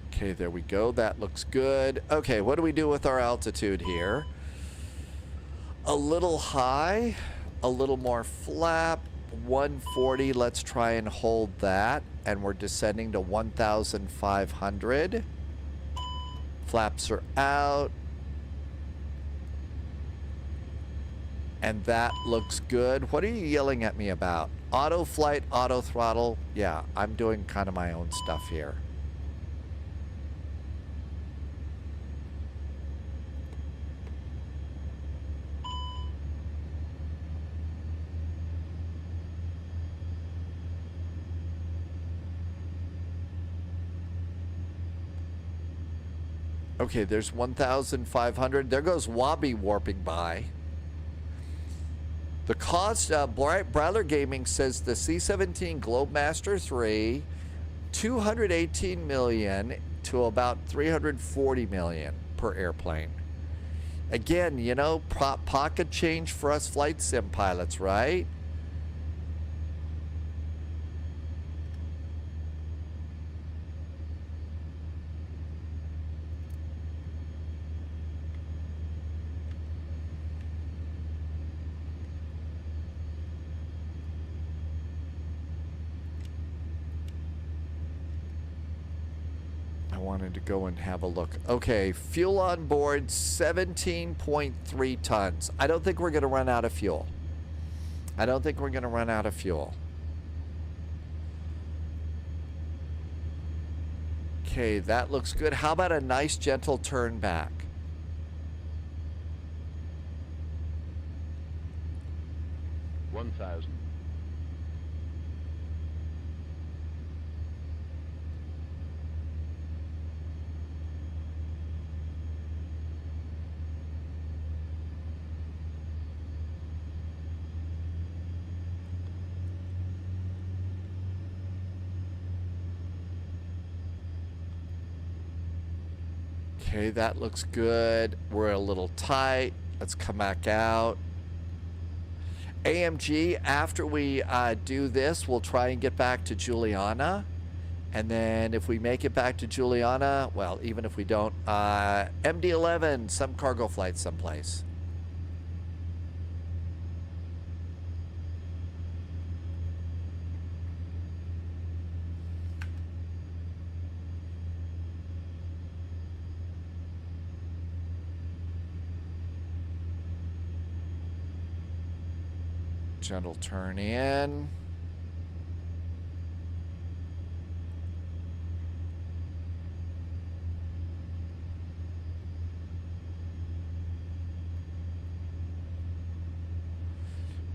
Okay, there we go. That looks good. Okay, what do we do with our altitude here? A little high, a little more flap. 140, let's try and hold that. And we're descending to 1,500. Flaps are out. And that looks good. What are you yelling at me about? Auto flight, auto throttle. Yeah, I'm doing kind of my own stuff here. Okay, there's 1,500. There goes Wabi warping by. The cost, Brawler Gaming says the C-17 Globemaster 3, 218 million to about 340 million per airplane. Again, you know, pocket change for us flight sim pilots, right? Wanted to go and have a look. Okay, fuel on board 17.3 tons. I don't think we're going to run out of fuel. I don't think we're going to run out of fuel. Okay, that looks good. How about a nice gentle turn back? $1,000. Okay, that looks good. We're a little tight. Let's come back out. AMG, after we do this, we'll try and get back to Juliana. And then if we make it back to Juliana, well, even if we don't, MD-11, some cargo flight someplace. Gentle turn in.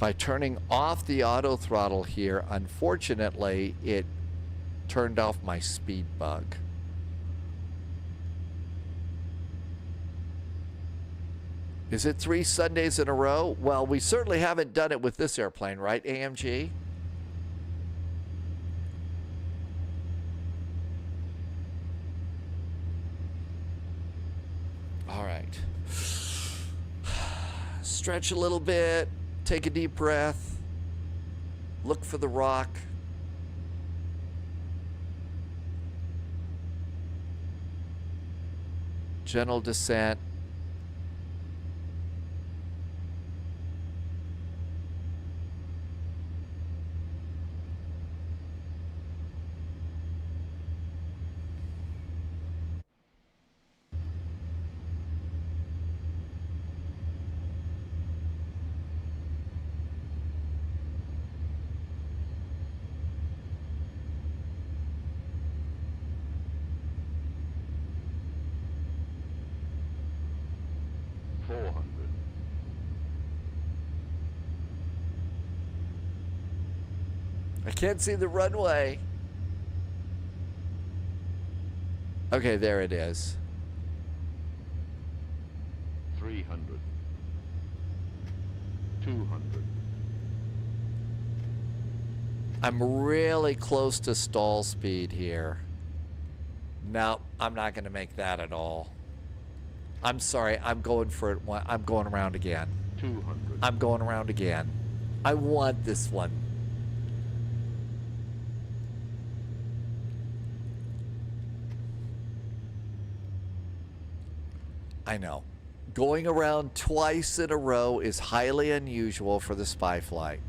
By turning off the auto throttle here, unfortunately, it turned off my speed bug. Is it 3 Sundays in a row? Well, we certainly haven't done it with this airplane, right, AMG? All right. Stretch a little bit. Take a deep breath. Look for the rock. Gentle descent. I can't see the runway. Okay, there it is. 300. 200. I'm really close to stall speed here. No, I'm not going to make that at all. I'm sorry. I'm going for it. I'm going around again. 200. I'm going around again. I want this one. I know. Going around twice in a row is highly unusual for the spy flight.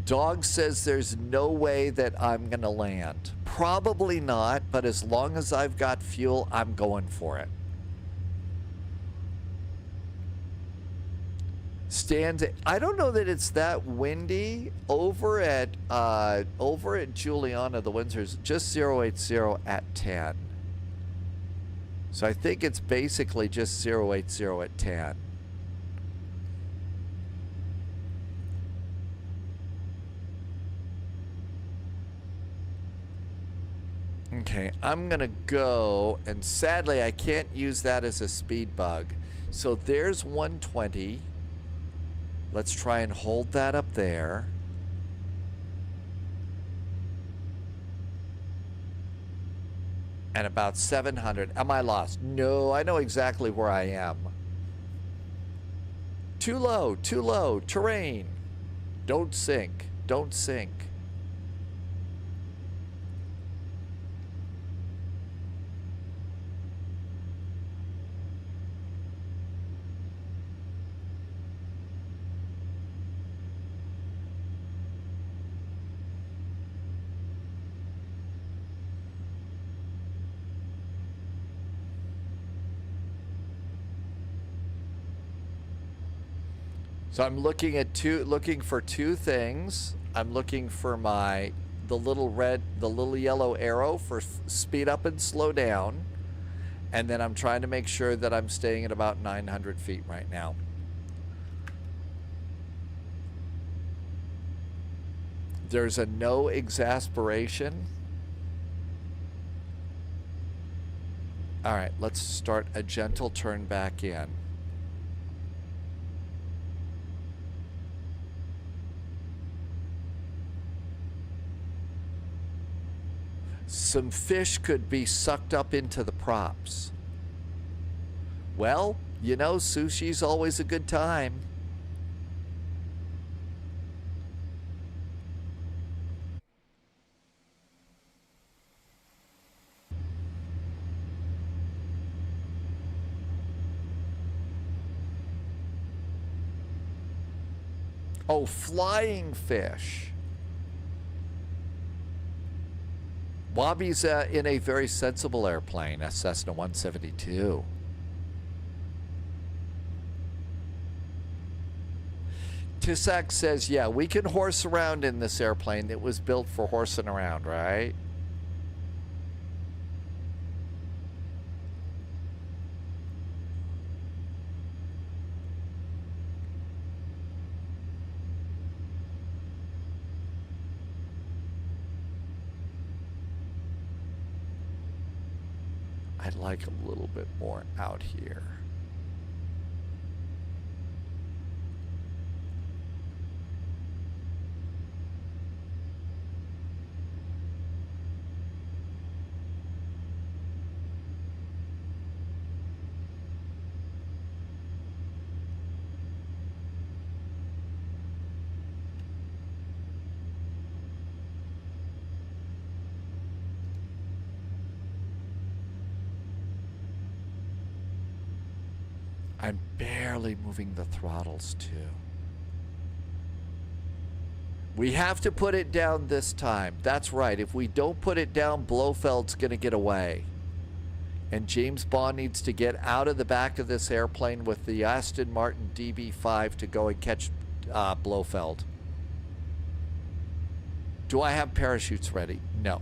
Dog says there's no way that I'm going to land. Probably not, but as long as I've got fuel, I'm going for it. I don't know that it's that windy. Over at Juliana, the Windsor's just 080 at 10. So I think it's basically just 080 at 10. Okay, I'm gonna go, and sadly I can't use that as a speed bug. So there's 120. Let's try and hold that up there. And about 700. Am I lost? No, I know exactly where I am. Too low, terrain. Don't sink, don't sink. So I'm looking for two things. I'm looking for the little yellow arrow for speed up and slow down. And then I'm trying to make sure that I'm staying at about 900 feet right now. There's a no exasperation. All right, let's start a gentle turn back in. Some fish could be sucked up into the props. Well, you know, sushi's always a good time. Oh, flying fish. Wabi's in a very sensible airplane, a Cessna 172. Tisak says, yeah, we can horse around in this airplane. It was built for horsing around, right? I'd like a little bit more out here. I'm barely moving the throttles too. We have to put it down this time. That's right. If we don't put it down, Blofeld's going to get away. And James Bond needs to get out of the back of this airplane with the Aston Martin DB5 to go and catch Blofeld. Do I have parachutes ready? No.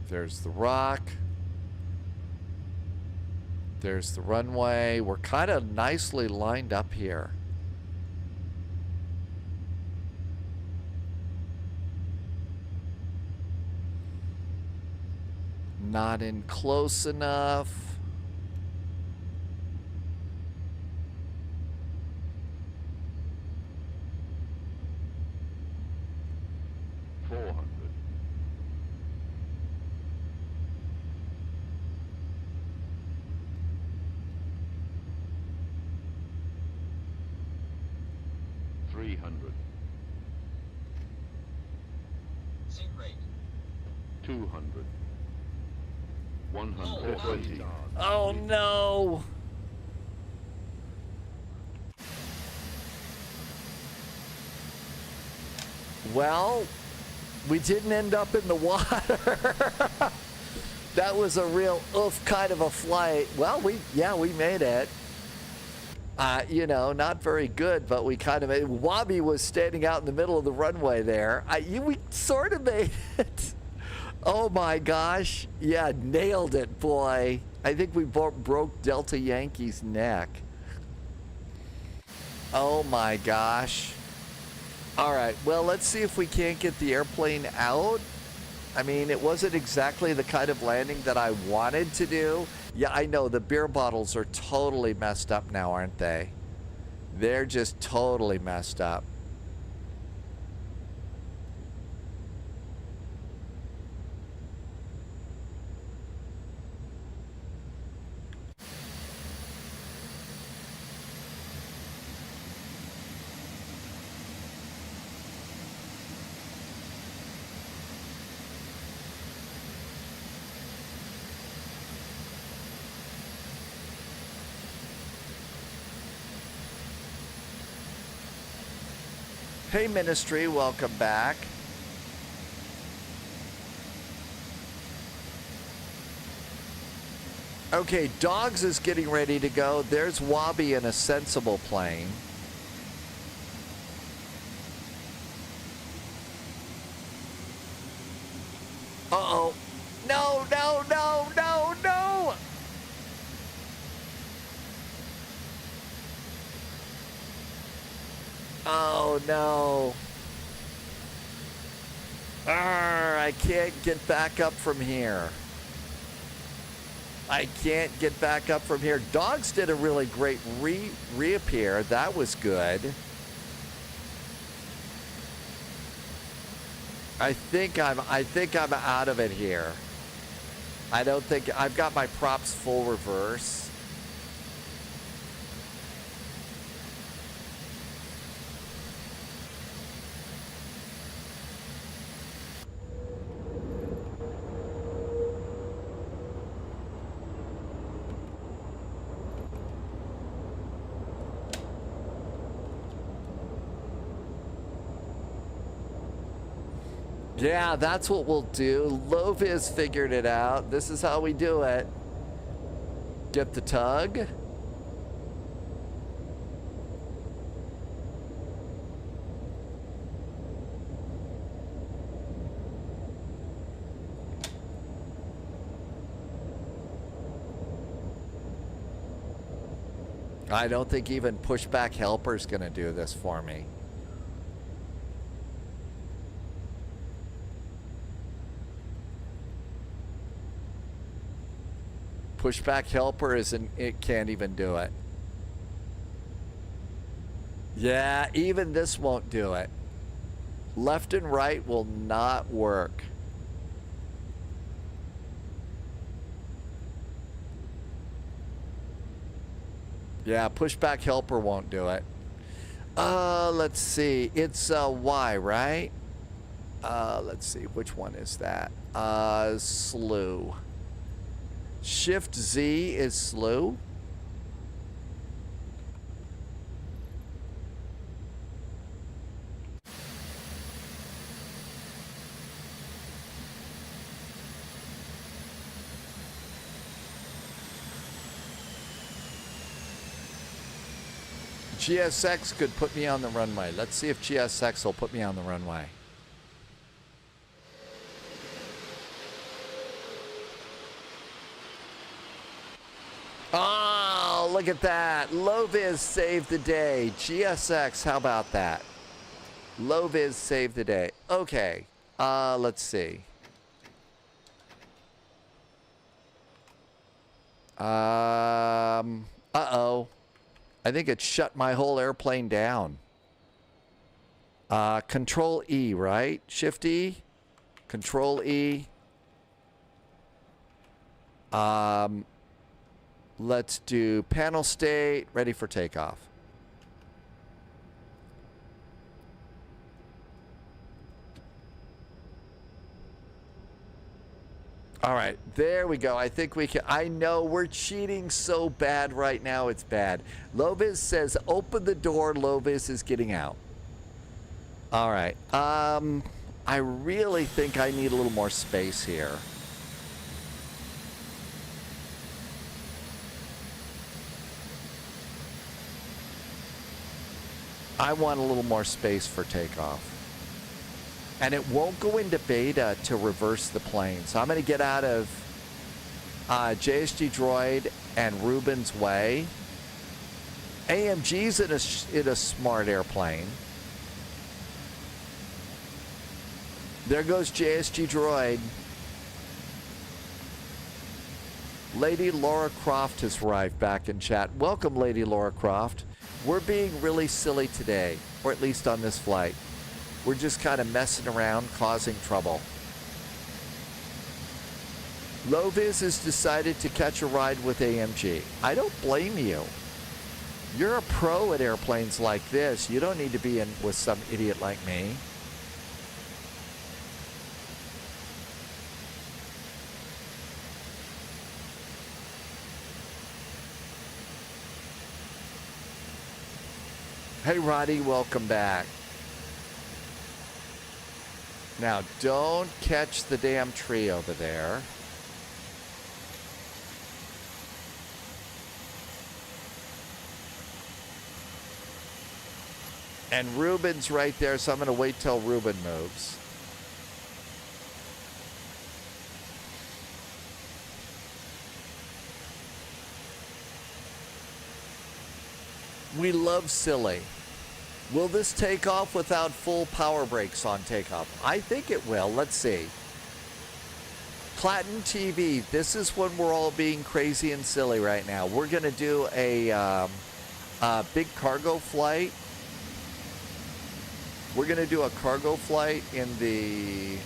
There's the rock. There's the runway. We're kind of nicely lined up here. Not in close enough. Sync rate. 200. 120. Oh no! Well, we didn't end up in the water. That was a real oof kind of a flight. Well, we made it. You know, not very good, but we kind of made it. Wabi was standing out in the middle of the runway there. We sort of made it. Oh my gosh. Yeah, nailed it, boy. I think we broke Delta Yankee's neck. Oh my gosh. All right, well, let's see if we can't get the airplane out. I mean, it wasn't exactly the kind of landing that I wanted to do. Yeah, I know, the beer bottles are totally messed up now, aren't they? They're just totally messed up. Hey, Ministry, welcome back. Okay, Dogs is getting ready to go. There's Wabi in a sensible plane. Uh-oh. No, no, no, no, no! Oh no. I can't get back up from here. I can't get back up from here. Dogs did a really great reappear. That was good. I think I'm out of it here. I don't think I've got my props full reverse. Yeah, that's what we'll do. Loviz figured it out. This is how we do it. Get the tug. I don't think even pushback helper's gonna do this for me. Pushback helper it can't even do it. Yeah, even this won't do it. Left and right will not work. Yeah, pushback helper won't do it. Let's see. It's Y, right? Let's see. Which one is that? Slew. Shift Z is slew. GSX could put me on the runway. Let's see if GSX will put me on the runway. Oh, look at that. Low-vis saved the day. GSX, how about that? Low-vis saved the day. Okay, let's see. Uh-oh. I think it shut my whole airplane down. Control E, right? Shift E. Control E. Let's do panel state, ready for takeoff. All right, there we go. I think we can. I know we're cheating so bad right now. It's bad. Lovis says, open the door. Lovis is getting out. All right. I really think I need a little more space here. I want a little more space for takeoff. And it won't go into beta to reverse the plane. So I'm going to get out of JSG Droid and Ruben's way. AMG's in a smart airplane. There goes JSG Droid. Lady Laura Croft has arrived back in chat. Welcome, Lady Laura Croft. We're being really silly today, or at least on this flight. We're just kind of messing around, causing trouble. Lovis has decided to catch a ride with AMG. I don't blame you. You're a pro at airplanes like this. You don't need to be in with some idiot like me. Hey, Roddy, welcome back. Now, don't catch the damn tree over there. And Ruben's right there, so I'm going to wait till Ruben moves. We love silly. Will this take off without full power brakes on takeoff? I think it will. Let's see. Platin TV, this is when we're all being crazy and silly right now. We're going to do a big cargo flight. We're going to do a cargo flight in the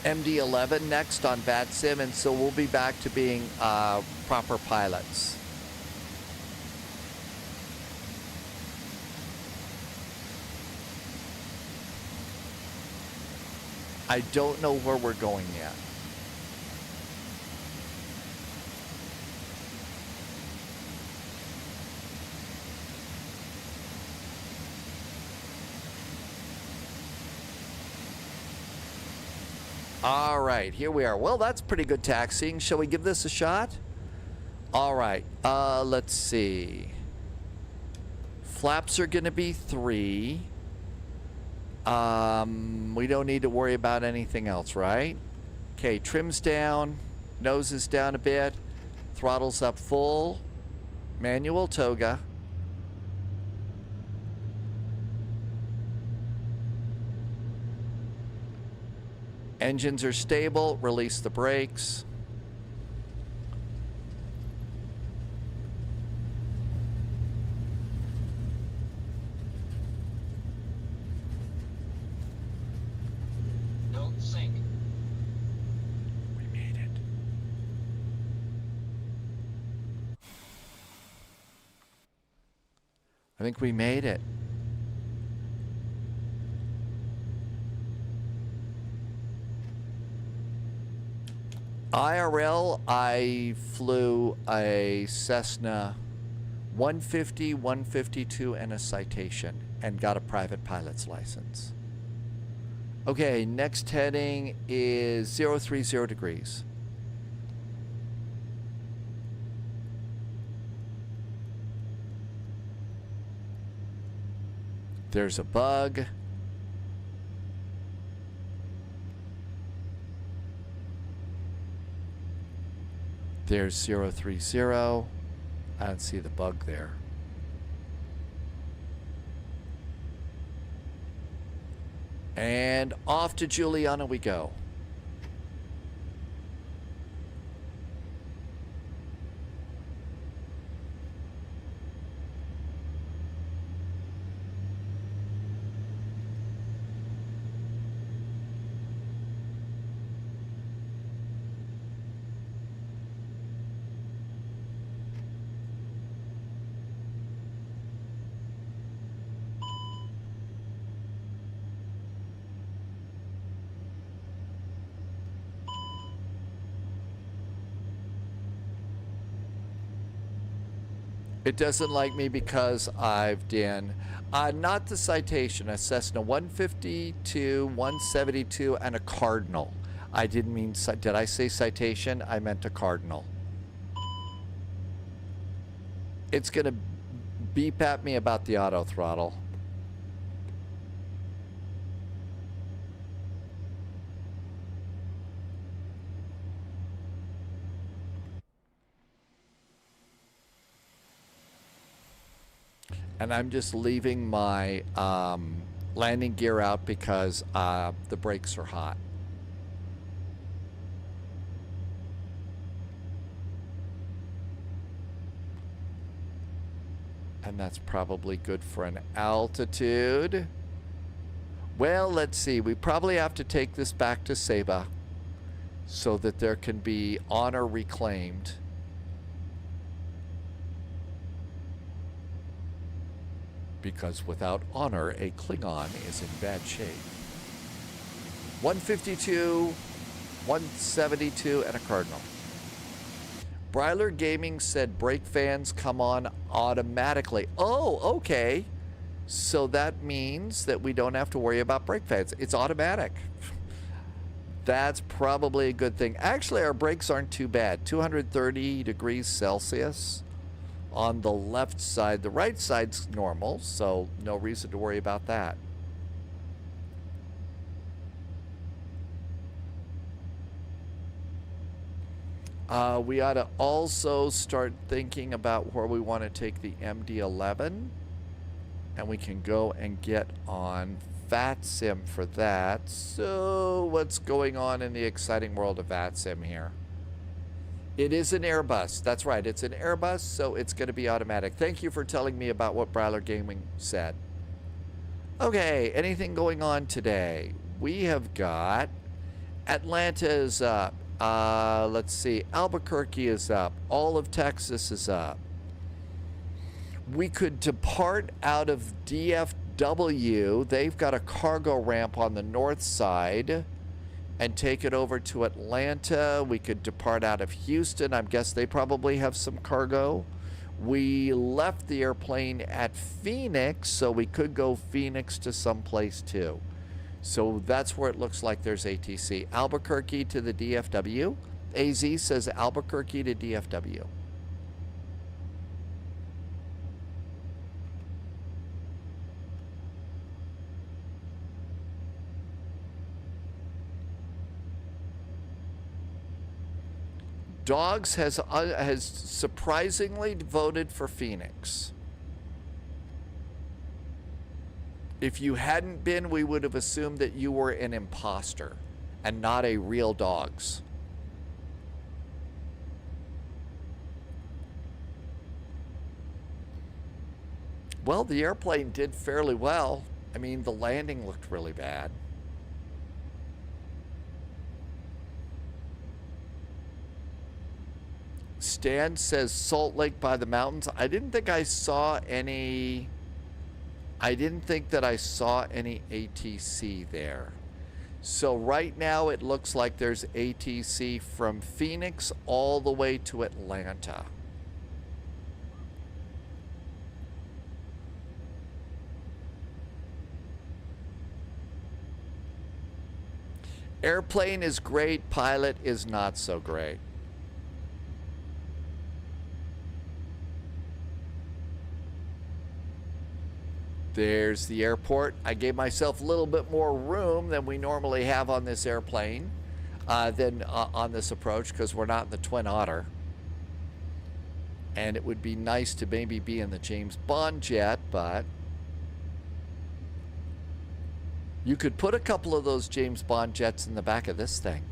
MD-11 next on VATSIM, and so we'll be back to being proper pilots. I don't know where we're going yet. All right, here we are. Well, that's pretty good taxiing. Shall we give this a shot? All right, let's see. Flaps are going to be 3. We don't need to worry about anything else, right? Okay, trim's down, nose is down a bit, throttle's up full, manual toga. Engines are stable, release the brakes. Don't sink. We made it. I think we made it. IRL, I flew a Cessna 150, 152, and a Citation, and got a private pilot's license. Okay, next heading is 030 degrees. There's a bug. There's 030. I don't see the bug there. And off to Juliana we go. It doesn't like me because I've done, not the Citation, a Cessna 152, 172, and a Cardinal. I didn't mean, did I say Citation? I meant a Cardinal. It's going to beep at me about the auto throttle. And I'm just leaving my landing gear out because the brakes are hot. And that's probably good for an altitude. Well, let's see. We probably have to take this back to Seba so that there can be honor reclaimed. Because without honor, a Klingon is in bad shape. 152, 172, and a Cardinal. Bryler Gaming said brake fans come on automatically. Oh, okay. So that means that we don't have to worry about brake fans. It's automatic. That's probably a good thing. Actually, our brakes aren't too bad. 230 degrees Celsius. On the left side. The right side's normal, so no reason to worry about that. We ought to also start thinking about where we want to take the MD-11, and we can go and get on VATSIM for that. So what's going on in the exciting world of VATSIM here? It is an Airbus. That's right. It's an Airbus, so it's going to be automatic. Thank you for telling me about what Bryler Gaming said. Okay, anything going on today? We have got Atlanta is up. Let's see. Albuquerque is up. All of Texas is up. We could depart out of DFW. They've got a cargo ramp on the north side. And take it over to Atlanta. We could depart out of Houston. I guess they probably have some cargo. We left the airplane at Phoenix, so we could go Phoenix to someplace too. So that's where it looks like there's ATC. Albuquerque to the DFW. AZ says Albuquerque to DFW. Dogs has surprisingly voted for Phoenix. If you hadn't been, we would have assumed that you were an imposter and not a real Dogs. Well, the airplane did fairly well. I mean, the landing looked really bad. Stan says Salt Lake by the mountains. I didn't think I saw any. I didn't think that I saw any ATC there. So right now it looks like there's ATC from Phoenix all the way to Atlanta. Airplane is great, pilot is not so great. There's the airport. I gave myself a little bit more room than we normally have on this airplane, on this approach, because we're not in the Twin Otter. And it would be nice to maybe be in the James Bond jet, but you could put a couple of those James Bond jets in the back of this thing.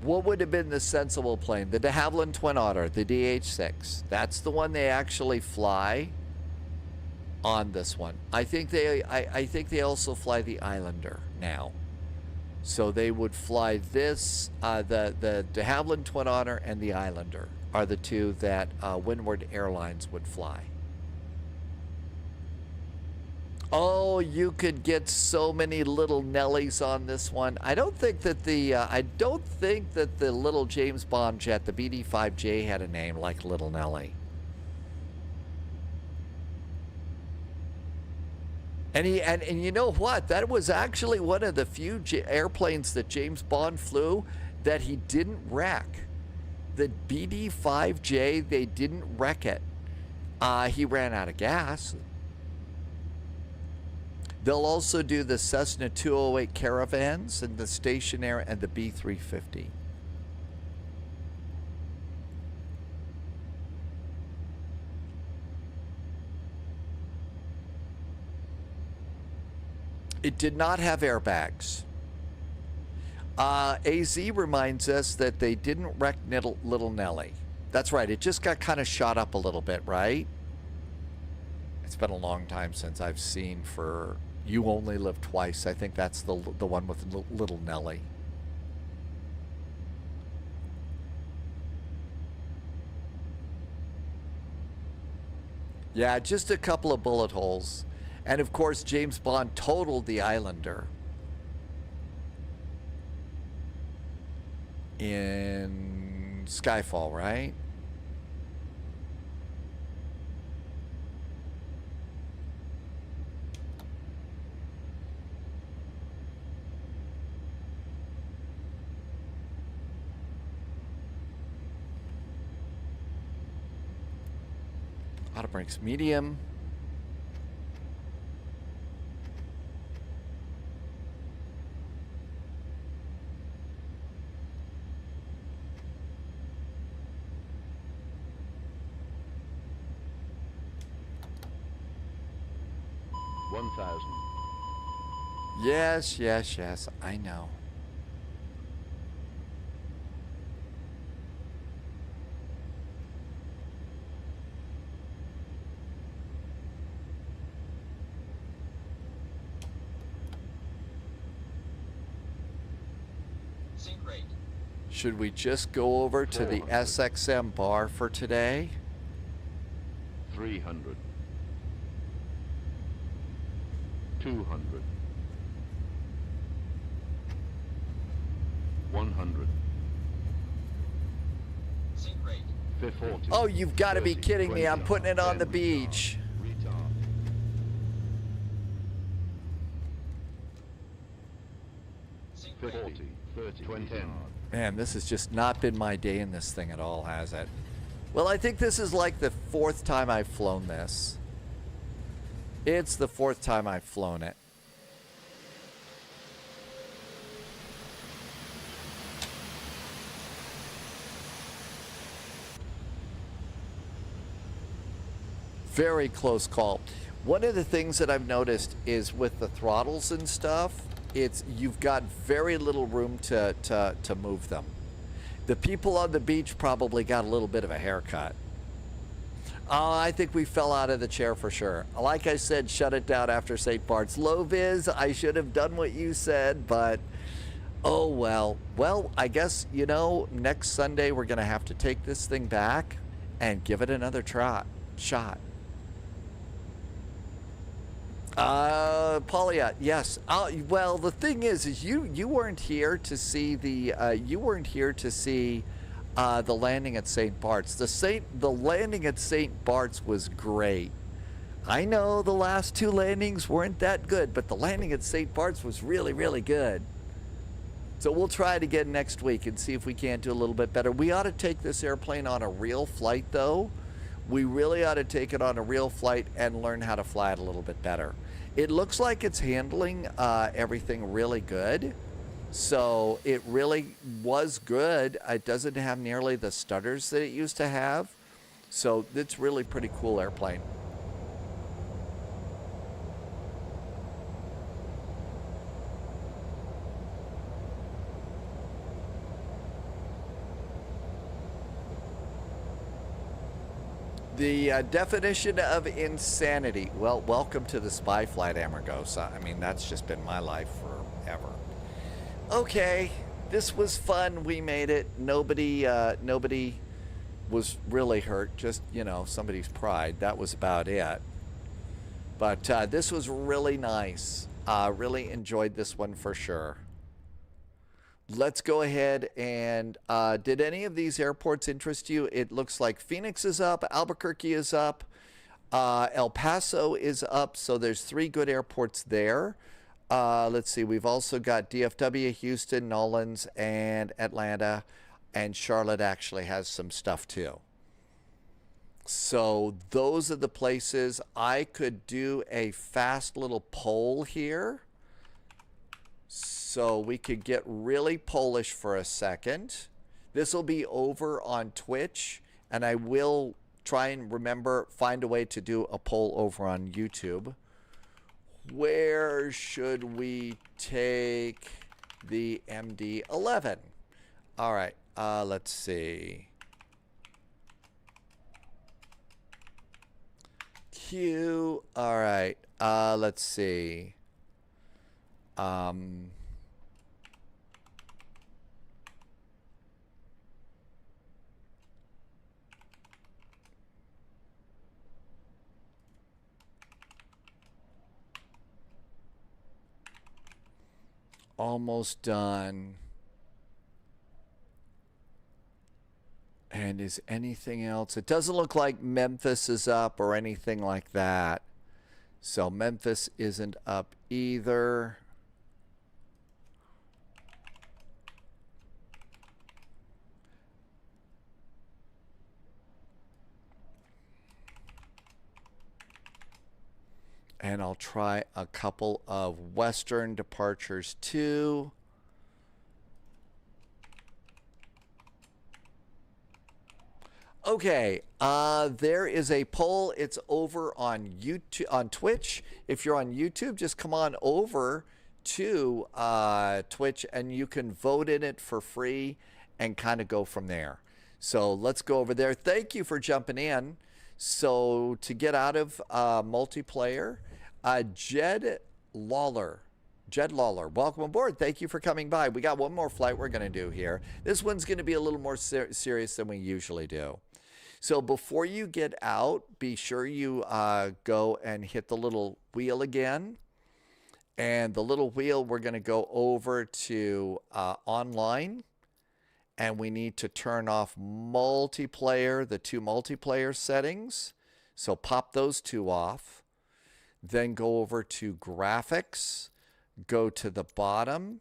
What would have been the sensible plane? The de Havilland Twin Otter, the DH-6. That's the one they actually fly on this one. I think they also fly the Islander now. So they would fly this, the de Havilland Twin Otter and the Islander are the two that Windward Airlines would fly. Oh, you could get so many little Nellies on this one. I don't think that the little James Bond jet, the BD-5J, had a name like Little Nelly. And you know what? That was actually one of the few airplanes that James Bond flew that he didn't wreck. The BD-5J, they didn't wreck it. He ran out of gas. They'll also do the Cessna 208 Caravans and the stationary and the B-350. It did not have airbags. AZ reminds us that they didn't wreck Little Nelly. That's right. It just got kind of shot up a little bit, right? It's been a long time since I've seen for You Only Live Twice. I think that's the one with Little Nelly. Yeah, just a couple of bullet holes. And of course, James Bond totaled the Islander in Skyfall, right? Auto brakes medium. Yes, yes, yes, I know. Sync rate. Should we just go over to the SXM bar for today? 300. 200. 100. Sync rate. 40. Oh, you've got to be 30, kidding me. I'm 20, putting it on the 10, beach. retard. Sync rate. 40, 30, 20. Man, this has just not been my day in this thing at all, has it? Well, I think this is like the 4th time I've flown this. It's the 4th time I've flown it. Very close call. One of the things that I've noticed is with the throttles and stuff, you've got very little room to move them. The people on the beach probably got a little bit of a haircut. I think we fell out of the chair for sure. Like I said, shut it down after St. Bart's. Low vis, I should have done what you said, but oh well. Well, I guess, you know, next Sunday we're going to have to take this thing back and give it another shot. Paulette, yes. Well, the thing is you weren't here to see the the landing at St. Bart's. The landing at St. Bart's was great. I know the last two landings weren't that good, but the landing at St. Bart's was really, really good. So we'll try it again next week and see if we can't do a little bit better. We ought to take this airplane on a real flight, though. We really ought to take it on a real flight and learn how to fly it a little bit better. It looks like it's handling everything really good. So it really was good. It doesn't have nearly the stutters that it used to have. So it's really pretty cool airplane. The definition of insanity. Well, welcome to the spy flight, Amargosa. I mean, that's just been my life forever. Okay, this was fun. We made it. Nobody was really hurt. Just, you know, somebody's pride. That was about it. But this was really nice. Really enjoyed this one for sure. Let's go ahead and did any of these airports interest you? It looks like Phoenix is up, Albuquerque is up, El Paso is up, so there's 3 good airports there. Let's see, we've also got DFW, Houston, Nolans, and Atlanta, and Charlotte actually has some stuff too. So those are the places. I could do a fast little poll here. So we could get really Polish for a second. This will be over on Twitch, and I will try and find a way to do a poll over on YouTube. Where should we take the MD-11? All right, let's see. Q, all right, let's see. Almost done. And is anything else? It doesn't look like Memphis is up or anything like that. So Memphis isn't up either. And I'll try a couple of Western departures too. Okay, there is a poll. It's over on YouTube, on Twitch. If you're on YouTube, just come on over to Twitch and you can vote in it for free and kind of go from there. So let's go over there. Thank you for jumping in. So to get out of multiplayer, Jed Lawler, welcome aboard. Thank you for coming by. We got one more flight we're going to do here. This one's going to be a little more serious than we usually do. So before you get out, be sure you go and hit the little wheel again. And the little wheel, we're going to go over to online. And we need to turn off multiplayer, the 2 multiplayer settings. So pop those 2 off. Then go over to graphics, go to the bottom,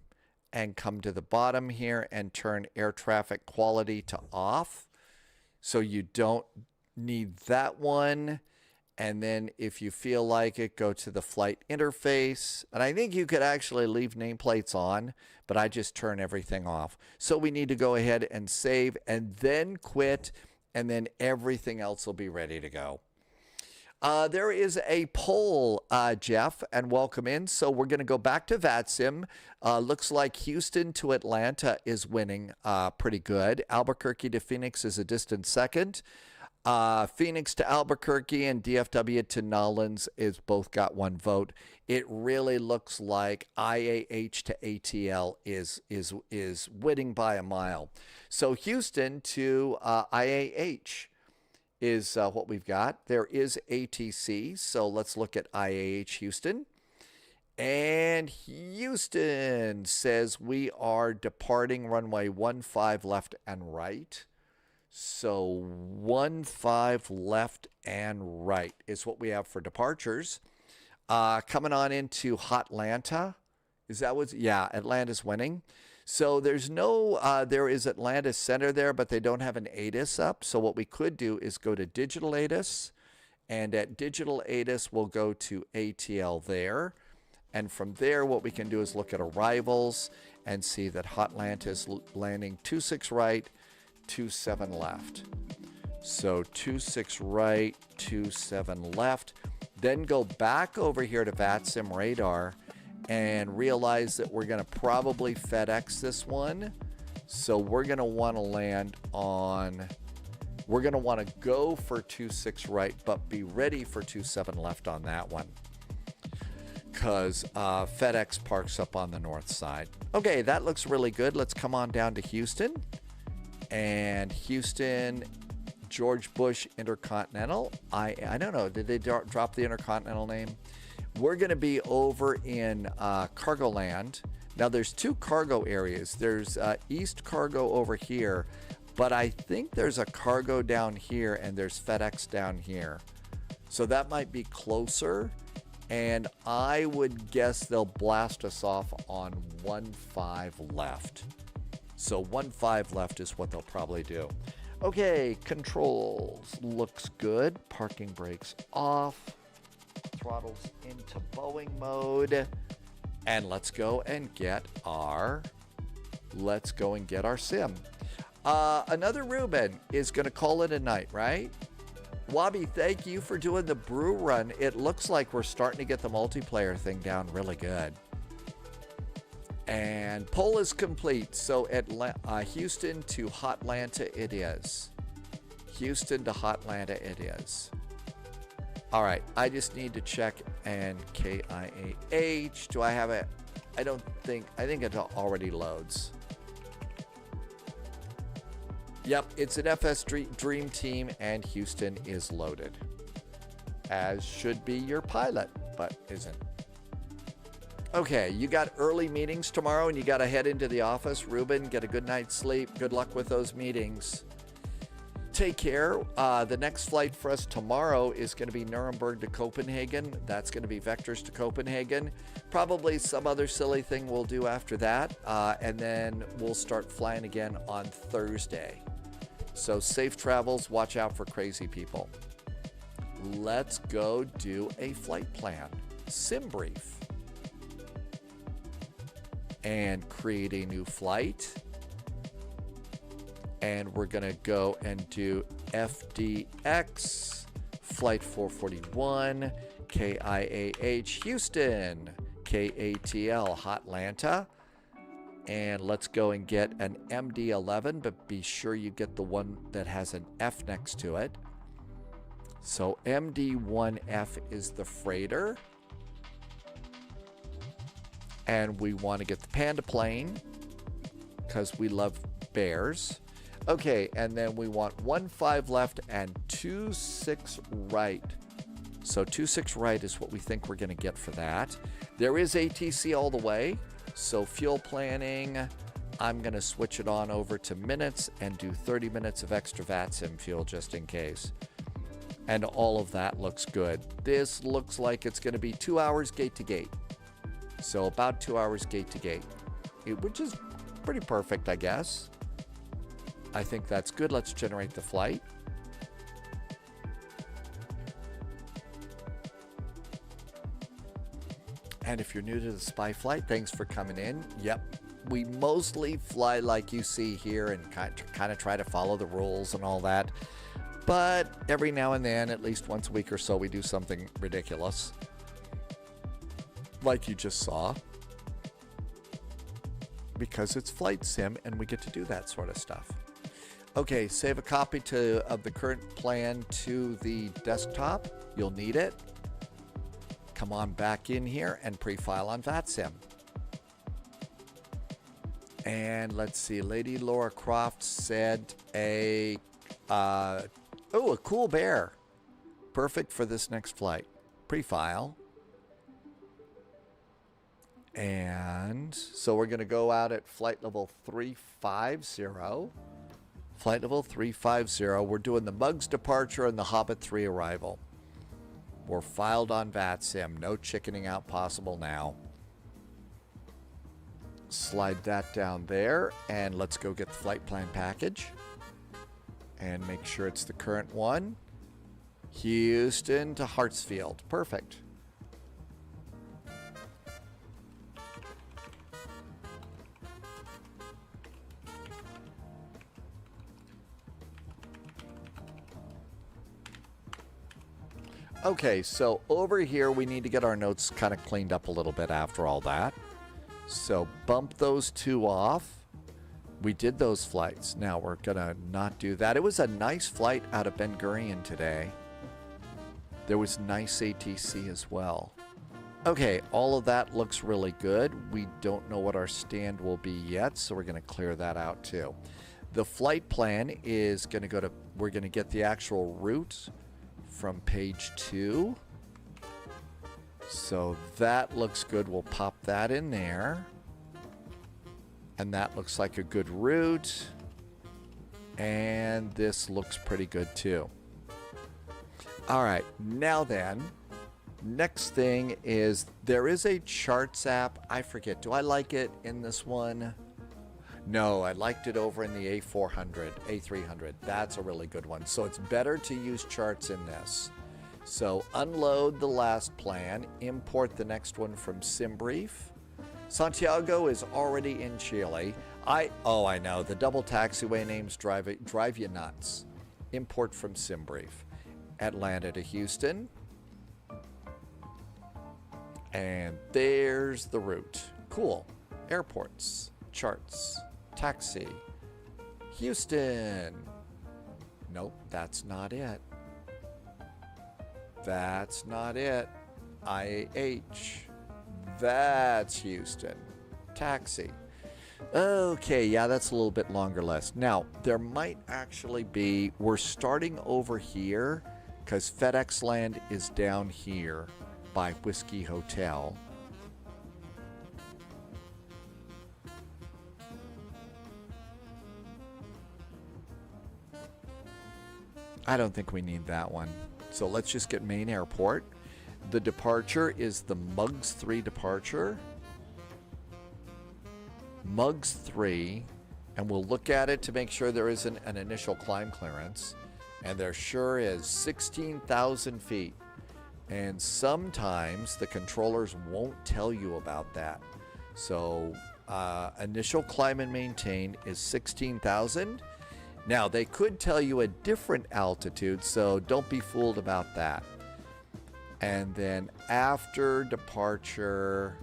and come to the bottom here and turn air traffic quality to off. So you don't need that one. And then if you feel like it, go to the flight interface. And I think you could actually leave nameplates on, but I just turn everything off. So we need to go ahead and save and then quit, and then everything else will be ready to go. There is a poll, Jeff, and welcome in. So we're going to go back to VATSIM. Looks like Houston to Atlanta is winning pretty good. Albuquerque to Phoenix is a distant second. Phoenix to Albuquerque and DFW to Nolans is both got 1 vote. It really looks like IAH to ATL is winning by a mile. So Houston to IAH is what we've got. There is ATC, so let's look at IAH Houston. And Houston says we are departing runway 15 left and right. So 15 left and right is what we have for departures. Coming on into Hotlanta. Is that what's, yeah, Atlanta's winning. So there's no, there is Atlanta Center there, but they don't have an ATIS up. So what we could do is go to Digital ATIS. And at Digital ATIS, we'll go to ATL there. And from there, what we can do is look at arrivals and see that Hotlanta is landing 26 right, 27 left. So 26 right, 27 left. Then go back over here to VATSIM radar and realize that we're going to probably FedEx this one. So we're going to want to land on, we're going to want to go for 26 right, but be ready for 27 left on that one, because FedEx parks up on the north side. Okay, that looks really good. Let's come on down to Houston. And Houston, George Bush Intercontinental. I don't know, did they drop the Intercontinental name? We're going to be over in Cargo Land. Now, there's two cargo areas. There's East Cargo over here, but I think there's a cargo down here and there's FedEx down here. So that might be closer. And I would guess they'll blast us off on 15 left. So 15 left is what they'll probably do. Okay, controls looks good. Parking brakes off. Throttles into Boeing mode. And let's go and get our sim. Another Ruben is going to call it a night, right? Wabi, thank you for doing the brew run. It looks like we're starting to get the multiplayer thing down really good. And poll is complete. So Houston to Hotlanta it is. Houston to Hotlanta it is. All right, I just need to check and KIAH. Do I have it? I think it already loads. Yep, it's an FS Dream Team and Houston is loaded. As should be your pilot, but isn't. Okay, you got early meetings tomorrow and you got to head into the office. Ruben, get a good night's sleep. Good luck with those meetings. Take care. The next flight for us tomorrow is going to be Nuremberg to Copenhagen. That's going to be Vectors to Copenhagen. Probably some other silly thing we'll do after that. And then we'll start flying again on Thursday. So safe travels. Watch out for crazy people. Let's go do a flight plan. Sim brief. And create a new flight. And we're going to go and do FDX, Flight 441, KIAH Houston, KATL Hotlanta. And let's go and get an MD-11, but be sure you get the one that has an F next to it. So MD-1F is the freighter. And we want to get the Panda plane because we love bears. Okay, and then we want 15 left and 26 right. So 26 right is what we think we're going to get for that. There is ATC all the way. So fuel planning, I'm going to switch it on over to minutes and do 30 minutes of extra VATSIM fuel just in case. And all of that looks good. This looks like it's going to be 2 hours gate to gate. So about 2 hours gate to gate, which is pretty perfect, I guess. I think that's good. Let's generate the flight. And if you're new to the Spy Flight, thanks for coming in. Yep, we mostly fly like you see here and kind of try to follow the rules and all that. But every now and then, at least once a week or so, we do something ridiculous. Like you just saw. Because it's flight sim and we get to do that sort of stuff. Okay, save a copy of the current plan to the desktop. You'll need it. Come on back in here and pre-file on VATSIM. And let's see, Lady Laura Croft said a Oh, a cool bear. Perfect for this next flight. Pre-file. And so we're going to go out at flight level 350. Flight level 350. We're doing the Mugs departure and the Hobbit 3 arrival. We're filed on VATSIM. No chickening out possible now. Slide that down there, and let's go get the flight plan package and make sure it's the current one. Houston to Hartsfield. Perfect. Okay, so over here we need to get our notes kind of cleaned up a little bit after all that. So bump those two off. We did those flights. Now we're going to not do that. It was a nice flight out of Ben Gurion today. There was nice ATC as well. Okay, all of that looks really good. We don't know what our stand will be yet, so we're going to clear that out too. The flight plan is going to go to, we're going to get the actual route from page 2. So that looks good. We'll pop that in there. And that looks like a good route. And this looks pretty good too. All right, now then, next thing is there is a charts app. I forget, do I like it in this one? No, I liked it over in the A400, A300. That's a really good one. So it's better to use charts in this. So unload the last plan, import the next one from SimBrief. Santiago is already in Chile. I know, the double taxiway names drive you nuts. Import from SimBrief. Atlanta to Houston. And there's the route. Cool. Airports, charts, taxi, Houston. Nope, that's not it. That's not it. IAH. That's Houston. Taxi. Okay, yeah, that's a little bit longer list. Now, there might actually be, we're starting over here because FedEx Land is down here by Whiskey Hotel. I don't think we need that one. So let's just get main airport. The departure is the Mugs 3 departure. Mugs 3. And we'll look at it to make sure there isn't an initial climb clearance. And there sure is. 16,000 feet. And sometimes the controllers won't tell you about that. So initial climb and maintain is 16,000. Now, they could tell you a different altitude, so don't be fooled about that. And then after departure,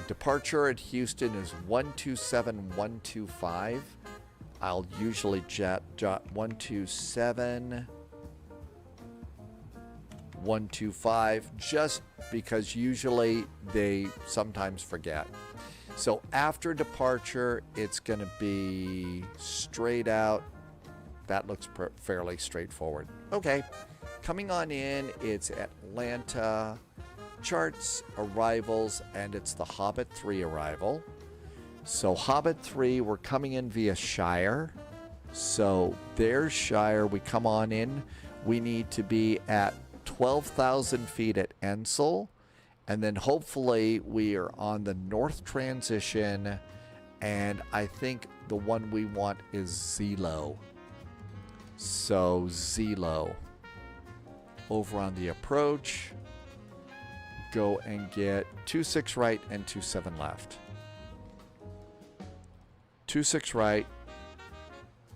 departure at Houston is 127-125. I'll usually jot 127-125 just because usually they sometimes forget. So after departure, it's going to be straight out. That looks fairly straightforward. Okay, coming on in, it's Atlanta, charts, arrivals, and it's the Hobbit 3 arrival. So Hobbit 3, we're coming in via Shire. So there's Shire. We come on in. We need to be at 12,000 feet at Ensel. And then hopefully we are on the north transition, and I think the one we want is Zelo. So Zelo. Over on the approach, go and get 26 right and 27 left. 26 right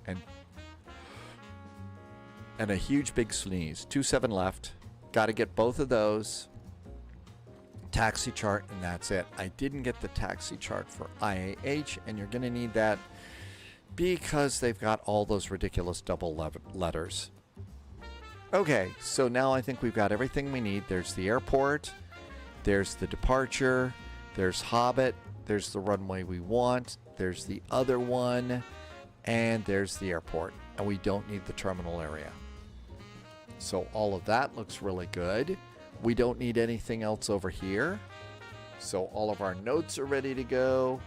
and a huge big sneeze. 27 left. Got to get both of those. Taxi chart, and that's it. I didn't get the taxi chart for IAH, and you're going to need that because they've got all those ridiculous double letters. Okay, so now I think we've got everything we need. There's the airport, there's the departure, there's Hobbit, there's the runway we want, there's the other one, And there's the airport. And we don't need the terminal area. So all of that looks really good. We don't need anything else over here. So all of our notes are ready to go.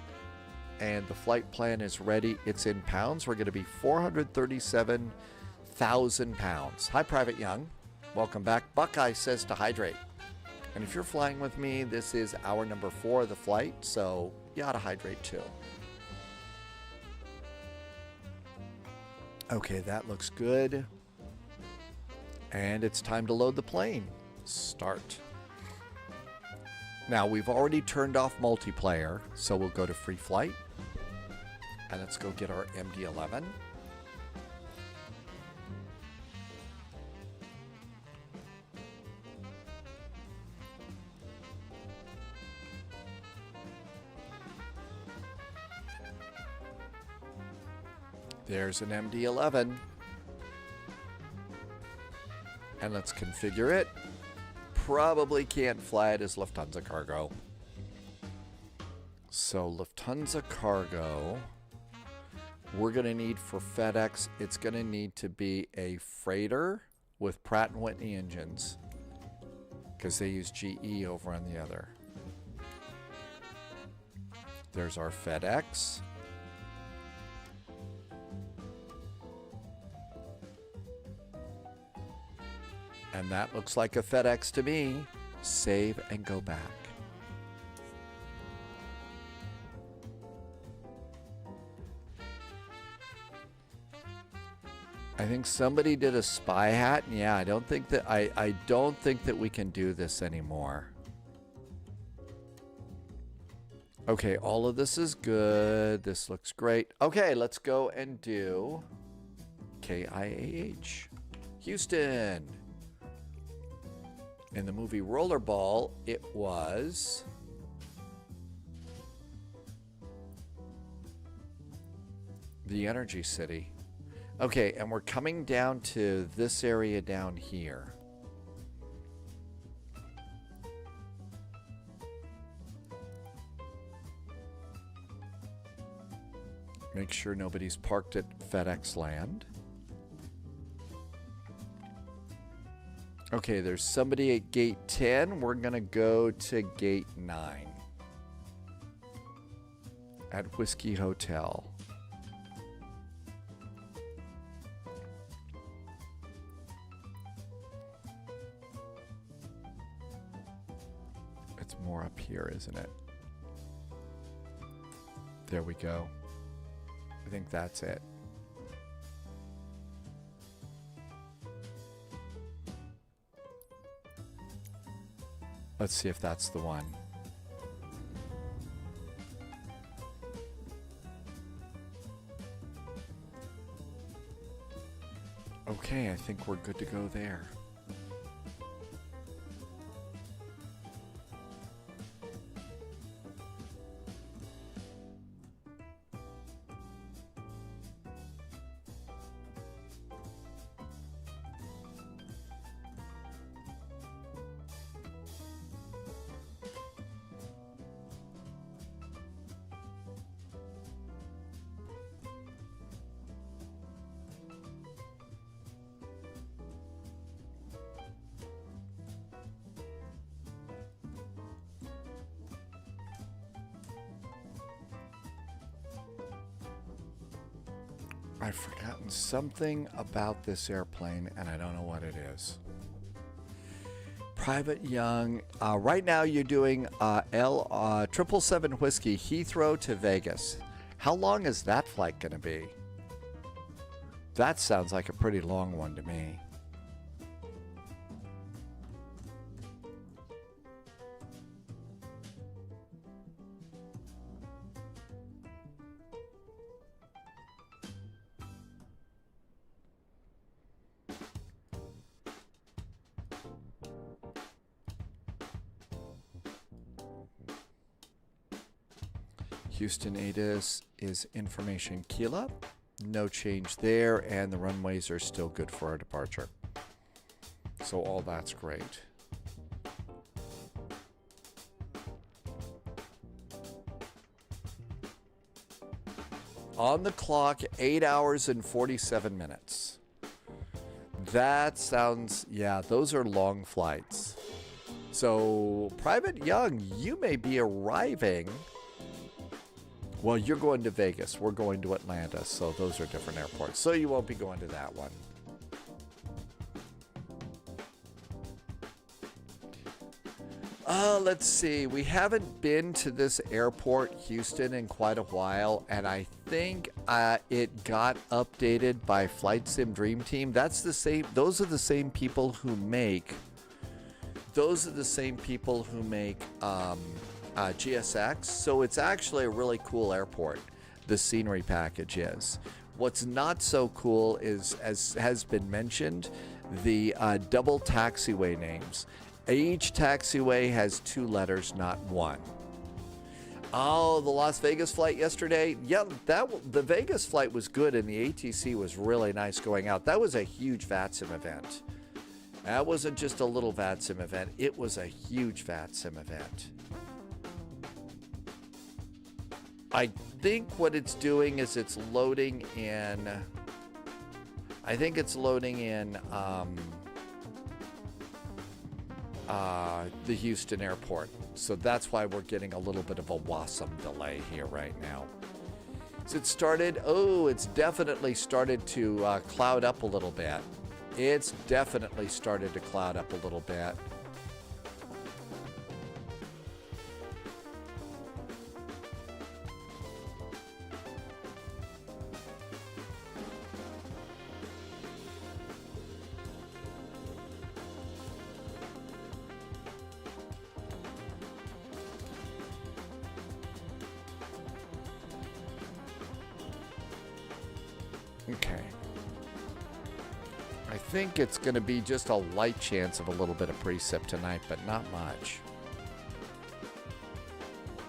And the flight plan is ready. It's in pounds. We're going to be 437,000 pounds. Hi, Private Young. Welcome back. Buckeye says to hydrate. And if you're flying with me, this is hour number 4 of the flight. So you ought to hydrate too. Okay, that looks good. And it's time to load the plane. Start. Now, we've already turned off multiplayer, so we'll go to free flight. And let's go get our MD-11. There's an MD-11. And let's configure it. Probably can't fly it as Lufthansa cargo. So Lufthansa cargo, we're going to need for FedEx, it's going to need to be a freighter with Pratt & Whitney engines because they use GE over on the other. There's our FedEx. And that looks like a FedEx to me. Save and go back. I think somebody did a spy hat. Yeah, I don't think that I don't think that we can do this anymore. Okay, all of this is good. This looks great. Okay, let's go and do KIAH. Houston. In the movie Rollerball, it was the Energy City. Okay, and we're coming down to this area down here. Make sure nobody's parked at FedEx land. Okay, there's somebody at gate 10. We're going to go to gate 9 at Whiskey Hotel. It's more up here, isn't it? There we go. I think that's it. Let's see if that's the one. Okay, I think we're good to go there. I've forgotten something about this airplane, and I don't know what it is. Private Young, right now you're doing L777 Whiskey, Heathrow to Vegas. How long is that flight going to be? That sounds like a pretty long one to me. Houston ATIS is information keel up. No change there, and the runways are still good for our departure. So all that's great. On the clock, 8 hours and 47 minutes. That sounds, yeah, those are long flights. So, Private Young, you may be arriving. Well, you're going to Vegas. We're going to Atlanta. So, those are different airports. So, you won't be going to that one. Let's see. We haven't been to this airport, Houston, in quite a while, and I think it got updated by Flight Sim Dream Team. That's the same. Those are the same people who make. GSX. So it's actually a really cool airport. The scenery package is. What's not so cool is, as has been mentioned, the double taxiway names. Each taxiway has 2 letters, not 1. Oh, the Las Vegas flight yesterday? Yeah, the Vegas flight was good, and the ATC was really nice going out. That was a huge VATSIM event. That wasn't just a little VATSIM event. It was a huge VATSIM event. I think what it's doing is it's loading in... I think it's loading in... the Houston airport. So that's why we're getting a little bit of a WASM delay here right now. So it started, it's definitely started to cloud up a little bit. It's definitely started to cloud up a little bit. Okay. I think it's going to be just a light chance of a little bit of precip tonight, but not much.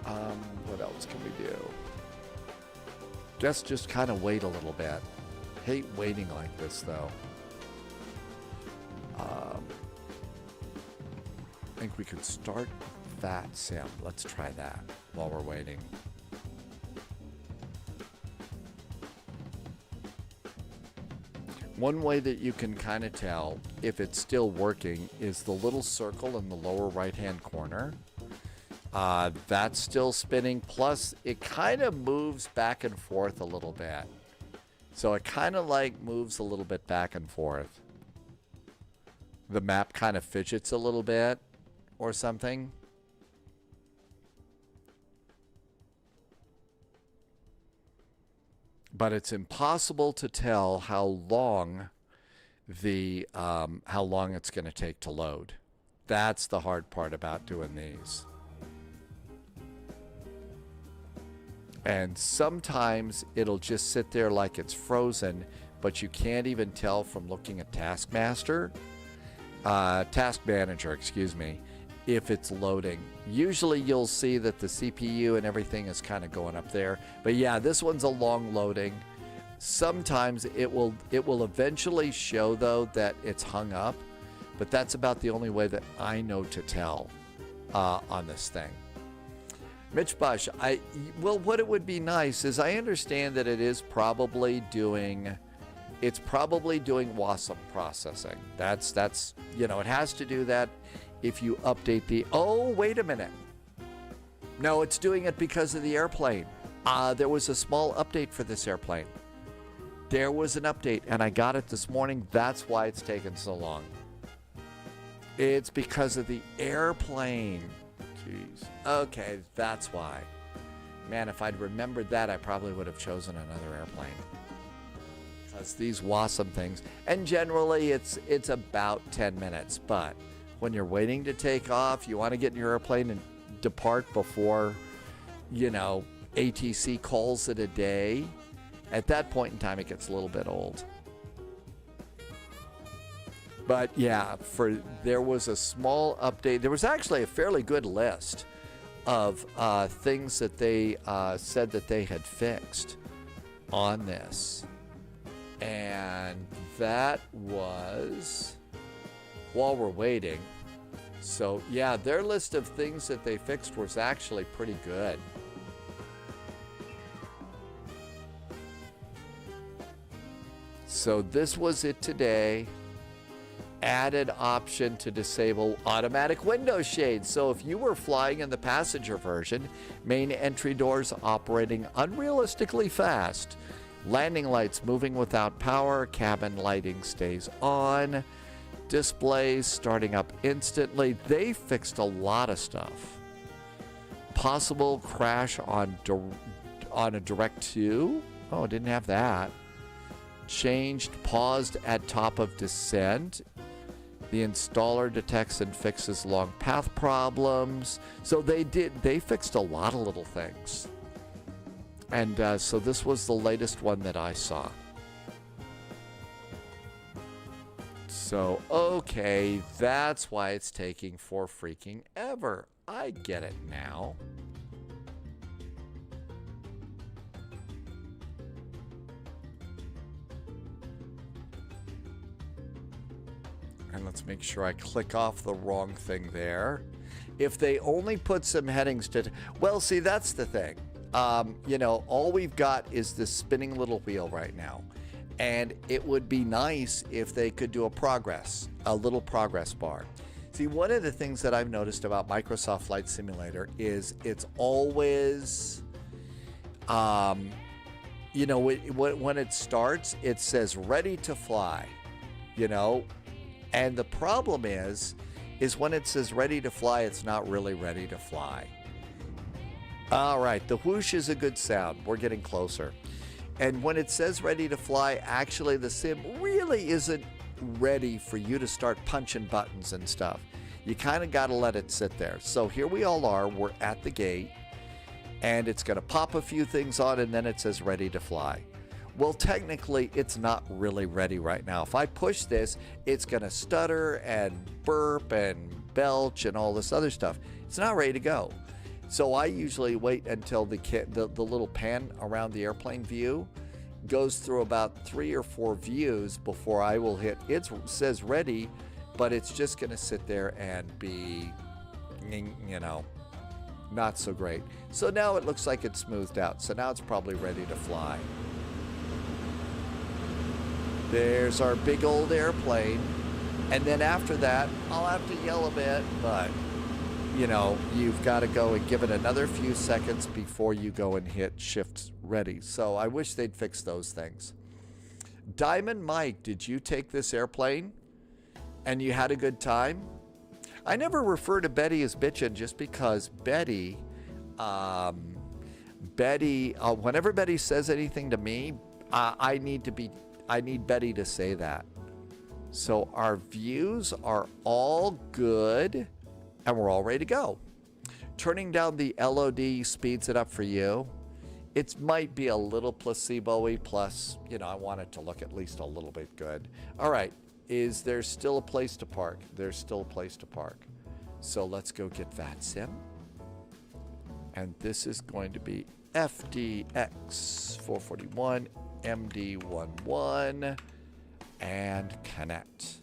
What else can we do? Just kind of wait a little bit. Hate waiting like this, though. I think we could start VATSIM. Let's try that while we're waiting. One way that you can kind of tell if it's still working is the little circle in the lower right-hand corner. That's still spinning. Plus, it kind of moves back and forth a little bit. So it kind of like moves a little bit back and forth. The map kind of fidgets a little bit or something. But it's impossible to tell how long it's going to take to load. That's the hard part about doing these. And sometimes it'll just sit there like it's frozen, but you can't even tell from looking at Task Manager, excuse me, if it's loading. Usually you'll see that the CPU and everything is kind of going up there. But yeah, this one's a long loading. Sometimes it will eventually show, though, that it's hung up. But that's about the only way that I know to tell on this thing. Mitch Bush, what it would be nice is I understand that it is probably doing... It's probably doing WASM processing. That's it has to do that if you update the... Oh, wait a minute. No, it's doing it because of the airplane. There was a small update for this airplane. There was an update, and I got it this morning. That's why it's taken so long. It's because of the airplane. Jeez. Okay, that's why. Man, if I'd remembered that, I probably would have chosen another airplane. Because these WASM things, and generally it's about 10 minutes, but when you're waiting to take off, you want to get in your airplane and depart before, ATC calls it a day. At that point in time, it gets a little bit old. But yeah, there was a small update. There was actually a fairly good list of things that they said that they had fixed on this. And that was while we're waiting. So yeah, their list of things that they fixed was actually pretty good. So this was it today. Added option to disable automatic window shades. So if you were flying in the passenger version, main entry doors operating unrealistically fast, landing lights moving without power, cabin lighting stays on, displays starting up instantly. They fixed a lot of stuff. Possible crash on a direct to. Oh, didn't have that. Changed, paused at top of descent. The installer detects and fixes long path problems. So they fixed a lot of little things. And so this was the latest one that I saw. So, okay, that's why it's taking for freaking ever. I get it now. And let's make sure I click off the wrong thing there. If they only put some headings to... Well, see, that's the thing. You know, all we've got is this spinning little wheel right now. And it would be nice if they could do a little progress bar. See, one of the things that I've noticed about Microsoft Flight Simulator is it's always... you know, when it starts, it says ready to fly, you know. And the problem is when it says ready to fly, it's not really ready to fly. All right, the whoosh is a good sound. We're getting closer. And when it says ready to fly, actually the sim really isn't ready for you to start punching buttons and stuff. You kind of got to let it sit there. So here we all are. We're at the gate. And it's going to pop a few things on, and then it says ready to fly. Well, technically, it's not really ready right now. If I push this, it's going to stutter and burp and belch and all this other stuff. It's not ready to go. So I usually wait until the little pan around the airplane view goes through about 3 or 4 views before I will hit. It says ready, but it's just going to sit there and be, you know, not so great. So now it looks like it's smoothed out. So now it's probably ready to fly. There's our big old airplane. And then after that, I'll have to yell a bit, but, you know, you've got to go and give it another few seconds before you go and hit shift ready. So I wish they'd fix those things. Diamond Mike, did you take this airplane and you had a good time? I never refer to Betty as bitchin' just because Betty, whenever Betty says anything to me, I need Betty to say that. So our views are all good and we're all ready to go. Turning down the LOD speeds it up for you. It might be a little placebo-y, plus, you know, I want it to look at least a little bit good. All right, is there still a place to park? There's still a place to park. So let's go get VATSIM. And this is going to be FDX 441 MD11 and connect.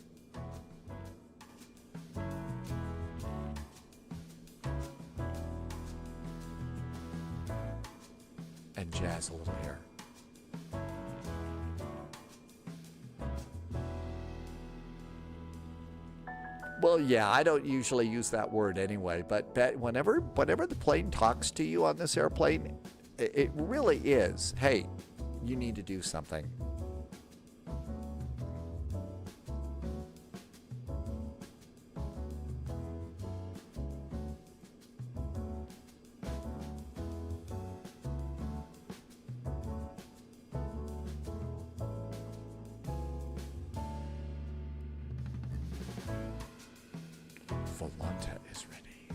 And jazz a little here. Well, yeah, I don't usually use that word anyway, but whenever the plane talks to you on this airplane, it really is, hey, you need to do something. Volanta is ready.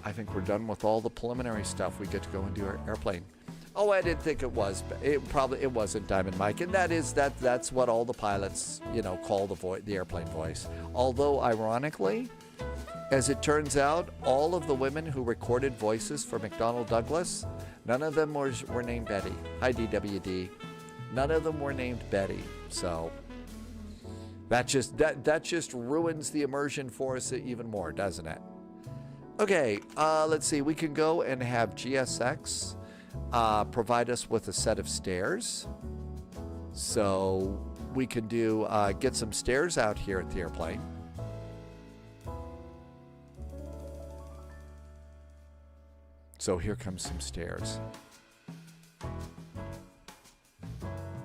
I think we're done with all the preliminary stuff. We get to go and do our airplane. Oh, I didn't think it was. It wasn't Diamond Mike, and that's what all the pilots, you know, call the airplane voice. Although ironically, as it turns out, all of the women who recorded voices for McDonnell Douglas, none of them were named Betty. Hi, DWD. None of them were named Betty. So that just ruins the immersion for us even more, doesn't it? Okay, let's see. We can go and have GSX provide us with a set of stairs. So we can do get some stairs out here at the airplane. So here comes some stairs.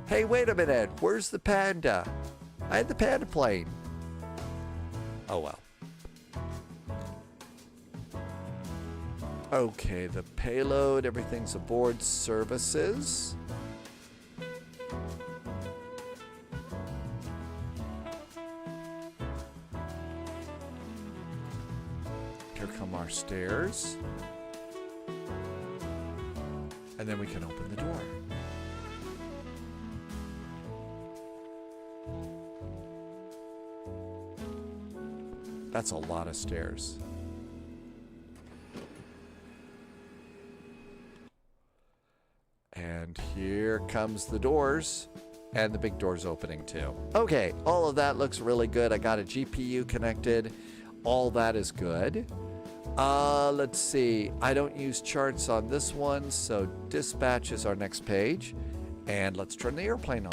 Hey, wait a minute. Where's the Panda? I had the Panda plane. Oh, well. Okay, the payload, everything's aboard. Services. Here come our stairs. And then we can open the door. That's a lot of stairs. And here comes the doors. And the big door's opening too. Okay, all of that looks really good. I got a GPU connected. All that is good. Let's see. I don't use charts on this one, so dispatch is our next page. And let's turn the airplane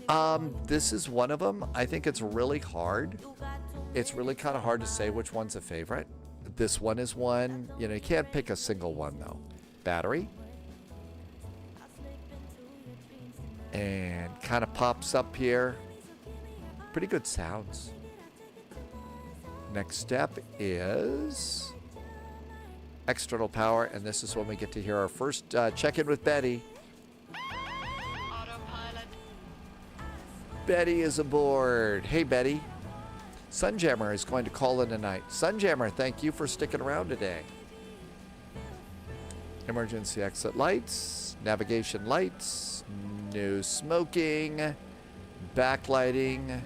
on. This is one of them. I think it's really hard. It's really kind of hard to say which one's a favorite. This one is one. You know, you can't pick a single one though. Battery. And kind of pops up here. Pretty good sounds. Next step is external power, and this is when we get to hear our first check-in with Betty. Autopilot. Betty is aboard. Hey, Betty. Sunjammer is going to call in tonight. Sunjammer, thank you for sticking around today. Emergency exit lights, navigation lights, no smoking, backlighting.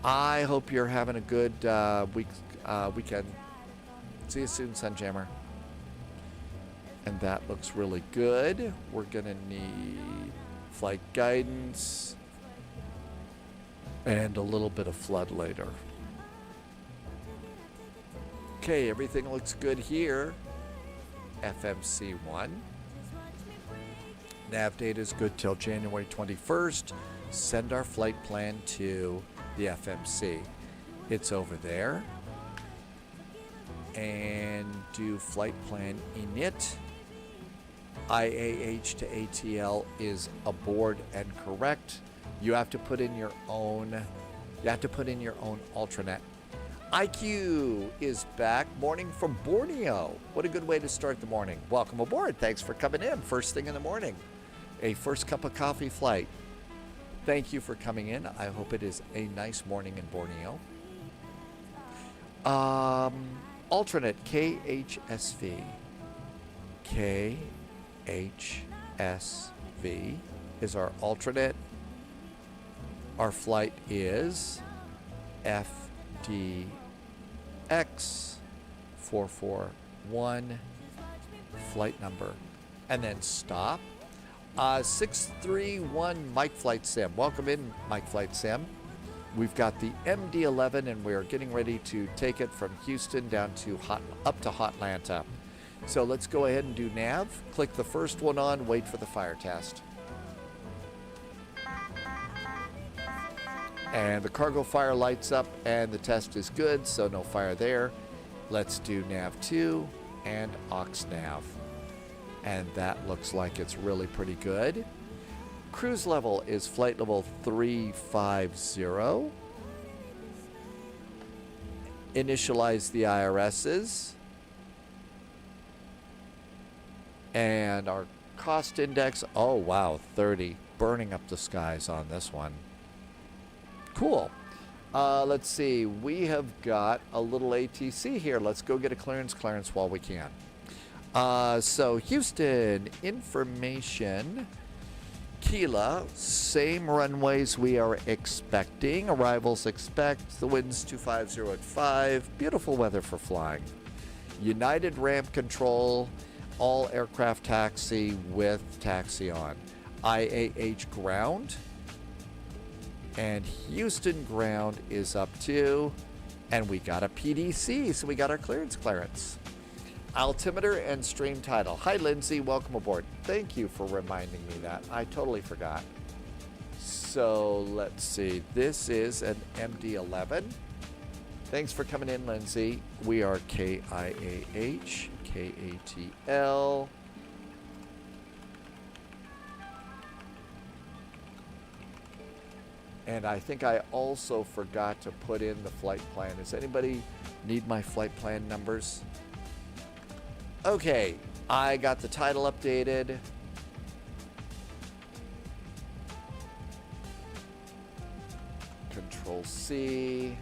I hope you're having a good weekend. See you soon, Sunjammer. And that looks really good. We're going to need flight guidance and a little bit of flood later. Okay, everything looks good here. FMC1. Nav data is good till January 21st. Send our flight plan to the FMC. It's over there. And do flight plan init. IAH to ATL is aboard and correct. You have to put in your own Ultranet. IQ is back. Morning from Borneo. What a good way to start the morning. Welcome aboard. Thanks for coming in. First thing in the morning. A first cup of coffee flight. Thank you for coming in. I hope it is a nice morning in Borneo. Alternate KHSV. KHSV is our alternate. Our flight is FDX 441 flight number. And then stop. 631 Mike Flight Sim. Welcome in, Mike Flight Sim. We've got the MD-11 and we're getting ready to take it from Houston down to up to Hotlanta. So let's go ahead and do nav. Click the first one on, wait for the fire test. And the cargo fire lights up and the test is good, so no fire there. Let's do nav 2 and aux nav. And that looks like it's really pretty good. Cruise level is flight level 350. Initialize the IRSs. And our cost index, oh wow, 30. Burning up the skies on this one. Cool. Let's see. We have got a little ATC here. Let's go get a clearance while we can. So Houston, information. Kila, same runways we are expecting. Arrivals expect. The wind's 250 at 5. Beautiful weather for flying. United ramp control. All aircraft taxi with taxi on. IAH ground. And Houston ground is up too. And we got a PDC, so we got our clearance. Altimeter and stream title. Hi, Lindsay. Welcome aboard. Thank you for reminding me that. I totally forgot. So let's see. This is an MD-11. Thanks for coming in, Lindsay. We are KIAH, KATL. And I think I also forgot to put in the flight plan. Does anybody need my flight plan numbers? Okay, I got the title updated. Control C.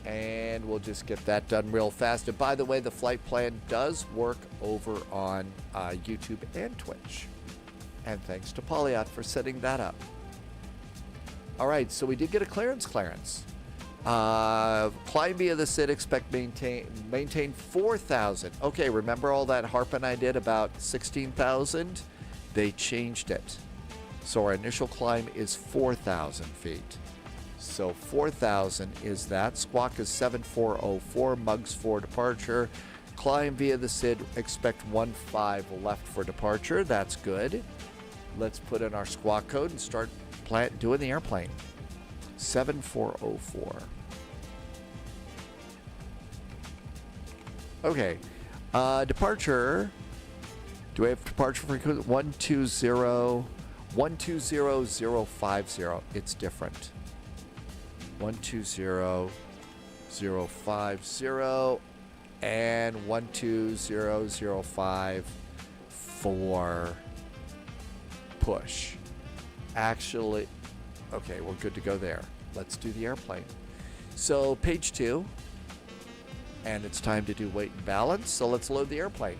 And we'll just get that done real fast. And by the way, the flight plan does work over on YouTube and Twitch. And thanks to Polyot for setting that up. All right, so we did get a clearance. Climb via the SID, expect maintain 4,000. Okay, remember all that harping I did about 16,000? They changed it. So our initial climb is 4,000 feet. So 4,000 is that. Squawk is 7404, Mugs for departure. Climb via the SID, expect 15 left for departure. That's good. Let's put in our squawk code and start doing the airplane. 7404. Okay. Departure. Do we have departure frequency? 120050. It's different. 120050 and 12005 for push. Actually, okay, we're good to go there. Let's do the airplane. So page 2, and it's time to do weight and balance. So let's load the airplane.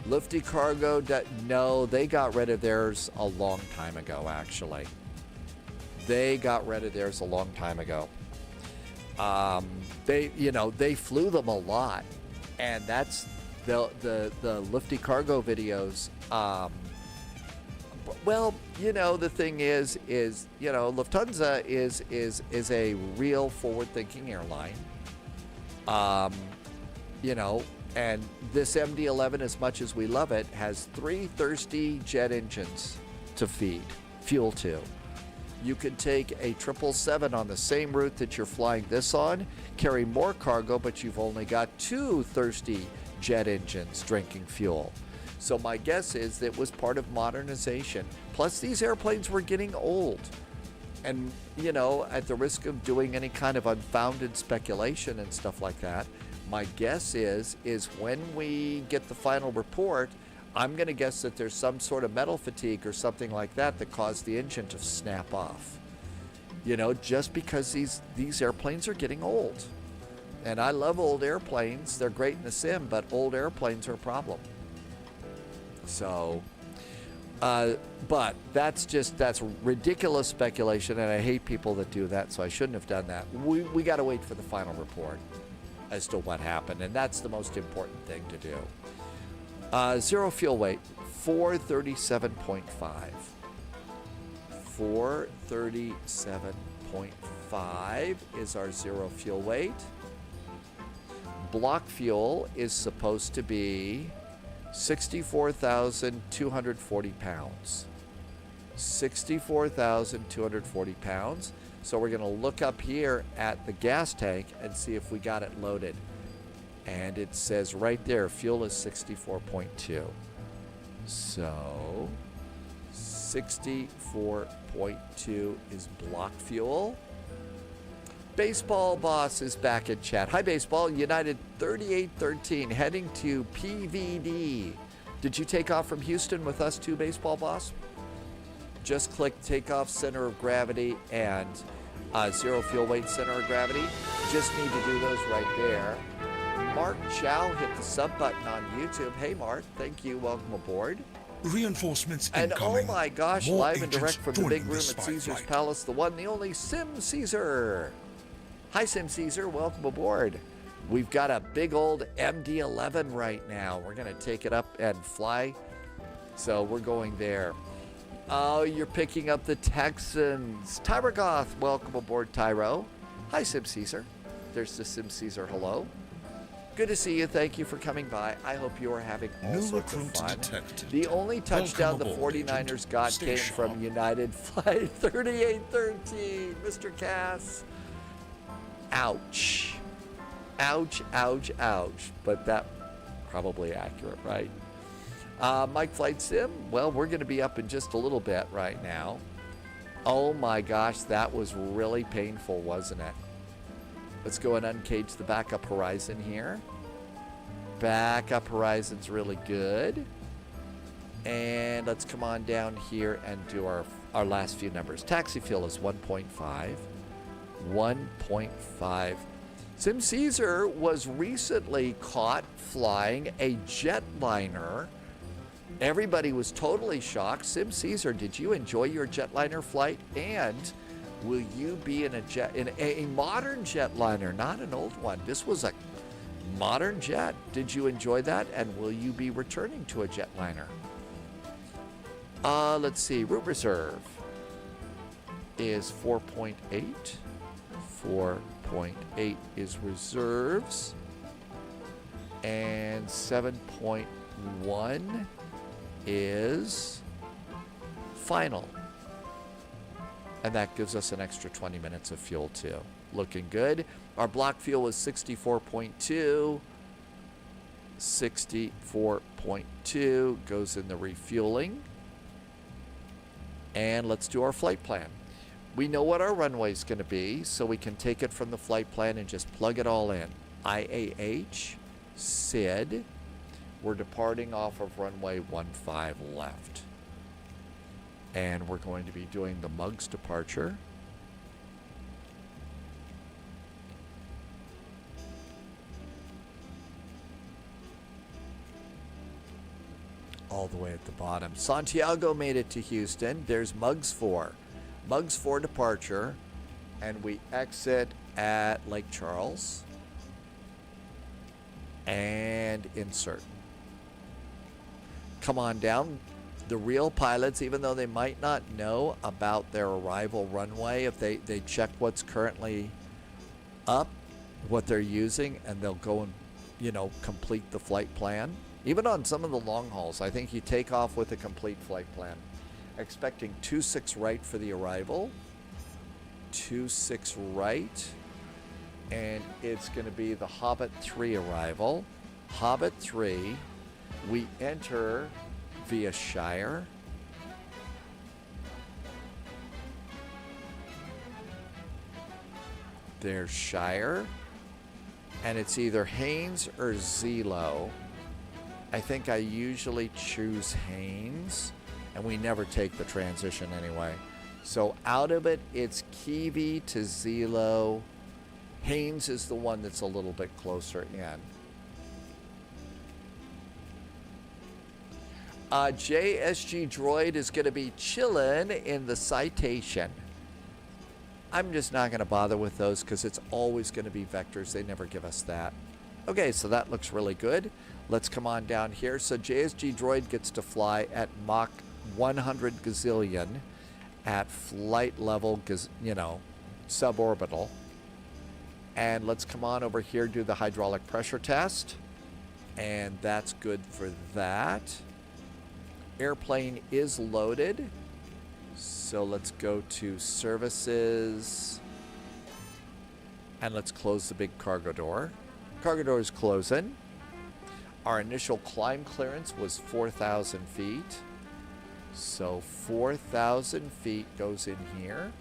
Lifty cargo, no, they got rid of theirs a long time ago, actually. They got rid of theirs a long time ago. They flew them a lot, and that's the Lifty cargo videos. Well, the thing is, Lufthansa is a real forward-thinking airline. And this MD-11, as much as we love it, has 3 thirsty jet engines to feed fuel to. You could take a 777 on the same route that you're flying this on, carry more cargo, but you've only got 2 thirsty jet engines drinking fuel. So my guess is that it was part of modernization. Plus, these airplanes were getting old. And, at the risk of doing any kind of unfounded speculation and stuff like that, my guess is when we get the final report, I'm going to guess that there's some sort of metal fatigue or something like that caused the engine to snap off. Just because these airplanes are getting old. And I love old airplanes. They're great in the sim, but old airplanes are a problem. So, but that's ridiculous speculation, and I hate people that do that, so I shouldn't have done that. We got to wait for the final report as to what happened, and that's the most important thing to do. Zero fuel weight, 437.5. 437.5 is our zero fuel weight. Block fuel is supposed to be 64,240 pounds. 64,240 pounds. So we're going to look up here at the gas tank and see if we got it loaded. And it says right there, fuel is 64.2. So 64.2 is block fuel. Baseball Boss is back in chat. Hi, Baseball. United 3813 heading to PVD. Did you take off from Houston with us too, Baseball Boss? Just click takeoff center of gravity and zero fuel weight center of gravity. Just need to do those right there. Mark Chow hit the sub button on YouTube. Hey, Mark. Thank you. Welcome aboard. Reinforcements and incoming. Oh my gosh, More live and direct from the big room this at Caesar's flight. Palace, the one, the only Sim Caesar. Hi, Sim Caesar. Welcome aboard. We've got a big old MD-11 right now. We're going to take it up and fly. So we're going there. Oh, you're picking up the Texans. Tyro Goth, welcome aboard, Tyro. Hi, Sim Caesar. There's the Sim Caesar. Hello. Good to see you. Thank you for coming by. I hope you are having all New sorts of recruit fun. detected. The only touchdown the Welcome aboard, 49ers Agent. got Stay came sharp. from United Flight 3813. Mr. Cass. Ouch. Ouch, ouch, ouch. But that probably accurate, right? Mike Flight Sim, well, we're going to be up in just a little bit right now. Oh my gosh, that was really painful, wasn't it? Let's go and uncage the backup horizon here. Backup horizon's really good. And let's come on down here and do our last few numbers. Taxi fuel is 1.5. 1.5. Sim Caesar was recently caught flying a jetliner. Everybody was totally shocked. Sim Caesar, did you enjoy your jetliner flight? And will you be in a modern jetliner, not an old one? This was a modern jet. Did you enjoy that? And will you be returning to a jetliner? Let's see. Route reserve is 4.8. 4.8 is reserves. And 7.1 is final. And that gives us an extra 20 minutes of fuel too. Looking good. Our block fuel is 64.2. 64.2 goes in the refueling. And let's do our flight plan. We know what our runway is going to be, so we can take it from the flight plan and just plug it all in. IAH, SID. We're departing off of runway 15 left. And we're going to be doing the Mugs departure. All the way at the bottom. Santiago made it to Houston. There's Mugs 4. Mugs 4 departure. And we exit at Lake Charles. And insert. Come on down. The real pilots, even though they might not know about their arrival runway, if they check what's currently up, what they're using, and they'll go and, complete the flight plan. Even on some of the long hauls, I think you take off with a complete flight plan. Expecting 26 right for the arrival. 26 right. And it's going to be the Hobbit 3 arrival. Hobbit 3. We enter via Shire. There's Shire. And it's either Haynes or Zelo. I think I usually choose Haynes. And we never take the transition anyway. So out of it, it's Kiwi to Zelo. Haynes is the one that's a little bit closer in. JSG Droid is going to be chilling in the Citation. I'm just not going to bother with those because it's always going to be vectors. They never give us that. Okay, so that looks really good. Let's come on down here. So JSG Droid gets to fly at Mach 100 gazillion at flight level, suborbital. And let's come on over here, do the hydraulic pressure test. And that's good for that. Airplane is loaded. So let's go to services. And let's close the big cargo door. Cargo door is closing. Our initial climb clearance was 4,000 feet. So 4,000 feet goes in here.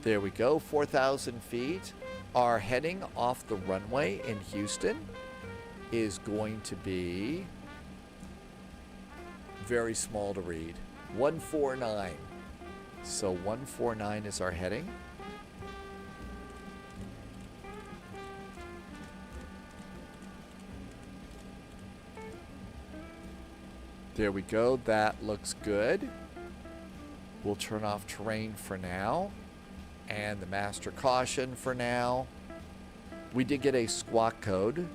There we go, 4,000 feet. Our heading off the runway in Houston is going to be very small to read. 149. So 149 is our heading. There we go. That looks good. We'll turn off terrain for now. And the master caution for now. We did get a squawk code.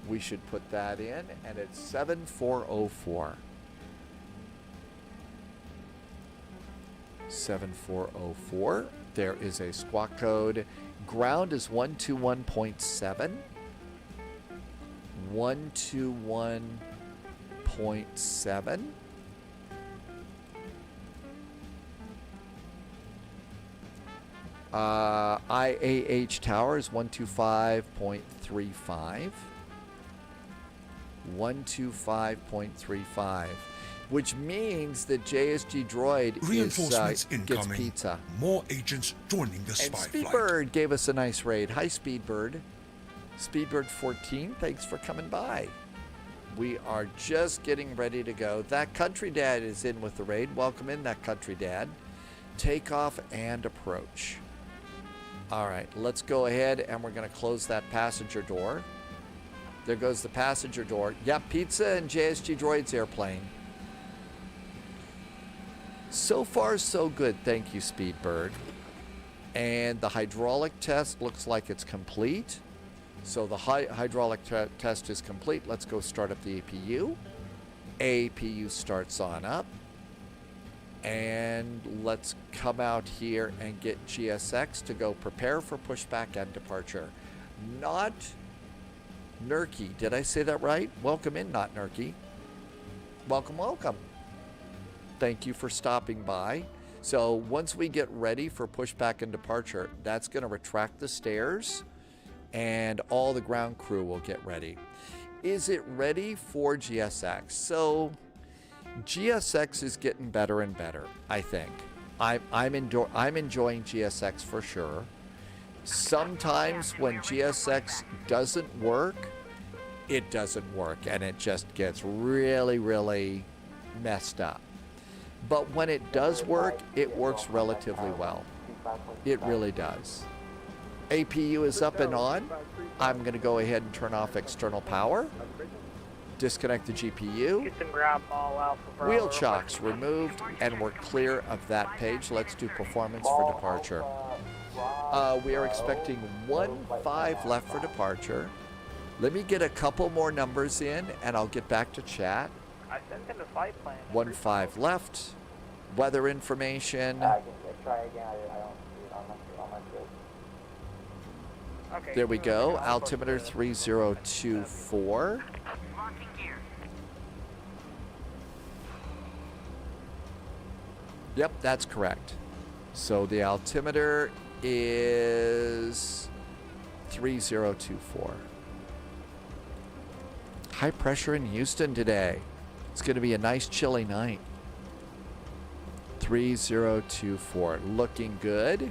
We should put that in, and it's 7404. 7404. There is a squawk code. Ground is 121.7. 121.7. IAH tower is 125.35. 125.35. Which means that JSG Droid Reinforcements gets incoming. pizza. More agents joining the And spy flight. Speedbird gave us a nice raid. Hi, Speedbird. Speedbird 14, thanks for coming by. We are just getting ready to go. That Country Dad is in with the raid. Welcome in, that Country Dad. Takeoff and approach. All right, let's go ahead and we're going to close that passenger door. There goes the passenger door. Yep, pizza and JSG Droid's airplane. So far, so good. Thank you, Speedbird. And the hydraulic test looks like it's complete. So the hydraulic test is complete. Let's go start up the APU. APU starts on up. And let's come out here and get GSX to go prepare for pushback and departure. Not Nurky. Did I say that right? Welcome in, Not Nurky. Welcome, welcome. Thank you for stopping by. So once we get ready for pushback and departure, that's going to retract the stairs and all the ground crew will get ready. Is it ready for GSX? So GSX is getting better and better, I think. I'm enjoying GSX for sure. Sometimes when GSX doesn't work, it doesn't work and it just gets really, really messed up. But when it does work, it works relatively well. It really does. APU is up and on. I'm going to go ahead and turn off external power. Disconnect the GPU. Wheel chocks removed, and we're clear of that page. Let's do performance for departure. We are expecting 1-5 left for departure. Let me get a couple more numbers in, and I'll get back to chat. I sent in the flight plan. 1-5 left. Weather information. Try again. Okay. There we go. Altimeter 3024. Yep, that's correct. So the altimeter is 3024. High pressure in Houston today. It's going to be a nice chilly night. 3024. Looking good.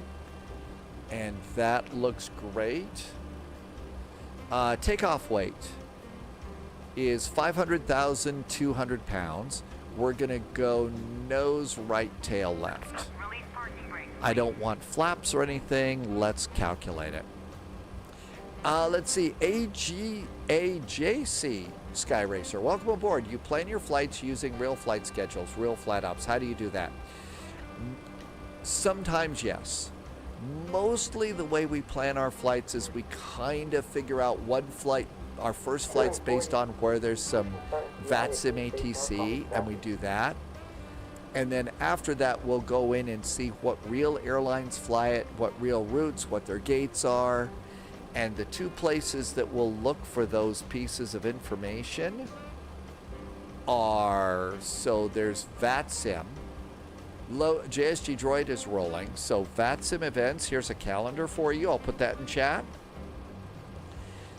And that looks great. Takeoff weight is 500,200 pounds. We're going to go nose right, tail left. I don't want flaps or anything. Let's calculate it. Let's see. AJC Sky Racer. Welcome aboard. You plan your flights using real flight schedules, real flight ops. How do you do that? Sometimes, yes. Mostly the way we plan our flights is we kind of figure out one flight, our first flight's based on where there's some VATSIM ATC, and we do that. And then after that, we'll go in and see what real airlines fly it, what real routes, what their gates are. And the two places that we'll look for those pieces of information are, so there's VATSIM. JSG Droid is rolling. So VATSIM events, here's a calendar for you. I'll put that in chat.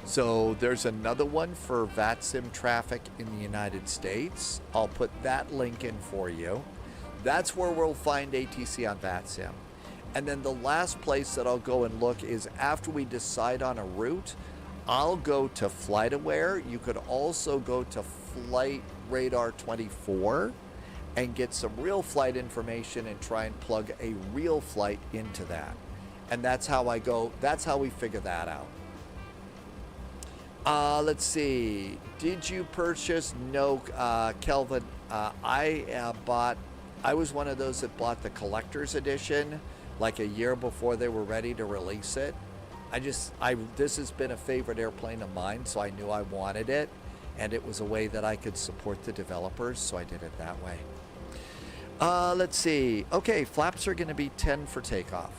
So there's another one for VATSIM traffic in the United States. I'll put that link in for you. That's where we'll find ATC on VATSIM. And then the last place that I'll go and look is after we decide on a route, I'll go to FlightAware. You could also go to Flight Radar 24 and get some real flight information and try and plug a real flight into that. And that's how I go, that's how we figure that out. Let's see. Did you purchase? No, Kelvin. I was one of those that bought the collector's edition like a year before they were ready to release it. This has been a favorite airplane of mine, so I knew I wanted it, and it was a way that I could support the developers, so I did it that way. Let's see. Okay, flaps are going to be 10 for takeoff.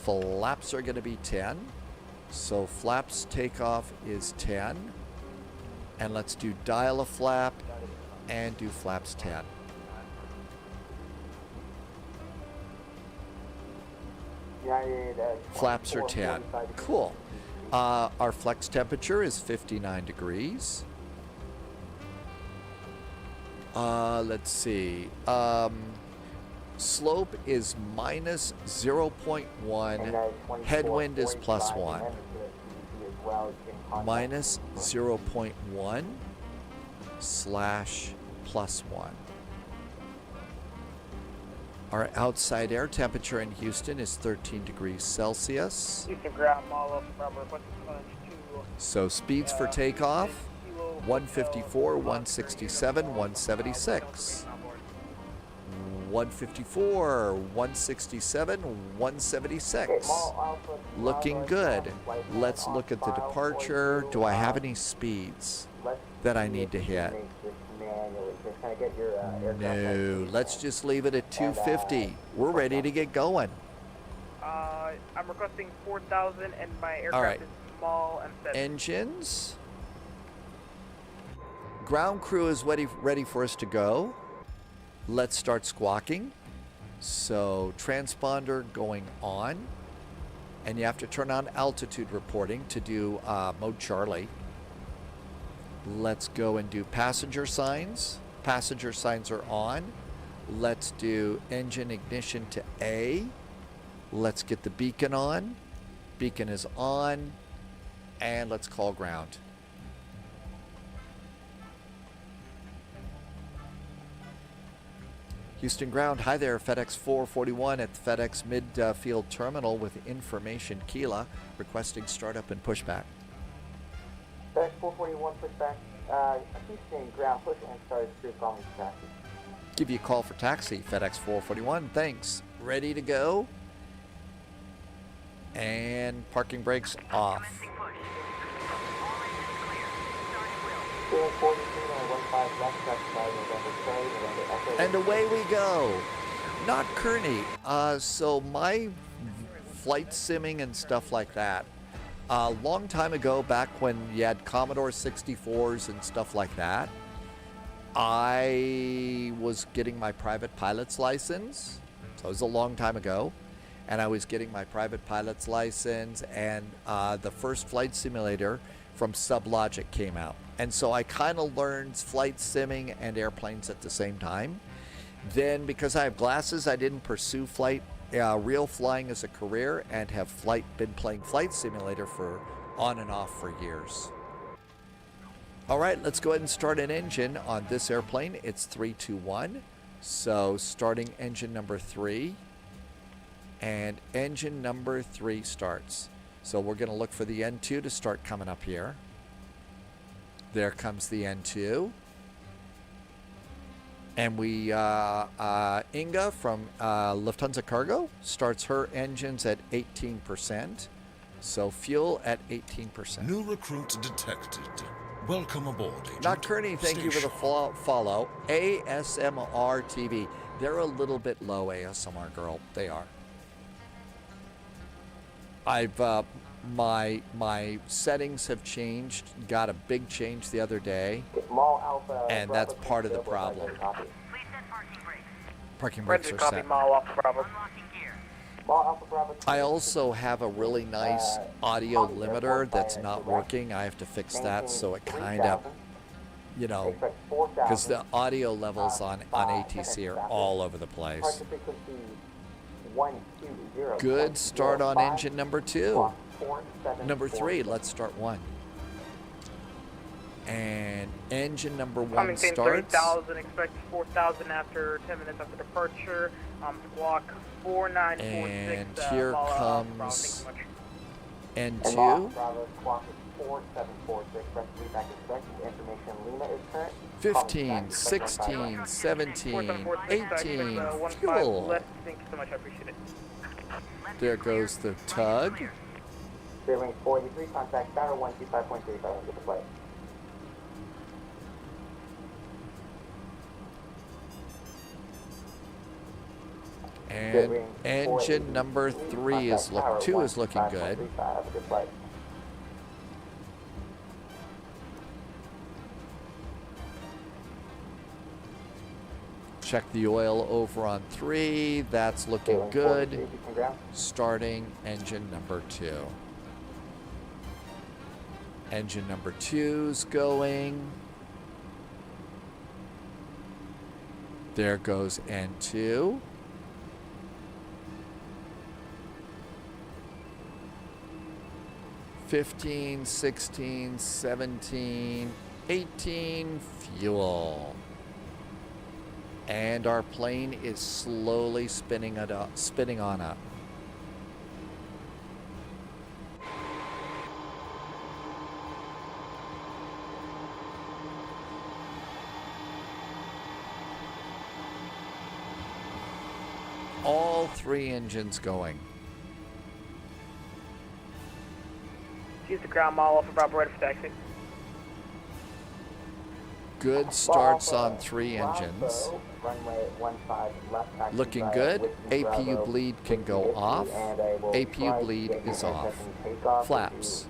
Flaps are going to be 10. So flaps takeoff is 10. And let's do dial a flap and do flaps 10. Flaps are 10. Cool. Our flex temperature is 59 degrees. Let's see. Slope is minus 0.1. Headwind is plus 1. Minus 0.1 slash plus 1. Our outside air temperature in Houston is 13 degrees Celsius. Houston ground, mall up, Bravo, requesting plunge to So speeds for takeoff, 154, 167, 176. 154, 167, 176. Looking good. Let's look at the departure. Do I have any speeds that I need to hit? No, let's just leave it at 250. We're ready to get going. I'm requesting 4,000 and my aircraft All right. is small and steady. Engines. Ground crew is ready for us to go. Let's start squawking. So transponder going on. And you have to turn on altitude reporting to do mode Charlie. Let's go and do passenger signs. Passenger signs are on. Let's do engine ignition to A. Let's get the beacon on. Beacon is on. And let's call ground. Houston ground, hi there, FedEx 441 at the FedEx Midfield Terminal with information Kila, requesting startup and pushback. FedEx 441 pushback, Houston ground, push and start cruise bombing taxi. Give you a call for taxi, FedEx 441, thanks. Ready to go? And parking brakes off. And away we go. Not Kearney. So my flight simming and stuff like that. A long time ago, back when you had Commodore 64s and stuff like that, I was getting my private pilot's license. So it was a long time ago. And I was getting my private pilot's license, and the first flight simulator from SubLogic came out. And so I kind of learned flight simming and airplanes at the same time. Then, because I have glasses, I didn't pursue real flying as a career, and have been playing flight simulator for on and off for years. All right, let's go ahead and start an engine on this airplane. It's 321. So starting engine number 3. And engine number 3 starts. So we're going to look for the N2 to start coming up here. There comes the N2. And we, Inga from Lufthansa Cargo starts her engines at 18%. So fuel at 18%. New recruit detected. Welcome aboard, Agent. Not Kearney, thank you for the follow. ASMR TV. They're a little bit low, ASMR girl. They are. I've my settings have changed. Got a big change the other day, and that's part of the problem. Parking brakes are set. I also have a really nice audio limiter that's not working. I have to fix that, so it kind of, because the audio levels on ATC are all over the place. Good start on engine number 2. Number 3, let's start 1. And engine number 1 starts. 3,000, expect 4,000 after 10 minutes after departure. Squawk 4946. And here comes N2. 15, 16, 17, 18, fuel. Thank you so much, I appreciate it. There goes the tug. Straight wing 483, contact tower 125.35 with the flight. And engine number 3 is two is looking good. Have a good flight. Check the oil over on 3. That's looking good. Starting engine number 2. Engine number 2's going. There goes N2. $15, $16, $17, $18, fuel. And our plane is slowly spinning on up. All 3 engines going. Use the ground model for Bravo ready for taxi. Good starts on 3 engines. Looking good. APU bleed can go off. APU bleed is off. Flaps.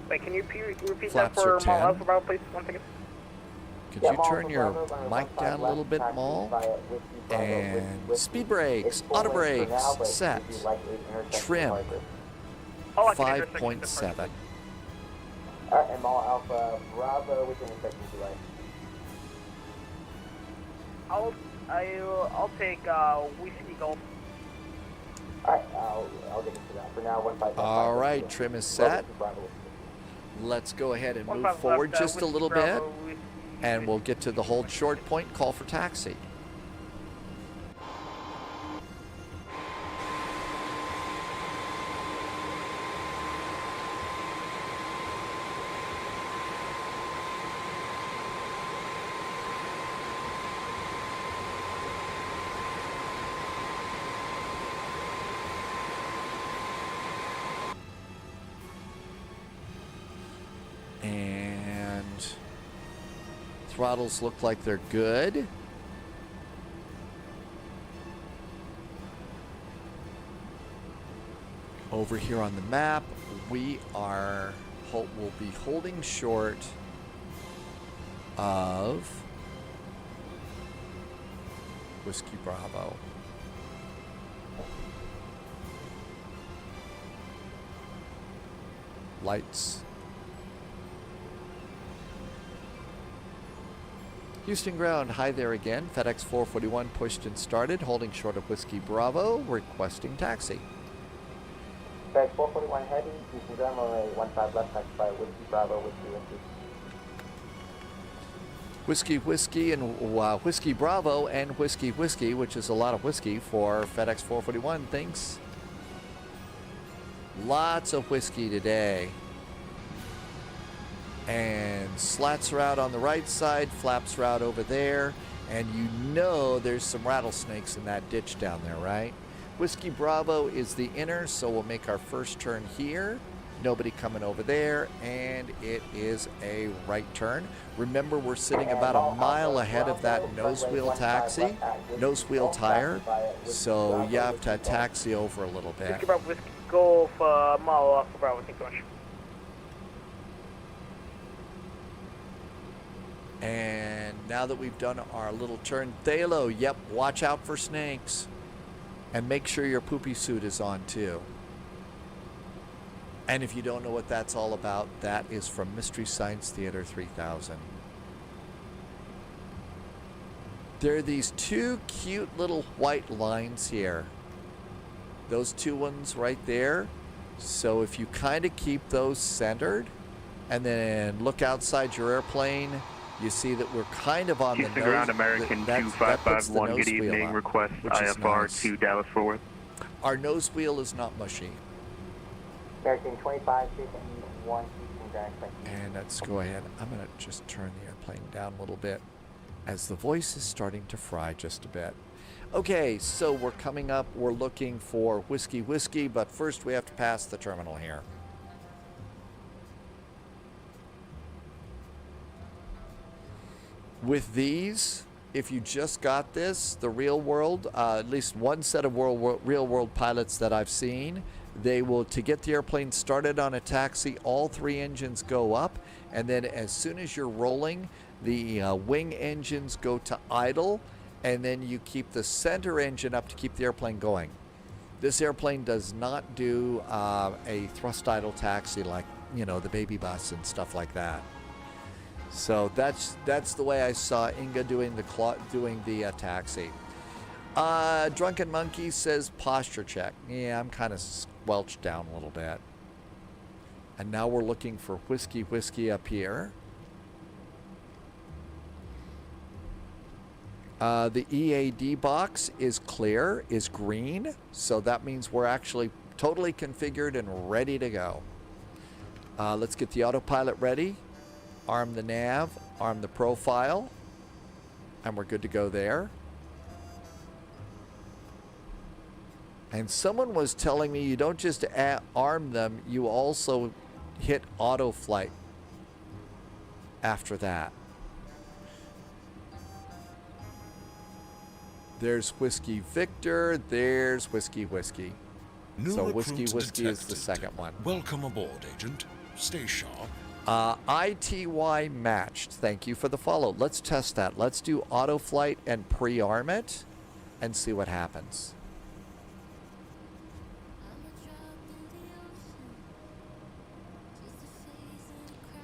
Wait, can you repeat Flaps that for are 10. Model Alpha Bravo, please? 1 second. Could you turn your mic down a little bit, Maul? And speed brakes, auto brakes, set, trim, Oh, I can intersect 5.7. Alright, and Mall Alpha Bravo with intersection delay. I'll take Whiskey Golf. Alright, I'll get into that. For now, 15. All right, trim is set. Let's go ahead and move forward just a little bit, and we'll get to the hold short point, call for taxi. And throttles look like they're good. Over here on the map, we are we'll be holding short of Whiskey Bravo. Lights. Houston ground, hi there again. FedEx 441 pushed and started, holding short of Whiskey Bravo, requesting taxi. FedEx 441 heading, Houston ground, runway 15 left, taxi by Whiskey Bravo, Whiskey and Whiskey Bravo and Whiskey, which is a lot of whiskey for FedEx 441. Thanks. Lots of whiskey today. And slats are out on the right side, flaps are out over there, and you know there's some rattlesnakes in that ditch down there, right? Whiskey Bravo is the inner, so we'll make our first turn here. Nobody coming over there, and it is a right turn. Remember, we're sitting about a mile ahead of that nose wheel tire, so you have to taxi over a little bit. Whiskey Bravo, Whiskey Golf, Model Alpha Bravo, thanks so much. And now that we've done our little turn, Thalo, yep, watch out for snakes. And make sure your poopy suit is on too. And if you don't know what that's all about, that is from Mystery Science Theater 3000. There are these 2 cute little white lines here. Those 2 ones right there. So if you kind of keep those centered and then look outside your airplane, you see that we're kind of on Houston the nose. ground, American 2551, good evening. On, request IFR nice. To Dallas Forward. Our nose wheel is not mushy. American 2551, Houston ground. And let's go ahead. I'm going to just turn the airplane down a little bit as the voice is starting to fry just a bit. Okay, so we're coming up. We're looking for Whiskey Whiskey, but first we have to pass the terminal here. With these, if you just got this, the real world, at least one set of real world pilots that I've seen, they will, to get the airplane started on a taxi, all 3 engines go up, and then as soon as you're rolling, the wing engines go to idle, and then you keep the center engine up to keep the airplane going. This airplane does not do a thrust idle taxi like, you know, the baby bus and stuff like that. So that's the way I saw Inga doing the taxi. Drunken Monkey says posture check. Yeah, I'm kind of squelched down a little bit. And now we're looking for Whiskey Whiskey up here. The EAD box is clear, is green, so that means we're actually totally configured and ready to go. Let's get the autopilot ready. Arm the nav, arm the profile, and we're good to go there. And someone was telling me you don't just arm them, you also hit auto flight after that. There's Whiskey Victor, there's Whiskey Whiskey. New So Whiskey recruits Whiskey is the detected. second one. Welcome aboard, Agent. Stay sharp. ITY matched. Thank you for the follow. Let's test that. Let's do auto flight and pre-arm it and see what happens.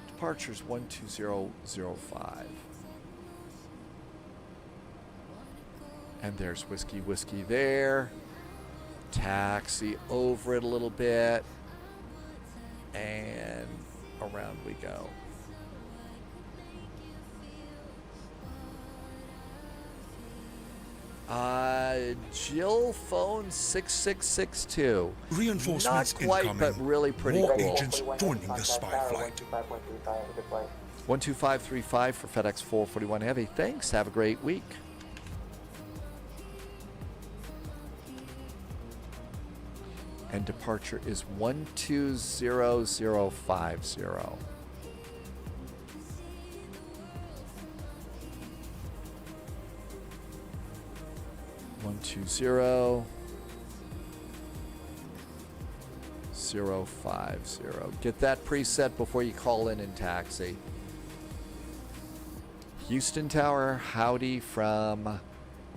Departure's 12005. And there's Whiskey Whiskey there. Taxi over it a little bit. And around we go. Jill phone 6662. Reinforcements Not quite, incoming. but really pretty More cool. agents joining the spy flight. 12535 for FedEx 441 Heavy. Thanks. Have a great week. And departure is 120050. One two zero 050. Get that preset before you call in taxi. Houston Tower, howdy from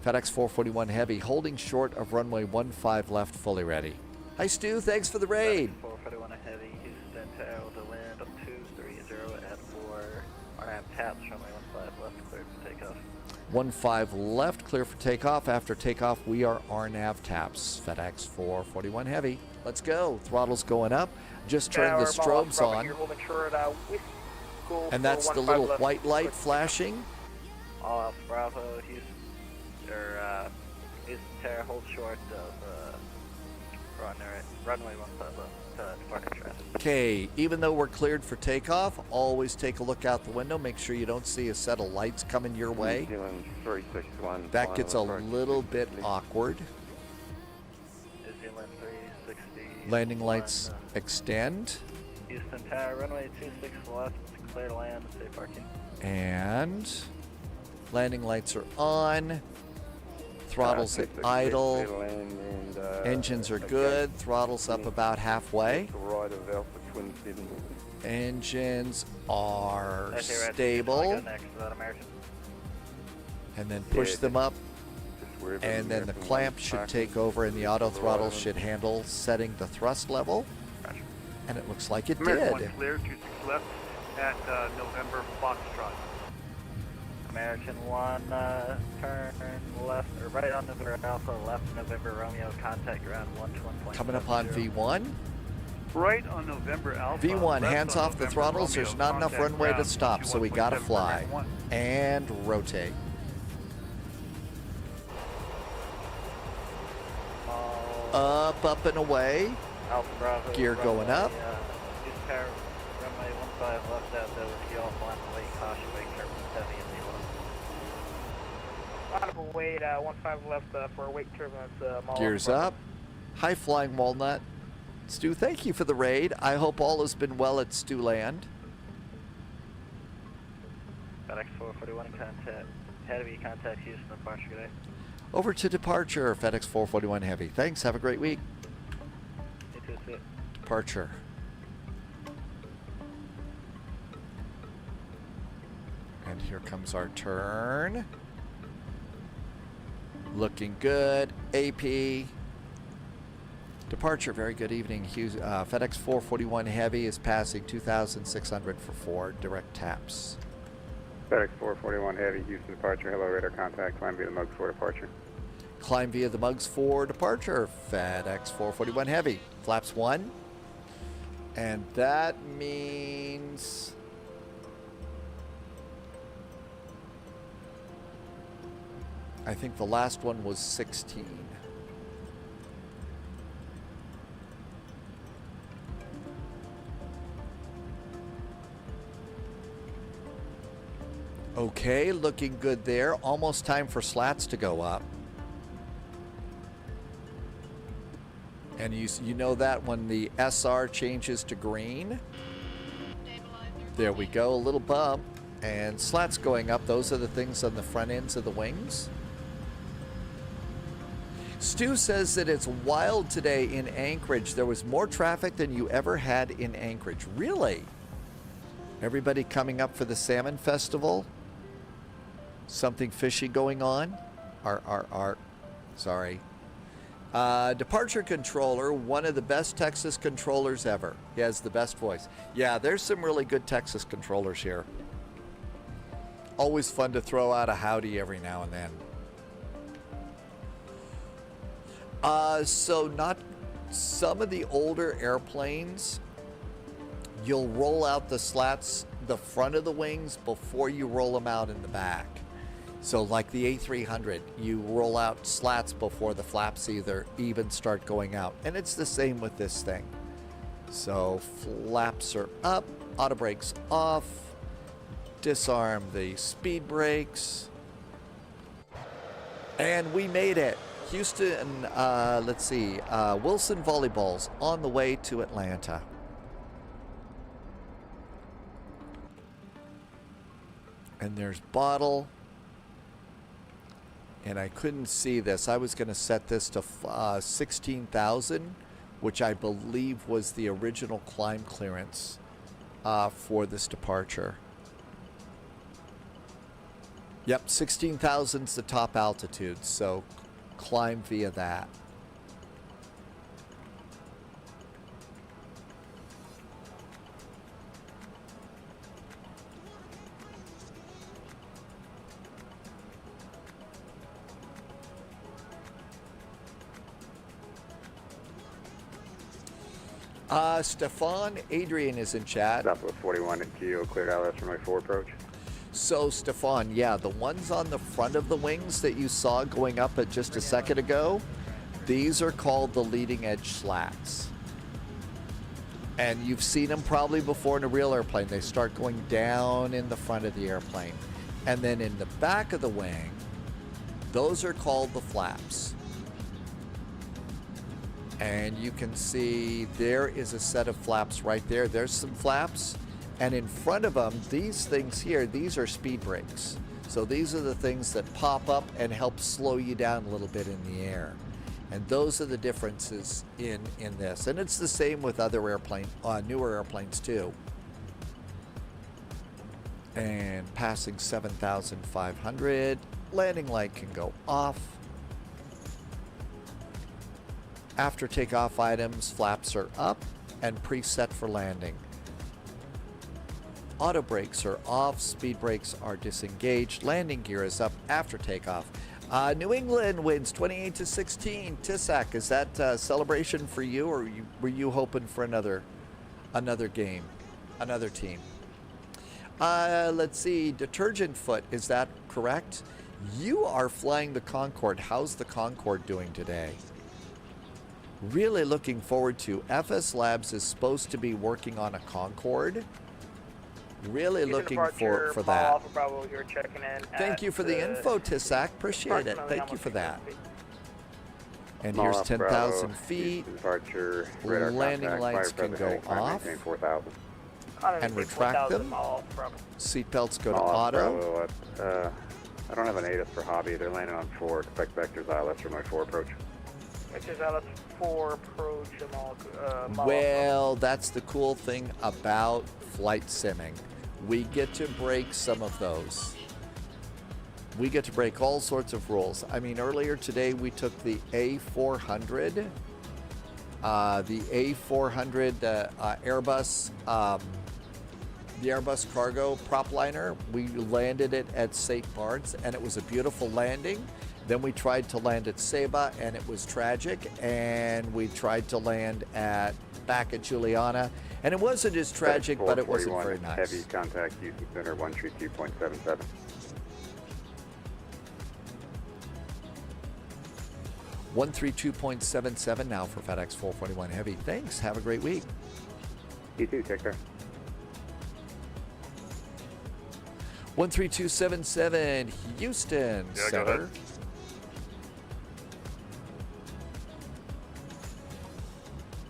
FedEx 441 Heavy, holding short of runway 15 left, fully ready. Hi Stu, thanks for the raid. 441 Heavy, Houston Tower to land up 230 at 4. RNAV taps, runway 15 left, cleared for takeoff. 15 left, clear for takeoff. After takeoff, we are RNAV taps. FedEx 441 Heavy. Let's go. Throttle's going up. Just turned the strobes on. And that's the little white light flashing. All Bravo, Houston Tower, hold short of runway 15 left to departure traffic. Okay, even though we're cleared for takeoff, always take a look out the window. Make sure you don't see a set of lights coming your way. That gets a little bit awkward. New Zealand 360. Landing lights extend. Houston Tower, runway 26 left, clear to land, safe parking. And landing lights are on. Throttles at idle. Engines are good. Throttles up about halfway. Engines are stable. And then push them up. And then the clamp should take over and the auto throttle should handle setting the thrust level. And it looks like it did. Clear, 26 left at November Foxtrot. American 1, turn left, or right on November Alpha, left November Romeo, contact ground 121.0. Coming up on V1. Right on November Alpha. V1, left hands on off the November throttles. Romeo, There's not enough contact runway to ground stop, so we gotta 21.7 fly. for 1. And rotate. Up and away. Alpha Bravo. Gear going up. Houston Tower, runway 15 left out there with you all flying late, caution, wake turbulence heavy in Out of weight, 15 left for weight turbulence. Gears up. Hi, Flying Walnut. Stu, thank you for the raid. I hope all has been well at Stu Land. FedEx 441 contact. Heavy contact Houston departure today. Over to departure, FedEx 441 Heavy. Thanks, have a great week. You too, see it. Departure. And here comes our turn. Looking good. AP. Departure, very good evening. FedEx 441 Heavy is passing 2,600 for 4 direct taps. FedEx 441 Heavy, Houston departure. Hello, radar contact. Climb via the Mugs for departure. Climb via the Mugs for departure. FedEx 441 Heavy. Flaps 1. And that means... I think the last one was 16. Okay, looking good there. Almost time for slats to go up. And you know that when the SR changes to green. There we go, a little bump. And slats going up. Those are the things on the front ends of the wings. Stu says that it's wild today in Anchorage. There was more traffic than you ever had in Anchorage. Really? Everybody coming up for the Salmon Festival? Something fishy going on? Sorry. Departure controller, one of the best Texas controllers ever. He has the best voice. Yeah, there's some really good Texas controllers here. Always fun to throw out a howdy every now and then. So not some of the older airplanes, you'll roll out the slats, the front of the wings before you roll them out in the back. So like the A300, you roll out slats before the flaps even start going out. And it's the same with this thing. So flaps are up, auto brakes off, disarm the speed brakes. And we made it. Houston, let's see, Wilson Volleyballs on the way to Atlanta. And there's Bottle. And I couldn't see this. I was going to set this to 16,000, which I believe was the original climb clearance for this departure. Yep, 16,000 is the top altitude, so climb via that. Stefan Adrian is in chat. Southwest 41 at Geo, cleared ILS runway 4 approach. So, Stefan, yeah, the ones on the front of the wings that you saw going up at just a second ago, these are called the leading edge slats. And you've seen them probably before in a real airplane. They start going down in the front of the airplane. And then in the back of the wing, those are called the flaps. And you can see there is a set of flaps right there. There's some flaps. And in front of them, these things here, these are speed brakes. So these are the things that pop up and help slow you down a little bit in the air. And those are the differences in this. And it's the same with other newer airplanes too. And passing 7,500. Landing light can go off. After takeoff items, flaps are up and preset for landing. Auto brakes are off, speed brakes are disengaged, landing gear is up after takeoff. New England wins 28-16. Tissac, is that a celebration for you, or were you hoping for another game, another team? Let's see, Detergent Foot, is that correct? You are flying the Concorde. How's the Concorde doing today? Really looking forward to. FS Labs is supposed to be working on a Concorde. Really Houston looking departure, for Mile that. Alpha Bravo, you're checking in. Thank at you for the info, Tissac. Appreciate it. approximately Thank you for that. 1,600 feet. And Mile here's Alpha 10,000 Bravo, feet. Houston departure, radar Landing contact, lights fire can feather go heading, climb, off. maintain 4,000. And retract them. Mile Alpha Bravo. Seatbelts go to Mile Alpha auto. Bravo, I don't have an ATIS for hobby. They're landing on 4. Expect vectors ILS for my 4 approach. Vectors ILS 4 approach Mile Alpha. Well, that's the cool thing about flight simming. We get to break some of those. We get to break all sorts of rules. I mean, earlier today we took the A400, the A400 Airbus, the Airbus cargo prop liner. We landed it at St. Bart's, and it was a beautiful landing. Then we tried to land at Saba, and it was tragic. And we tried to land back at Juliana, and it wasn't as tragic, but it wasn't very nice. Heavy contact, Houston Center, 132.77. 132.77 now for FedEx 441 Heavy. Thanks. Have a great week. You too. Take care. 13277 Houston Yeah, go Center. ahead.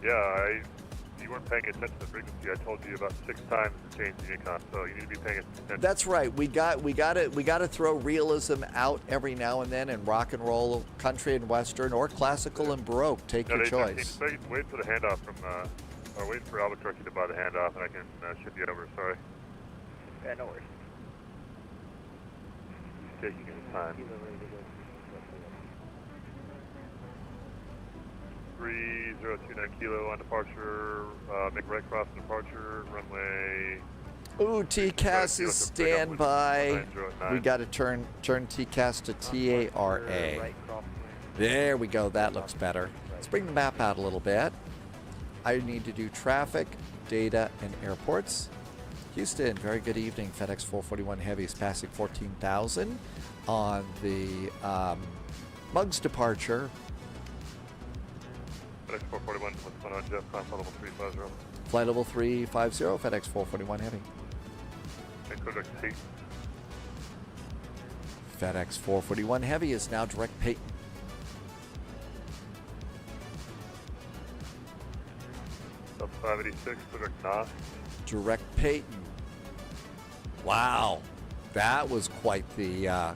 Yeah, you weren't paying attention to the frequency. I told you about 6 times to change the Unicon, so you need to be paying attention. That's right. We got to throw realism out every now and then in rock and roll, country and western, or classical and baroque. Take your choice. Wait for the handoff from, or wait for Albuquerque to buy the handoff, and I can ship you over. Sorry. Yeah, no worries. Taking his time. 3029 kilo on departure, make right cross departure, runway. Ooh, TCAS is standby. We got to turn TCAS to TARA. There we go. That looks better. Let's bring the map out a little bit. I need to do traffic, data, and airports. Houston, very good evening. FedEx 441 Heavy is passing 14,000 on the Muggs departure. FedEx 441, what's going on, Jeff? Flight level 350. Flight level 350, FedEx 441 Heavy. And code Peyton. FedEx 441 Heavy is now direct Peyton. Sub 586, code Knox. Direct Peyton. Wow, that was quite the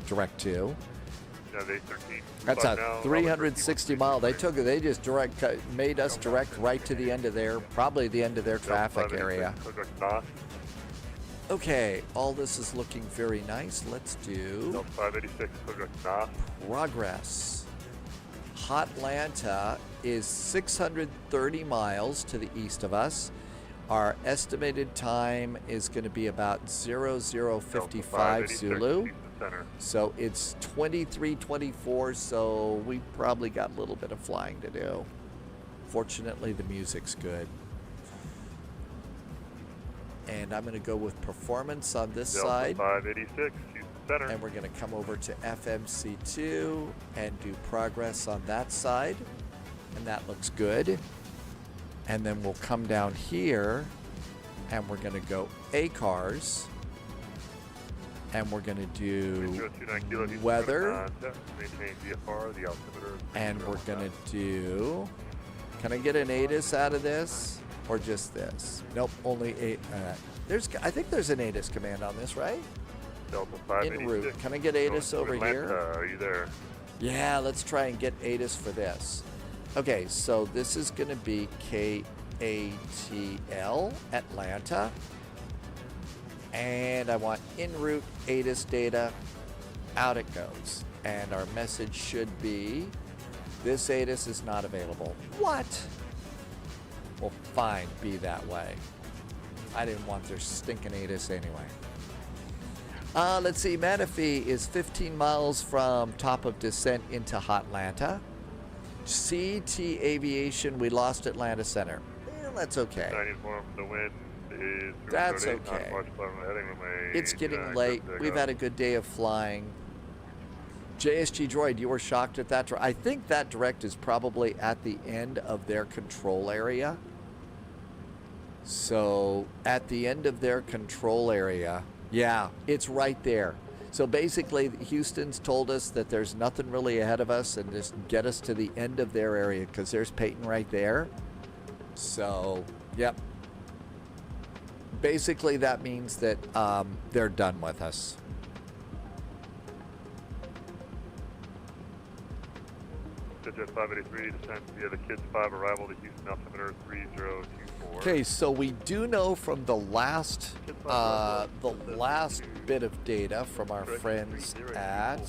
direct to. Yeah, the 813. That's a 360 mile. They just made us direct right to the end of probably the end of their traffic area. Okay, all this is looking very nice. Let's do 586, progress. Hotlanta is 630 miles to the east of us. Our estimated time is going to be about 0055 Zulu. So it's 23:24, so we probably got a little bit of flying to do. Fortunately, the music's good. And I'm going to go with performance on this side. 586, Houston Center. And we're going to come over to FMC2 and do progress on that side. And that looks good. And then we'll come down here and we're going to go ACARS. And we're going to do weather. And we're going to do... Can I get an ATIS out of this? Or just this? Nope, only I think there's an ATIS command on this, right? En route. Can I get ATIS over here? Are you there? Yeah, let's try and get ATIS for this. Okay, so this is going to be KATL, Atlanta. And I want en route ATIS data. Out it goes. And our message should be, this ATIS is not available. What? Well, fine, be that way. I didn't want their stinking ATIS anyway. Let's see, Manistee is 15 miles from top of descent into Hotlanta. CT Aviation, we lost Atlanta Center. That's okay. 94 from the wind is... That's okay. It's getting late. We've had a good day of flying. JSG Droid, you were shocked at that. I think that direct is probably at the end of their control area. So at the end of their control area, yeah, it's right there. So basically, Houston's told us that there's nothing really ahead of us and just get us to the end of their area because there's Peyton right there. So, yep. Basically, that means that they're done with us. Jet 583, descent via the Kids 5, arrival to Houston altimeter 3024. Okay, so we do know from the last bit of data from our friends at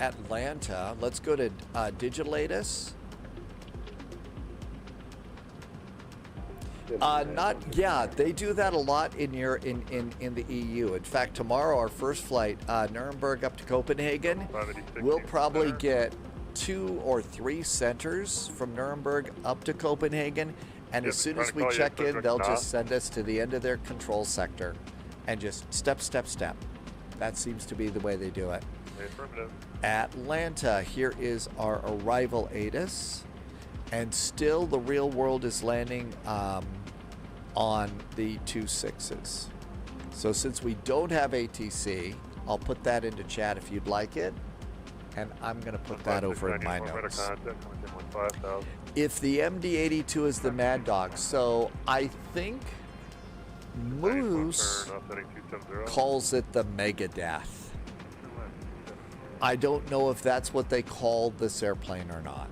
Atlanta. Let's go to Digitatus. They do that a lot in the EU. In fact, tomorrow our first flight, Nuremberg up to Copenhagen, we'll probably get 2 or 3 centers from Nuremberg up to Copenhagen, and as soon as we check in, they'll just send us to the end of their control sector and just step, step, step. That seems to be the way they do it. Atlanta, here is our arrival ATIS, and still the real world is landing on the 26s. So since we don't have ATC, I'll put that into chat if you'd like it. And I'm going to put that over in my notes. If the MD-82 is the Mad Dog, so I think Moose calls it the Megadeth. I don't know if that's what they call this airplane or not.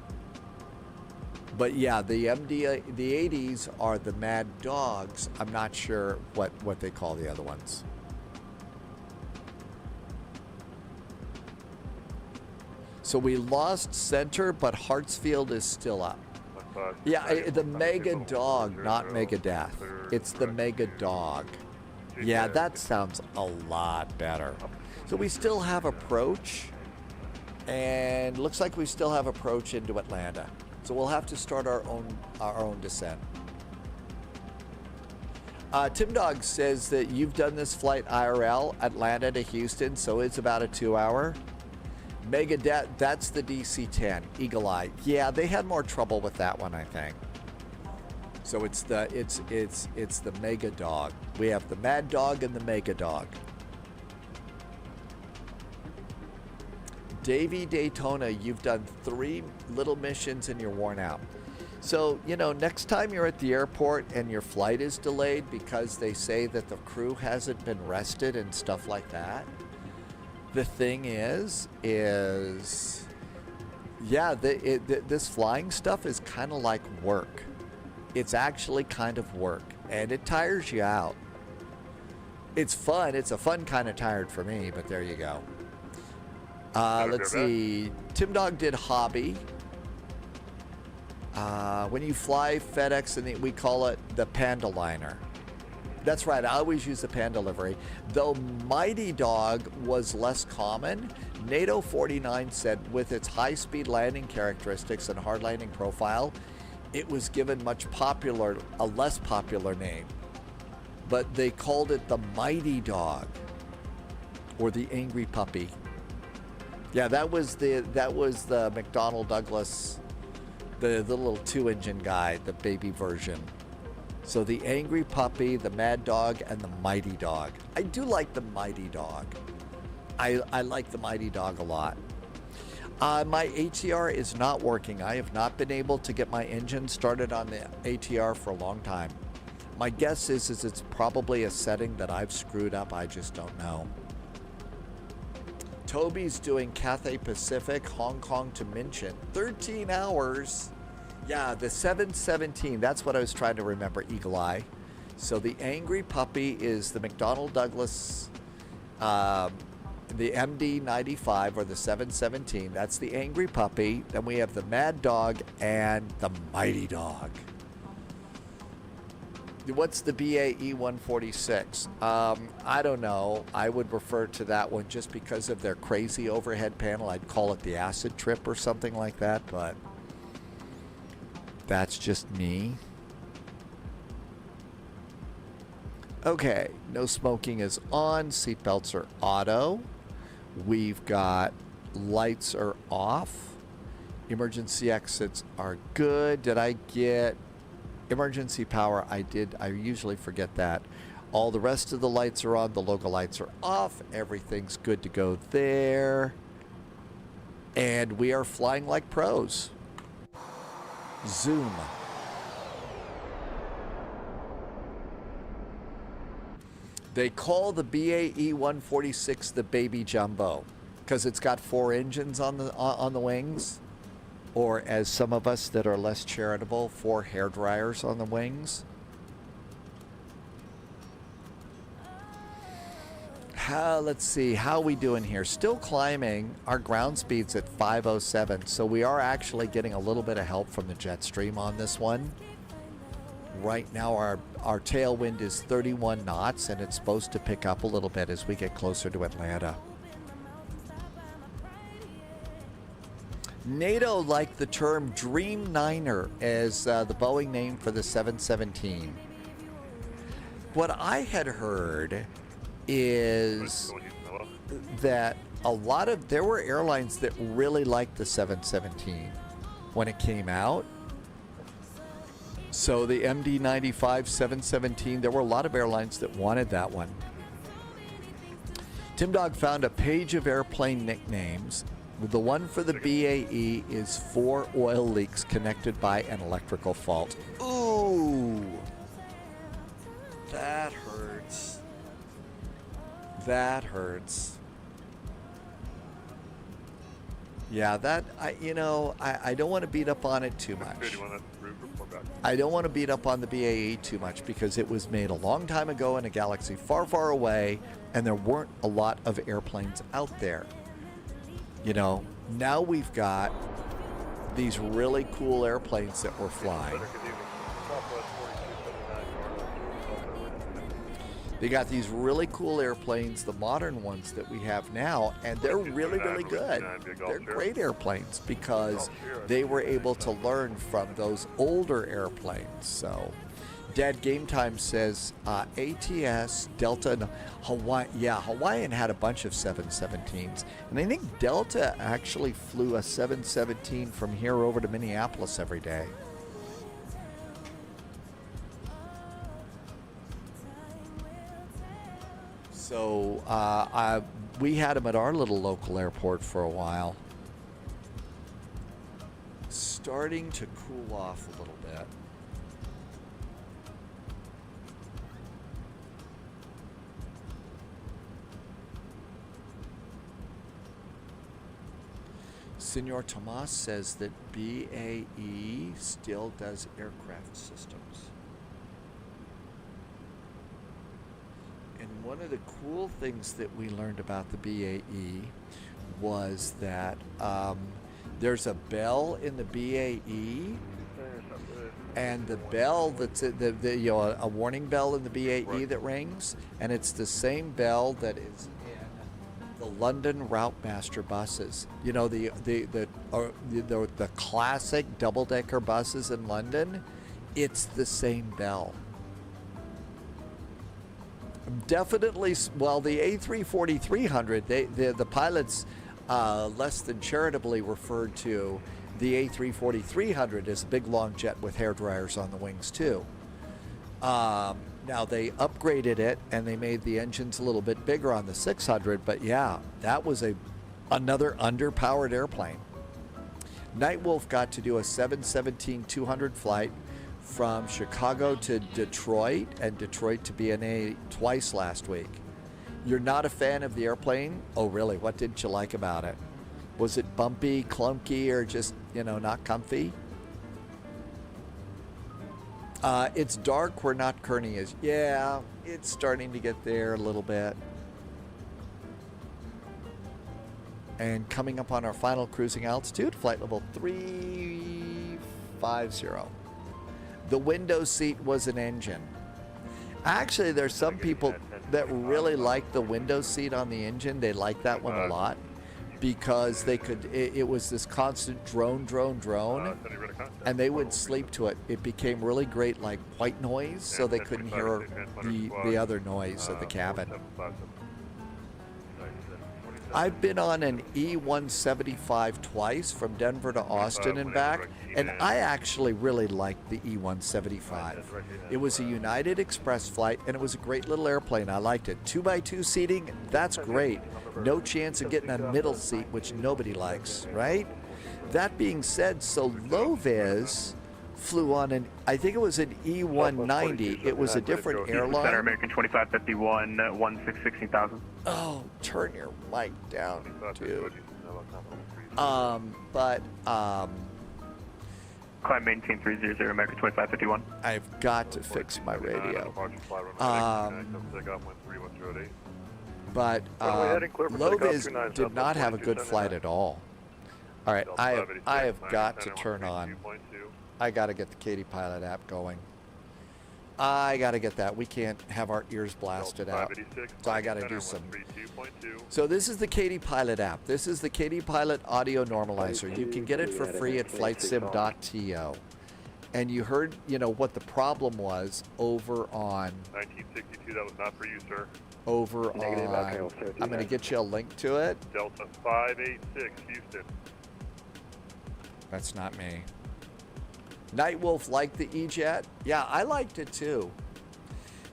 But yeah, the 80s are the Mad Dogs. I'm not sure what they call the other ones. So we lost center, but Hartsfield is still up. Yeah, the Mega Dog, not Megadeth. It's the Mega Dog. Yeah, that sounds a lot better. So we still have approach, and looks like we still have approach into Atlanta. So we'll have to start our own descent. Tim Dog says that you've done this flight IRL, Atlanta to Houston, so it's about a 2-hour. Megadeth, that's the DC-10, Eagle Eye. Yeah, they had more trouble with that one, I think. So it's the Mega Dog. We have the Mad Dog and the Mega Dog. Davy Daytona, you've done 3 little missions and you're worn out. So, you know, next time you're at the airport and your flight is delayed because they say that the crew hasn't been rested and stuff like that, the thing is yeah, this flying stuff is kind of like work. It's actually kind of work, and it tires you out. It's fun. It's a fun kind of tired for me, but there you go. Let's see. Tim Dog did hobby. When you fly FedEx, and we call it the Panda Liner. That's right, I always use the Panda livery. Though Mighty Dog was less common, NATO 49 said with its high-speed landing characteristics and hard landing profile, it was given a less popular name. But they called it the Mighty Dog, or the Angry Puppy. Yeah, that was the McDonnell Douglas, the little 2-engine guy, the baby version. So the Angry Puppy, the Mad Dog, and the Mighty Dog. I do like the Mighty Dog. I like the Mighty Dog a lot. My ATR is not working. I have not been able to get my engine started on the ATR for a long time. My guess is it's probably a setting that I've screwed up. I just don't know. Toby's doing Cathay Pacific, Hong Kong to Minchin. 13 hours. Yeah, the 717, that's what I was trying to remember, Eagle Eye. So the Angry Puppy is the McDonnell Douglas, the MD-95 or the 717. That's the Angry Puppy. Then we have the Mad Dog and the Mighty Dog. What's the BAE 146? I don't know. I would refer to that one just because of their crazy overhead panel. I'd call it the acid trip or something like that, but that's just me. Okay, no smoking is on. Seatbelts are auto. We've got lights are off. Emergency exits are good. Did I get Emergency power, I usually forget that. All the rest of the lights are on, the logo lights are off, everything's good to go there. And we are flying like pros. Zoom. They call the BAE 146 the baby jumbo because it's got 4 engines on the wings, or as some of us that are less charitable, 4 hair dryers on the wings. Let's see, how are we doing here? Still climbing. Our ground speed's at 507, so we are actually getting a little bit of help from the jet stream on this one. Right now our tailwind is 31 knots, and it's supposed to pick up a little bit as we get closer to Atlanta. NATO liked the term Dreamliner as the Boeing name for the 717. What I had heard is that there were airlines that really liked the 717 when it came out. So the MD-95 717, there were a lot of airlines that wanted that one. Tim Dog found a page of airplane nicknames. The one for the BAE is 4 oil leaks connected by an electrical fault. Ooh, that hurts. That hurts. Yeah, I don't want to beat up on it too much. I don't want to beat up on the BAE too much because it was made a long time ago in a galaxy far, far away, and there weren't a lot of airplanes out there. You know, now we've got these really cool airplanes that we're flying. They got these really cool airplanes, the modern ones that we have now, and they're really, really good. They're great airplanes because they were able to learn from those older airplanes. So, Dad Game Time says ATS, Delta, and Hawaii. Yeah, Hawaiian had a bunch of 717s, and I think Delta actually flew a 717 from here over to Minneapolis every day. So we had them at our little local airport for a while. Starting to cool off a little bit. Senor Tomas says that BAE still does aircraft systems. And one of the cool things that we learned about the BAE was that there's a bell in the BAE, and the bell that's a warning bell in the BAE that rings, and it's the same bell that is in the London Routemaster buses. You know, the classic double-decker buses in London. It's the same bell. Definitely, well, the A340-300, the pilots less than charitably referred to the A340-300 as a big long jet with hair dryers on the wings too. Now they upgraded it and they made the engines a little bit bigger on the 600, but yeah, that was another underpowered airplane. Nightwolf got to do a 717-200 flight from Chicago to Detroit, and Detroit to BNA twice last week. You're not a fan of the airplane? Oh, really? What didn't you like about it? Was it bumpy, clunky, or just, not comfy? It's dark where Not Kearney is. Yeah, it's starting to get there a little bit. And coming up on our final cruising altitude, flight level 350. The window seat was an engine. Actually, there's some people that really like the window seat on the engine. They like that one a lot because it was this constant drone, and they would sleep to it. It became really great, like white noise, so they couldn't hear the other noise of the cabin. I've been on an E175 twice from Denver to Austin and back, and I actually really liked the E175. It was a United Express flight, and it was a great little airplane. I liked it. 2x2 seating, that's great. No chance of getting a middle seat, which nobody likes, right? That being said, so Loviz flew on an, I think it was an E190. It was a different airline. Center American 2551, 16,000. Oh, turn your mic down, dude. Climb maintain 300, American 2551. I've got to fix my radio. But Loviz did not have a good flight at all. All right, I have got to turn on. I got to get the Katie Pilot app going. I got to get that. We can't have our ears blasted out. So I got to do some. So this is the Katie Pilot app. This is the Katie Pilot audio normalizer. You can get it for free at flightsim.to. And you heard, what the problem was over on. 1962, that was not for you, sir. Over on. I'm going to get you a link to it. Delta 586, Houston. That's not me. Nightwolf liked the E-Jet. Yeah, I liked it too.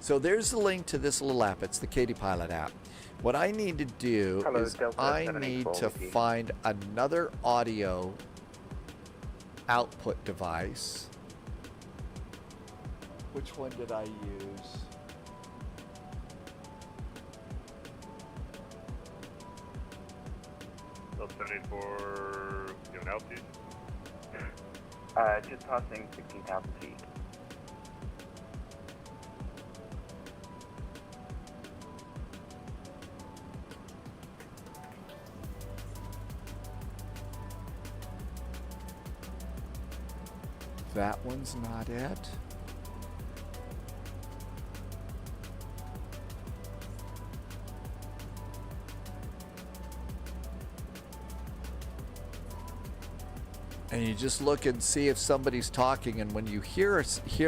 So there's the link to this little app. It's the Katie Pilot app. What I need to do is I need to find another audio output device. Which one did I use? Delta 784, you have an altitude? Just passing 16,000 feet. That one's not it. And you just look and see if somebody's talking, and when you hear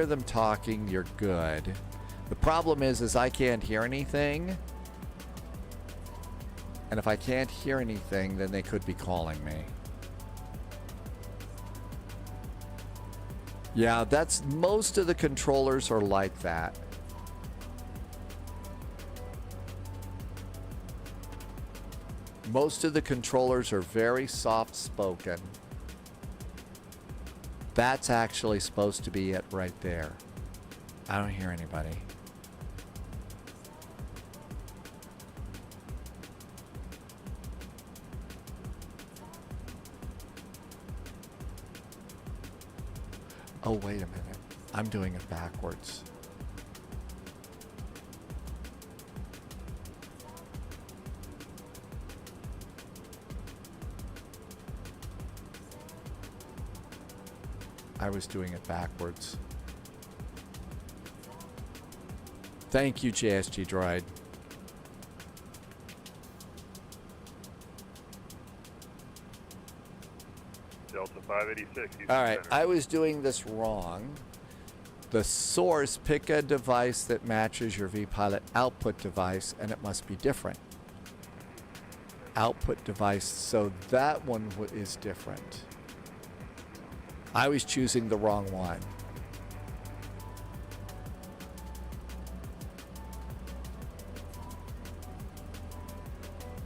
them talking, you're good. The problem is I can't hear anything. And if I can't hear anything, then they could be calling me. Yeah, that's most of the controllers are like that. Most of the controllers are very soft-spoken. That's actually supposed to be it right there. I don't hear anybody. Oh, wait a minute. I'm doing it backwards. I was doing it backwards. Thank you, JSG Droid. Delta 586. All right, I was doing this wrong. The source, pick a device that matches your vPilot output device, and it must be different. Output device, so that one is different. I was choosing the wrong one.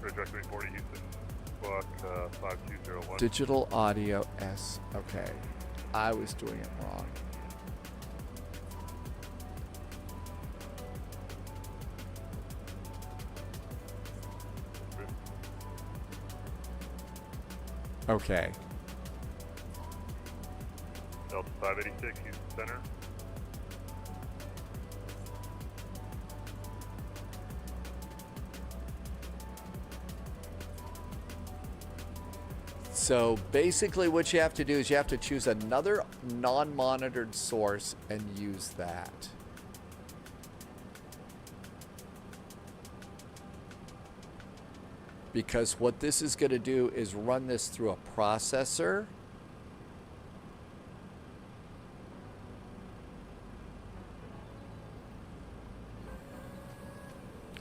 Trajectory 40 Houston, block 5201. Digital audio S. Okay. I was doing it wrong. Okay. Delta 586, Houston Center. So basically what you have to do is you have to choose another non-monitored source and use that. Because what this is going to do is run this through a processor.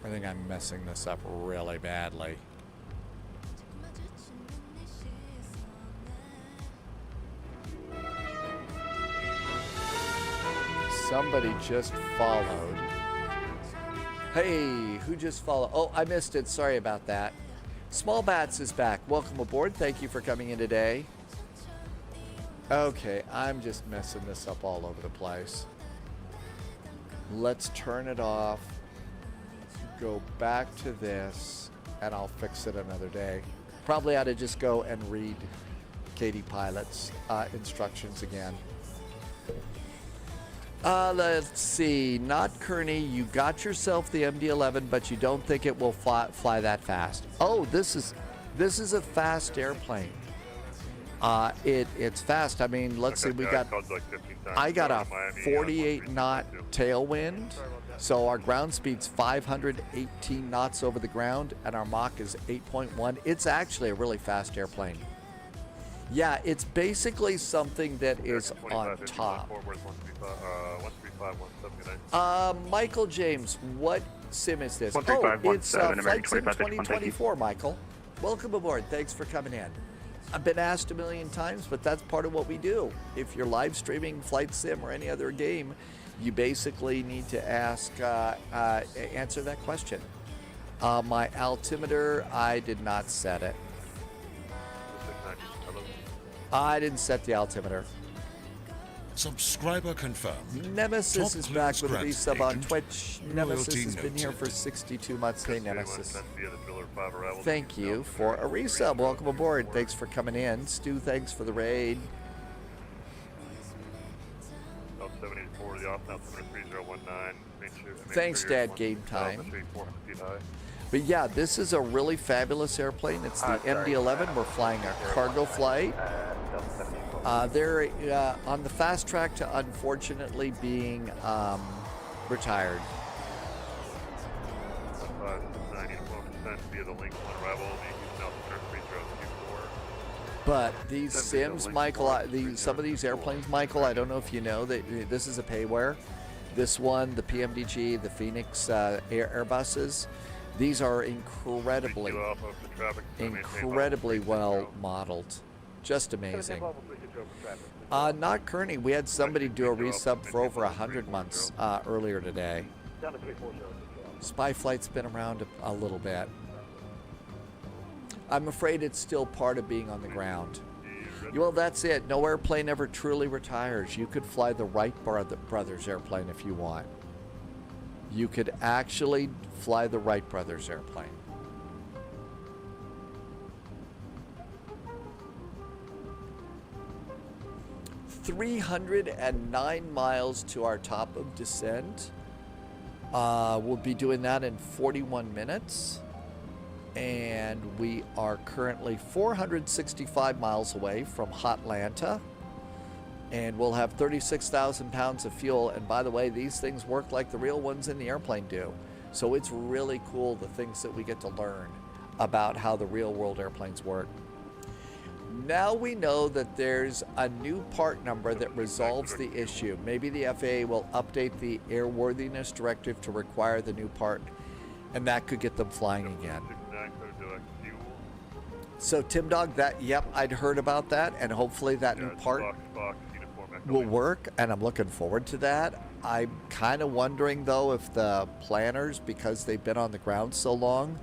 I think I'm messing this up really badly. Somebody just followed. Hey, who just followed? Oh, I missed it. Sorry about that. Small Bats is back. Welcome aboard. Thank you for coming in today. Okay, I'm just messing this up all over the place. Let's turn it off. Go back to this, and I'll fix it another day. Probably ought to just go and read Katie Pilot's instructions again. Let's see. Not Kearney, you got yourself the MD-11, but you don't think it will fly that fast. Oh, this is a fast airplane. It's fast. I mean, let's see. I got a 48 knot tailwind, so our ground speed's 518 knots over the ground, and our Mach is 8.1. It's actually a really fast airplane. Yeah, it's basically something that is on top. Michael James, what sim is this? Oh, it's Flight Sim 2024, Michael. Welcome aboard. Thanks for coming in. I've been asked a million times, but that's part of what we do. If you're live streaming Flight Sim or any other game, you basically need to answer that question. My altimeter, I did not set it. I didn't set the altimeter. Subscriber confirmed. Nemesis is back with a clearance resub on agent. Twitch. Nemesis has been here for 62 months. Hey, Nemesis. Thank you for a resub. Welcome aboard. Thanks for coming in. Stu, thanks for the raid. Thanks, Dad. Game time. But yeah, this is a really fabulous airplane. It's the MD-11. We're flying a cargo flight. They're on the fast track to unfortunately being retired. But these sims, Michael, some of these airplanes, Michael, I don't know if you know that this is a payware. This one, the PMDG, the Phoenix Airbuses, these are incredibly well modeled. Just amazing. Not Kearney. We had somebody do a resub for over 100 months earlier today. Spy Flight's been around a little bit. I'm afraid it's still part of being on the ground. Well, that's it. No airplane ever truly retires. You could fly the Wright brothers airplane if you want. You could actually fly the Wright brothers airplane. ...309 miles to our top of descent. We'll be doing that in 41 minutes. And we are currently 465 miles away from Hotlanta. And we'll have 36,000 pounds of fuel. And by the way, these things work like the real ones in the airplane do. So it's really cool, the things that we get to learn about how the real world airplanes work. Now we know that there's a new part number that resolves the issue. Maybe the FAA will update the airworthiness directive to require the new part, and that could get them flying again. So Tim Dog, yep, I'd heard about that, and hopefully that new part will work, and I'm looking forward to that. I'm kind of wondering though if the planners, because they've been on the ground so long,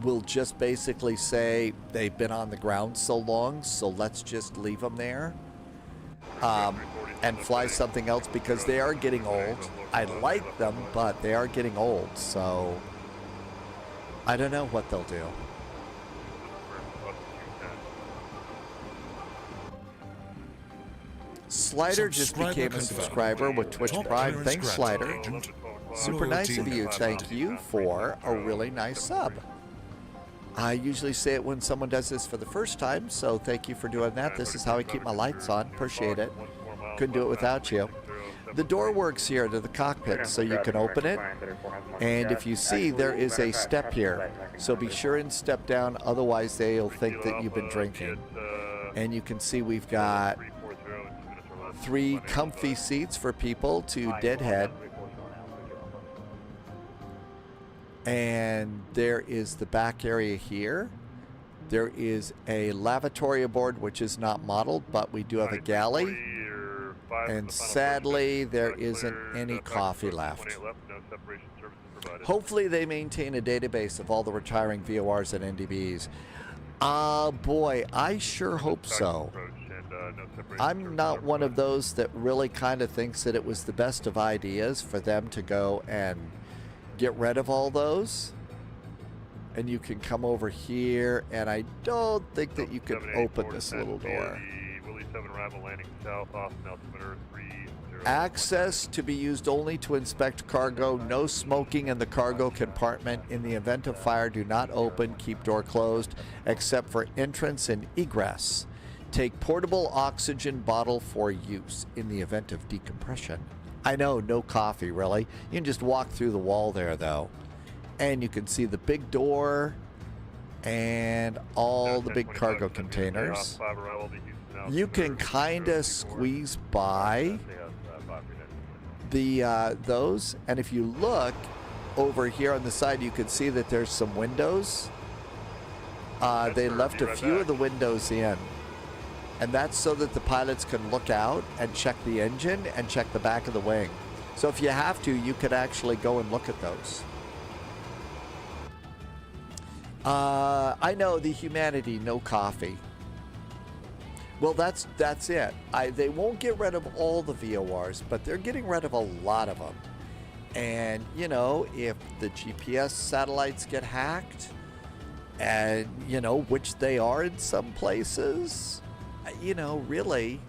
will just basically say they've been on the ground so long, so let's just leave them there and fly something else, because they are getting old. I like them, but they are getting old, so I don't know what they'll do. Slider just became a subscriber with Twitch Prime. Thanks, Slider. Super nice of you. Thank you for a really nice sub. I usually say it when someone does this for the first time, so thank you for doing that. This is how I keep my lights on. Appreciate it. Couldn't do it without you. The door works here to the cockpit, so you can open it. And if you see, there is a step here. So be sure and step down, otherwise they'll think that you've been drinking. And you can see we've got 3 comfy seats for people to deadhead. And there is the back area here. There is a lavatory aboard, which is not modeled, but we do have a galley. And sadly, there isn't any coffee left. Hopefully they maintain a database of all the retiring VORs and NDBs. Boy, I sure hope so. I'm not one of those that really kind of thinks that it was the best of ideas for them to go and get rid of all those. And you can come over here, and I don't think that you can open this little door. Access to be used only to inspect cargo. No smoking in the cargo compartment. In the event of fire, do not open. Keep door closed, except for entrance and egress. Take portable oxygen bottle for use in the event of decompression. I know, no coffee, really. You can just walk through the wall there, though. And you can see the big door and all the big cargo containers. You can kind of squeeze by the those, and if you look over here on the side, you can see that there's some windows. They left a few of the windows in, and that's so that the pilots can look out and check the engine and check the back of the wing. So if you have to, you could actually go and look at those. I know, the humanity, no coffee. Well, that's it. They won't get rid of all the VORs, but they're getting rid of a lot of them. And, you know, if the GPS satellites get hacked, and, you know, which they are in some places, you know, really,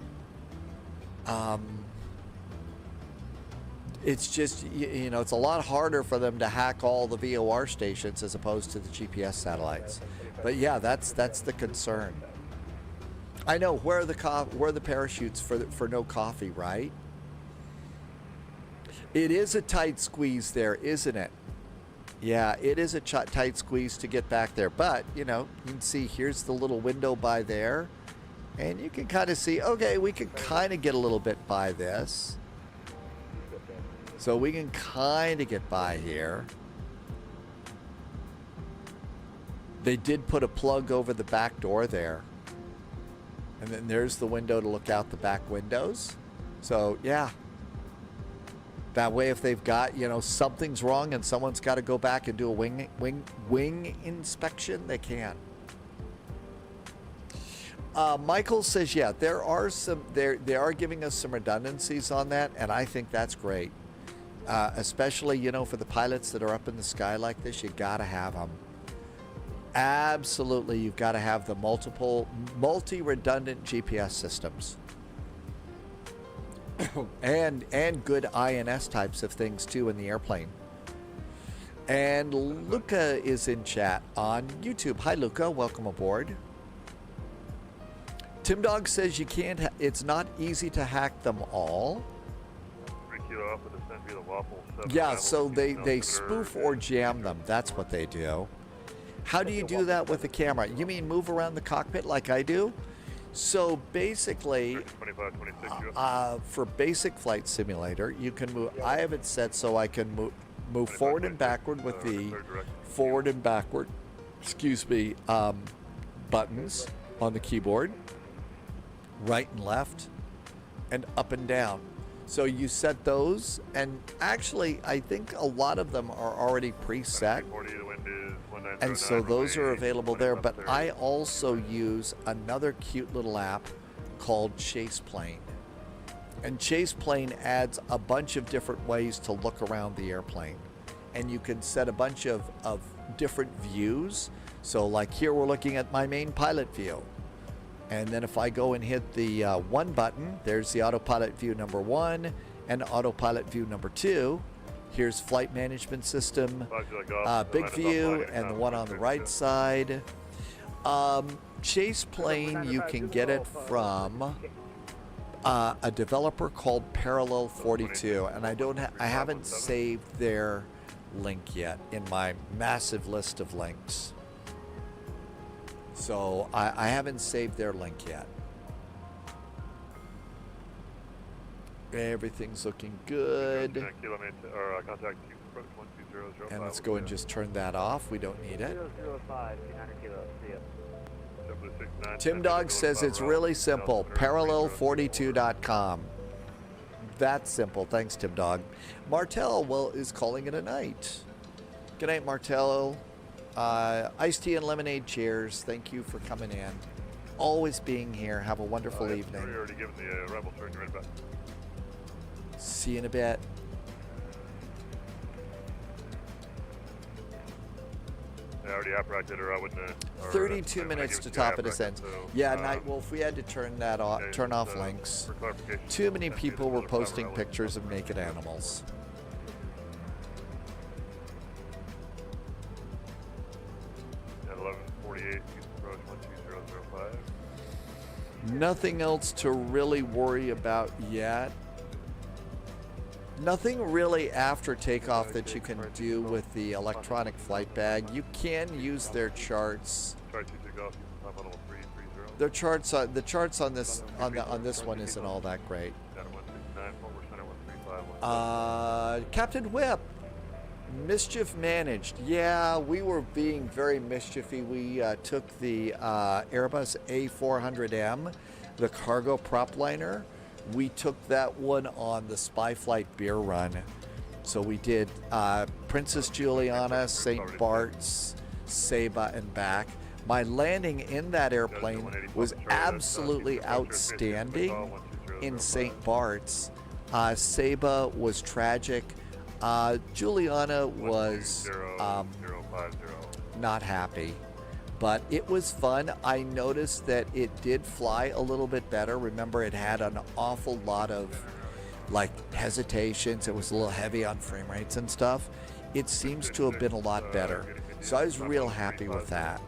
it's just, you know, it's a lot harder for them to hack all the VOR stations as opposed to the GPS satellites. But yeah, that's the concern. I know, where are the parachutes for no coffee, right? It is a tight squeeze there, isn't it? Yeah, it is a tight squeeze to get back there. But, you know, you can see here's the little window by there. And you can kind of see, okay, we can kind of get a little bit by this. So we can kind of get by here. They did put a plug over the back door there. And then there's the window to look out the back windows. So, yeah. That way, if they've got, you know, something's wrong and someone's got to go back and do a wing inspection, they can. Michael says, yeah, there are some, they are giving us some redundancies on that, and I think that's great. Especially, you know, for the pilots that are up in the sky like this, you got to have them. Absolutely, you've got to have the multi-redundant GPS systems. and good INS types of things too in the airplane. And Luca is in chat on YouTube. Hi Luca, welcome aboard. Tim Dog says you can't, it's not easy to hack them all. Yeah, so they spoof or jam them. That's what they do. How do you do that with the camera? You mean move around the cockpit like I do? So basically, for basic flight simulator, you can move. I have it set so I can move forward and backward with the forward and backward, buttons on the keyboard, right and left, and up and down. So you set those, and actually, I think a lot of them are already preset. And so those are available there, but I also use another cute little app called Chase Plane. And Chase Plane adds a bunch of different ways to look around the airplane. And you can set a bunch of different views. So like here we're looking at my main pilot view. And then if I go and hit the one button, there's the autopilot view number 1 and autopilot view number 2. Here's flight management system, big view, and the one on the right side. Chase Plane, you can get it from a developer called Parallel 42, and I haven't saved their link yet in my massive list of links. So I haven't saved their link yet. Everything's looking good. And let's go and just turn that off. We don't need it. Tim Dog says it's really simple. Parallel42.com. That's simple. Thanks, Tim Dog. Martel, well, is calling it a night. Good night, Martello. Iced tea and lemonade, cheers. Thank you for coming in. Always being here. Have a wonderful evening. We already given the rebel turn right back. See you in a bit. I already apprehended her. I wouldn't. 32 minutes to top of descent. So, Yeah, Nightwolf, we had to turn that off, turn off links. For clarification, Too many people were posting pictures of naked animals. At 11:48, Houston approach 12005. Nothing else to really worry about yet. Nothing really after takeoff that you can do with the electronic flight bag. You can use their charts. Try to take off. Top on 330. Their charts, the charts on this one isn't all that great. Down to 169, forward center 135. Captain Whip, mischief managed. Yeah, we were being very mischiefy. We took the Airbus A400M, the cargo prop liner. We took that one on the Spy Flight beer run. So we did Princess Juliana, St. Bart's, Saba, and back. My landing in that airplane was absolutely outstanding in St. Bart's. Saba was tragic. Juliana was not happy. But it was fun. I noticed that it did fly a little bit better. Remember, it had an awful lot of like hesitations. It was a little heavy on frame rates and stuff. It seems to have been a lot better. So I was real happy with that.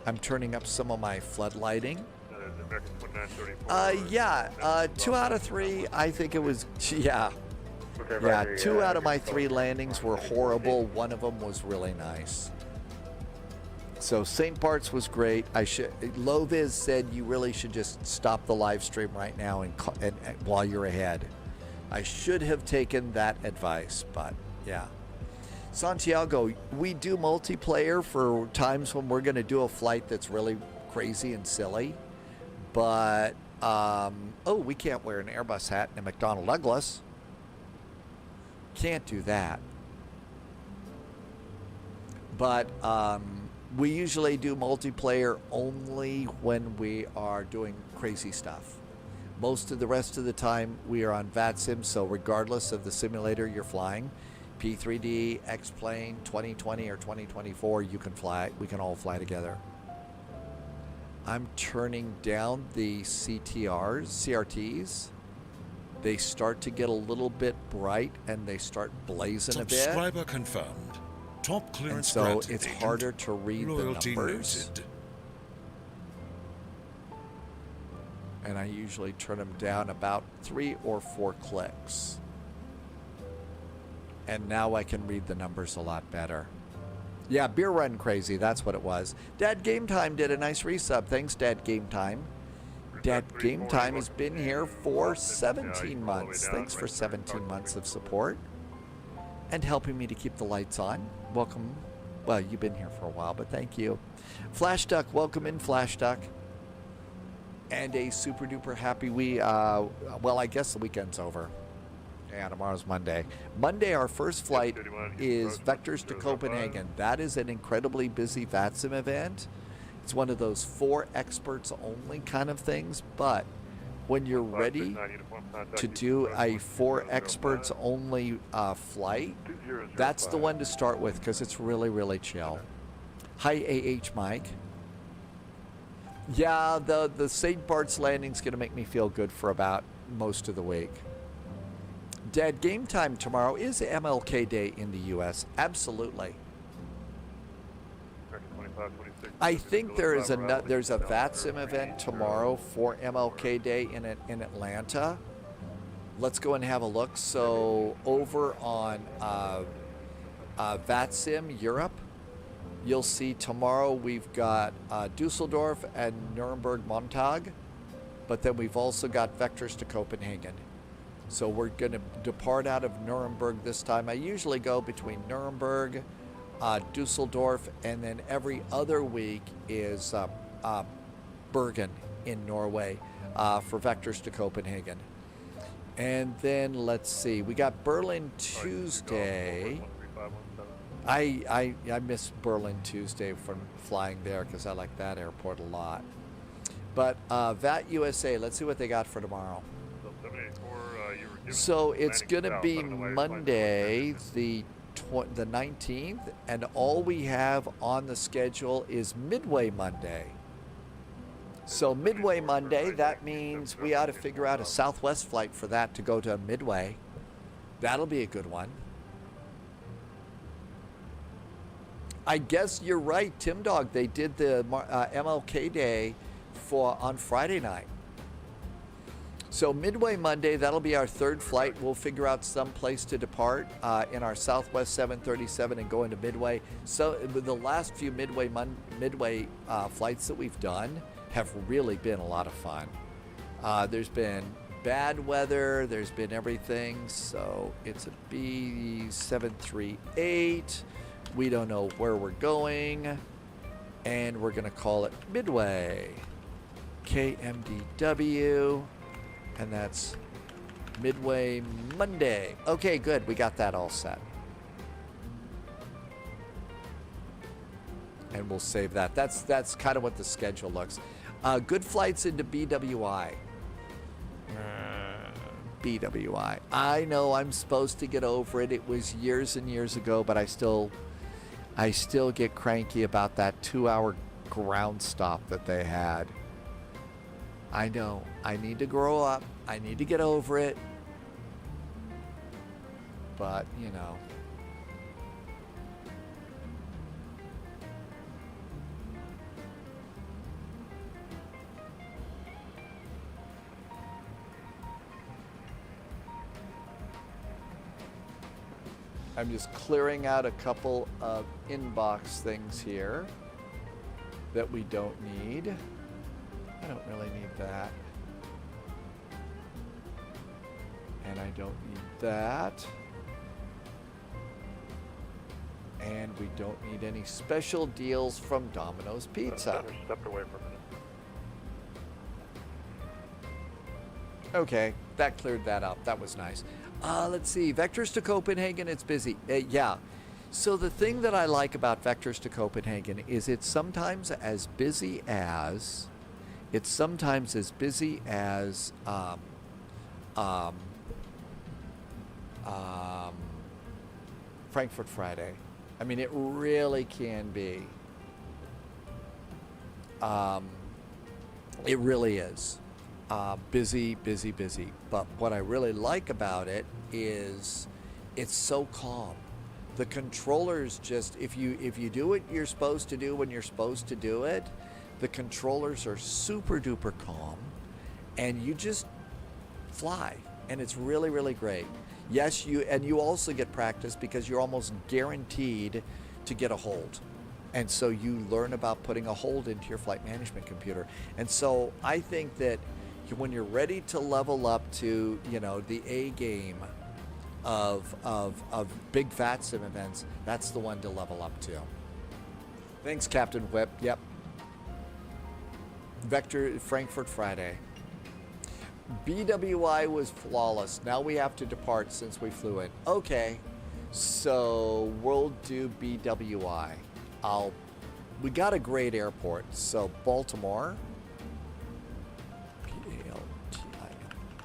I'm turning up some of my flood lighting. Yeah, 2 out of 3. I think it was, yeah. Yeah, 2 out of my 3 landings were horrible. One of them was really nice. So St. Bart's was great. Loviz said you really should just stop the live stream right now and while you're ahead. I should have taken that advice, but yeah. Santiago, we do multiplayer for times when we're going to do a flight that's really crazy and silly. But, oh, we can't wear an Airbus hat in a McDonnell Douglas. Can't do that. But we usually do multiplayer only when we are doing crazy stuff. Most of the rest of the time we are on VATSIM, so regardless of the simulator you're flying, P3D, X-Plane, 2020 or 2024, you can fly. We can all fly together. I'm turning down the CRTs. They start to get a little bit bright and they start blazing a bit. Subscriber confirmed. Top clearance and so granted, it's agent. harder to read Loyalty the numbers. Noted. And I usually turn them down about 3 or 4 clicks. And now I can read the numbers a lot better. Yeah, beer run crazy, that's what it was. Dad Game Time did a nice resub. Thanks, Dad Game Time. Dad Game Time has been here for 17 months. Thanks for 17 months of support and helping me to keep the lights on. Welcome. Well, you've been here for a while, but thank you. Flash Duck, welcome in, Flash Duck. And a super duper happy well, I guess the weekend's over. Yeah, tomorrow's Monday. Monday, our first flight is Vectors to Copenhagen. That is an incredibly busy VATSIM event. It's one of those 4 experts only kind of things, but when you're ready to do a 4 experts only flight, that's the one to start with because it's really, really chill. Hi, AH Mike. Yeah, the St. Bart's landing's going to make me feel good for about most of the week. Dad Game Time tomorrow is MLK Day in the U.S. Absolutely. I think there's a VATSIM event tomorrow for MLK Day in Atlanta. Let's go and have a look. So over on VATSIM Europe, you'll see tomorrow we've got Dusseldorf and Nuremberg Montag, but then we've also got Vectors to Copenhagen. So we're going to depart out of Nuremberg this time. I usually go between Nuremberg, Dusseldorf, and then every other week is Bergen in Norway for vectors to Copenhagen. And then let's see, we got Berlin Tuesday. I miss Berlin Tuesday from flying there because I like that airport a lot. But VAT USA, let's see what they got for tomorrow. So it's going to be Monday, the 19th, and all we have on the schedule is Midway Monday. So Midway Monday, that means we ought to figure out a Southwest flight for that to go to Midway. That'll be a good one. I guess you're right, Tim Dog. They did the MLK Day on Friday night. So Midway Monday, that'll be our third flight. We'll figure out some place to depart in our Southwest 737 and go into Midway. So the last few Midway flights that we've done have really been a lot of fun. There's been bad weather, there's been everything. So it's a B738. We don't know where we're going, and we're going to call it Midway. KMDW, and that's Midway Monday. Okay, good. We got that all set. And we'll save that. That's kind of what the schedule looks. Good flights into BWI. BWI. I know I'm supposed to get over it. It was years and years ago, but I still get cranky about that 2-hour ground stop that they had. I know. I need to grow up. I need to get over it. But, you know. I'm just clearing out a couple of inbox things here that we don't need. I don't really need that. And I don't need that. And we don't need any special deals from Domino's Pizza. Stepped away for a minute. Okay, that cleared that up. That was nice. Let's see. Vectors to Copenhagen, it's busy. Yeah. So the thing that I like about Vectors to Copenhagen is it's sometimes as busy as Frankfurt Friday. I mean, it really can be. It really is. Busy. But what I really like about it is it's so calm. The controllers just, if you do what you're supposed to do when you're supposed to do it, the controllers are super duper calm, and you just fly, and it's really, really great. Yes, you also get practice because you're almost guaranteed to get a hold. And so you learn about putting a hold into your flight management computer. And so I think that when you're ready to level up to, the A game of big VATSIM events, that's the one to level up to. Thanks, Captain Whip. Yep. Vector Frankfurt Friday. BWI was flawless. Now we have to depart since we flew in. Okay, so we'll do BWI. We got a great airport. So Baltimore.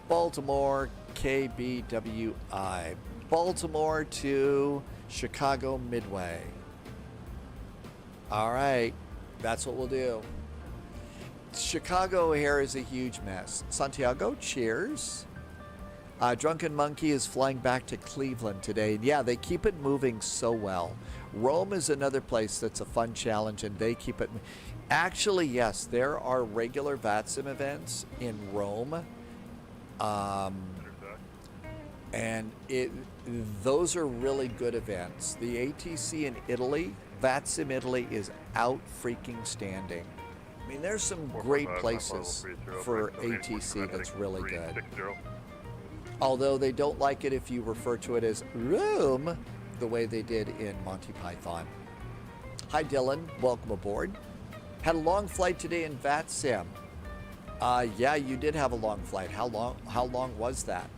Baltimore, KBWI. Baltimore to Chicago Midway. All right, that's what we'll do. Chicago here is a huge mess. Santiago, cheers. Drunken Monkey is flying back to Cleveland today. Yeah, they keep it moving so well. Rome is another place that's a fun challenge, and they keep it. Actually, yes, there are regular VATSIM events in Rome. And those are really good events. The ATC in Italy, VATSIM Italy, is out freaking standing. I mean, there's some great places for ATC that's really good. Although they don't like it if you refer to it as Rome, the way they did in Monty Python. Hi, Dylan. Welcome aboard. Had a long flight today in VATSIM. Yeah, you did have a long flight. How long was that?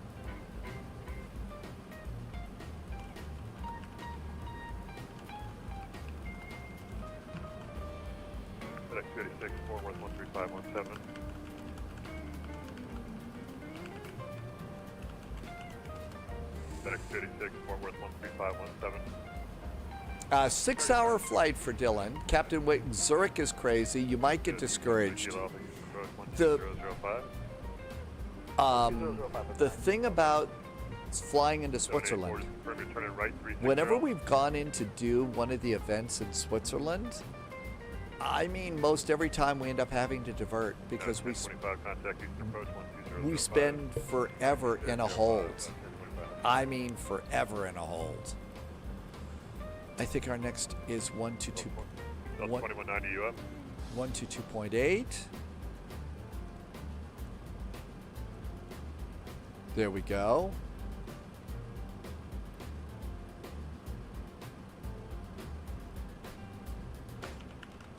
FedEx 36, Fort Worth 13517. FedEx 36, Fort Worth 13517. 6-hour flight for Dylan. Captain Wick, Zurich is crazy. You might get discouraged. The thing about flying into Switzerland, whenever we've gone in to do one of the events in Switzerland, I mean, most every time we end up having to divert because we spend forever in a hold. I mean, forever in a hold. I think our next is 122. 2190 you up. 122.8. There we go.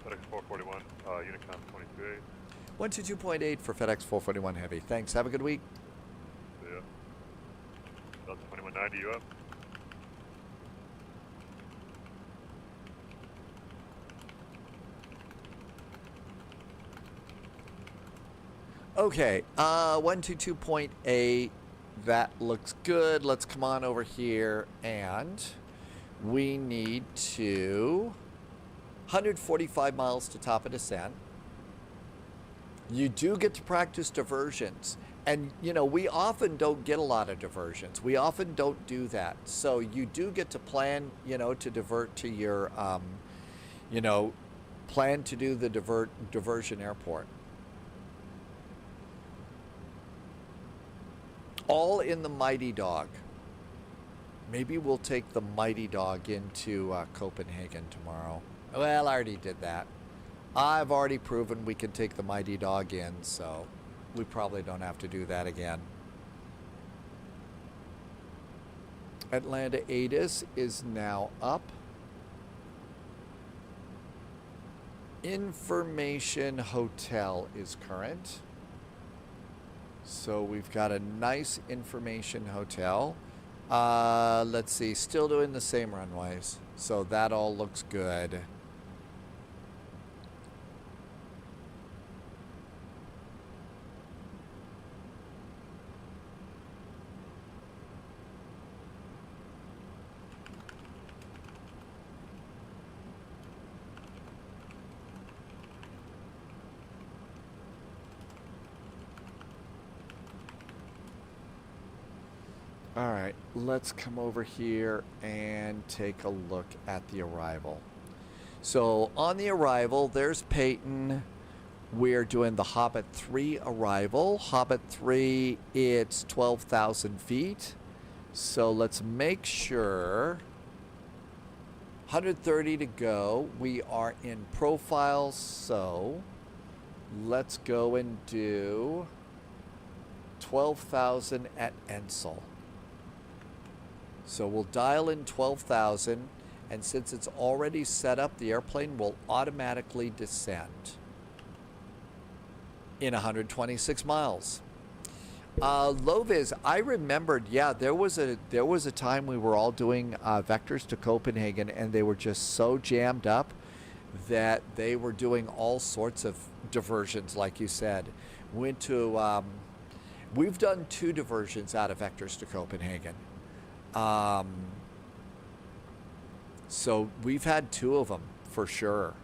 FedEx 441, Unicom 22.8. 122.8 for FedEx 441 Heavy. Thanks. Have a good week. Yeah. Delta 2190 you up. Okay, 122.8, that looks good. Let's come on over here, and we need to 145 miles to top of descent. You do get to practice diversions, and you know, we often don't get a lot of diversions. We often don't do that. So you do get to plan, you know, to divert to your, you know, plan to do the diversion airport. All in the Mighty Dog. Maybe we'll take the Mighty Dog into Copenhagen tomorrow. Well, I already did that. I've already proven we can take the Mighty Dog in, so we probably don't have to do that again. Atlanta ATIS is now up. Information Hotel is current. So we've got a nice information hotel. Let's see, still doing the same runways. So that all looks good. All right, let's come over here and take a look at the arrival. So on the arrival, there's Peyton. We're doing the Hobbit 3 arrival. Hobbit 3, it's 12,000 feet. So let's make sure. 130 to go. We are in profile, so let's go and do 12,000 at Ensel. So we'll dial in 12,000, and since it's already set up, the airplane will automatically descend in 126 miles. Loviz, I remembered, yeah, there was a time we were all doing vectors to Copenhagen, and they were just so jammed up that they were doing all sorts of diversions, like you said. Went to, we've done 2 diversions out of vectors to Copenhagen. So we've had 2 of them for sure.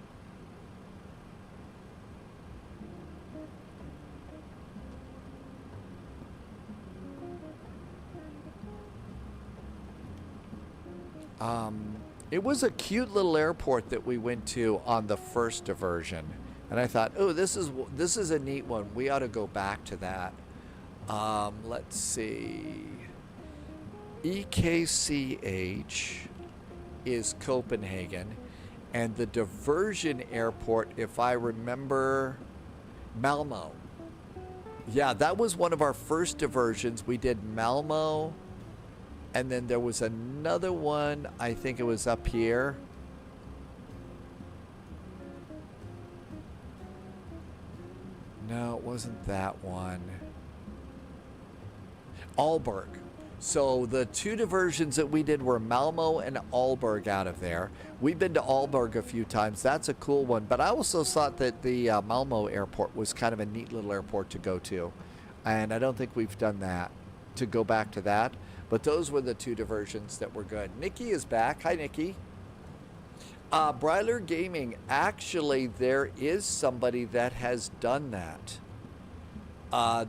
It was a cute little airport that we went to on the first diversion, and I thought, oh, this is a neat one. We ought to go back to that. Let's see. EKCH is Copenhagen, and the diversion airport, if I remember, Malmo. Yeah, that was one of our first diversions. We did Malmo, and then there was another one, I think it was up here. No, it wasn't that one. Aalborg. So the two diversions that we did were Malmo and Aalborg out of there. We've been to Aalborg a few times. That's a cool one. But I also thought that the Malmo airport was kind of a neat little airport to go to. And I don't think we've done that, to go back to that. But those were the two diversions that were good. Nikki is back. Hi, Nikki. Bryler Gaming. Actually, there is somebody that has done that.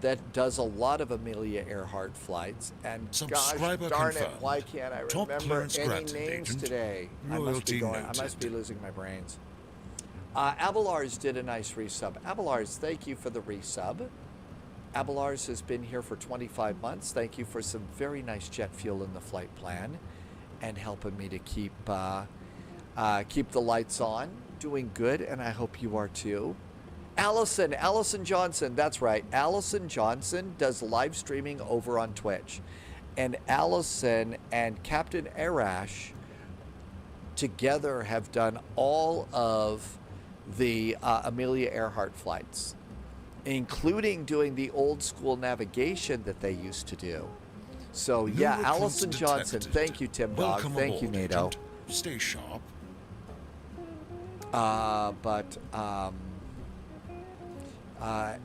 That does a lot of Amelia Earhart flights. And Subscriber gosh darn confirmed. it, why can't I Top remember clearance any granted, names Agent. today? Loyalty I must noted. be losing my brains. Abelar's did a nice resub. Abelar's, thank you for the resub. Abelar's has been here for 25 months. Thank you for some very nice jet fuel in the flight plan and helping me to keep the lights on. Doing good, and I hope you are too. Allison Johnson, that's right. Allison Johnson does live streaming over on Twitch. And Allison and Captain Arash together have done all of the Amelia Earhart flights, including doing the old school navigation that they used to do. So yeah, Allison Johnson, thank you, Tim Dog, thank you, NATO. Agent. Stay sharp.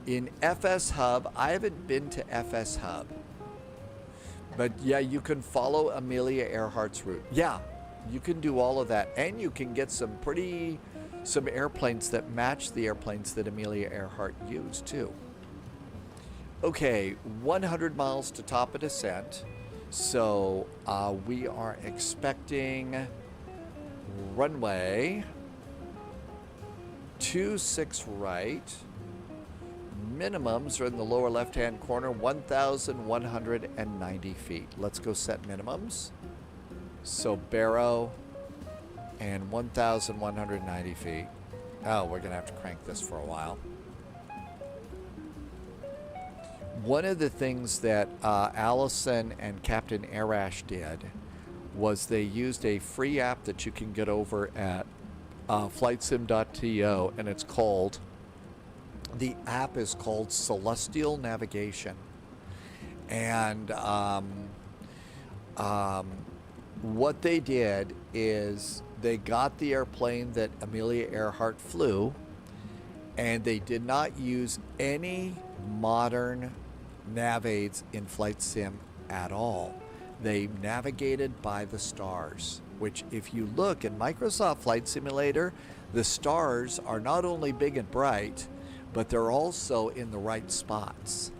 In FS Hub, I haven't been to FS Hub, but yeah, you can follow Amelia Earhart's route. Yeah, you can do all of that, and you can get some airplanes that match the airplanes that Amelia Earhart used too. Okay, 100 miles to top of descent. So we are expecting runway 26 right. Minimums are in the lower left-hand corner, 1,190 feet. Let's go set minimums. So Barrow and 1,190 feet. Oh, we're going to have to crank this for a while. One of the things that Allison and Captain Arash did was they used a free app that you can get over at flightsim.to, and it's called, the app is called Celestial Navigation. And what they did is they got the airplane that Amelia Earhart flew, and they did not use any modern nav aids in Flight Sim at all. They navigated by the stars, which if you look in Microsoft Flight Simulator, the stars are not only big and bright, but they're also in the right spots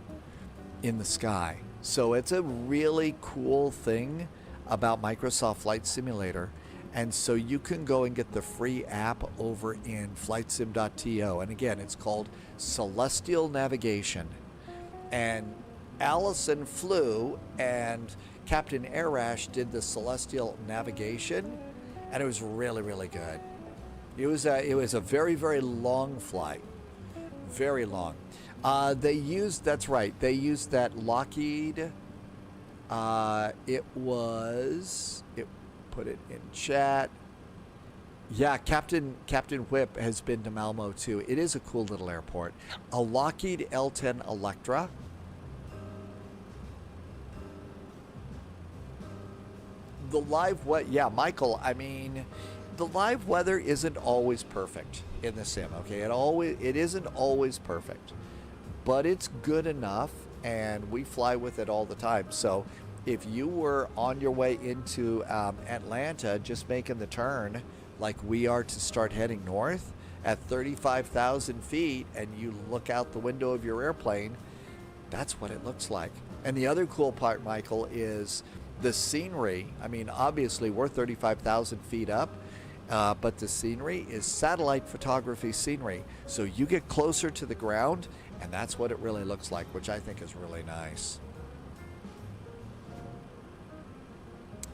in the sky. So it's a really cool thing about Microsoft Flight Simulator. And so you can go and get the free app over in flightsim.to. And again, it's called Celestial Navigation. And Allison flew and Captain Arash did the Celestial Navigation, and it was really, really good. It was a very, very long flight. Very long. They used that Lockheed. It put it in chat. Yeah, Captain Whip has been to Malmo too. It is a cool little airport. A Lockheed L-10 Electra. The live weather, yeah, Michael, I mean, the live weather isn't always perfect in the sim, okay? It isn't always perfect, but it's good enough, and we fly with it all the time. So if you were on your way into Atlanta, just making the turn like we are to start heading north at 35,000 feet, and you look out the window of your airplane, that's what it looks like. And the other cool part, Michael, is the scenery. I mean, obviously we're 35,000 feet up, but the scenery is satellite photography scenery. So you get closer to the ground, and that's what it really looks like, which I think is really nice.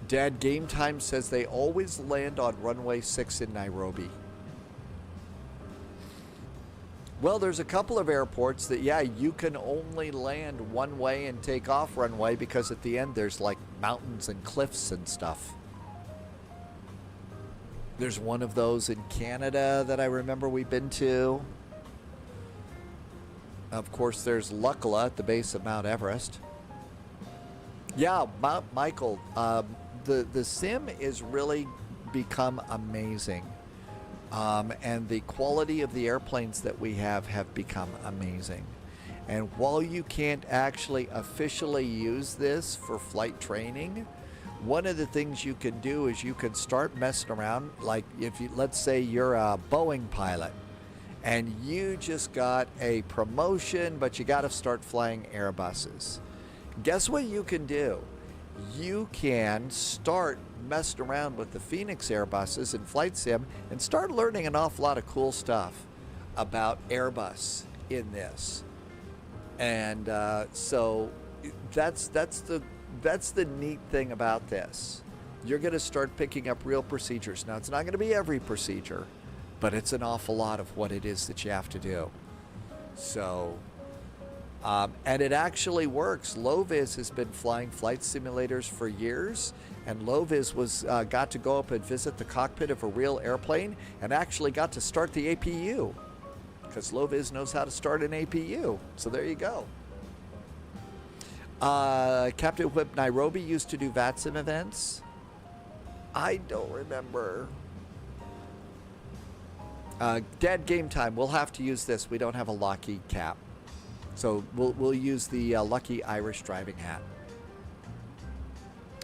Dad Game Time says they always land on runway 6 in Nairobi. Well, there's a couple of airports that, yeah, you can only land one way and take off runway because at the end there's like mountains and cliffs and stuff. There's one of those in Canada that I remember we've been to. Of course, there's Lukla at the base of Mount Everest. Yeah, Michael, the sim is really become amazing. And the quality of the airplanes that we have become amazing. And while you can't actually officially use this for flight training, one of the things you can do is you can start messing around. Like if you, let's say you're a Boeing pilot and you just got a promotion, but you got to start flying Airbuses. Guess what you can do? You can start messing around with the Phoenix Airbuses in Flight Sim and start learning an awful lot of cool stuff about Airbus in this. And so that's the neat thing about this. You're going to start picking up real procedures. Now, it's not going to be every procedure, but it's an awful lot of what it is that you have to do. So, and it actually works. Loviz has been flying flight simulators for years, and Loviz was got to go up and visit the cockpit of a real airplane and actually got to start the APU, because Loviz knows how to start an APU. So there you go. Captain Whip Nairobi used to do VATSIM events. I don't remember. Dad, game time. We'll have to use this. We don't have a Lockheed cap. So we'll use the Lucky Irish driving hat.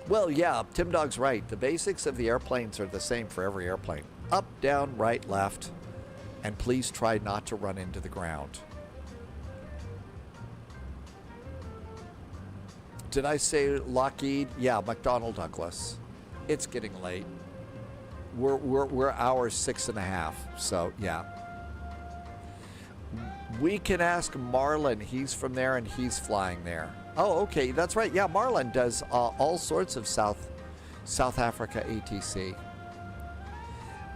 Well, yeah, Tim Dog's right. The basics of the airplanes are the same for every airplane. Up, down, right, left. And please try not to run into the ground. Did I say Lockheed? Yeah, McDonnell Douglas. It's getting late. We're hour 6.5, so yeah. We can ask Marlon. He's from there and he's flying there. Oh, okay, that's right. Yeah, Marlon does all sorts of South Africa ATC.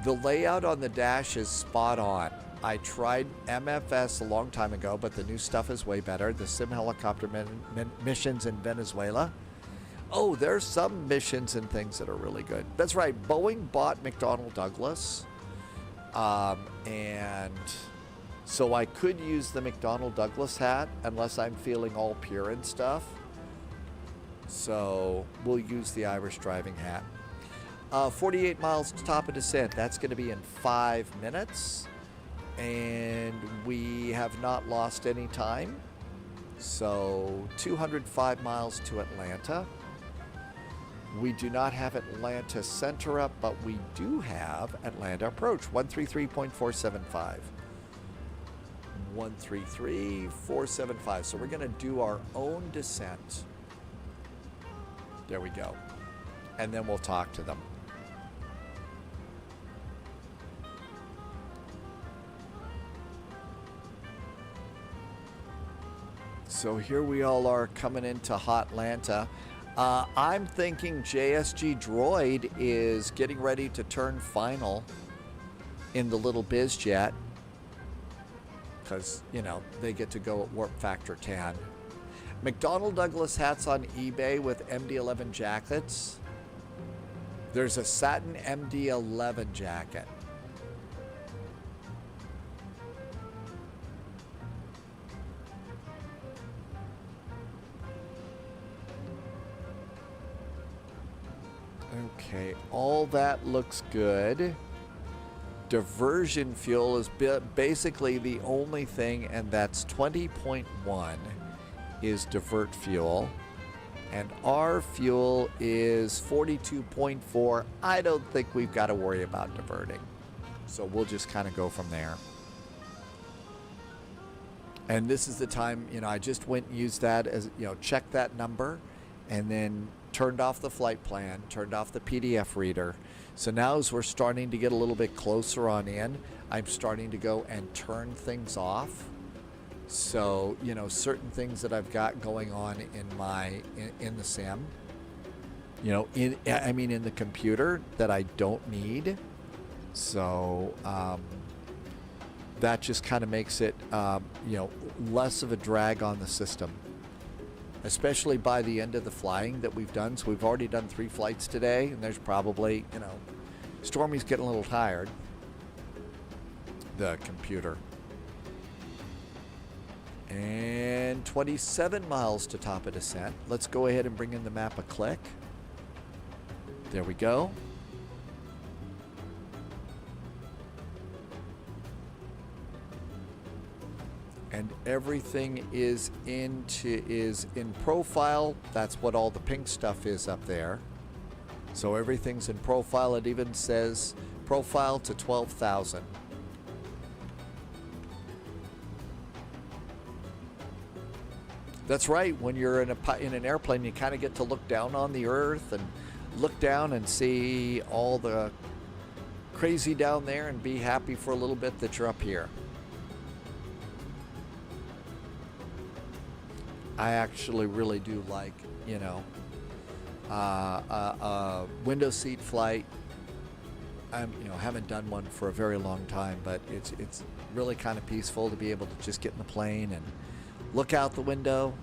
The layout on the dash is spot on. I tried MFS a long time ago, but the new stuff is way better. The sim helicopter missions in Venezuela. Oh, there's some missions and things that are really good. That's right. Boeing bought McDonnell Douglas. And so I could use the McDonnell Douglas hat unless I'm feeling all pure and stuff. So we'll use the Irish driving hat. 48 miles to top of descent. That's going to be in 5 minutes. And we have not lost any time. So 205 miles to Atlanta. We do not have Atlanta center up, but we do have Atlanta approach, 133.475. 133.475. So we're going to do our own descent. There we go. And then we'll talk to them. So here we all are coming into Hotlanta. I'm thinking JSG Droid is getting ready to turn final in the little biz jet. Because, you know, they get to go at warp factor 10. McDonnell Douglas hats on eBay with MD-11 jackets. There's a satin MD-11 jacket. Okay, all that looks good. Diversion fuel is basically the only thing, and that's 20.1 is divert fuel. And our fuel is 42.4. I don't think we've got to worry about diverting. So we'll just kind of go from there. And this is the time, you know, I just went and used that as, you know, checked that number and then turned off the flight plan, turned off the PDF reader. So now as we're starting to get a little bit closer on in, I'm starting to go and turn things off. So, you know, certain things that I've got going on in the sim, you know, in the computer that I don't need. So that just kind of makes it, you know, less of a drag on the system, especially by the end of the flying that we've done. So we've already done 3 flights today, and there's probably, you know, Stormy's getting a little tired, the computer. And 27 miles to top of descent. Let's go ahead and bring in the map a click. There we go. And everything is in profile. That's what all the pink stuff is up there. So everything's in profile. It even says profile to 12,000. That's right. When you're in an airplane, you kind of get to look down on the earth and look down and see all the crazy down there and be happy for a little bit that you're up here. I actually really do like, window seat flight. Haven't done one for a very long time, but it's really kind of peaceful to be able to just get in the plane and look out the window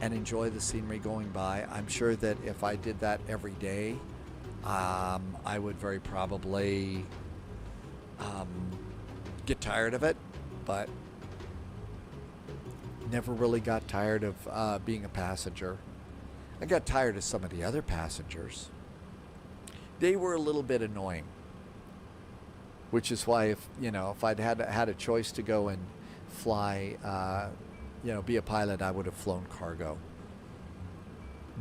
and enjoy the scenery going by. I'm sure that if I did that every day, I would very probably get tired of it, but never really got tired of being a passenger. I got tired of some of the other passengers. They were a little bit annoying, which is why if I'd had a choice to go and fly, be a pilot, I would have flown cargo.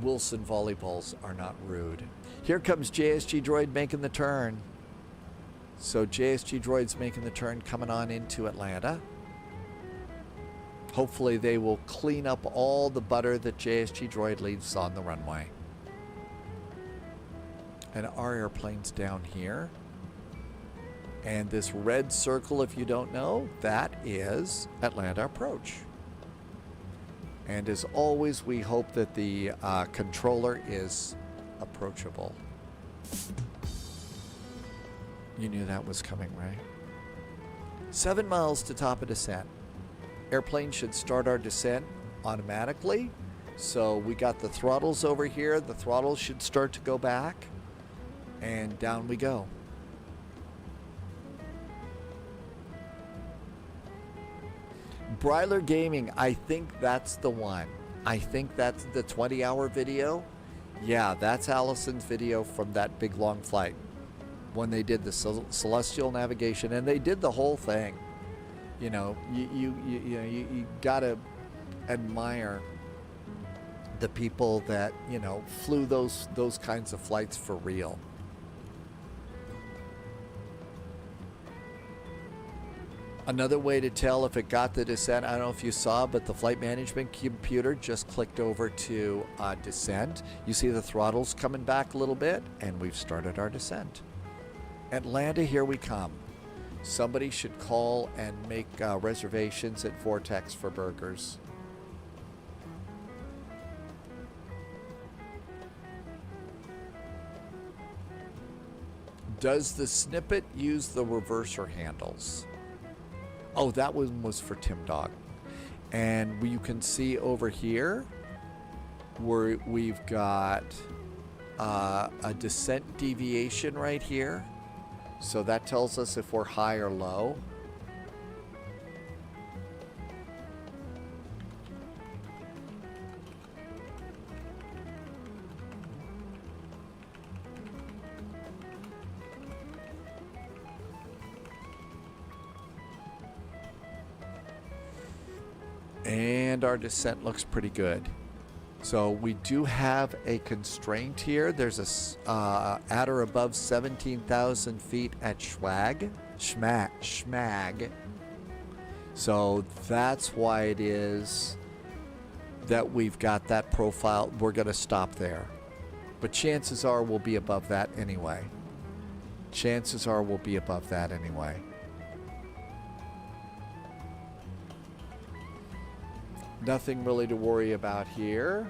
Wilson volleyballs are not rude. Here comes JSG Droid making the turn. So JSG Droid's making the turn, coming on into Atlanta. Hopefully they will clean up all the butter that JSG Droid leaves on the runway. And our airplane's down here. And this red circle, if you don't know, that is Atlanta approach. And as always, we hope that the controller is approachable. You knew that was coming, right? 7 miles to top of descent. Airplane should start our descent automatically. So we got the throttles over here. The throttles should start to go back. And down we go. Bryler Gaming, I think that's the one. I think that's the 20-hour video. Yeah, that's Allison's video from that big long flight when they did the celestial navigation, and they did the whole thing. You gotta admire the people that flew those kinds of flights for real. Another way to tell if it got the descent, I don't know if you saw, but the flight management computer just clicked over to descent. You see the throttles coming back a little bit, and we've started our descent. Atlanta, here we come. Somebody should call and make reservations at Vortex for burgers. Does the snippet use the reverser handles? Oh, that one was for Tim Dog. And you can see over here where we've got a descent deviation right here. So that tells us if we're high or low. And our descent looks pretty good. So we do have a constraint here. There's a at or above 17,000 feet at Schmag. So that's why it is that we've got that profile. We're going to stop there. But chances are we'll be above that anyway. Chances are we'll be above that anyway. Nothing really to worry about here.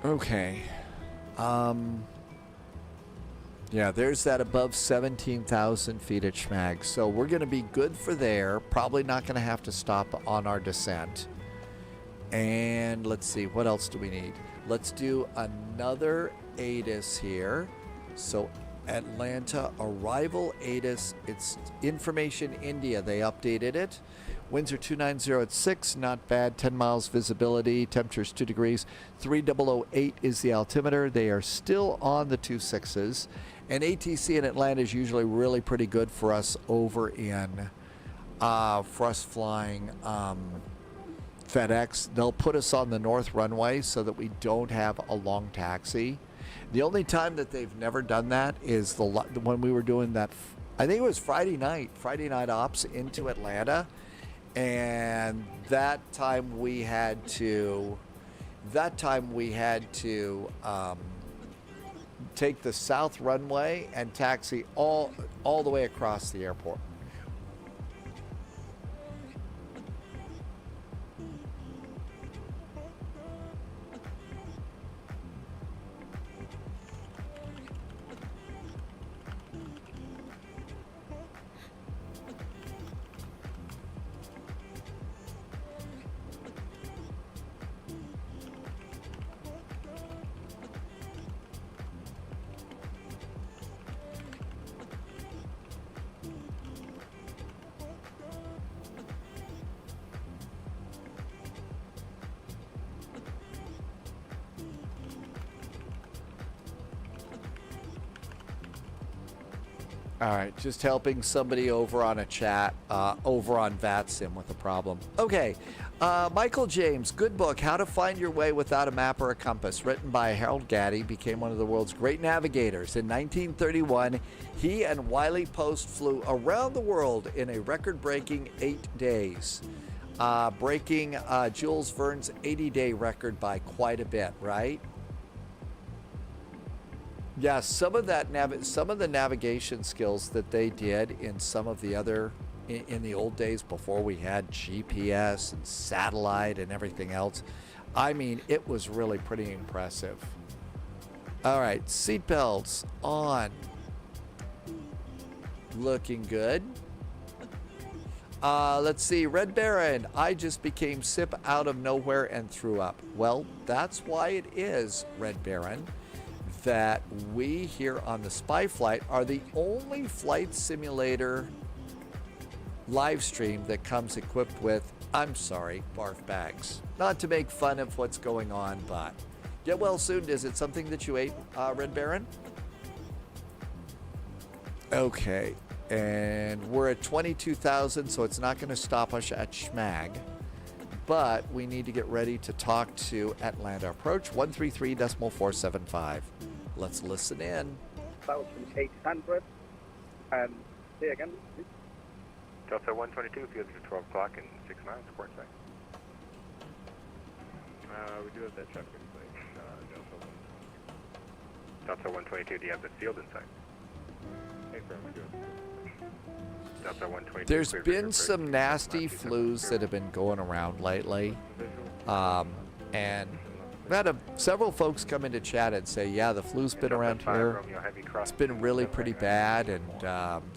Okay. Yeah, there's that above 17,000 feet at Schmag. So we're going to be good for there. Probably not going to have to stop on our descent. And let's see, what else do we need? Let's do another ATIS here. So Atlanta, arrival ATIS. It's Information India. They updated it. Winds are 290 at 6, not bad. 10 miles visibility. Temperature's 2 degrees. 3008 is the altimeter. They are still on the 26s. And ATC in Atlanta is usually really pretty good for us over in, for us flying FedEx. They'll put us on the north runway so that we don't have a long taxi. The only time that they've never done that is when we were doing that, I think it was Friday night ops into Atlanta. And that time we had to take the south runway and taxi all the way across the airport. All right, just helping somebody over on a chat, over on VATSIM with a problem. Okay, Michael James, good book, How to Find Your Way Without a Map or a Compass, written by Harold Gatty, became one of the world's great navigators. In 1931, he and Wiley Post flew around the world in a record-breaking 8 days, breaking Jules Verne's 80-day record by quite a bit, right? Yeah, some of the navigation skills that they did in some of the other in the old days before we had GPS and satellite and everything else. I mean, it was really pretty impressive. All right, seatbelts on. Looking good. Let's see, Red Baron, I just became sick out of nowhere and threw up. Well, that's why it is, Red Baron, that we here on the Spy Flight are the only flight simulator live stream that comes equipped with, I'm sorry, barf bags. Not to make fun of what's going on, but get well soon. Is it something that you ate, Red Baron? Okay, and we're at 22,000, so it's not going to stop us at Schmag. But we need to get ready to talk to Atlanta. Approach 133.475. Let's listen in. 1,800. And say again, please. Delta 122, field to 12 o'clock and 6 miles, report site. We do have that check in place. Delta 122, do you have the field in sight? Hey, firm, we do have Delta 122. There's been some nasty flus that have been going around lately. And we've had several folks come into chat and say, yeah, the flu's been around here. It's been really pretty bad, and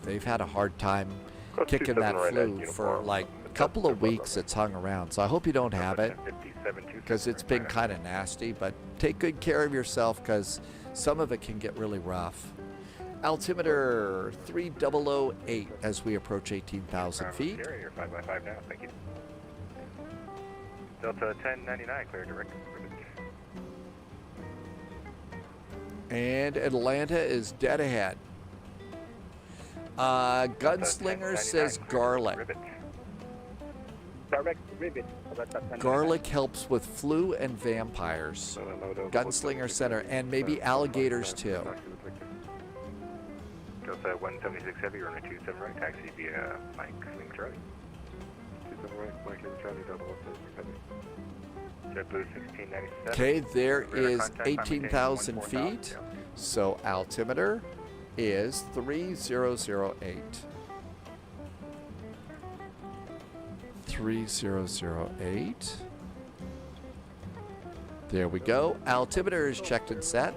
they've had a hard time kicking that flu for like a couple of weeks. It's hung around. So I hope you don't have it, because it's been kind of nasty. But take good care of yourself, because some of it can get really rough. Altimeter 3008 as we approach 18,000 feet. You're 5x5 now, thank you. Delta 1099, clear direct. And Atlanta is dead ahead. Gunslinger says garlic. Direct rivet. Garlic helps with flu and vampires. Gunslinger Center, and maybe alligators too. Delta 176 Heavy, runway 27 right, taxi via Mike, Sling Charlie. 27 right, Mike, Sling Charlie, Delta 176 Heavy. JetBlue 1697. Okay, there is 18,000 feet, so altimeter is 3008. 3008. There we go. Altimeter is checked and set.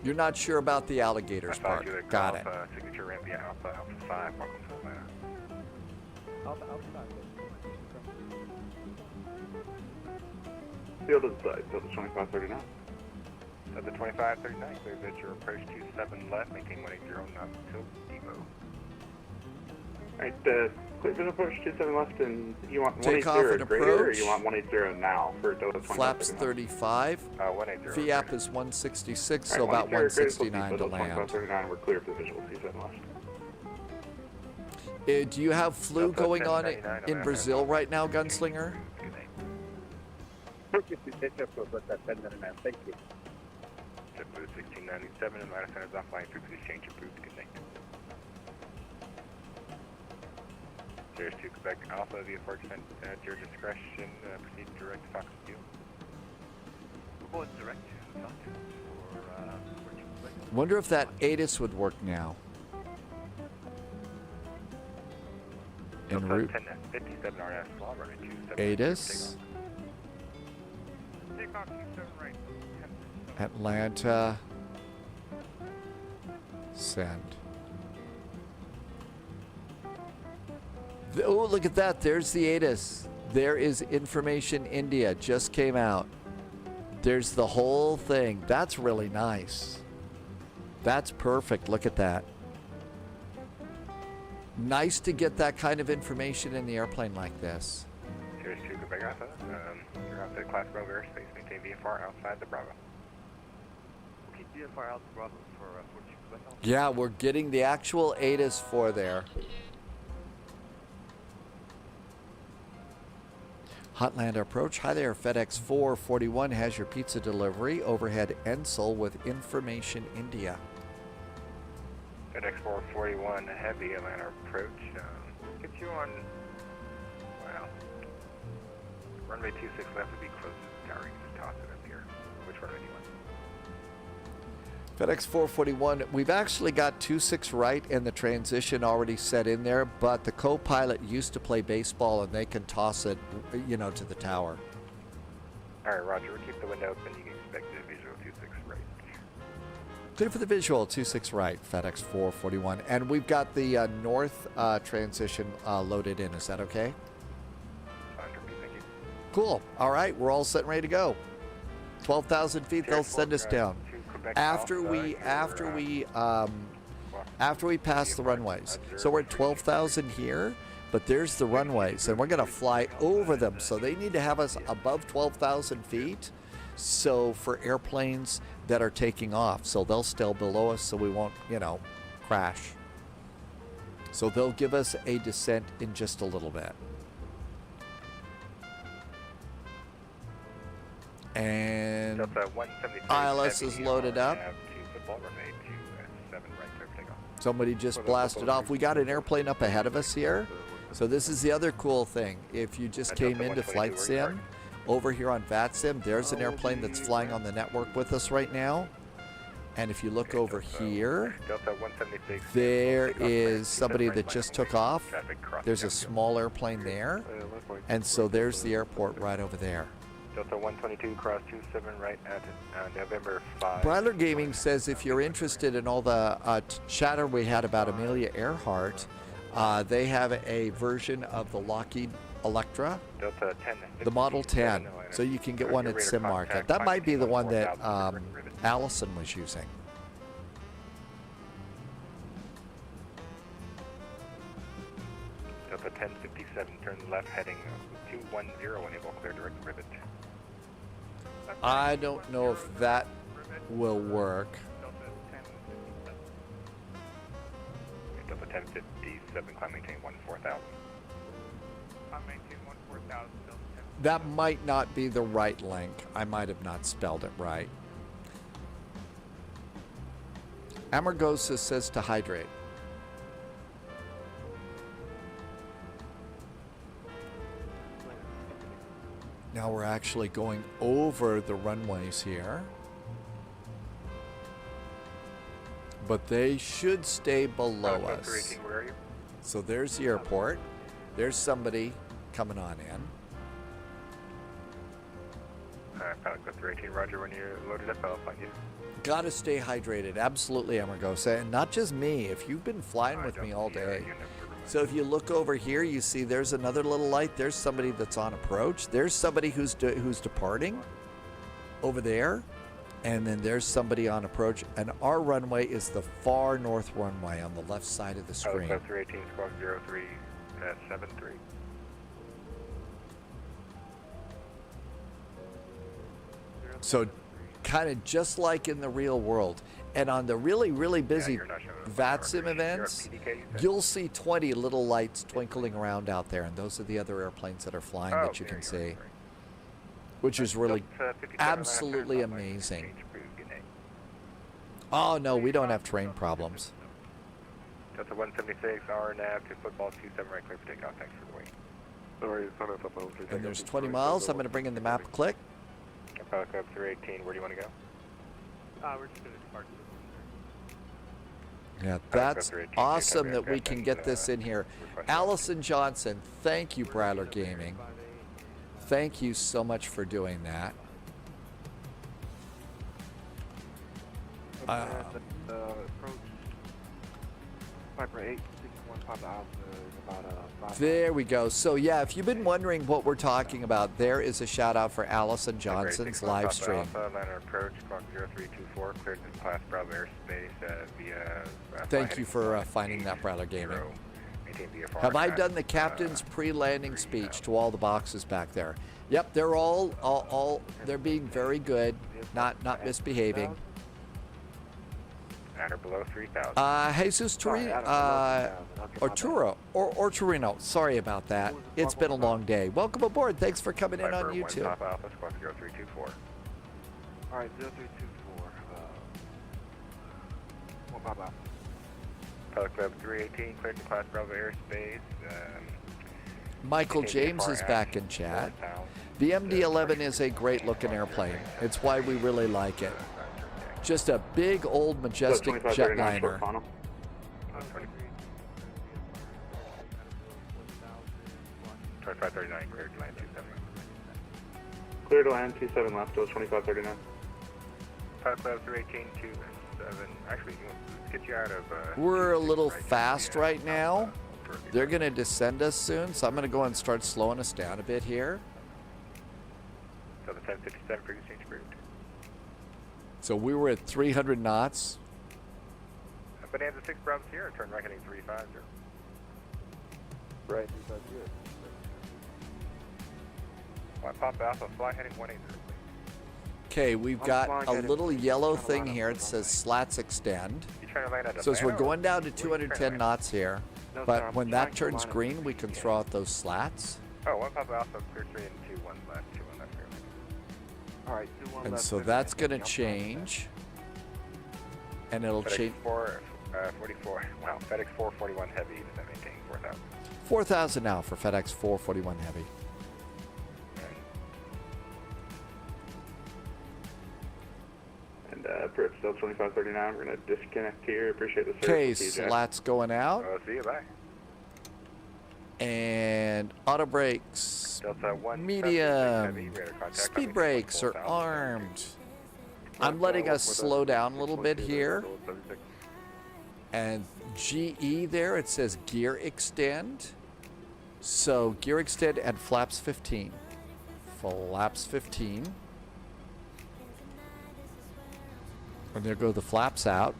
You're not sure about the alligators part. Got it. Signature ramp via Alpha 5, welcome to Atlanta. Field inside, field 2539. At the 2539, clear that your approach 27 left, maintain 180 knots until depot. Alright, clear visual approach 27 left, and you want Take 180 off or and greater, or approach. you want 180 now for Delta 2539? Flaps 35. 180. VAP is 166, so Alright, about 180 169 to Delta land. 2539, we're clear for the visual 27 left. Do you have flu Delta going on 1099 in Brazil right now, Gunslinger? Thank you. JetBlue 1697, Atlanta Center's offline, frequency change approved, good night. There's to Quebec Alpha via 4% at your discretion, proceed direct to Fox View. We're going direct to Fox for Wonder if that ATIS would work now. En Delta route 1057 RS flaw, runway 27. ATIS, Take off 27 right. Atlanta, send. Oh, look at that. There's the ATIS. There is Information India. Just came out. There's the whole thing. That's really nice. That's perfect. Look at that. Nice to get that kind of information in the airplane like this. Series 2 Quebec Alpha, you're outside Class Bravo airspace, maintain VFR outside the Bravo. Okay, VFR out the Bravo for 42 Quebec Alpha. Yeah, we're getting the actual ATIS for there. Hotlander approach. Hi there, FedEx 441 has your pizza delivery. Overhead Ensel with Information India. FedEx 441 heavy Atlanta approach. Get you on, wow. Runway 26 left would be close to the tower. You can just toss it up here. Which runway do you want? FedEx 441, we've actually got 26 right and the transition already set in there, but the co-pilot used to play baseball and they can toss it, you know, to the tower. All right, Roger. We'll keep the window open. You can expect the visual 26 right. Clear for the visual, 26 right, FedEx 441. And we've got the north transition loaded in. Is that okay? Fine for me, thank you. Cool. All right, we're all set and ready to go. 12,000 feet, they'll send us down. After we pass the runways. So we're at 12,000 here, but there's the runways, and we're going to fly over them. So they need to have us above 12,000 feet. So for airplanes that are taking off, so they'll stay below us, so we won't, you know, crash. So they'll give us a descent in just a little bit. And ILS is loaded up. Somebody just blasted off. We got an airplane up ahead of us here. So this is the other cool thing. If you just came into Flight Sim, over here on VATSIM, there's an airplane that's flying on the network with us right now. And if you look over here, there is somebody that just took off. There's a small airplane there. And so there's the airport right over there. Delta 122 cross 27 right at November 5. Bryler Gaming says if you're interested in all the chatter we had about Amelia Earhart, they have a version of the Lockheed Electra, Delta 10, the Model 10, so you can get one at Sim Market. That might be the one that Allison was using. Delta 1057, turn left heading 210, enable clear direct rivet. I don't know if that will work. Delta 1057, climb maintain 14,000. Climb maintain 14,000. That might not be the right link. I might have not spelled it right. Amargosa says to hydrate. Now we're actually going over the runways here. But they should stay below us. Where are you? So there's the airport. There's somebody coming on in. Pilot Clip 318, roger. When you're loaded up, I'll find you. Gotta stay hydrated. Absolutely, Amargosa. And not just me. If you've been flying with me all day. So if you look over here, you see there's another little light. There's somebody that's on approach. There's somebody who's departing over there. And then there's somebody on approach. And our runway is the far north runway on the left side of the screen. Pilot Clip 318, squawk 0373. So kind of just like in the real world. And on the really, really busy VATSIM events, you'll see 20 little lights twinkling around out there. And those are the other airplanes that are flying that you can see, which is really absolutely amazing. Oh, no, we don't have terrain problems. Delta 176, RNAV, 2 football, 27 right, clear for takeoff. Thanks for the wait. And there's 20 miles. I'm going to bring in the map click. Pilot Club 318, where do you want to go? We're just going to depart. Yeah, that's awesome that we can get this in here. Allison Johnson, thank you, Bradler Gaming. Thank you so much for doing that. Approach Piper 861 Papa Alpha is about 5 There we go. So yeah, if you've been wondering what we're talking about, there is a shout out for Allison Johnson's live stream. Alpha, approach, clock 0324, cleared to class Bravo airspace via... Thank you for finding that, Bradler Gaming. Have I done the captain's pre-landing speech to all the boxes back there? Yep, they're all they're being very good, not misbehaving. At or below 3,000. Jesus Torino, or Torino. Sorry about that. It's been a long day. Welcome aboard. Thanks for coming in on YouTube. Top Alpha, squawk 0324. All right, 0324. One Papa Alpha. Pilot Club 318, cleared to class Bravo airspace. Michael James is back in chat. The MD-11 is a great looking airplane. It's why we really like it. Just a big old majestic jetliner. 2539, cleared to land 27. Clear to land 27 left, 2539. Pilot Club 318, 27. Actually, let's get you out of... We're a little fast right now. They're going to descend us soon, so I'm going to go and start slowing us down a bit here. So the 1057 frequency change approved. So we were at 300 knots. Bonanza 6 Bravo Sierra, turn right heading 350. Right, 350. Papa Alpha, fly heading 180. Okay, we've got a little yellow thing here. It says slats extend. So as we're going down to 210 knots here, but when that turns green, we can throw out those slats. Oh, 1 Papa Alpha, clear 3 and 2, 1 left, 2 1 left. All right, 2 1 And left. so that's going to change. And it'll change. 44. Wow, FedEx 441 heavy. Does that maintain 4,000? 4,000 now for FedEx 441 heavy. And approach still 2539. We're going to disconnect here. Appreciate the service. Okay, See you, Jack. slats going out. See you, bye. And auto brakes, medium, speed brakes are armed. I'm letting us slow down a little bit here. And GE there, it says gear extend. So gear extend and flaps 15. Flaps 15. And there go the flaps out.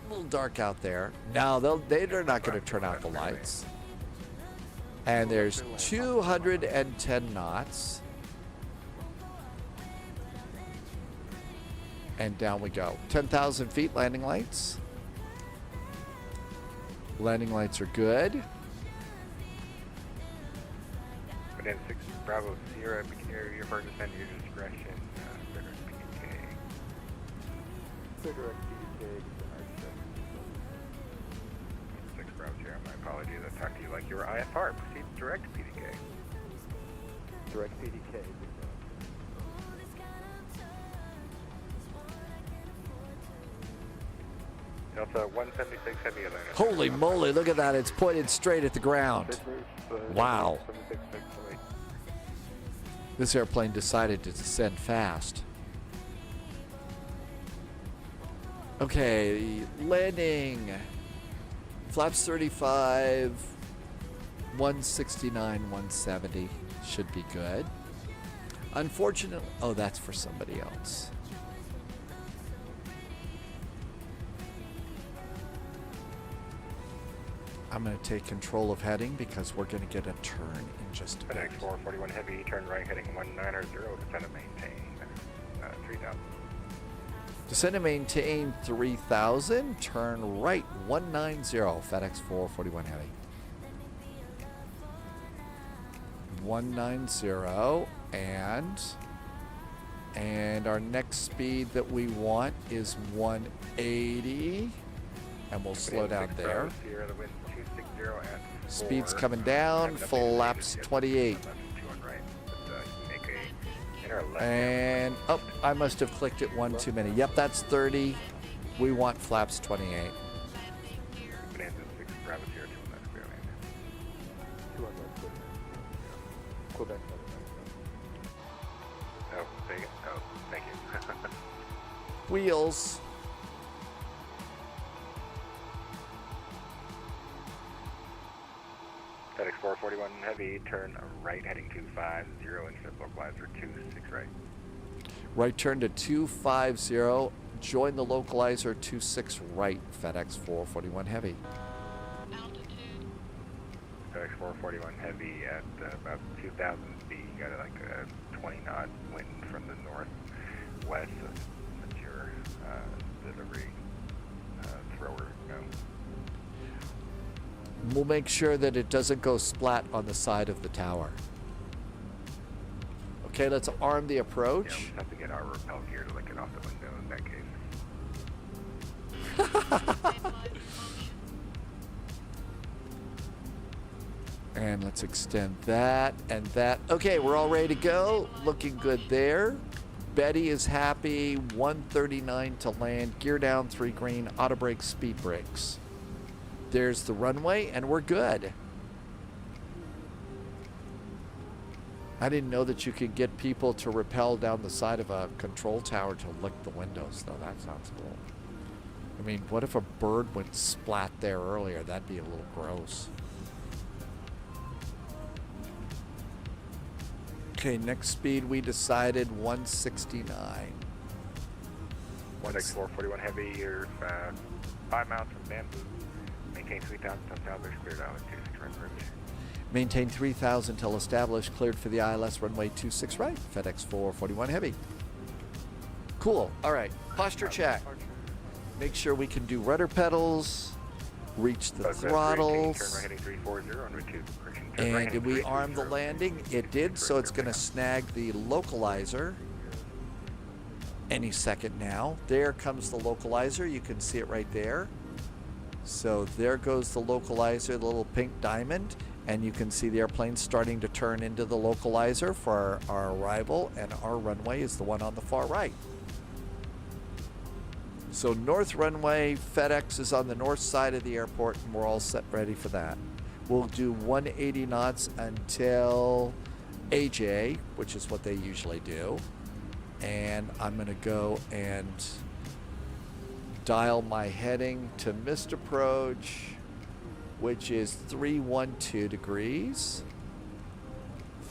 A little dark out there. Now they're not going to turn out the lights. And there's 210 knots. And down we go. 10,000 feet, landing lights. Landing lights are good. Bonanza 6 Bravo Sierra, your first descend your discretion. Cigarette PDK. 6 Bravo Sierra, my apologies. I talked to you like you were IFR. Proceed direct PDK. Direct PDK. Delta 176 heavy Atlanta. Holy moly, look at that. It's pointed straight at the ground. Wow. This airplane decided to descend fast. Okay, landing. Flaps 35, 169, 170 should be good. Unfortunately, oh, that's for somebody else. I'm going to take control of heading because we're going to get a turn in just a bit. FedEx 441 Heavy, turn right heading 190, descend and maintain 3000. Descend and maintain 3000, turn right 190, FedEx 441 Heavy. 190, and our next speed that we want is 180, and we'll slow down there. Speed's coming down, flaps 28. And, oh, I must have clicked it one too many. Yep, that's 30. We want flaps 28. Quebec. Oh, thank you. Wheels. FedEx 441 Heavy, turn right heading 250, instead localizer 26 right. Right turn to 250, join the localizer 26 right, FedEx 441 Heavy. FedEx 441 Heavy at about 2,000 feet, you got like a 20 knot wind from the northwest, so that's your delivery thrower go. We'll make sure that it doesn't go splat on the side of the tower. Okay, let's arm the approach. Yeah, we'll have to get our rappel gear to lick it off the window in that case. And let's extend that and that. Okay, we're all ready to go. Looking good there. Betty is happy. 139 to land. Gear down, 3 green. Auto brakes, speed brakes. There's the runway, and we're good. I didn't know that you could get people to rappel down the side of a control tower to lick the windows, though. That sounds cool. I mean, what if a bird went splat there earlier? That'd be a little gross. Okay, next speed we decided 169. FedEx 441 Heavy, you're 5 miles from Bamboo. Maintain 3,000 till established, cleared out at 26 run route. Maintain 3,000 till established, cleared for the ILS runway 26 right, FedEx 441 Heavy. Cool. All right, posture check. Make sure we can do rudder pedals, reach the throttles. Turn right heading 340 on route 2. And did we arm the landing? It did, so it's going to snag the localizer any second now. There comes the localizer. You can see it right there. So there goes the localizer, the little pink diamond, and you can see the airplane starting to turn into the localizer for our arrival, and our runway is the one on the far right. So north runway, FedEx is on the north side of the airport, and we're all set ready for that. We'll do 180 knots until AJ, which is what they usually do. And I'm going to go and dial my heading to missed approach, which is 312 degrees.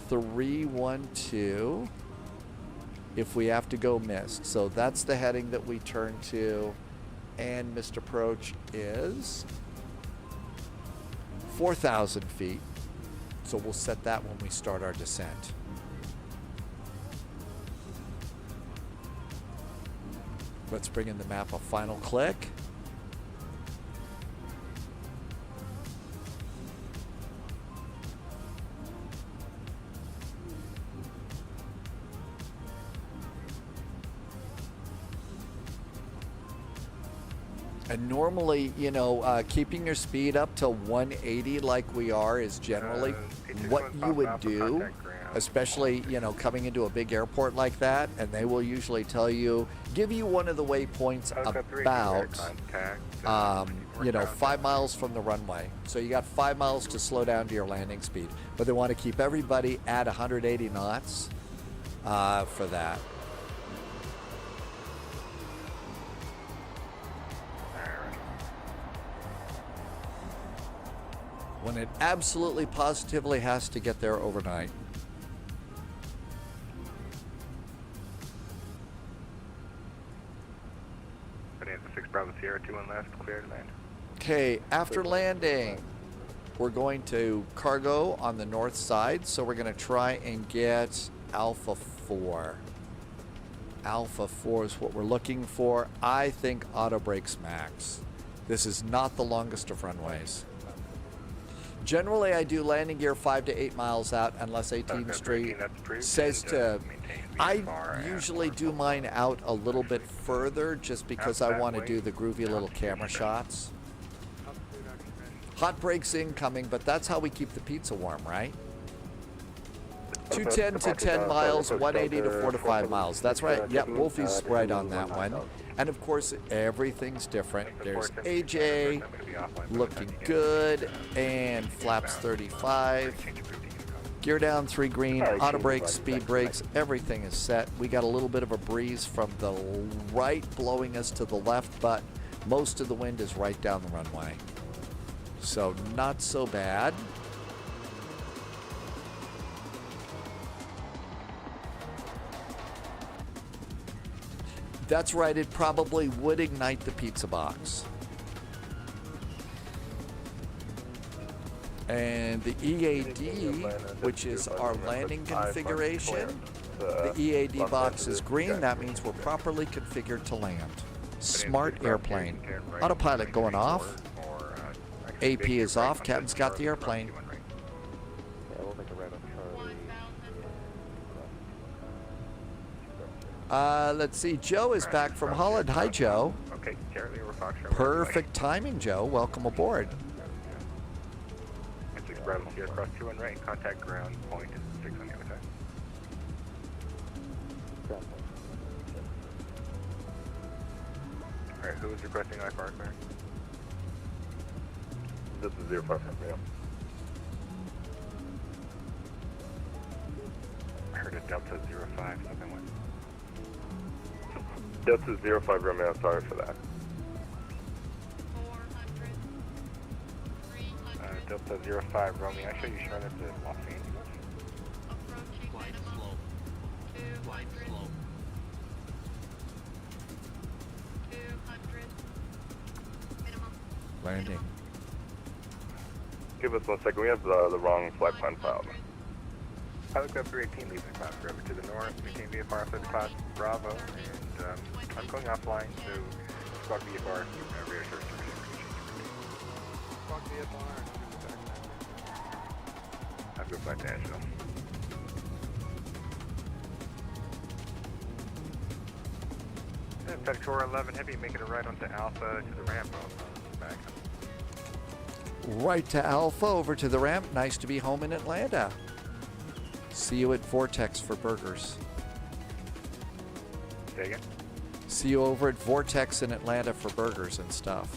312 if we have to go missed. So that's the heading that we turn to, and missed approach is 4,000 feet. So we'll set that when we start our descent. Let's bring in the map a final click. And normally, you know, keeping your speed up to 180 like we are is generally what you would do, especially, you know, coming into a big airport like that. And they will usually tell you, give you one of the waypoints about, you know, 5 miles from the runway. So you got 5 miles to slow down to your landing speed. But they want to keep everybody at 180 knots for that. When it absolutely positively has to get there overnight. Bonanza 6 Bravo Sierra 21 left, clear to land. Okay, after landing, we're going to cargo on the north side, so we're going to try and get Alpha 4. Alpha 4 is what we're looking for. I think auto brakes max. This is not the longest of runways. Generally, I do landing gear 5 to 8 miles out, unless 18th Street says to. I usually do mine out a little bit further, just because I want to do the groovy little camera shots. Hot brakes incoming, but that's how we keep the pizza warm, right? 210 to 10 miles, 180 to 4 to 5 miles. That's right. Yep, Wolfie's right on that one. And of course, everything's different. There's AJ, looking good, and flaps 35. Gear down 3 green, auto brakes, speed brakes, everything is set. We got a little bit of a breeze from the right blowing us to the left, but most of the wind is right down the runway. So not so bad. That's right, it probably would ignite the pizza box. And the EAD, which is our landing configuration, the EAD box is green. That means we're properly configured to land. Smart airplane. Autopilot going off. AP is off. Captain's got the airplane. Let's see. Joe is back from Holland. Hi, Joe. Okay, Perfect timing, Joe. Welcome aboard. 6 Bravo Sierra across 2 and right. Contact ground point 6 on the other side. Alright, who is requesting IFR clearance? This is 05, yeah. I heard a Delta 05, something went. Delta 05 Romeo, sorry for that. Delta 05 Romeo, I show you Charlotte to Los Angeles. Flight slow. Flight slow. 200. Minimum. Landing. Give us 1 second, we have the wrong flight plan filed. Pilot Club 318 leaving class forever to the north, maintain VFR for the class Bravo, and I'm going offline, so squawk VFR, radar source information. Squawk VFR, I've got flight to Asheville. Vector 11 Heavy, making a right onto Alpha to the ramp. Back. Right to Alpha, over to the ramp. Nice to be home in Atlanta. See you at Vortex for burgers. Say again? See you over at Vortex in Atlanta for burgers and stuff.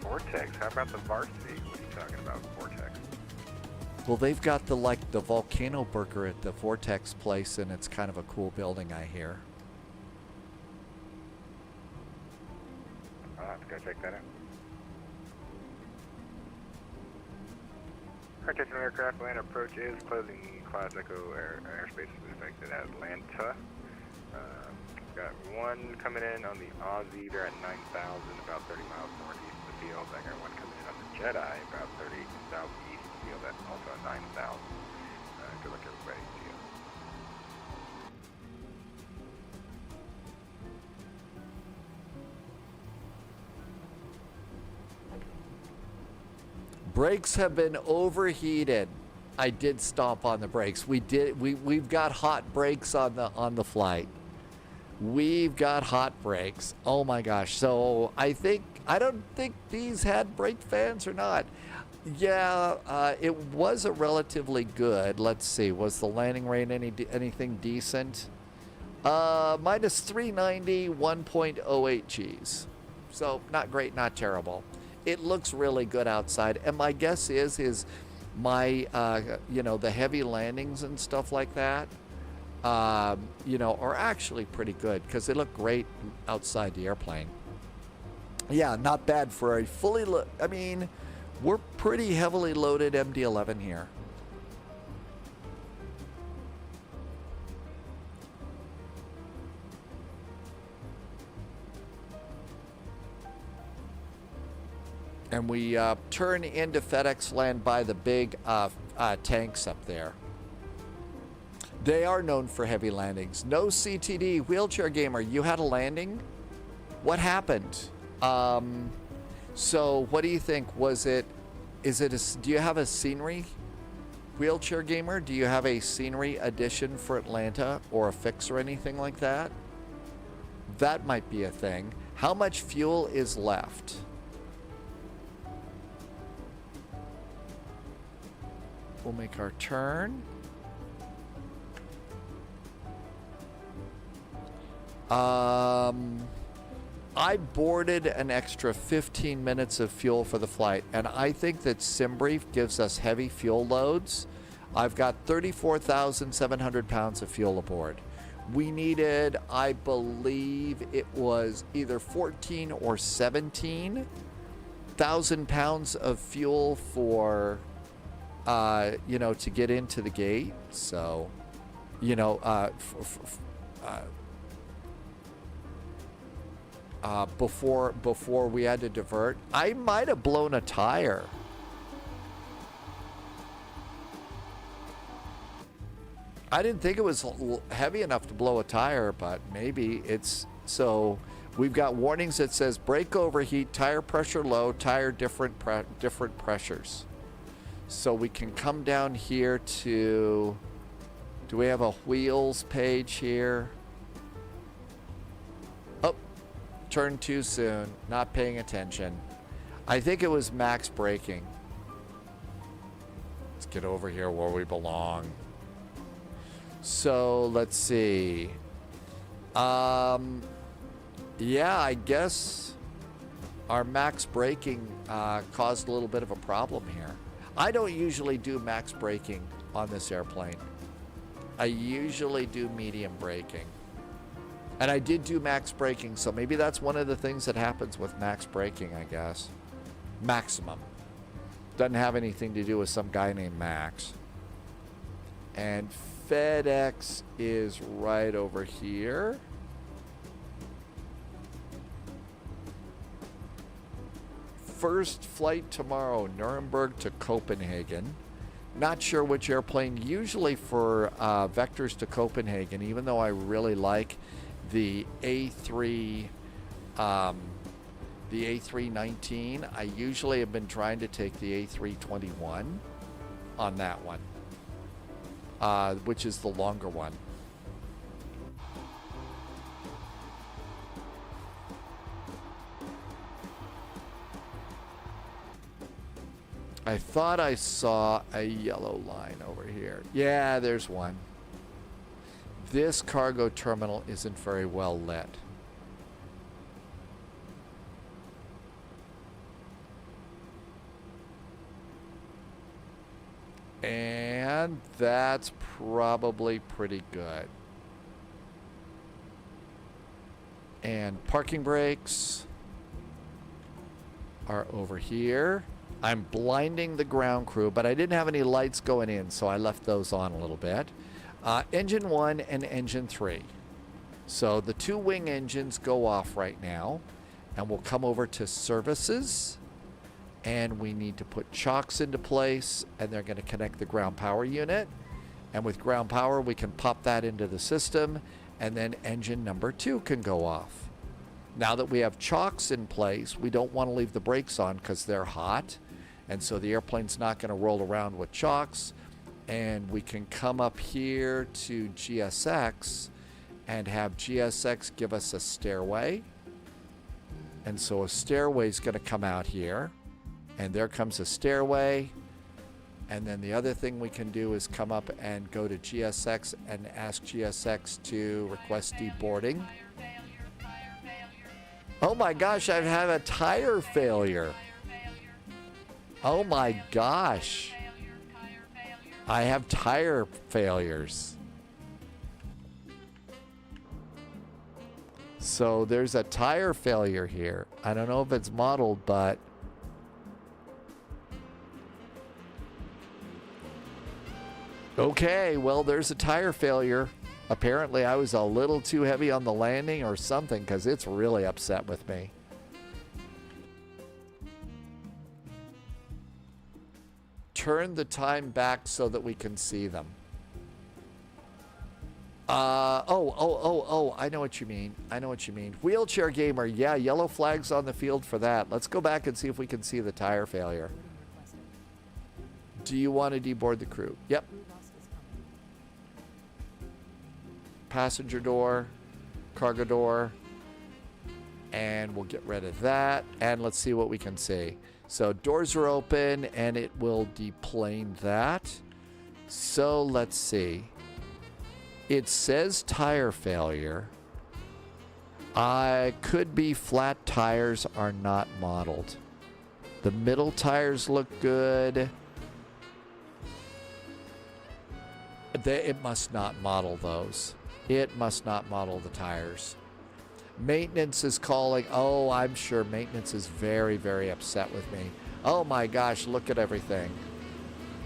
Vortex? How about the varsity? What are you talking about, Vortex? Well, they've got the volcano burger at the Vortex place, and it's kind of a cool building, I hear. I'll have to go check that out. Cartesian aircraft land approach is closing. Class Echo airspace is affected at Atlanta. Got one coming in on the Aussie. They're at 9,000, about 30 miles northeast of the field. I got one coming in on the Jedi, about 30 southeast of the field. That's also at 9,000. Good luck, everybody. See you. Brakes have been overheated. I did stomp on the brakes. We've got hot brakes on the flight. We've got hot brakes. Oh my gosh. So I don't think these had brake fans or not. Yeah, it was a relatively good. Let's see. Was the landing rate anything decent? Minus 390, 1.08 Gs. So not great, not terrible. It looks really good outside, and my guess is my the heavy landings and stuff like that, are actually pretty good because they look great outside the airplane. Yeah, not bad for a fully I mean, we're pretty heavily loaded MD-11 here. And we turn into FedEx land by the big tanks up there. They are known for heavy landings. No CTD, Wheelchair Gamer, you had a landing? What happened? So what do you think? Do you have a scenery? Wheelchair Gamer, do you have a scenery edition for Atlanta or a fix or anything like that? That might be a thing. How much fuel is left? We'll make our turn. I boarded an extra 15 minutes of fuel for the flight, and I think that SimBrief gives us heavy fuel loads. I've got 34,700 pounds of fuel aboard. We needed, I believe it was either 14 or 17,000 pounds of fuel for, to get into the gate. So, before we had to divert. I might have blown a tire. I didn't think it was heavy enough to blow a tire, but maybe it's. So we've got warnings that says brake overheat, tire pressure low, tire different pressures. So we can come down here to, do we have a wheels page here? Oh, turn too soon, not paying attention. I think it was max braking. Let's get over here where we belong. So let's see. Yeah, I guess our max braking caused a little bit of a problem here. I don't usually do max braking on this airplane. I usually do medium braking. And I did do max braking, so maybe that's one of the things that happens with max braking, I guess. Maximum. Doesn't have anything to do with some guy named Max. And FedEx is right over here. First flight tomorrow, Nuremberg to Copenhagen. Not sure which airplane. Usually for vectors to Copenhagen, even though I really like the A3, the A319, I usually have been trying to take the A321 on that one, which is the longer one. I thought I saw a yellow line over here. Yeah, there's one. This cargo terminal isn't very well lit. And that's probably pretty good. And parking brakes are over here. I'm blinding the ground crew, but I didn't have any lights going in, so I left those on a little bit. Engine 1 and Engine 3. So the two wing engines go off right now, and we'll come over to services, and we need to put chocks into place, and they're going to connect the ground power unit. And with ground power, we can pop that into the system, and then engine number 2 can go off. Now that we have chocks in place, we don't want to leave the brakes on because they're hot. And so the airplane's not going to roll around with chocks. And we can come up here to GSX and have GSX give us a stairway. And so a stairway is going to come out here. And there comes a stairway. And then the other thing we can do is come up and go to GSX and ask GSX to request deboarding. Oh my gosh, I've had a tire failure. Oh my gosh. I have tire failures. So there's a tire failure here. I don't know if it's modeled, but okay, well, there's a tire failure. Apparently, I was a little too heavy on the landing or something, because it's really upset with me. Turn the time back so that we can see them. I know what you mean. I know what you mean. Wheelchair gamer, yeah, yellow flags on the field for that. Let's go back and see if we can see the tire failure. Do you want to deboard the crew? Yep. Passenger door, cargo door, and we'll get rid of that. And let's see what we can see. So doors are open, and it will deplane that. So let's see. It says tire failure. Could be flat tires are not modeled. The middle tires look good. It must not model those. It must not model the tires. Maintenance is calling. Oh, I'm sure maintenance is very, very upset with me. Oh my gosh, look at everything.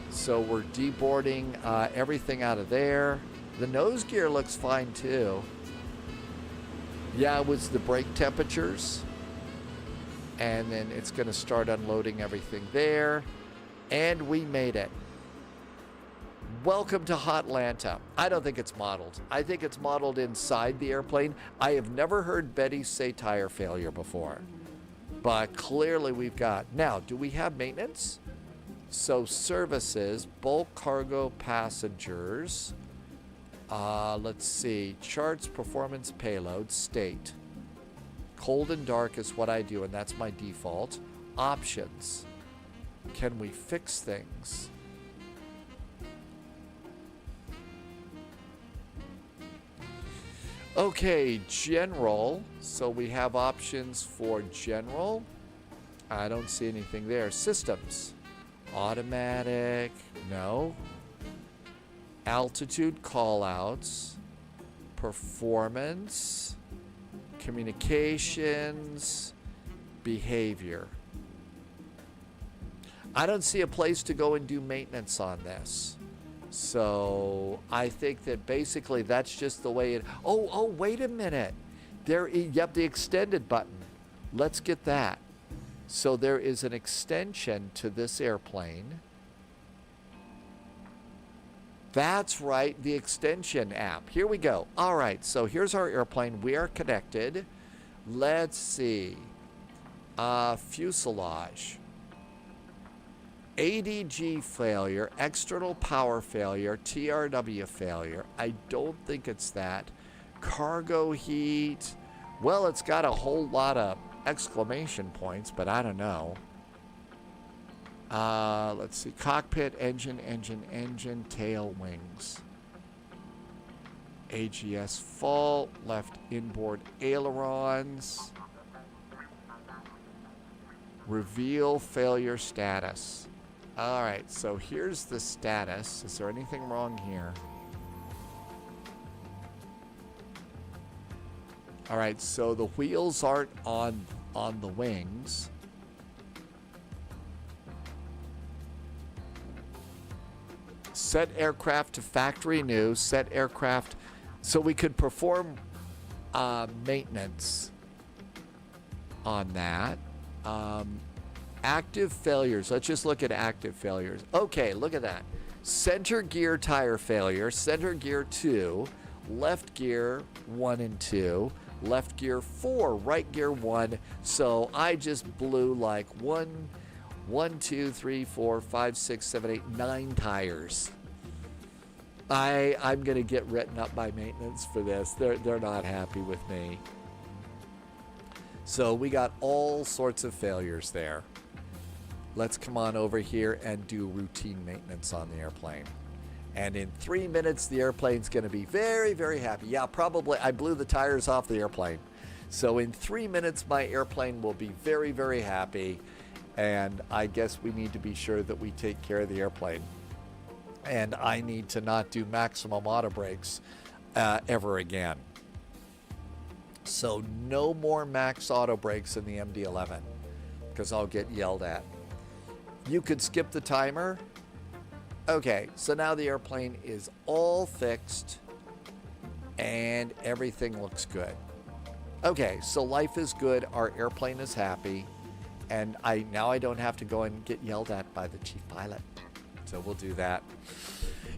So we're deboarding everything out of there. The nose gear looks fine too. Yeah, it was the brake temperatures. And then it's going to start unloading everything there. And we made it. Welcome to Hotlanta. I don't think it's modeled. I think it's modeled inside the airplane. I have never heard Betty say tire failure before. But clearly we've got. Now, do we have maintenance? So services, bulk cargo passengers. Let's see. Charts, performance, payload, state. Cold and dark is what I do, and that's my default. Options. Can we fix things? Okay, general. So we have options for general. I don't see anything there. Systems. Automatic. No. Altitude callouts. Performance. Communications. Behavior. I don't see a place to go and do maintenance on this. So I think that basically that's just the way it. Oh, wait a minute. Yep, the extended button. Let's get that. So there is an extension to this airplane. That's right, the extension app. Here we go. All right, so here's our airplane. We are connected. Let's see. Fuselage. ADG failure, external power failure, TRW failure. I don't think it's that. Cargo heat. Well, it's got a whole lot of exclamation points, but I don't know. Let's see. Cockpit, engine, tail, wings. AGS fault, left inboard ailerons. Reveal failure status. All right, so here's the status. Is there anything wrong here? All right, so the wheels aren't on the wings. Set aircraft to factory new. Set aircraft. So we could perform maintenance on that. Active failures. Let's just look at active failures. Okay, look at that. Center gear tire failure. Center gear 2. Left gear 1 and 2. Left gear 4. Right gear 1. So I just blew like 1, 2, 3, 4, 5, 6, 7, 8, 9 tires. I'm going to get written up by maintenance for this. They're not happy with me. So we got all sorts of failures there. Let's come on over here and do routine maintenance on the airplane. And in 3 minutes, the airplane's going to be very, very happy. Yeah, probably I blew the tires off the airplane. So in 3 minutes, my airplane will be very, very happy. And I guess we need to be sure that we take care of the airplane. And I need to not do maximum auto brakes ever again. So no more max auto brakes in the MD-11 because I'll get yelled at. You could skip the timer. Okay, so now the airplane is all fixed and everything looks good. Okay, so life is good. Our airplane is happy. And now I don't have to go and get yelled at by the chief pilot. So we'll do that.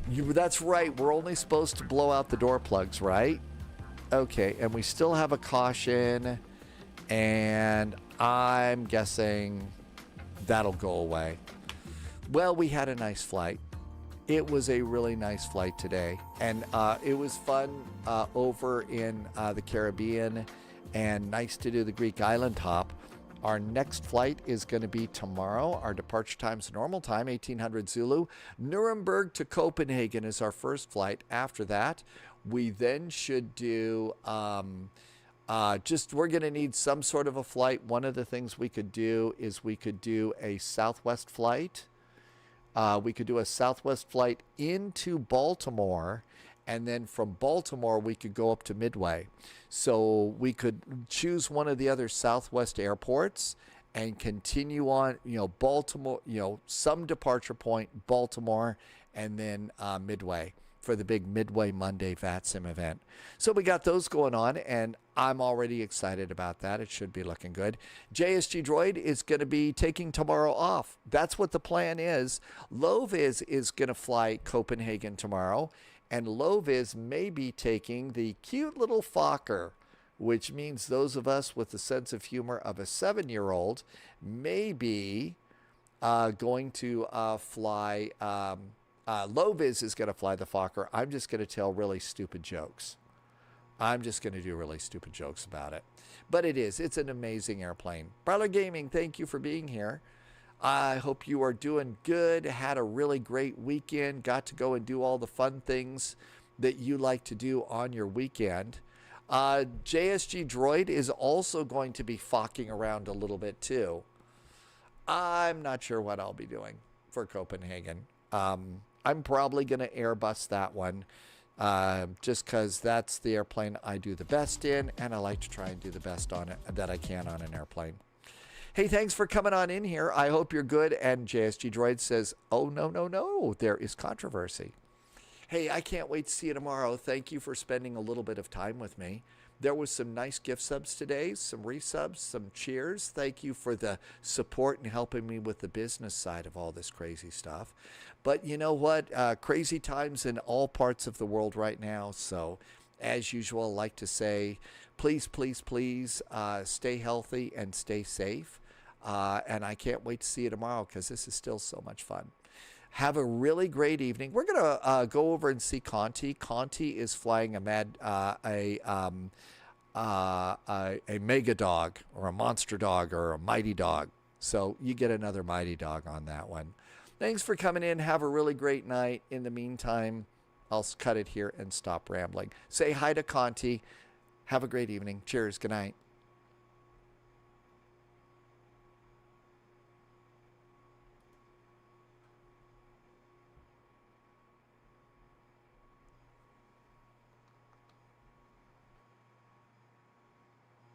That's right. We're only supposed to blow out the door plugs, right? Okay, and we still have a caution. And I'm guessing that'll go away. Well, we had a nice flight. It was a really nice flight today. And it was fun over in the Caribbean and nice to do the Greek island hop. Our next flight is going to be tomorrow. Our departure time's normal time, 1800 Zulu. Nuremberg to Copenhagen is our first flight. After that, we then should do we're going to need some sort of a flight. One of the things we could do is we could do a Southwest flight. We could do a Southwest flight into Baltimore, and then from Baltimore, we could go up to Midway. So we could choose one of the other Southwest airports and continue on, Baltimore, some departure point, Baltimore, and then Midway for the big Midway Monday VATSIM event. So we got those going on, and I'm already excited about that. It should be looking good. JSG Droid is going to be taking tomorrow off. That's what the plan is. Loviz is going to fly Copenhagen tomorrow, and Loviz may be taking the cute little Fokker, which means those of us with the sense of humor of a 7-year-old may be going to fly. Loviz is going to fly the Fokker. I'm just going to tell really stupid jokes. I'm just going to do really stupid jokes about it. But it's an amazing airplane. Prowler Gaming, thank you for being here. I hope you are doing good, had a really great weekend, got to go and do all the fun things that you like to do on your weekend. JSG Droid is also going to be focking around a little bit too. I'm not sure what I'll be doing for Copenhagen. I'm probably going to Airbus that one. Just because that's the airplane I do the best in, and I like to try and do the best on it that I can on an airplane. Hey, thanks for coming on in here. I hope you're good. And JSG Droid says, oh, no, there is controversy. Hey, I can't wait to see you tomorrow. Thank you for spending a little bit of time with me. There was some nice gift subs today, some resubs, some cheers. Thank you for the support and helping me with the business side of all this crazy stuff. But you know what? Crazy times in all parts of the world right now. So as usual, I like to say, please, please, please stay healthy and stay safe. And I can't wait to see you tomorrow because this is still so much fun. Have a really great evening. We're going to go over and see Conti. Conti is flying a mega dog or a monster dog or a mighty dog. So you get another mighty dog on that one. Thanks for coming in. Have a really great night. In the meantime, I'll cut it here and stop rambling. Say hi to Conti. Have a great evening. Cheers. Good night.